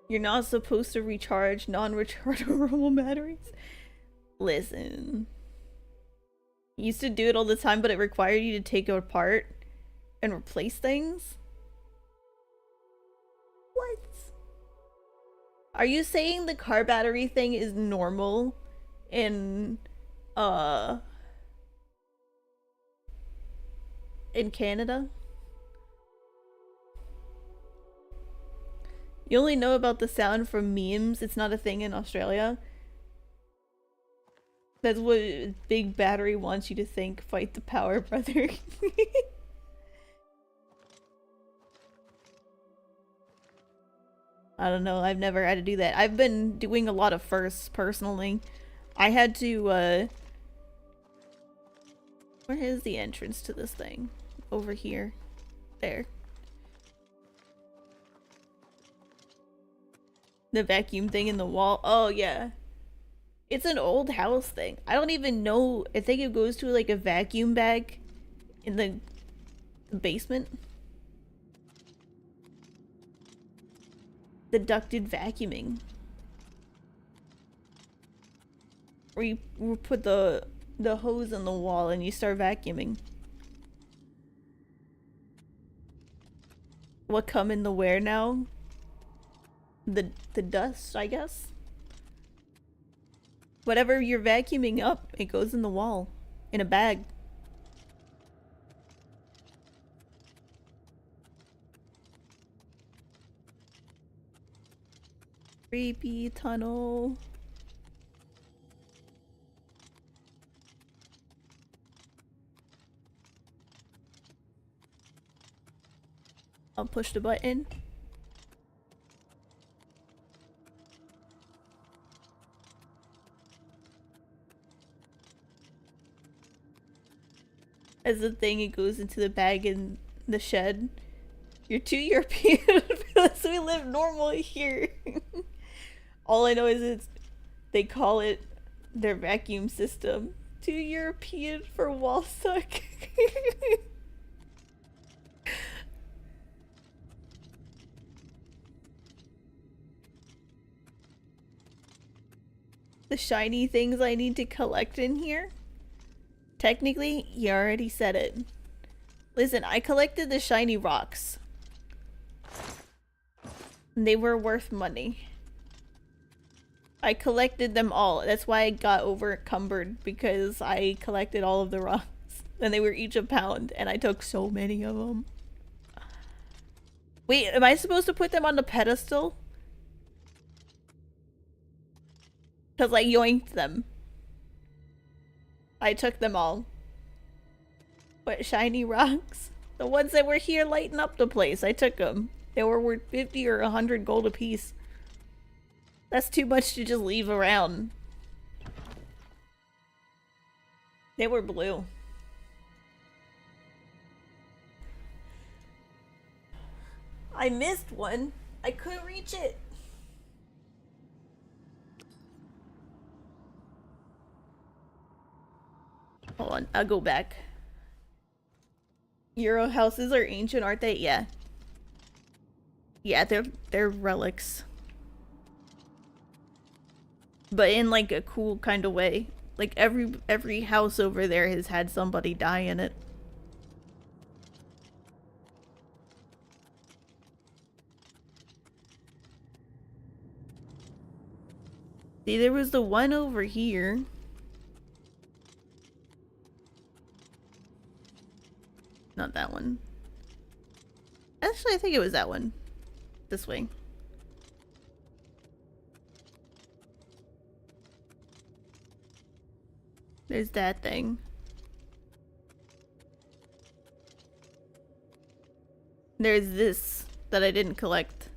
You're not supposed to recharge non-rechargeable batteries. Listen. Used to do it all the time, but it required you to take it apart and replace things. What? Are you saying the car battery thing is normal in Canada? You only know about the sound from memes. It's not a thing in Australia. That's what Big Battery wants you to think. Fight the power, brother. I don't know, I've never had to do that. I've been doing a lot of firsts, personally. I had to, where is the entrance to this thing? Over here. There. The vacuum thing in the wall. Oh, yeah. It's an old house thing. I don't even know. I think it goes to like a vacuum bag in the basement. The ducted vacuuming. Where you put the hose in the wall and you start vacuuming. What come in the where now? The dust, I guess? Whatever you're vacuuming up, it goes in the wall. In a bag. Creepy tunnel. I'll push the button. As the thing, it goes into the bag in the shed. You're too European because we live normally here. All I know is they call it their vacuum system. Too European for wall suck. The shiny things I need to collect in here? Technically, you already said it. Listen, I collected the shiny rocks. They were worth money. I collected them all. That's why I got overcumbered, because I collected all of the rocks. And they were each a pound, and I took so many of them. Wait, am I supposed to put them on the pedestal? Because I yoinked them. I took them all. But shiny rocks? The ones that were here lighting up the place, I took them. They were worth 50 or 100 gold apiece. That's too much to just leave around. They were blue. I missed one. I couldn't reach it. Hold on, I'll go back. Euro houses are ancient, aren't they? Yeah. Yeah, they're relics. But in like a cool kind of way. Like every house over there has had somebody die in it. See, there was the one over here. Not that one. Actually, I think it was that one. This way. There's that thing. There's this that I didn't collect.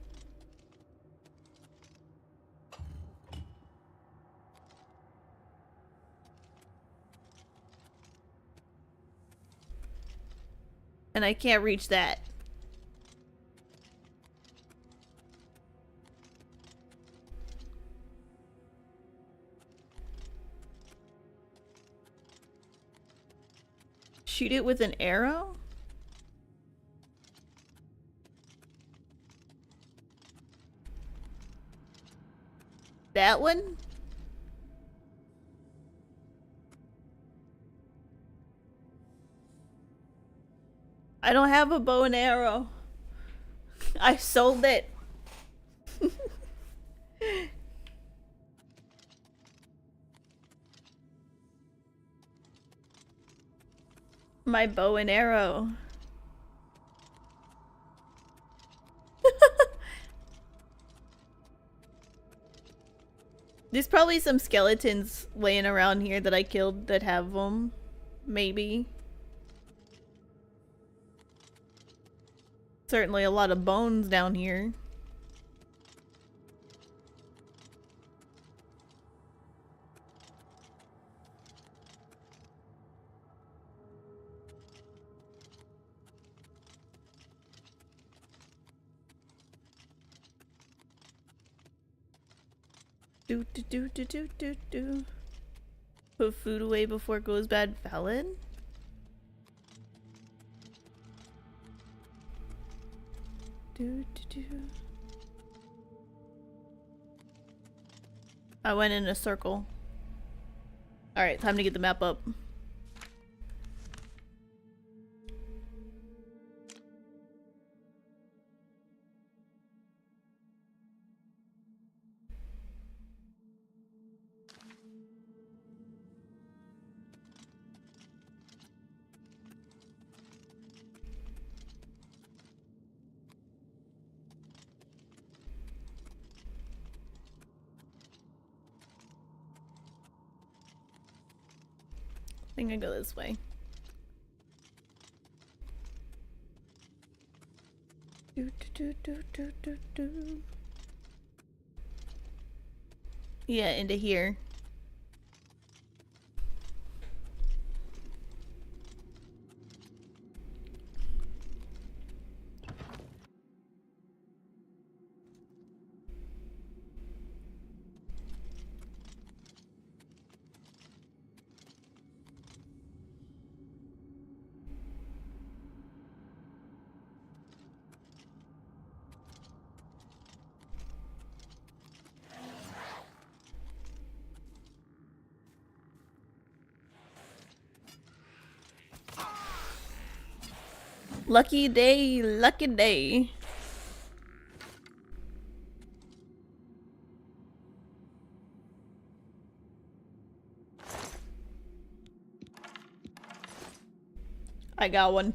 And I can't reach that. Shoot it with an arrow? That one? I don't have a bow and arrow. I sold it. My bow and arrow. There's probably some skeletons laying around here that I killed that have them. Maybe. Certainly a lot of bones down here. Do do do do do do do. Put food away before it goes bad. Valid? Do do do. I went in a circle. Alright, time to get the map up. I think I go this way. Do, do, do, do, do, do. Yeah, into here. Lucky day, lucky day. I got one.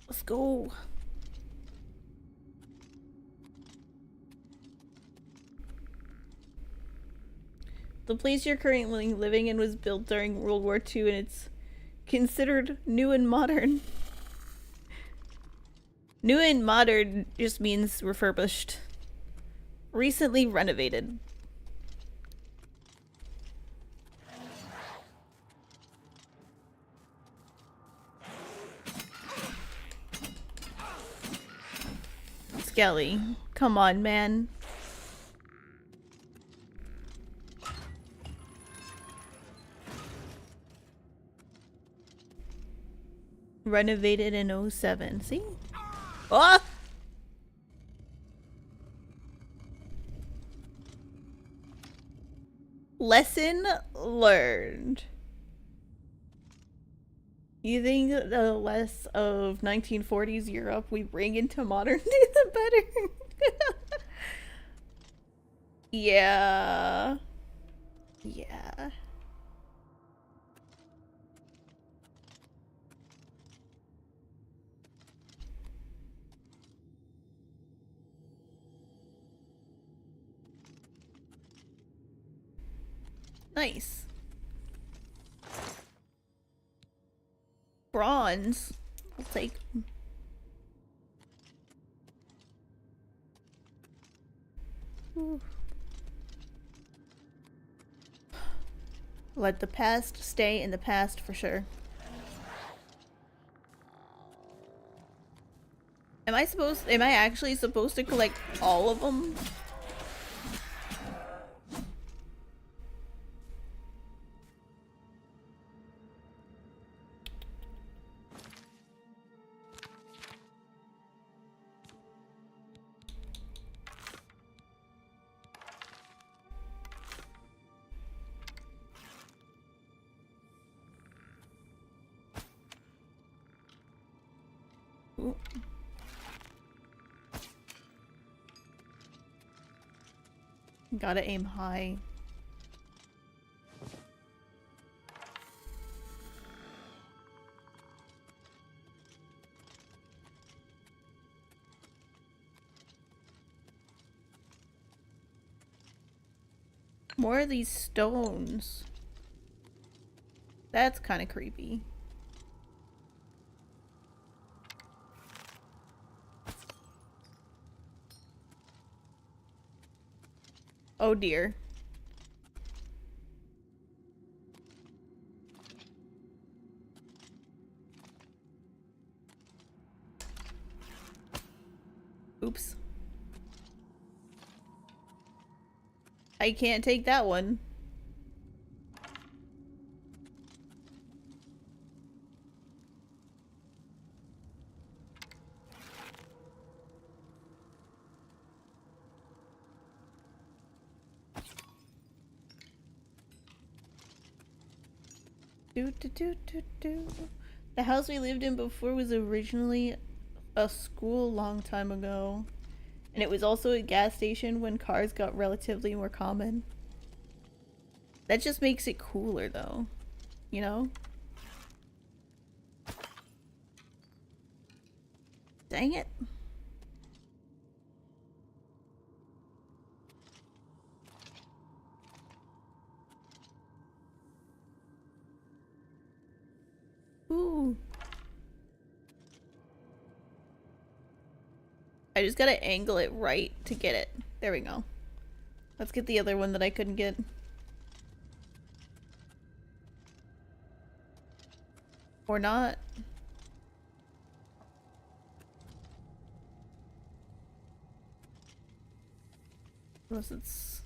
Let's go. The place you're currently living in was built during World War II and it's considered new and modern. New and modern just means refurbished. Recently renovated. Skelly, come on, man. Renovated in 07. See? Oh! Lesson learned. You think the less of 1940s Europe we bring into modern day, the better? Yeah. Yeah. Nice. Bronze. I'll take. Ooh. Let the past stay in the past for sure. Am I actually supposed to collect all of them? Ooh. Gotta aim high. More of these stones. That's kind of creepy. Oh dear. Oops. I can't take that one. The house we lived in before was originally a school long time ago. And it was also a gas station when cars got relatively more common. That just makes it cooler though. You know? Dang it. Ooh. I just gotta angle it right to get it. There we go. Let's get the other one that I couldn't get. Or not. Unless it's...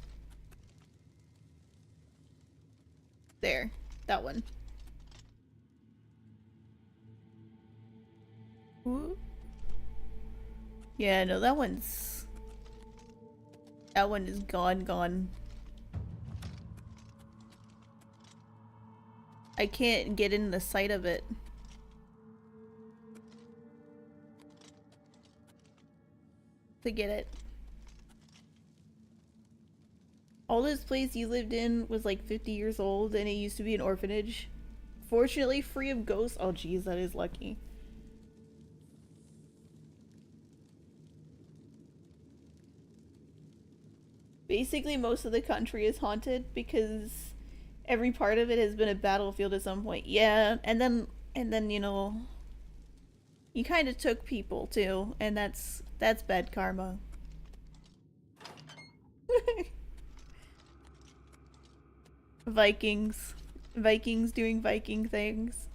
There. That one. Ooh. Yeah, no, that one is gone. I can't get in the sight of it. To get it. All this place you lived in was like 50 years old and it used to be an orphanage. Fortunately free of ghosts. Oh geez, that is lucky. Basically most of the country is haunted because every part of it has been a battlefield at some point. Yeah, and then you know, you kind of took people too, and that's bad karma. Vikings doing Viking things.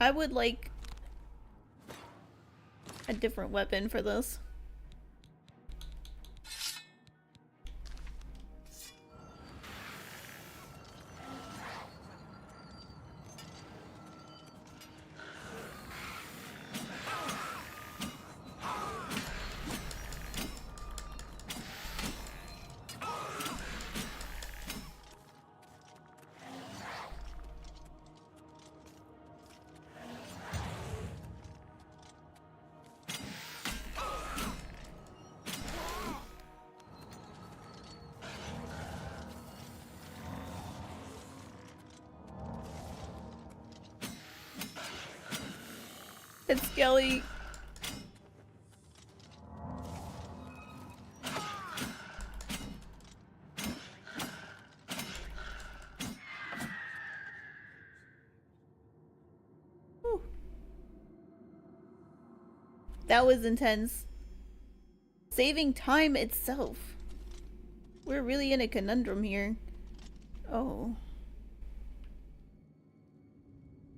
I would like a different weapon for this. It's Skelly. Whew. That was intense. Saving time itself. We're really in a conundrum here. Oh.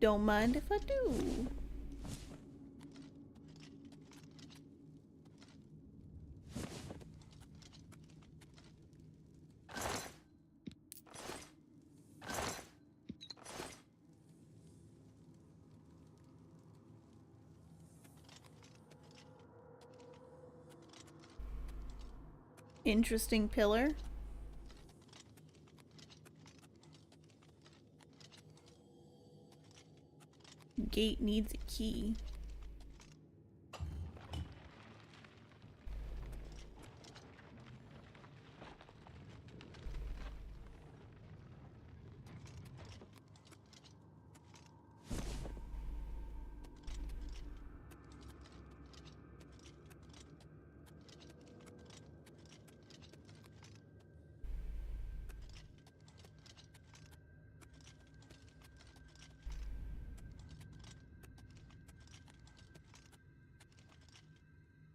Don't mind if I do. Interesting pillar. Gate needs a key.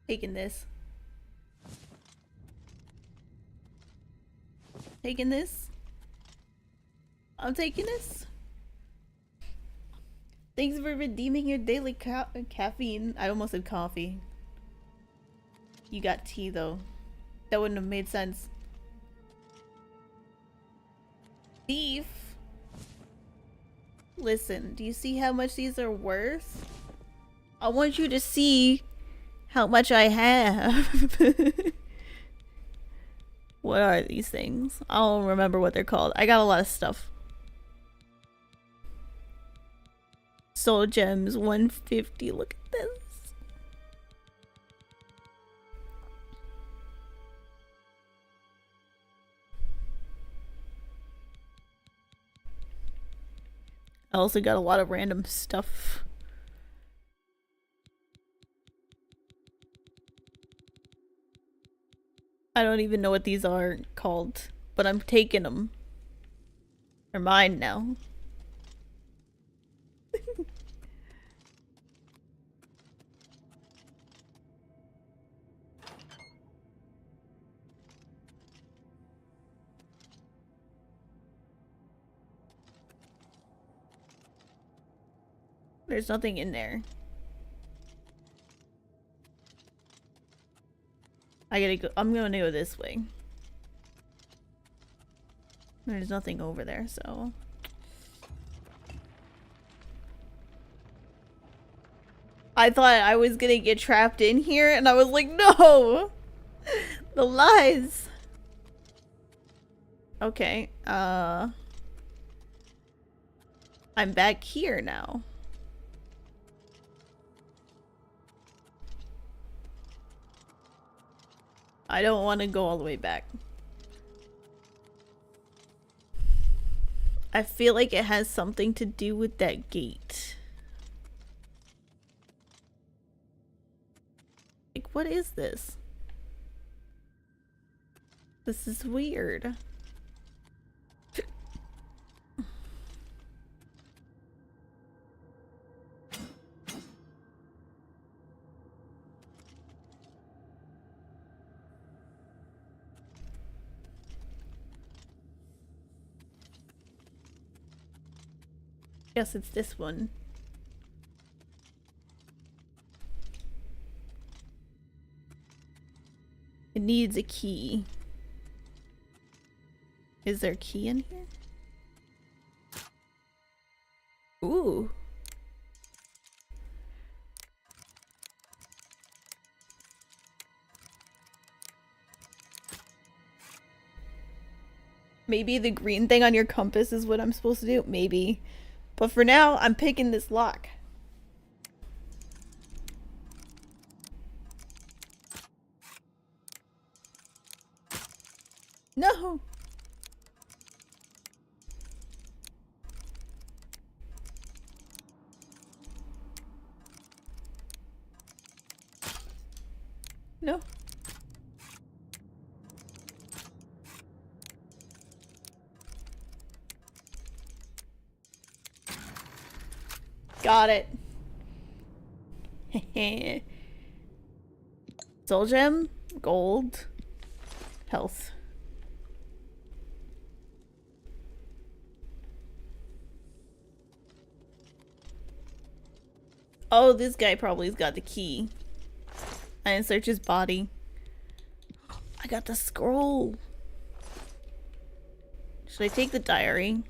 Taking this. Taking this. I'm taking this. Thanks for redeeming your daily caffeine. I almost said coffee. You got tea though. That wouldn't have made sense. Thief. Listen, do you see how much these are worth? I want you to see how much I have. What are these things? I don't remember what they're called. I got a lot of stuff. Soul gems 150. Look at this. I also got a lot of random stuff. I don't even know what these are called, but I'm taking them. They're mine now. There's nothing in there. I gotta go. I'm gonna go this way. There's nothing over there, so. I thought I was gonna get trapped in here, and I was like, no! The lies! Okay, I'm back here now. I don't want to go all the way back. I feel like it has something to do with that gate. Like, what is this? This is weird. Guess it's this one. It needs a key. Is there a key in here? Ooh. Maybe the green thing on your compass is what I'm supposed to do? Maybe. But for now, I'm picking this lock. No! No. Got it. Soul gem, gold, health. Oh, this guy probably's got the key. I didn't search his body. I got the scroll. Should I take the diary?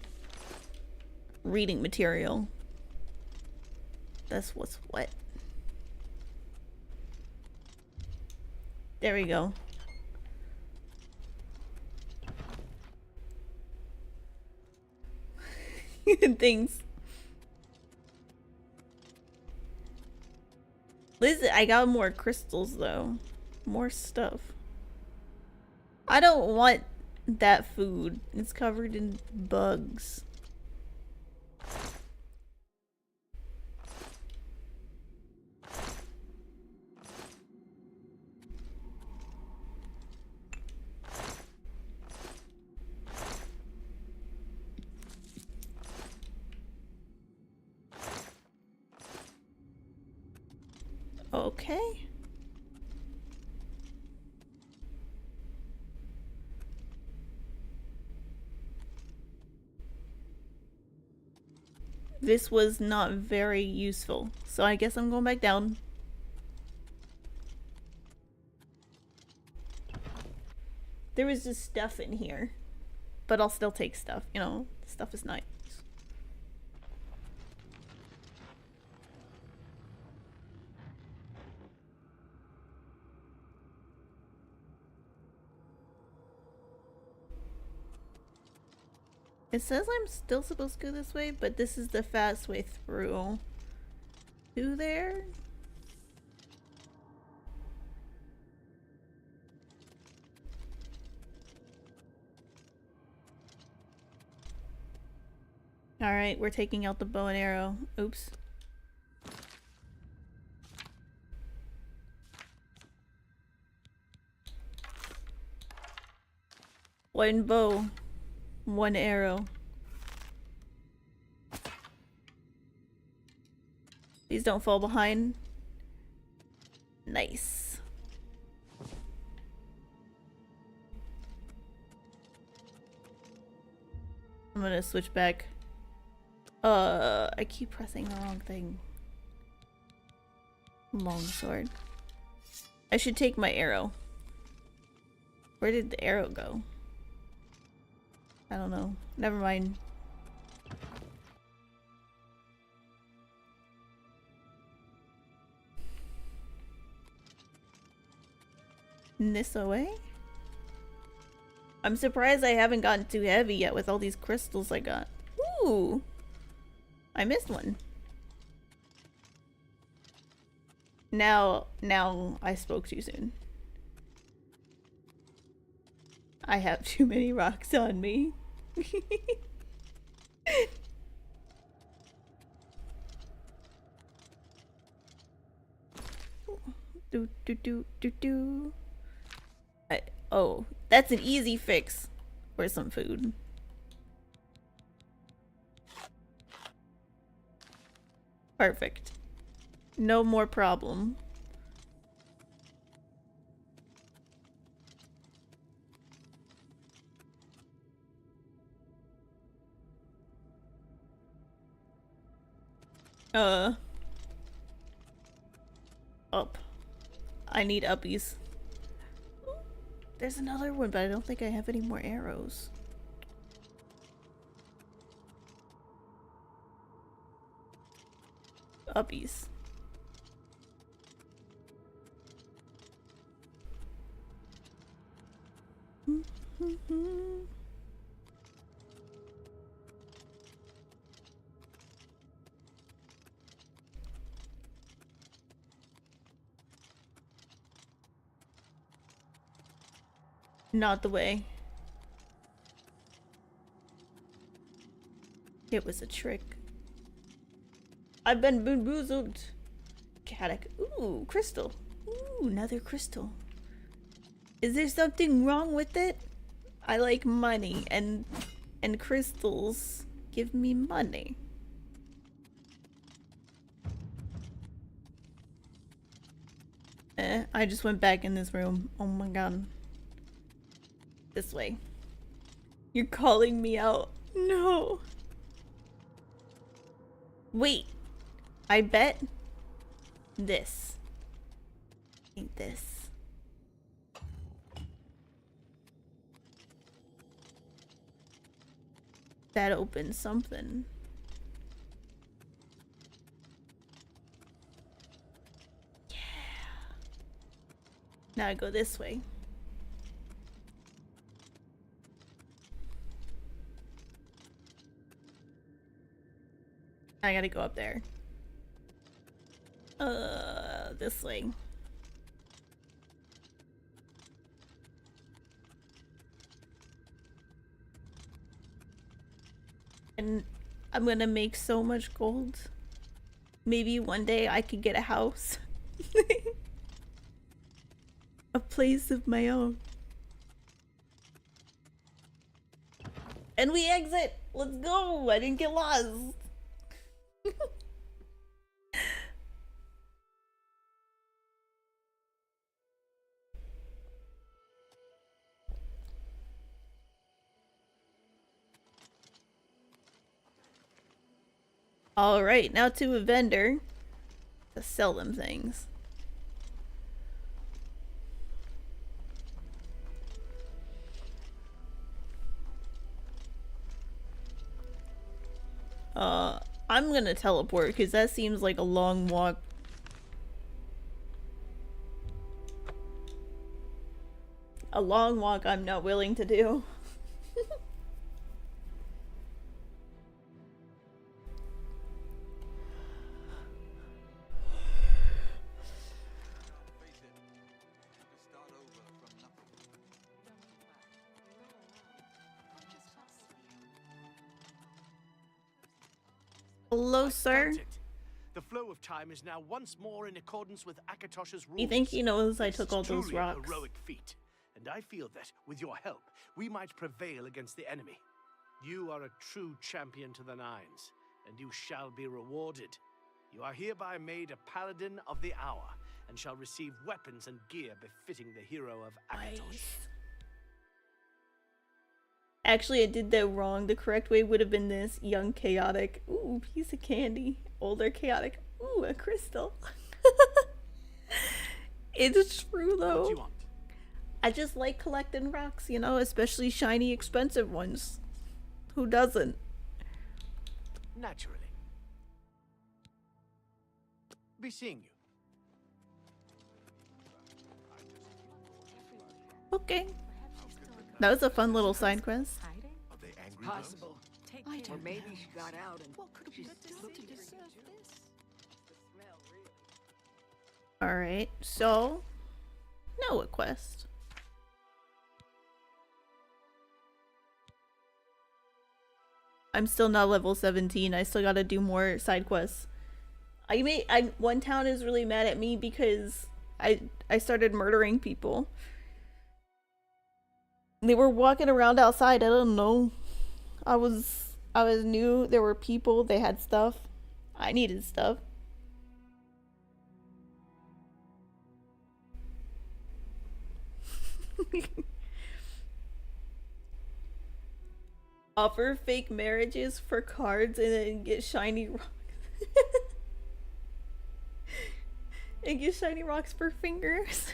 Reading material. That's what's what. There we go. Things. Listen, I got more crystals though. More stuff. I don't want that food. It's covered in bugs. Okay. This was not very useful. So I guess I'm going back down. There was just stuff in here. But I'll still take stuff, you know? Stuff is nice. It says I'm still supposed to go this way, but this is the fast way through. To there? Alright, we're taking out the bow and arrow. Oops. One bow. One arrow. Please don't fall behind. Nice. I'm gonna switch back. I keep pressing the wrong thing. Longsword. I should take my arrow. Where did the arrow go? I don't know. Never mind. This away? I'm surprised I haven't gotten too heavy yet with all these crystals I got. Ooh! I missed one. Now I spoke too soon. I have too many rocks on me. Do. Oh, that's an easy fix. Where's some food? Perfect. No more problem. Up. I need uppies. There's another one, but I don't think I have any more arrows. Uppies. Not the way. It was a trick. I've been bamboozled. Caddock. Ooh, crystal. Ooh, another crystal. Is there something wrong with it? I like money and crystals give me money. I just went back in this room. Oh my god. This way. You're calling me out. No. Wait. I bet this. I think this. That opens something. Yeah. Now I go this way. I gotta go up there. This way. And I'm gonna make so much gold. Maybe one day I could get a house. A place of my own. And we exit! Let's go! I didn't get lost! Alright, now to a vendor to sell them things. I'm gonna teleport because that seems like a long walk. A long walk I'm not willing to do. Hello, sir. The flow of time is now once more in accordance with Akatosh's rules. You think he knows I took all This is those truly a rocks? heroic feat, and I feel that, with your help, we might prevail against the enemy. You are a true champion to the nines, and you shall be rewarded. You are hereby made a paladin of the hour, and shall receive weapons and gear befitting the hero of Akatosh. Actually, I did that wrong. The correct way would have been this: young chaotic. Ooh, piece of candy. Older chaotic. Ooh, a crystal. It's true though. What do you want? I just like collecting rocks, you know, especially shiny, expensive ones. Who doesn't? Naturally. Be seeing you. Okay. That was a fun little side quest. Are they angry? Possible. I Or don't maybe know. she got out and What could she's have still done to to deserve this? Alright, so now what quest? I'm still not level 17. I still gotta do more side quests. One town is really mad at me because I started murdering people. They were walking around outside. I don't know. I was new. There were people. They had stuff. I needed stuff. Offer fake marriages for cards and then get shiny rocks. And get shiny rocks for fingers.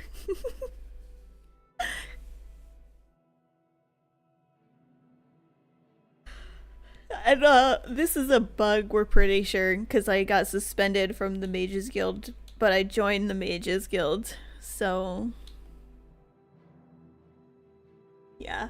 And this is a bug, we're pretty sure, because I got suspended from the Mages Guild, but I joined the Mages Guild, so yeah.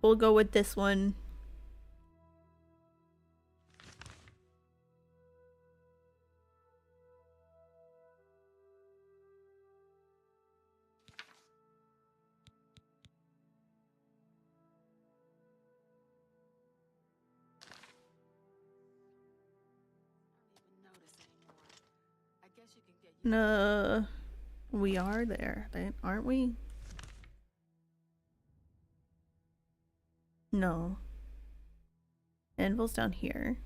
We'll go with this one. No, we are there, aren't we? No. Anvil's down here.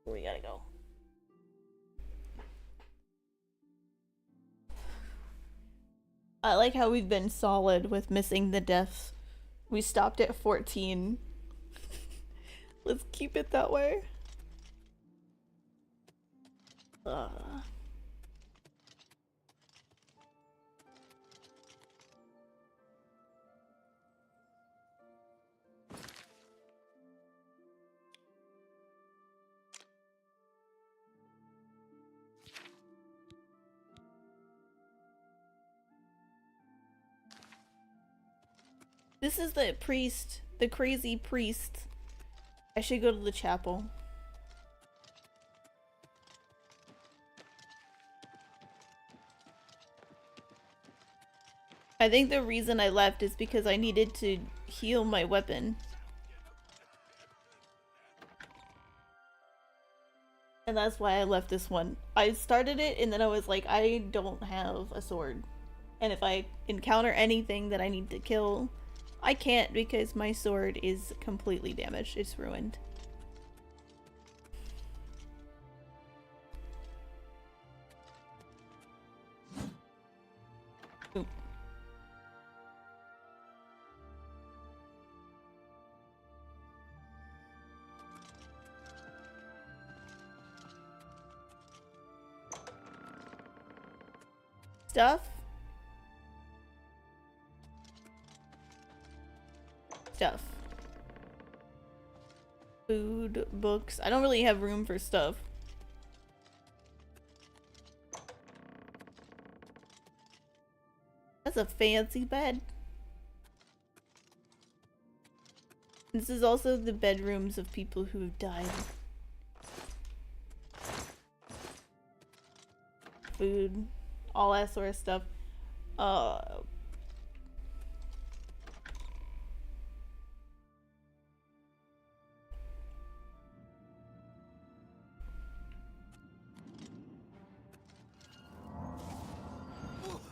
We gotta go. I like how we've been solid with missing the deaths. We stopped at 14. Let's keep it that way. This is the priest, the crazy priest. I should go to the chapel. I think the reason I left is because I needed to heal my weapon. And that's why I left this one. I started it and then I was like, I don't have a sword. And if I encounter anything that I need to kill, I can't because my sword is completely damaged. It's ruined. Ooh. Stuff. Stuff. Food, books. I don't really have room for stuff. That's a fancy bed. This is also the bedrooms of people who have died. Food, all that sort of stuff.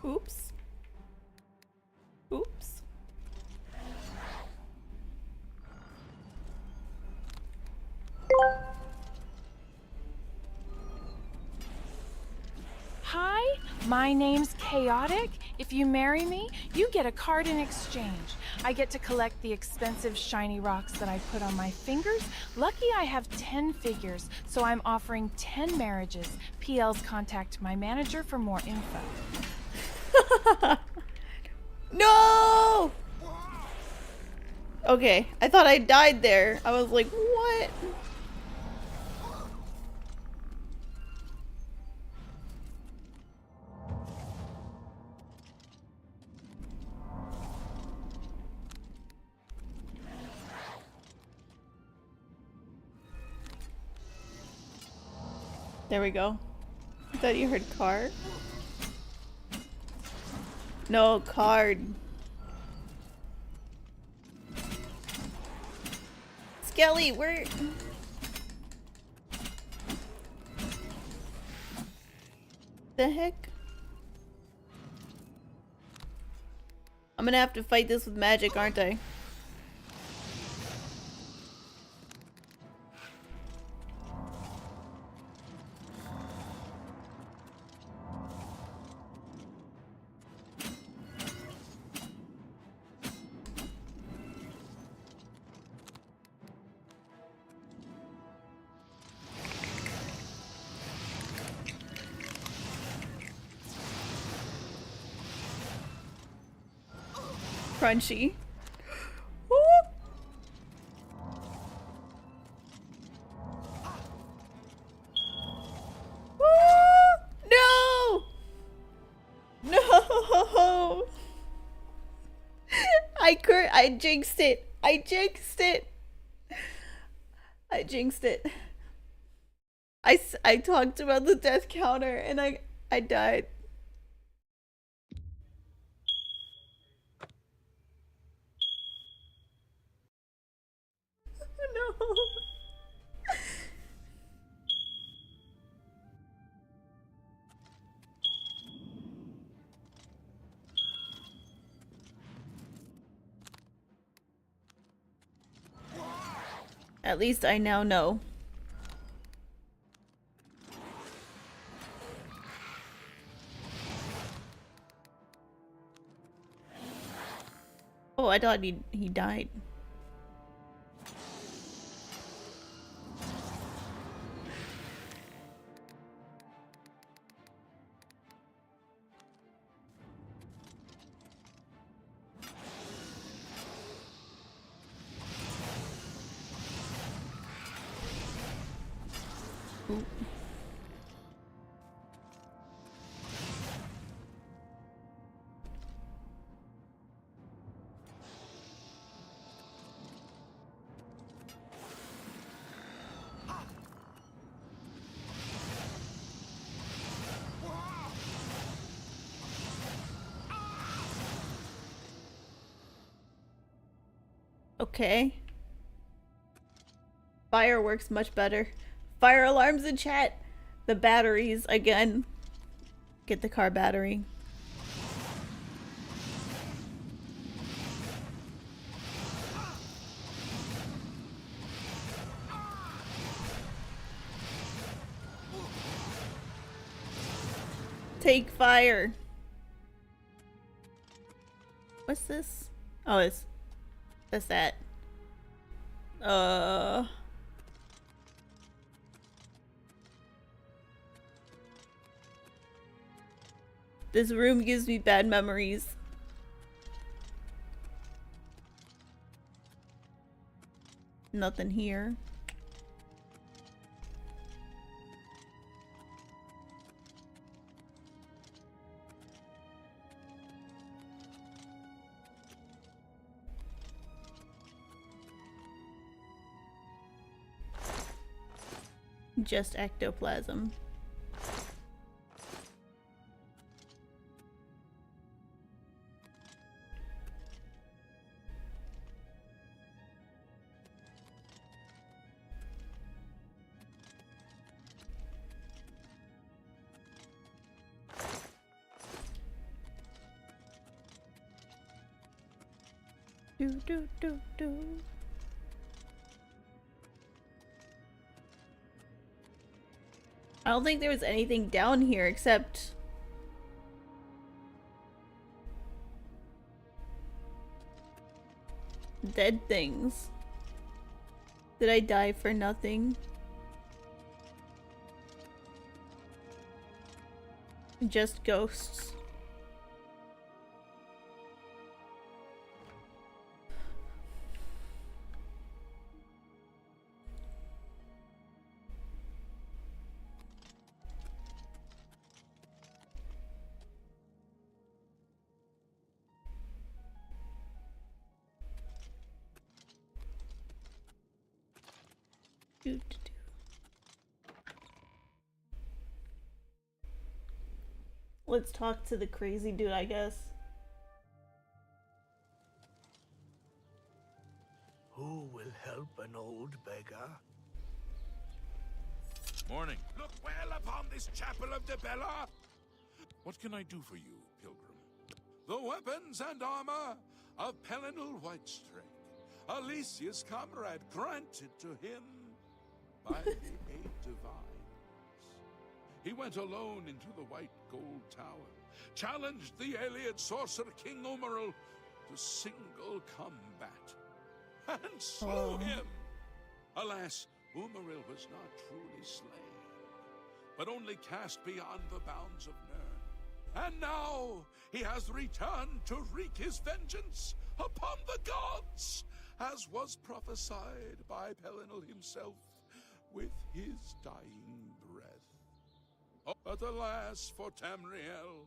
Oops. Oops. Hi, my name's Chaotic. If you marry me, you get a card in exchange. I get to collect the expensive shiny rocks that I put on my fingers. Lucky I have 10 figures, so I'm offering 10 marriages. PL's contact my manager for more info. No! Okay, I thought I died there. I was like, what? There we go. I thought you heard car. No, card. Skelly, where? The heck? I'm gonna have to fight this with magic, aren't I? Crunchy. No! No! I jinxed it. I jinxed it. I jinxed it. I talked about the death counter and I died. No. At least I now know. Oh, I thought he died. Ooh. Okay. Fire works much better. Fire alarms in chat. The batteries again. Get the car battery. Take fire. What's this? Oh, that's that. This room gives me bad memories. Nothing here. Just ectoplasm. Do. I don't think there was anything down here except dead things. Did I die for nothing? Just ghosts. Let's talk to the crazy dude, I guess. Who will help an old beggar? Morning. Look well upon this chapel of Debella. What can I do for you, pilgrim? The weapons and armor of Pelinal Whitestrake, Alicia's comrade, granted to him by the Eight Divines. He went alone into the White Gold Tower, challenged the Ayleid sorcerer King Umaril to single combat, and slew him. Alas, Umaril was not truly slain, but only cast beyond the bounds of Nirn. And now he has returned to wreak his vengeance upon the gods, as was prophesied by Pelinal himself with his dying breath. Oh, but alas for Tamriel,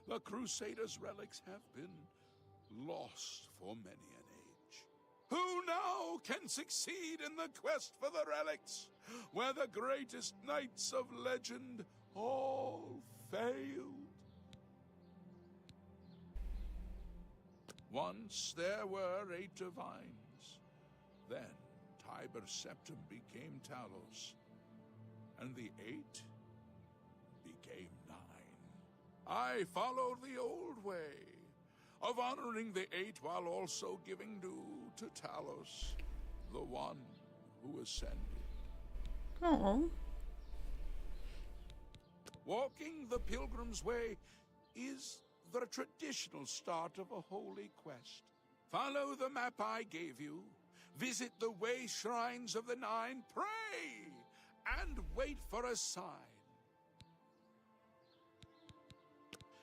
the Crusaders' relics have been lost for many an age. Who now can succeed in the quest for the relics, where the greatest knights of legend all failed? Once there were 8 divines. Then Tiber Septim became Talos, and the 8 became 9. I followed the old way of honoring the 8 while also giving due to Talos, the one who ascended. Oh. Walking the pilgrim's way is the traditional start of a holy quest. Follow the map I gave you, visit the way shrines of the 9, pray, and wait for a sign.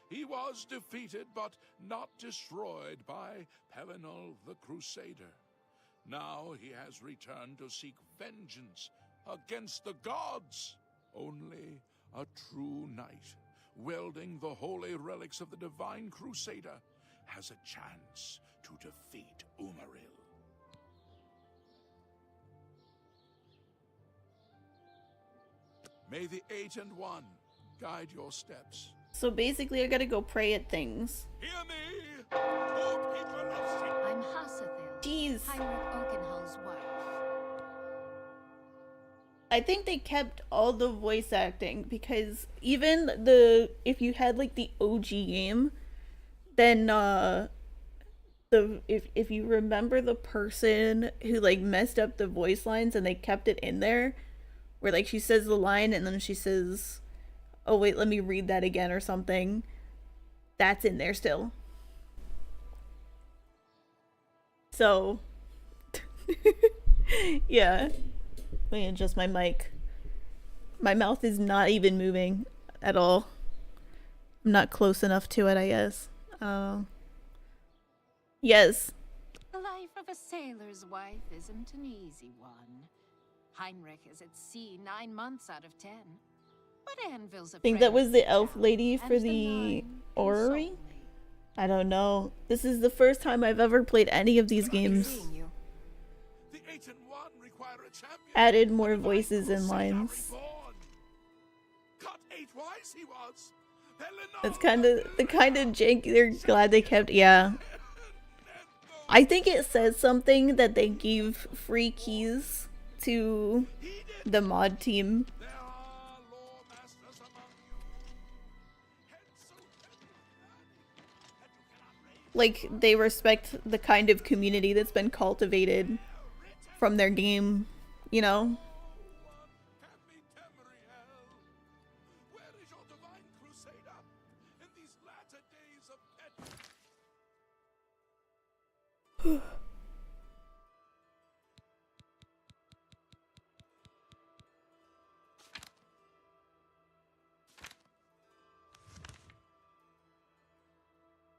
He was defeated but not destroyed by Pelinal the Crusader. Now he has returned to seek vengeance against the gods. Only a true knight, wielding the holy relics of the Divine Crusader, has a chance to defeat Umaril. May the 8 and 1 guide your steps. So basically I gotta go pray at things. Hear me, O people of I'm Hassathil, Jeez. Heinrich Oakenhull's wife. I think they kept all the voice acting because even if you had like the OG game, then if you remember the person who like messed up the voice lines and they kept it in there, where like she says the line and then she says, "Oh wait, let me read that again" or something. That's in there still. So yeah. Let me adjust my mic. My mouth is not even moving at all. I'm not close enough to it, I guess. Yes. The life of a sailor's wife isn't an easy one. Heinrich is at sea 9 months out of 10. But Anvil's a I think that was the elf lady for the orrery? I don't know. This is the first time I've ever played any of these games. Added more voices and lines. It's kind of janky. They're glad they kept, yeah. I think it says something that they gave free keys to the mod team. Like, they respect the kind of community that's been cultivated from their game, you know?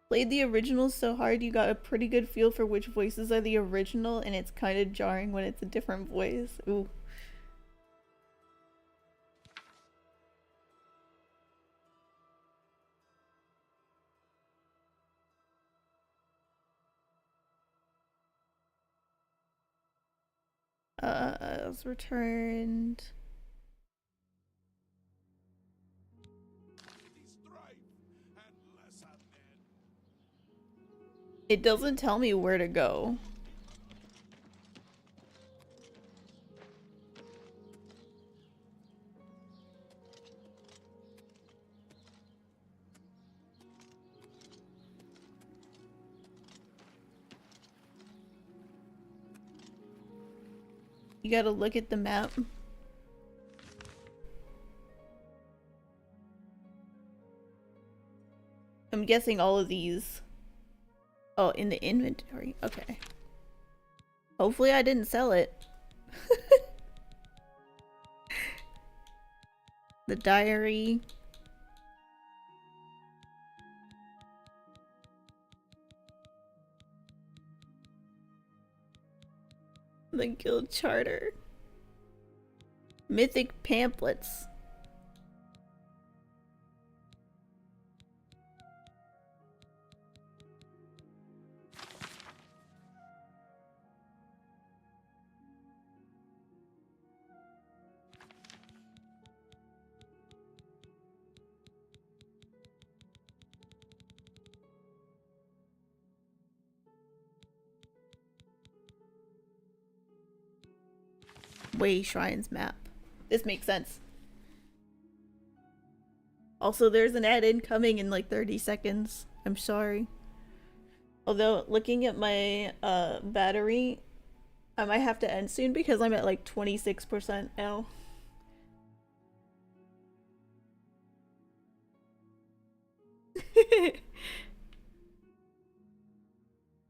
Played the originals so hard you got a pretty good feel for which voices are the original, and it's kind of jarring when it's a different voice. Ooh. It's returned. It doesn't tell me where to go. You gotta look at the map. I'm guessing all of these. Oh, in the inventory. Okay. Hopefully I didn't sell it. The diary. The guild charter. Mythic pamphlets. Way Shrines map. This makes sense. Also, there's an ad-in coming in like 30 seconds. I'm sorry. Although, looking at my battery, I might have to end soon because I'm at like 26% now.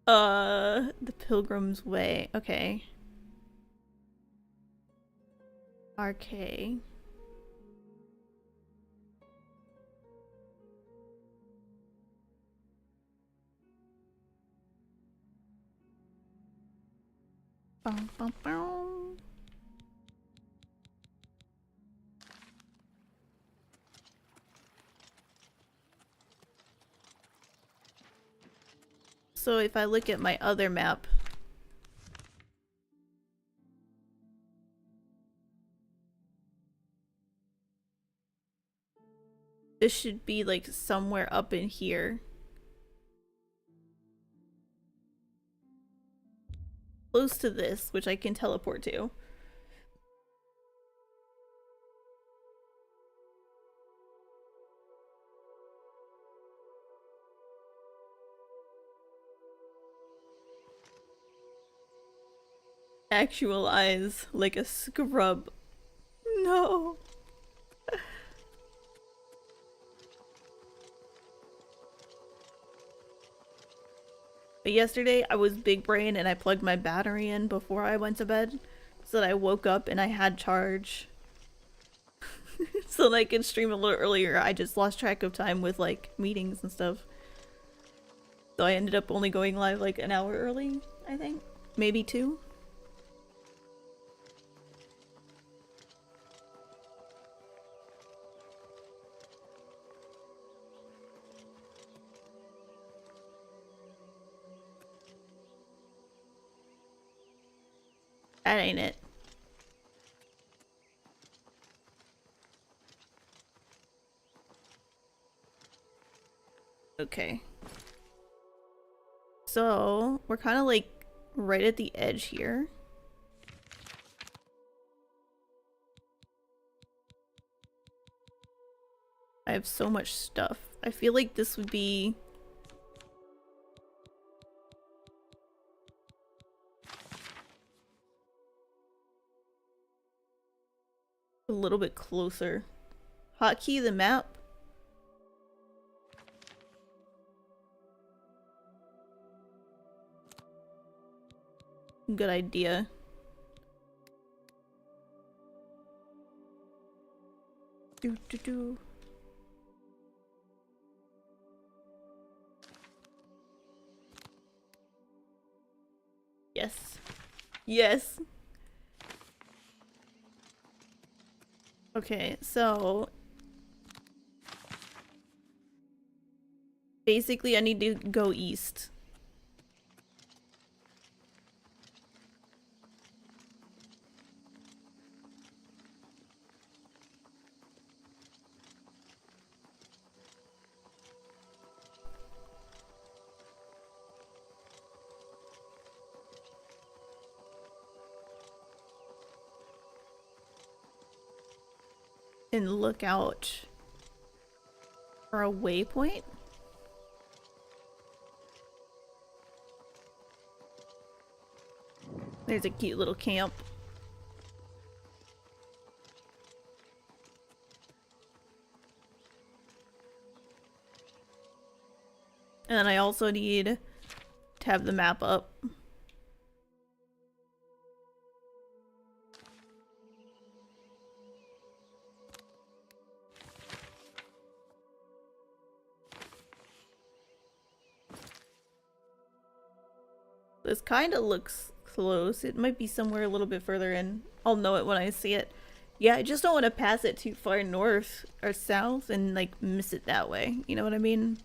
The Pilgrim's Way. Okay. RK. Bum, bum, bum. So if I look at my other map, this should be like somewhere up in here. Close to this, which I can teleport to. actual eyes like a scrub. No. But yesterday I was big brain and I plugged my battery in before I went to bed so that I woke up and I had charge. So that I could stream a little earlier. I just lost track of time with like meetings and stuff. So I ended up only going live like an hour early, I think. Maybe 2. That ain't it. Okay. So, we're kind of like right at the edge here. I have so much stuff. I feel like this would be a little bit closer. Hotkey the map. Good idea. Do do do. Yes. Yes. Okay, so basically I need to go east. And look out for a waypoint. There's a cute little camp. And then I also need to have the map up. This kind of looks close. It might be somewhere a little bit further in. I'll know it when I see it. Yeah, I just don't want to pass it too far north or south and like miss it that way. You know what I mean?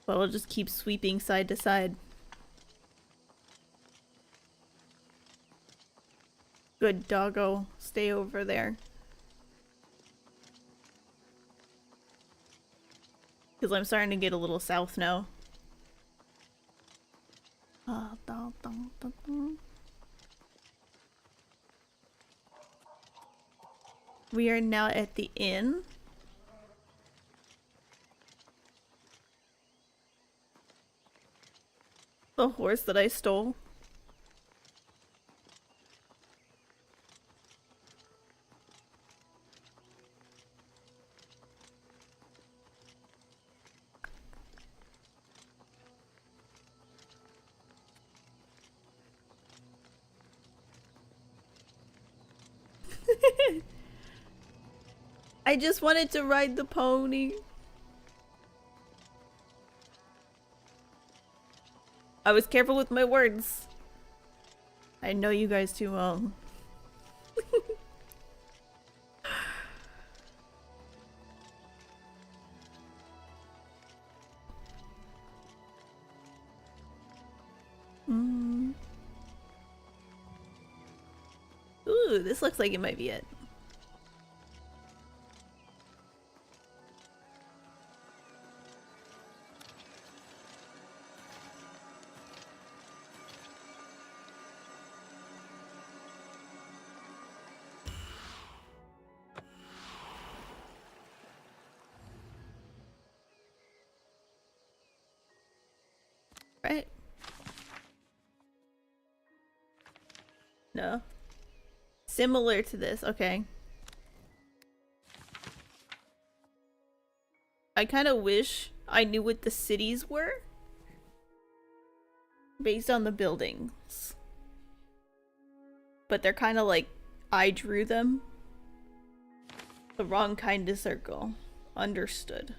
Well, I'll just keep sweeping side to side. Good doggo. Stay over there. Because I'm starting to get a little south now. We are now at the inn. The horse that I stole. I just wanted to ride the pony. I was careful with my words. I know you guys too well. Ooh, this looks like it might be it. Right? No. Similar to this, okay. I kind of wish I knew what the cities were based on the buildings. But they're kind of like I drew them. The wrong kind of circle. Understood.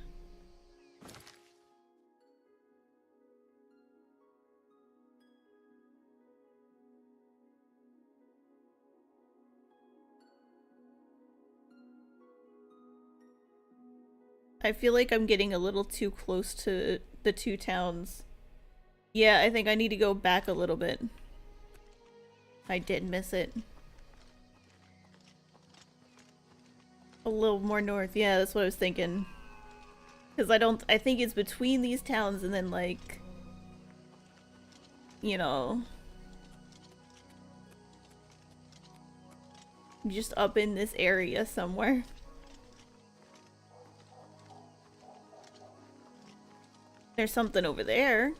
I feel like I'm getting a little too close to the two towns. Yeah, I think I need to go back a little bit. I did miss it. A little more north. Yeah, that's what I was thinking. Because I think it's between these towns and then like, you know, just up in this area somewhere. There's something over there.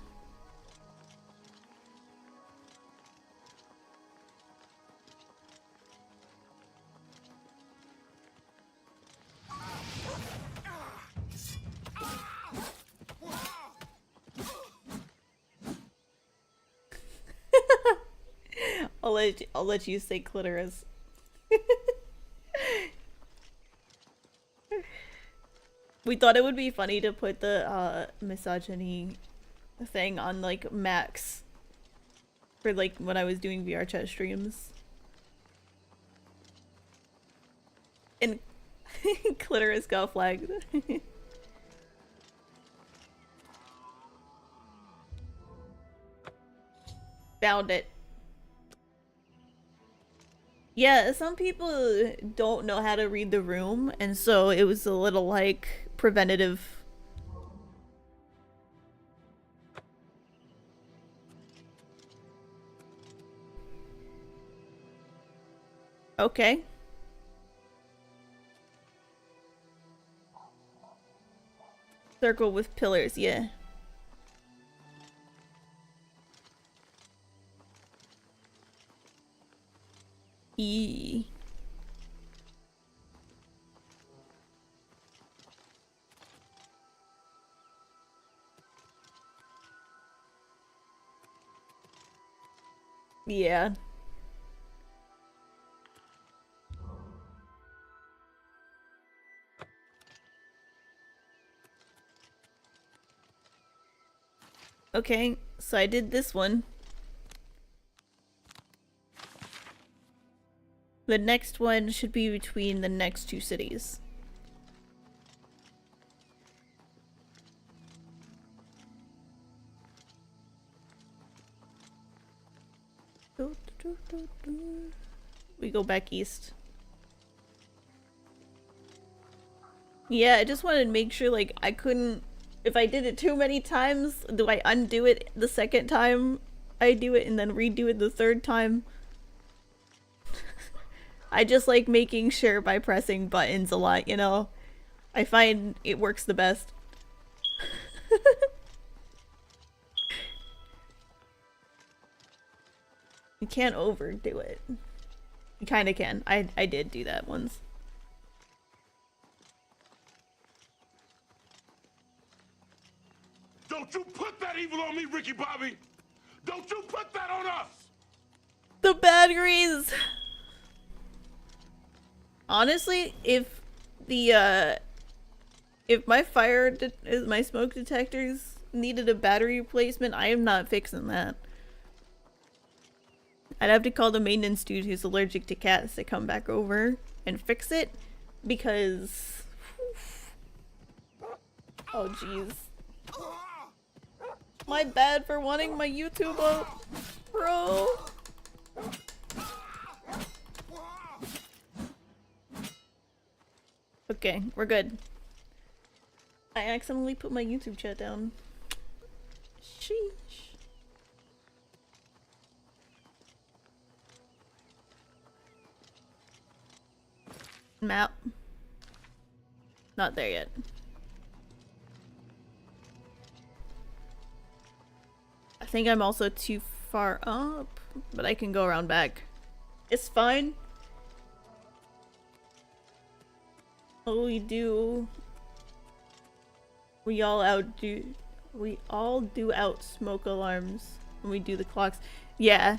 I'll let you say clitoris. We thought it would be funny to put the misogyny thing on like max for like when I was doing VR chat streams. And clitoris got flagged. Found it. Yeah, some people don't know how to read the room, and so it was a little like preventative. Okay. Circle with pillars, yeah. E. Yeah. Okay, so I did this one. The next one should be between the next two cities. We go back east. Yeah, I just wanted to make sure, like, I couldn't... If I did it too many times, do I undo it the second time I do it and then redo it the third time? I just like making sure by pressing buttons a lot, you know? I find it works the best. You can't overdo it. You kinda can. I did do that once. Don't you put that evil on me, Ricky Bobby! Don't you put that on us! The batteries! Honestly, if the, if my my smoke detectors needed a battery replacement, I am not fixing that. I'd have to call the maintenance dude who's allergic to cats to come back over and fix it, because... Oh, jeez. My bad for wanting my YouTube up, bro. Okay, we're good. I accidentally put my YouTube chat down. Sheesh. Map. Not there yet. I think I'm also too far up, but I can go around back. It's fine. Oh, we all do out smoke alarms when we do the clocks. Yeah.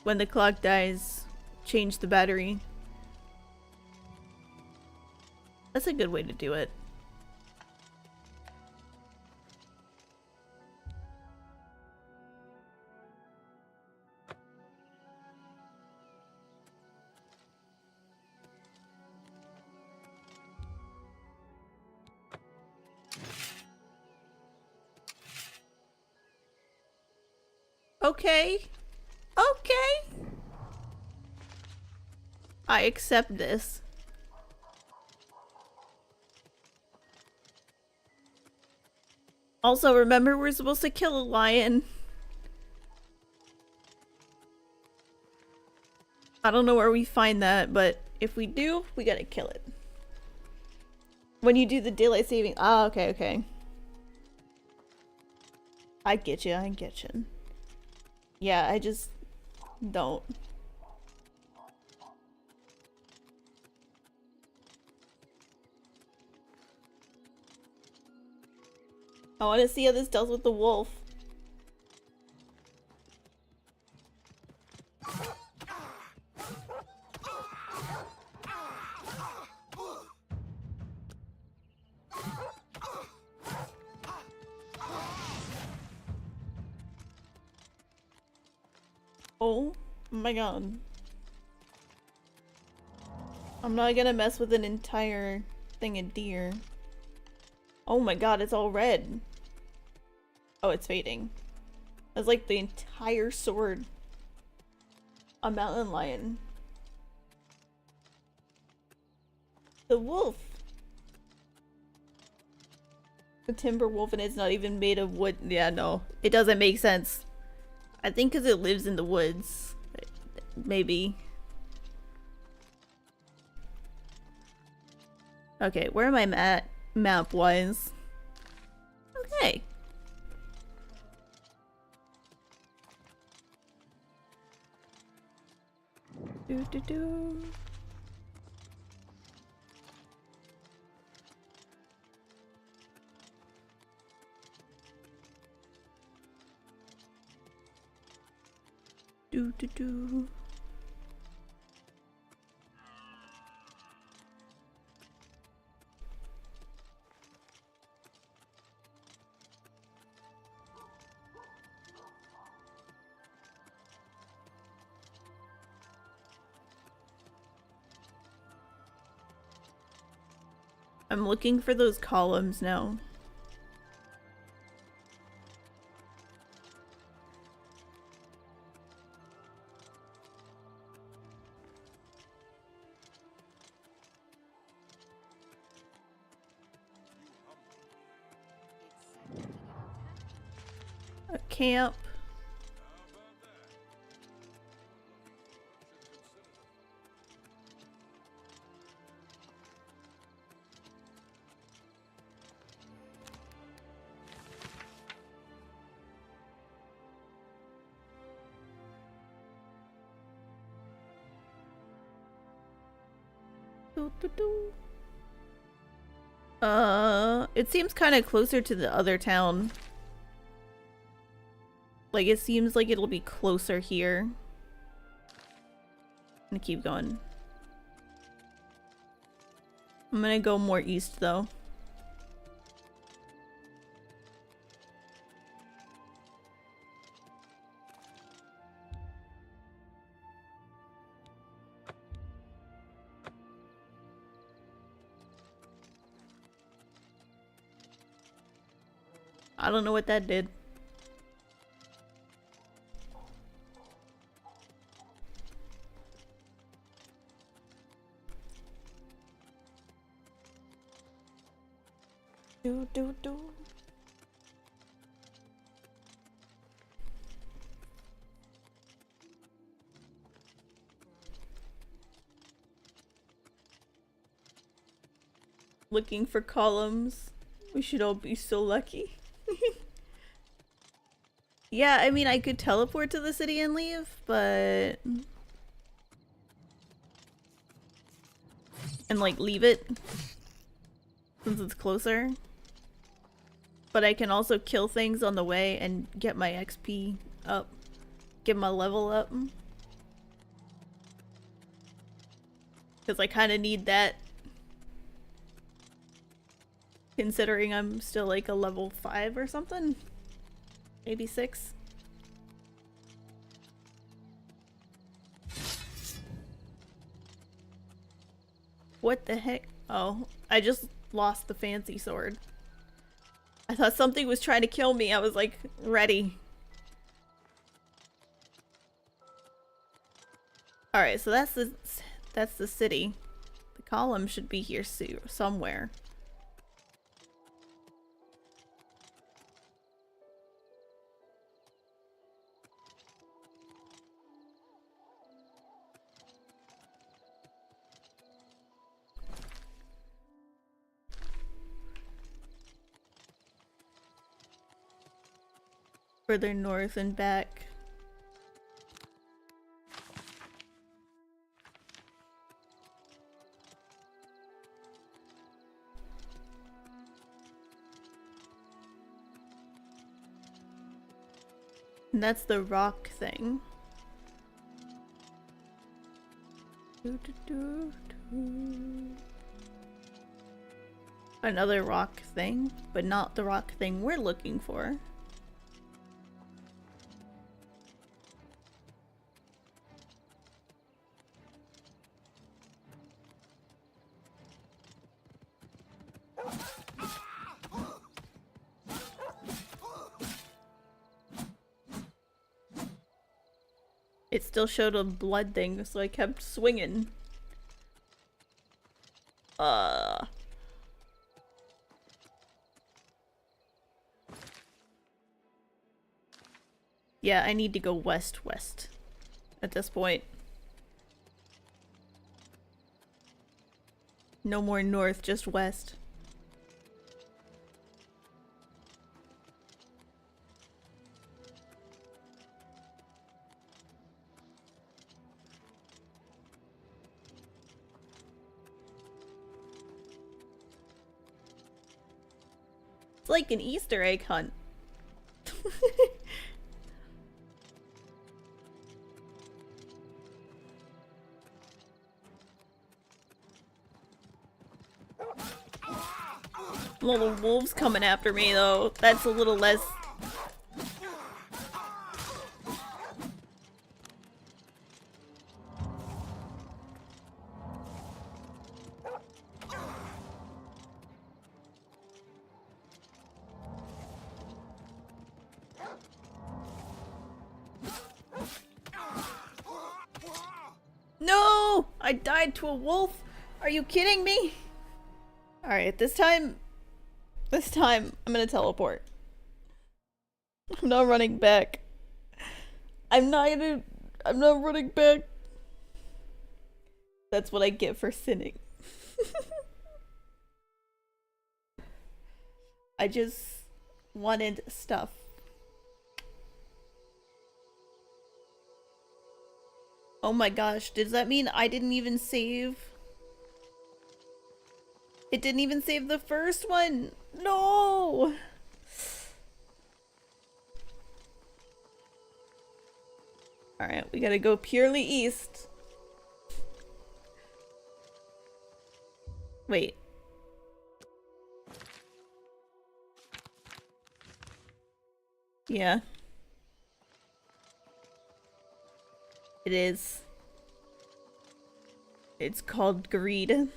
When the clock dies, change the battery. That's a good way to do it. Okay. Okay. I accept this. Also, remember we're supposed to kill a lion. I don't know where we find that, but if we do, we gotta kill it. When you do the daylight saving... Ah, okay, okay. I get you, I get you. Yeah, I just don't. I want to see how this does with the wolf. Oh my god. I'm not gonna mess with an entire thing of deer. Oh my god, it's all red. Oh, it's fading. That's like the entire sword. A mountain lion. The wolf. The timber wolf, and it's not even made of wood. Yeah, no. It doesn't make sense. I think because it lives in the woods. Maybe. Okay, where am I at map-wise? Okay. Do. Do. I'm looking for those columns now. A camp. It seems kind of closer to the other town. Like, it seems like it'll be closer here. I'm gonna keep going. I'm gonna go more east, though. I don't know what that did. Do. Looking for columns. We should all be so lucky. Yeah, I mean, I could teleport to the city and leave, but... And, like, leave it. Since it's closer. But I can also kill things on the way and get my XP up. Get my level up. Because I kind of need that. Considering I'm still like a level 5 or something. Maybe 6. What the heck? Oh, I just lost the fancy sword. I thought something was trying to kill me. I was like, ready. Alright, so that's the city. The column should be here somewhere. Further north and back. And that's the rock thing. Another rock thing, but not the rock thing we're looking for. It still showed a blood thing, so I kept swinging. Yeah, I need to go west-west at this point. No more north, just west. It's like an Easter egg hunt. Little wolves coming after me though. That's a little less... No! I died to a wolf? Are you kidding me? Alright, this time I'm gonna teleport. I'm not running back. I'm not running back. That's what I get for sinning. I just wanted stuff. Oh my gosh, does that mean I didn't even save? It didn't even save the first one! No! Alright, we gotta go purely east. Wait. Yeah. It is. It's called greed.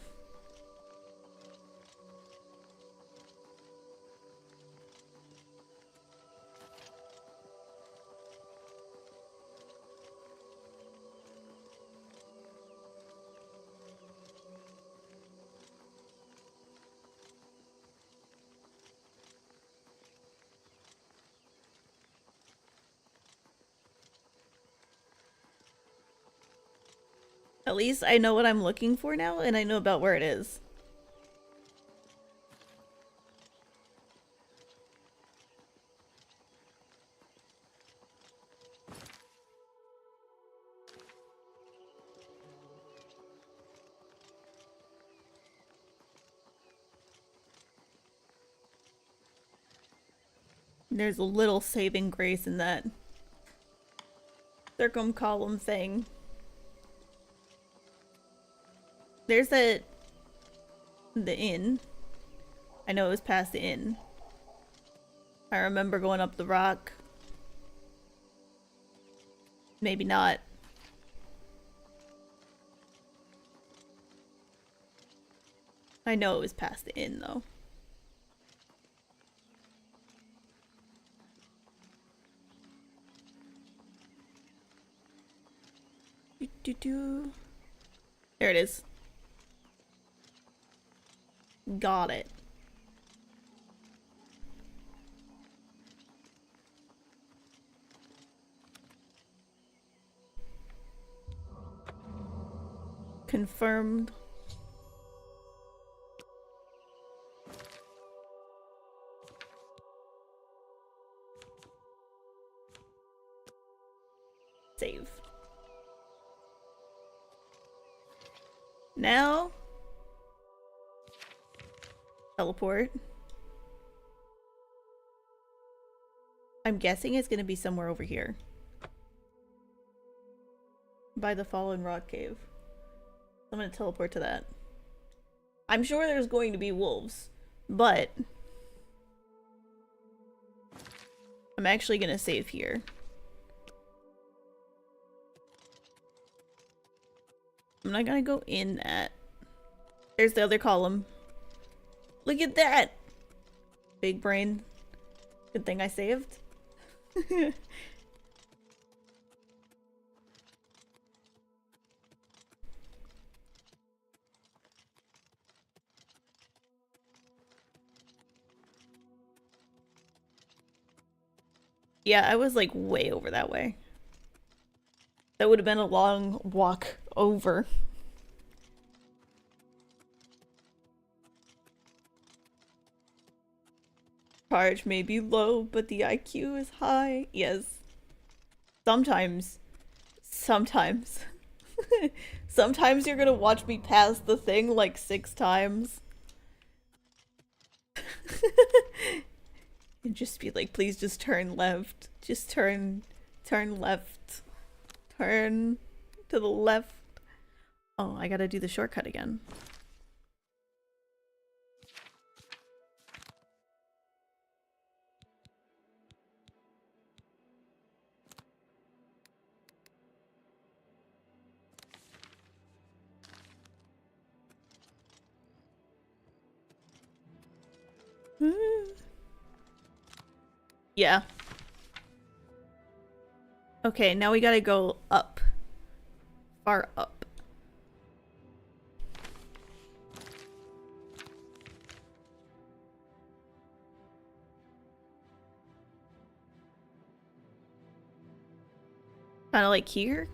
At least I know what I'm looking for now, and I know about where it is. There's a little saving grace in that circumcolumn thing. There's the inn. I know it was past the inn. I remember going up the rock. Maybe not. I know it was past the inn though. There it is. Got it. Confirmed. Save. Now, teleport. I'm guessing it's gonna be somewhere over here. By the fallen rock cave. I'm gonna teleport to that. I'm sure there's going to be wolves, but I'm actually gonna save here. I'm not gonna go in that. There's the other column. Look at that! Big brain. Good thing I saved. Yeah, I was like way over that way. That would have been a long walk over. Charge may be low, but the IQ is high. Yes. Sometimes. Sometimes. Sometimes you're gonna watch me pass the thing like 6 times. And just be like, please just turn left. Just turn left. Turn to the left. Oh, I gotta do the shortcut again. Yeah. Okay, now we gotta go up. Far up. Kinda like here?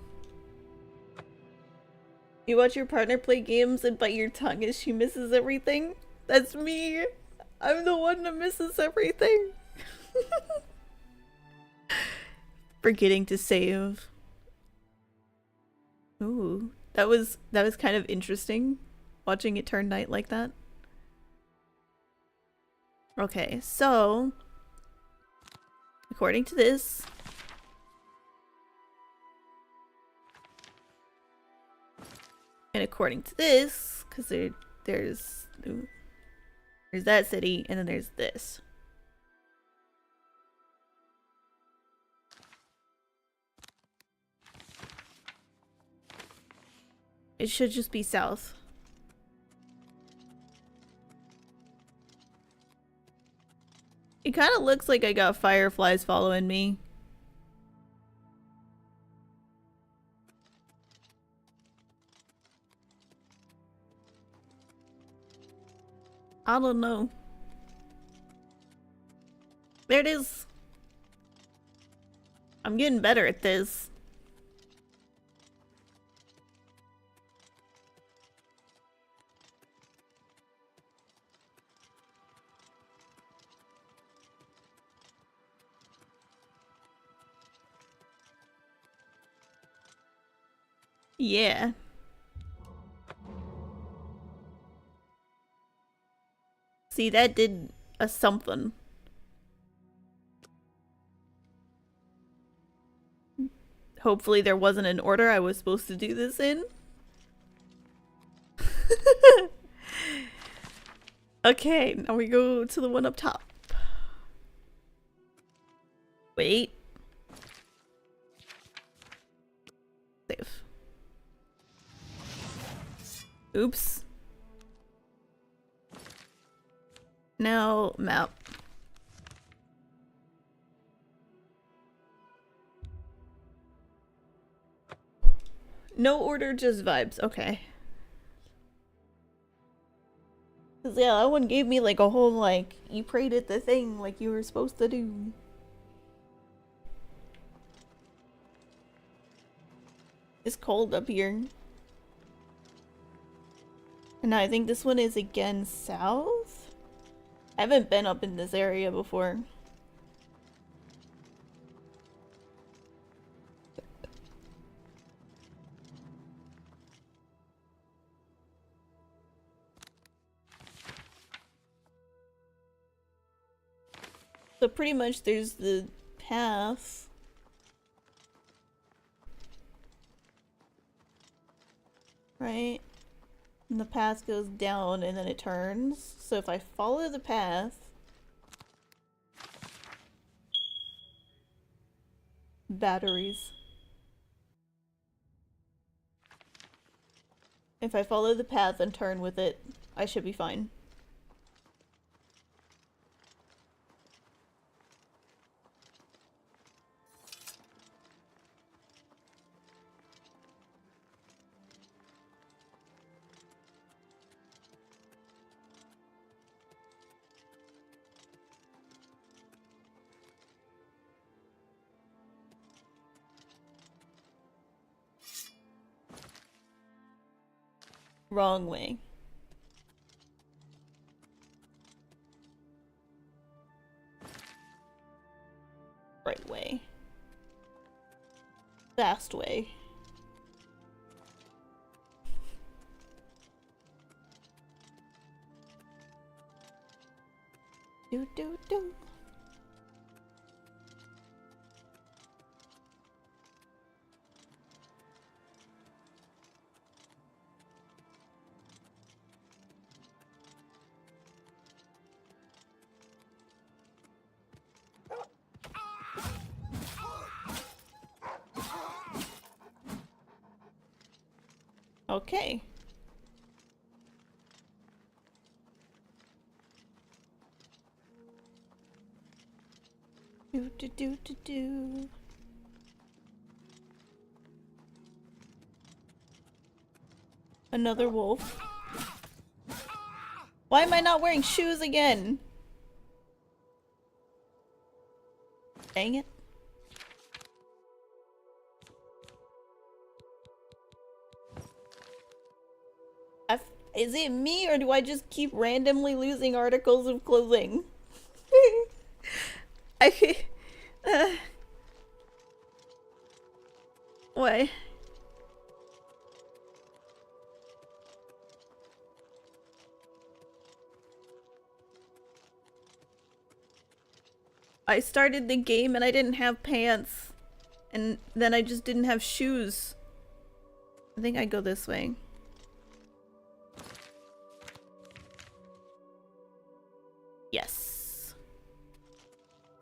You watch your partner play games and bite your tongue as she misses everything? That's me! I'm the one that misses everything! Forgetting to save. Ooh, that was kind of interesting, watching it turn night like that. Okay, so according to this, and according to this, because there's that city, and then there's this. It should just be south. It kind of looks like I got fireflies following me. I don't know. There it is. I'm getting better at this. Yeah. See, that did a something. hopefully there wasn't an order I was supposed to do this in. Okay, now we go to the one up top. Wait. Save. Oops. Now, map. No order, just vibes. Okay. Cause yeah, that one gave me like a whole like, you prayed at the thing like you were supposed to do. It's cold up here. And I think this one is again south? I haven't been up in this area before. So pretty much there's the path. Right? And the path goes down and then it turns. So if I follow the path... Batteries. If I follow the path and turn with it, I should be fine. Wrong way. Right way. Fast way. Do do do. Okay. Do do do do do. Another wolf. Why am I not wearing shoes again? Dang it. Is it me or do I just keep randomly losing articles of clothing? Why? I started the game and I didn't have pants. And then I just didn't have shoes. I think I go this way. Yes.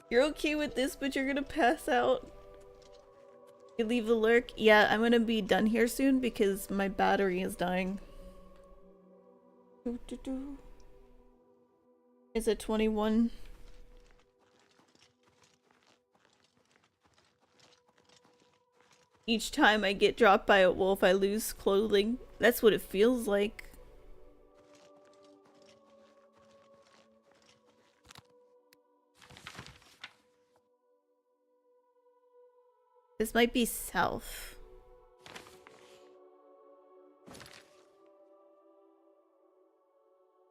You're okay with this, but you're gonna pass out. You leave the lurk? Yeah, I'm gonna be done here soon because my battery is dying. Is it 21? Each time I get dropped by a wolf, I lose clothing. That's what it feels like. This might be south.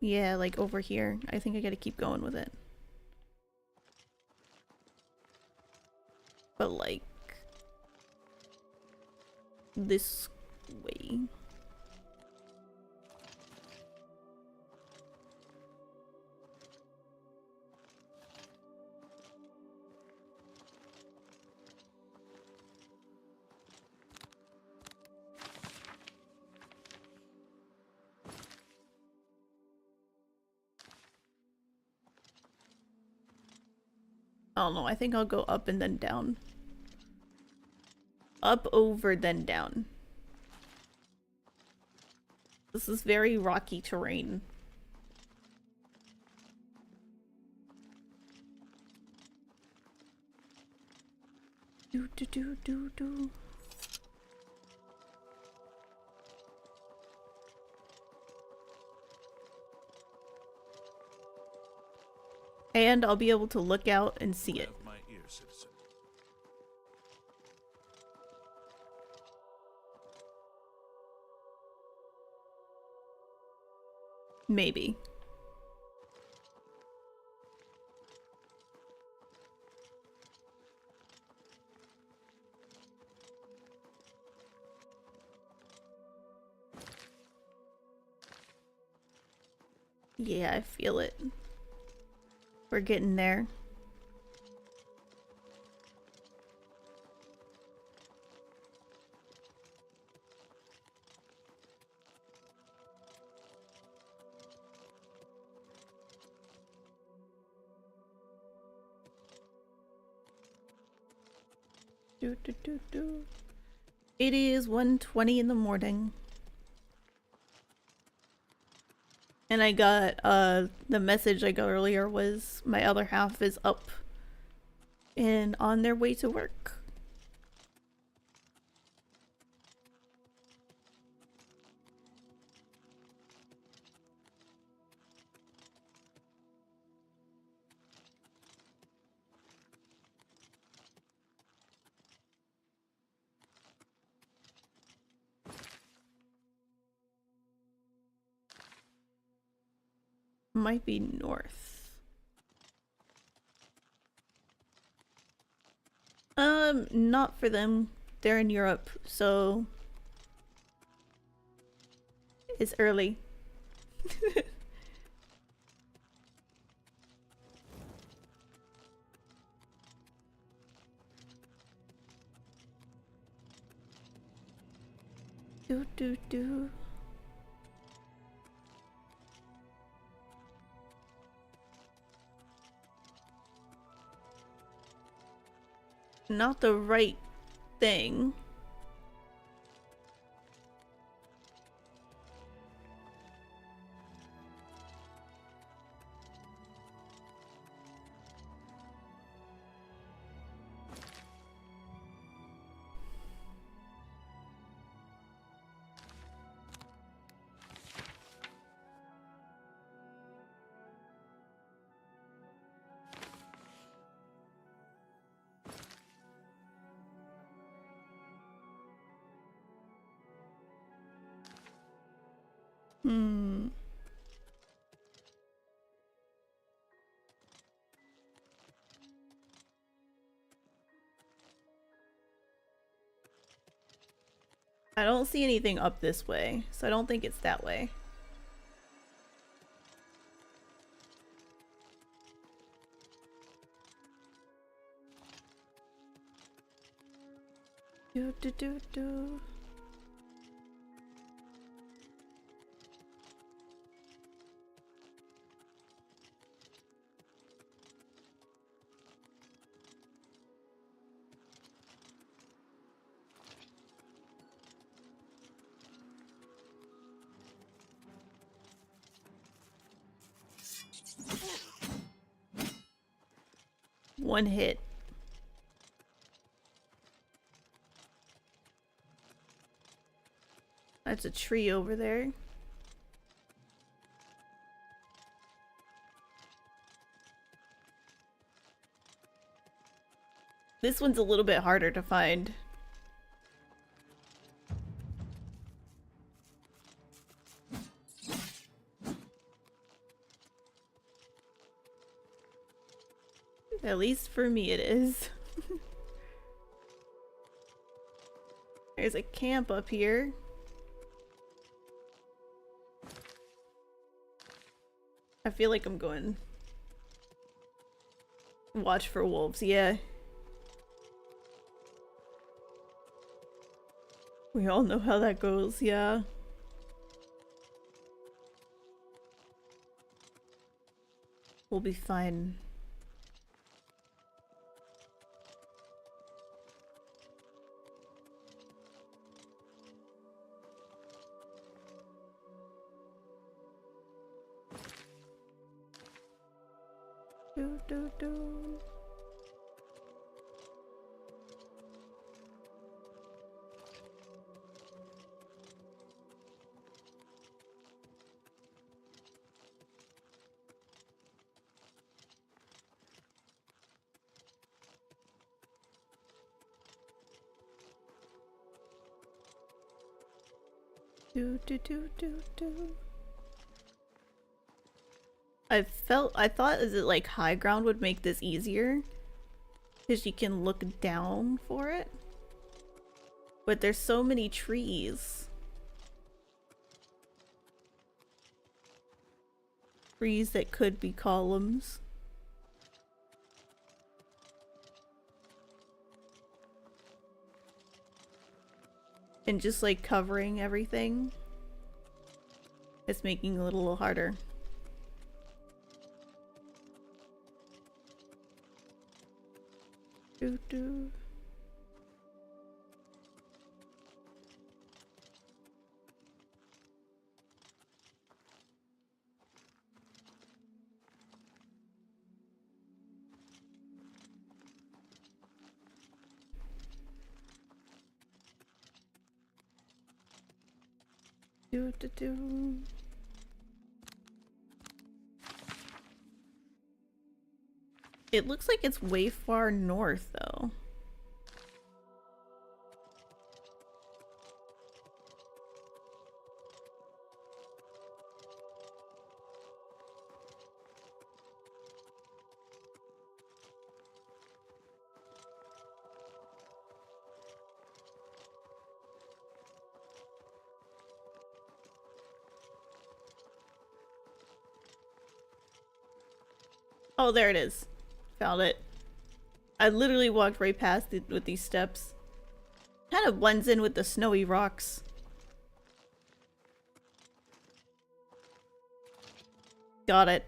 Yeah, like over here. I think I gotta keep going with it. But like... this way. I don't know, I think I'll go up and then down. Up, over, then down. This is very rocky terrain. Do do do do do. And I'll be able to look out and see it. My ear, citizen. Maybe. Yeah, I feel it. We're getting there. Do, do, do, do. It is 1:20 in the morning. And I got, the message I got earlier was my other half is up and on their way to work. Might be north. Not for them. They're in Europe, so it's early. Do do do. Not the right thing. Hmm. I don't see anything up this way, so I don't think it's that way. Do do do do. One hit. That's a tree over there. This one's a little bit harder to find. At least for me it is. There's a camp up here. I feel like I'm going watch for wolves, yeah. We all know how that goes, yeah. We'll be fine. Do do do. Do do do do do. I thought is it like high ground would make this easier because you can look down for it, but there's so many trees that could be columns. And just like covering everything, it's making it a little harder. Do do. Do do do. It looks like it's way far north though. Oh, there it is. Found it. I literally walked right past it with these steps. Kind of blends in with the snowy rocks. Got it.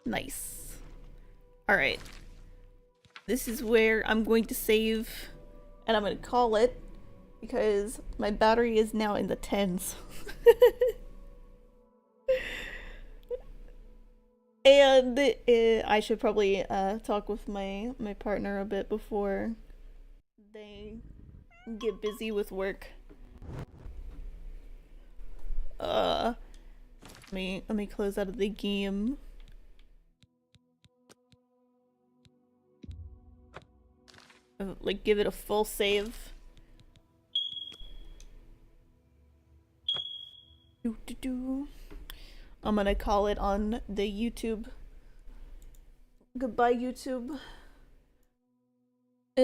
Nice. Alright. This is where I'm going to save, and I'm going to call it because my battery is now in the 10s. And I should probably talk with my partner a bit before they get busy with work. Let me close out of the game. Like give it a full save. I'm gonna call it on the YouTube. Goodbye, YouTube.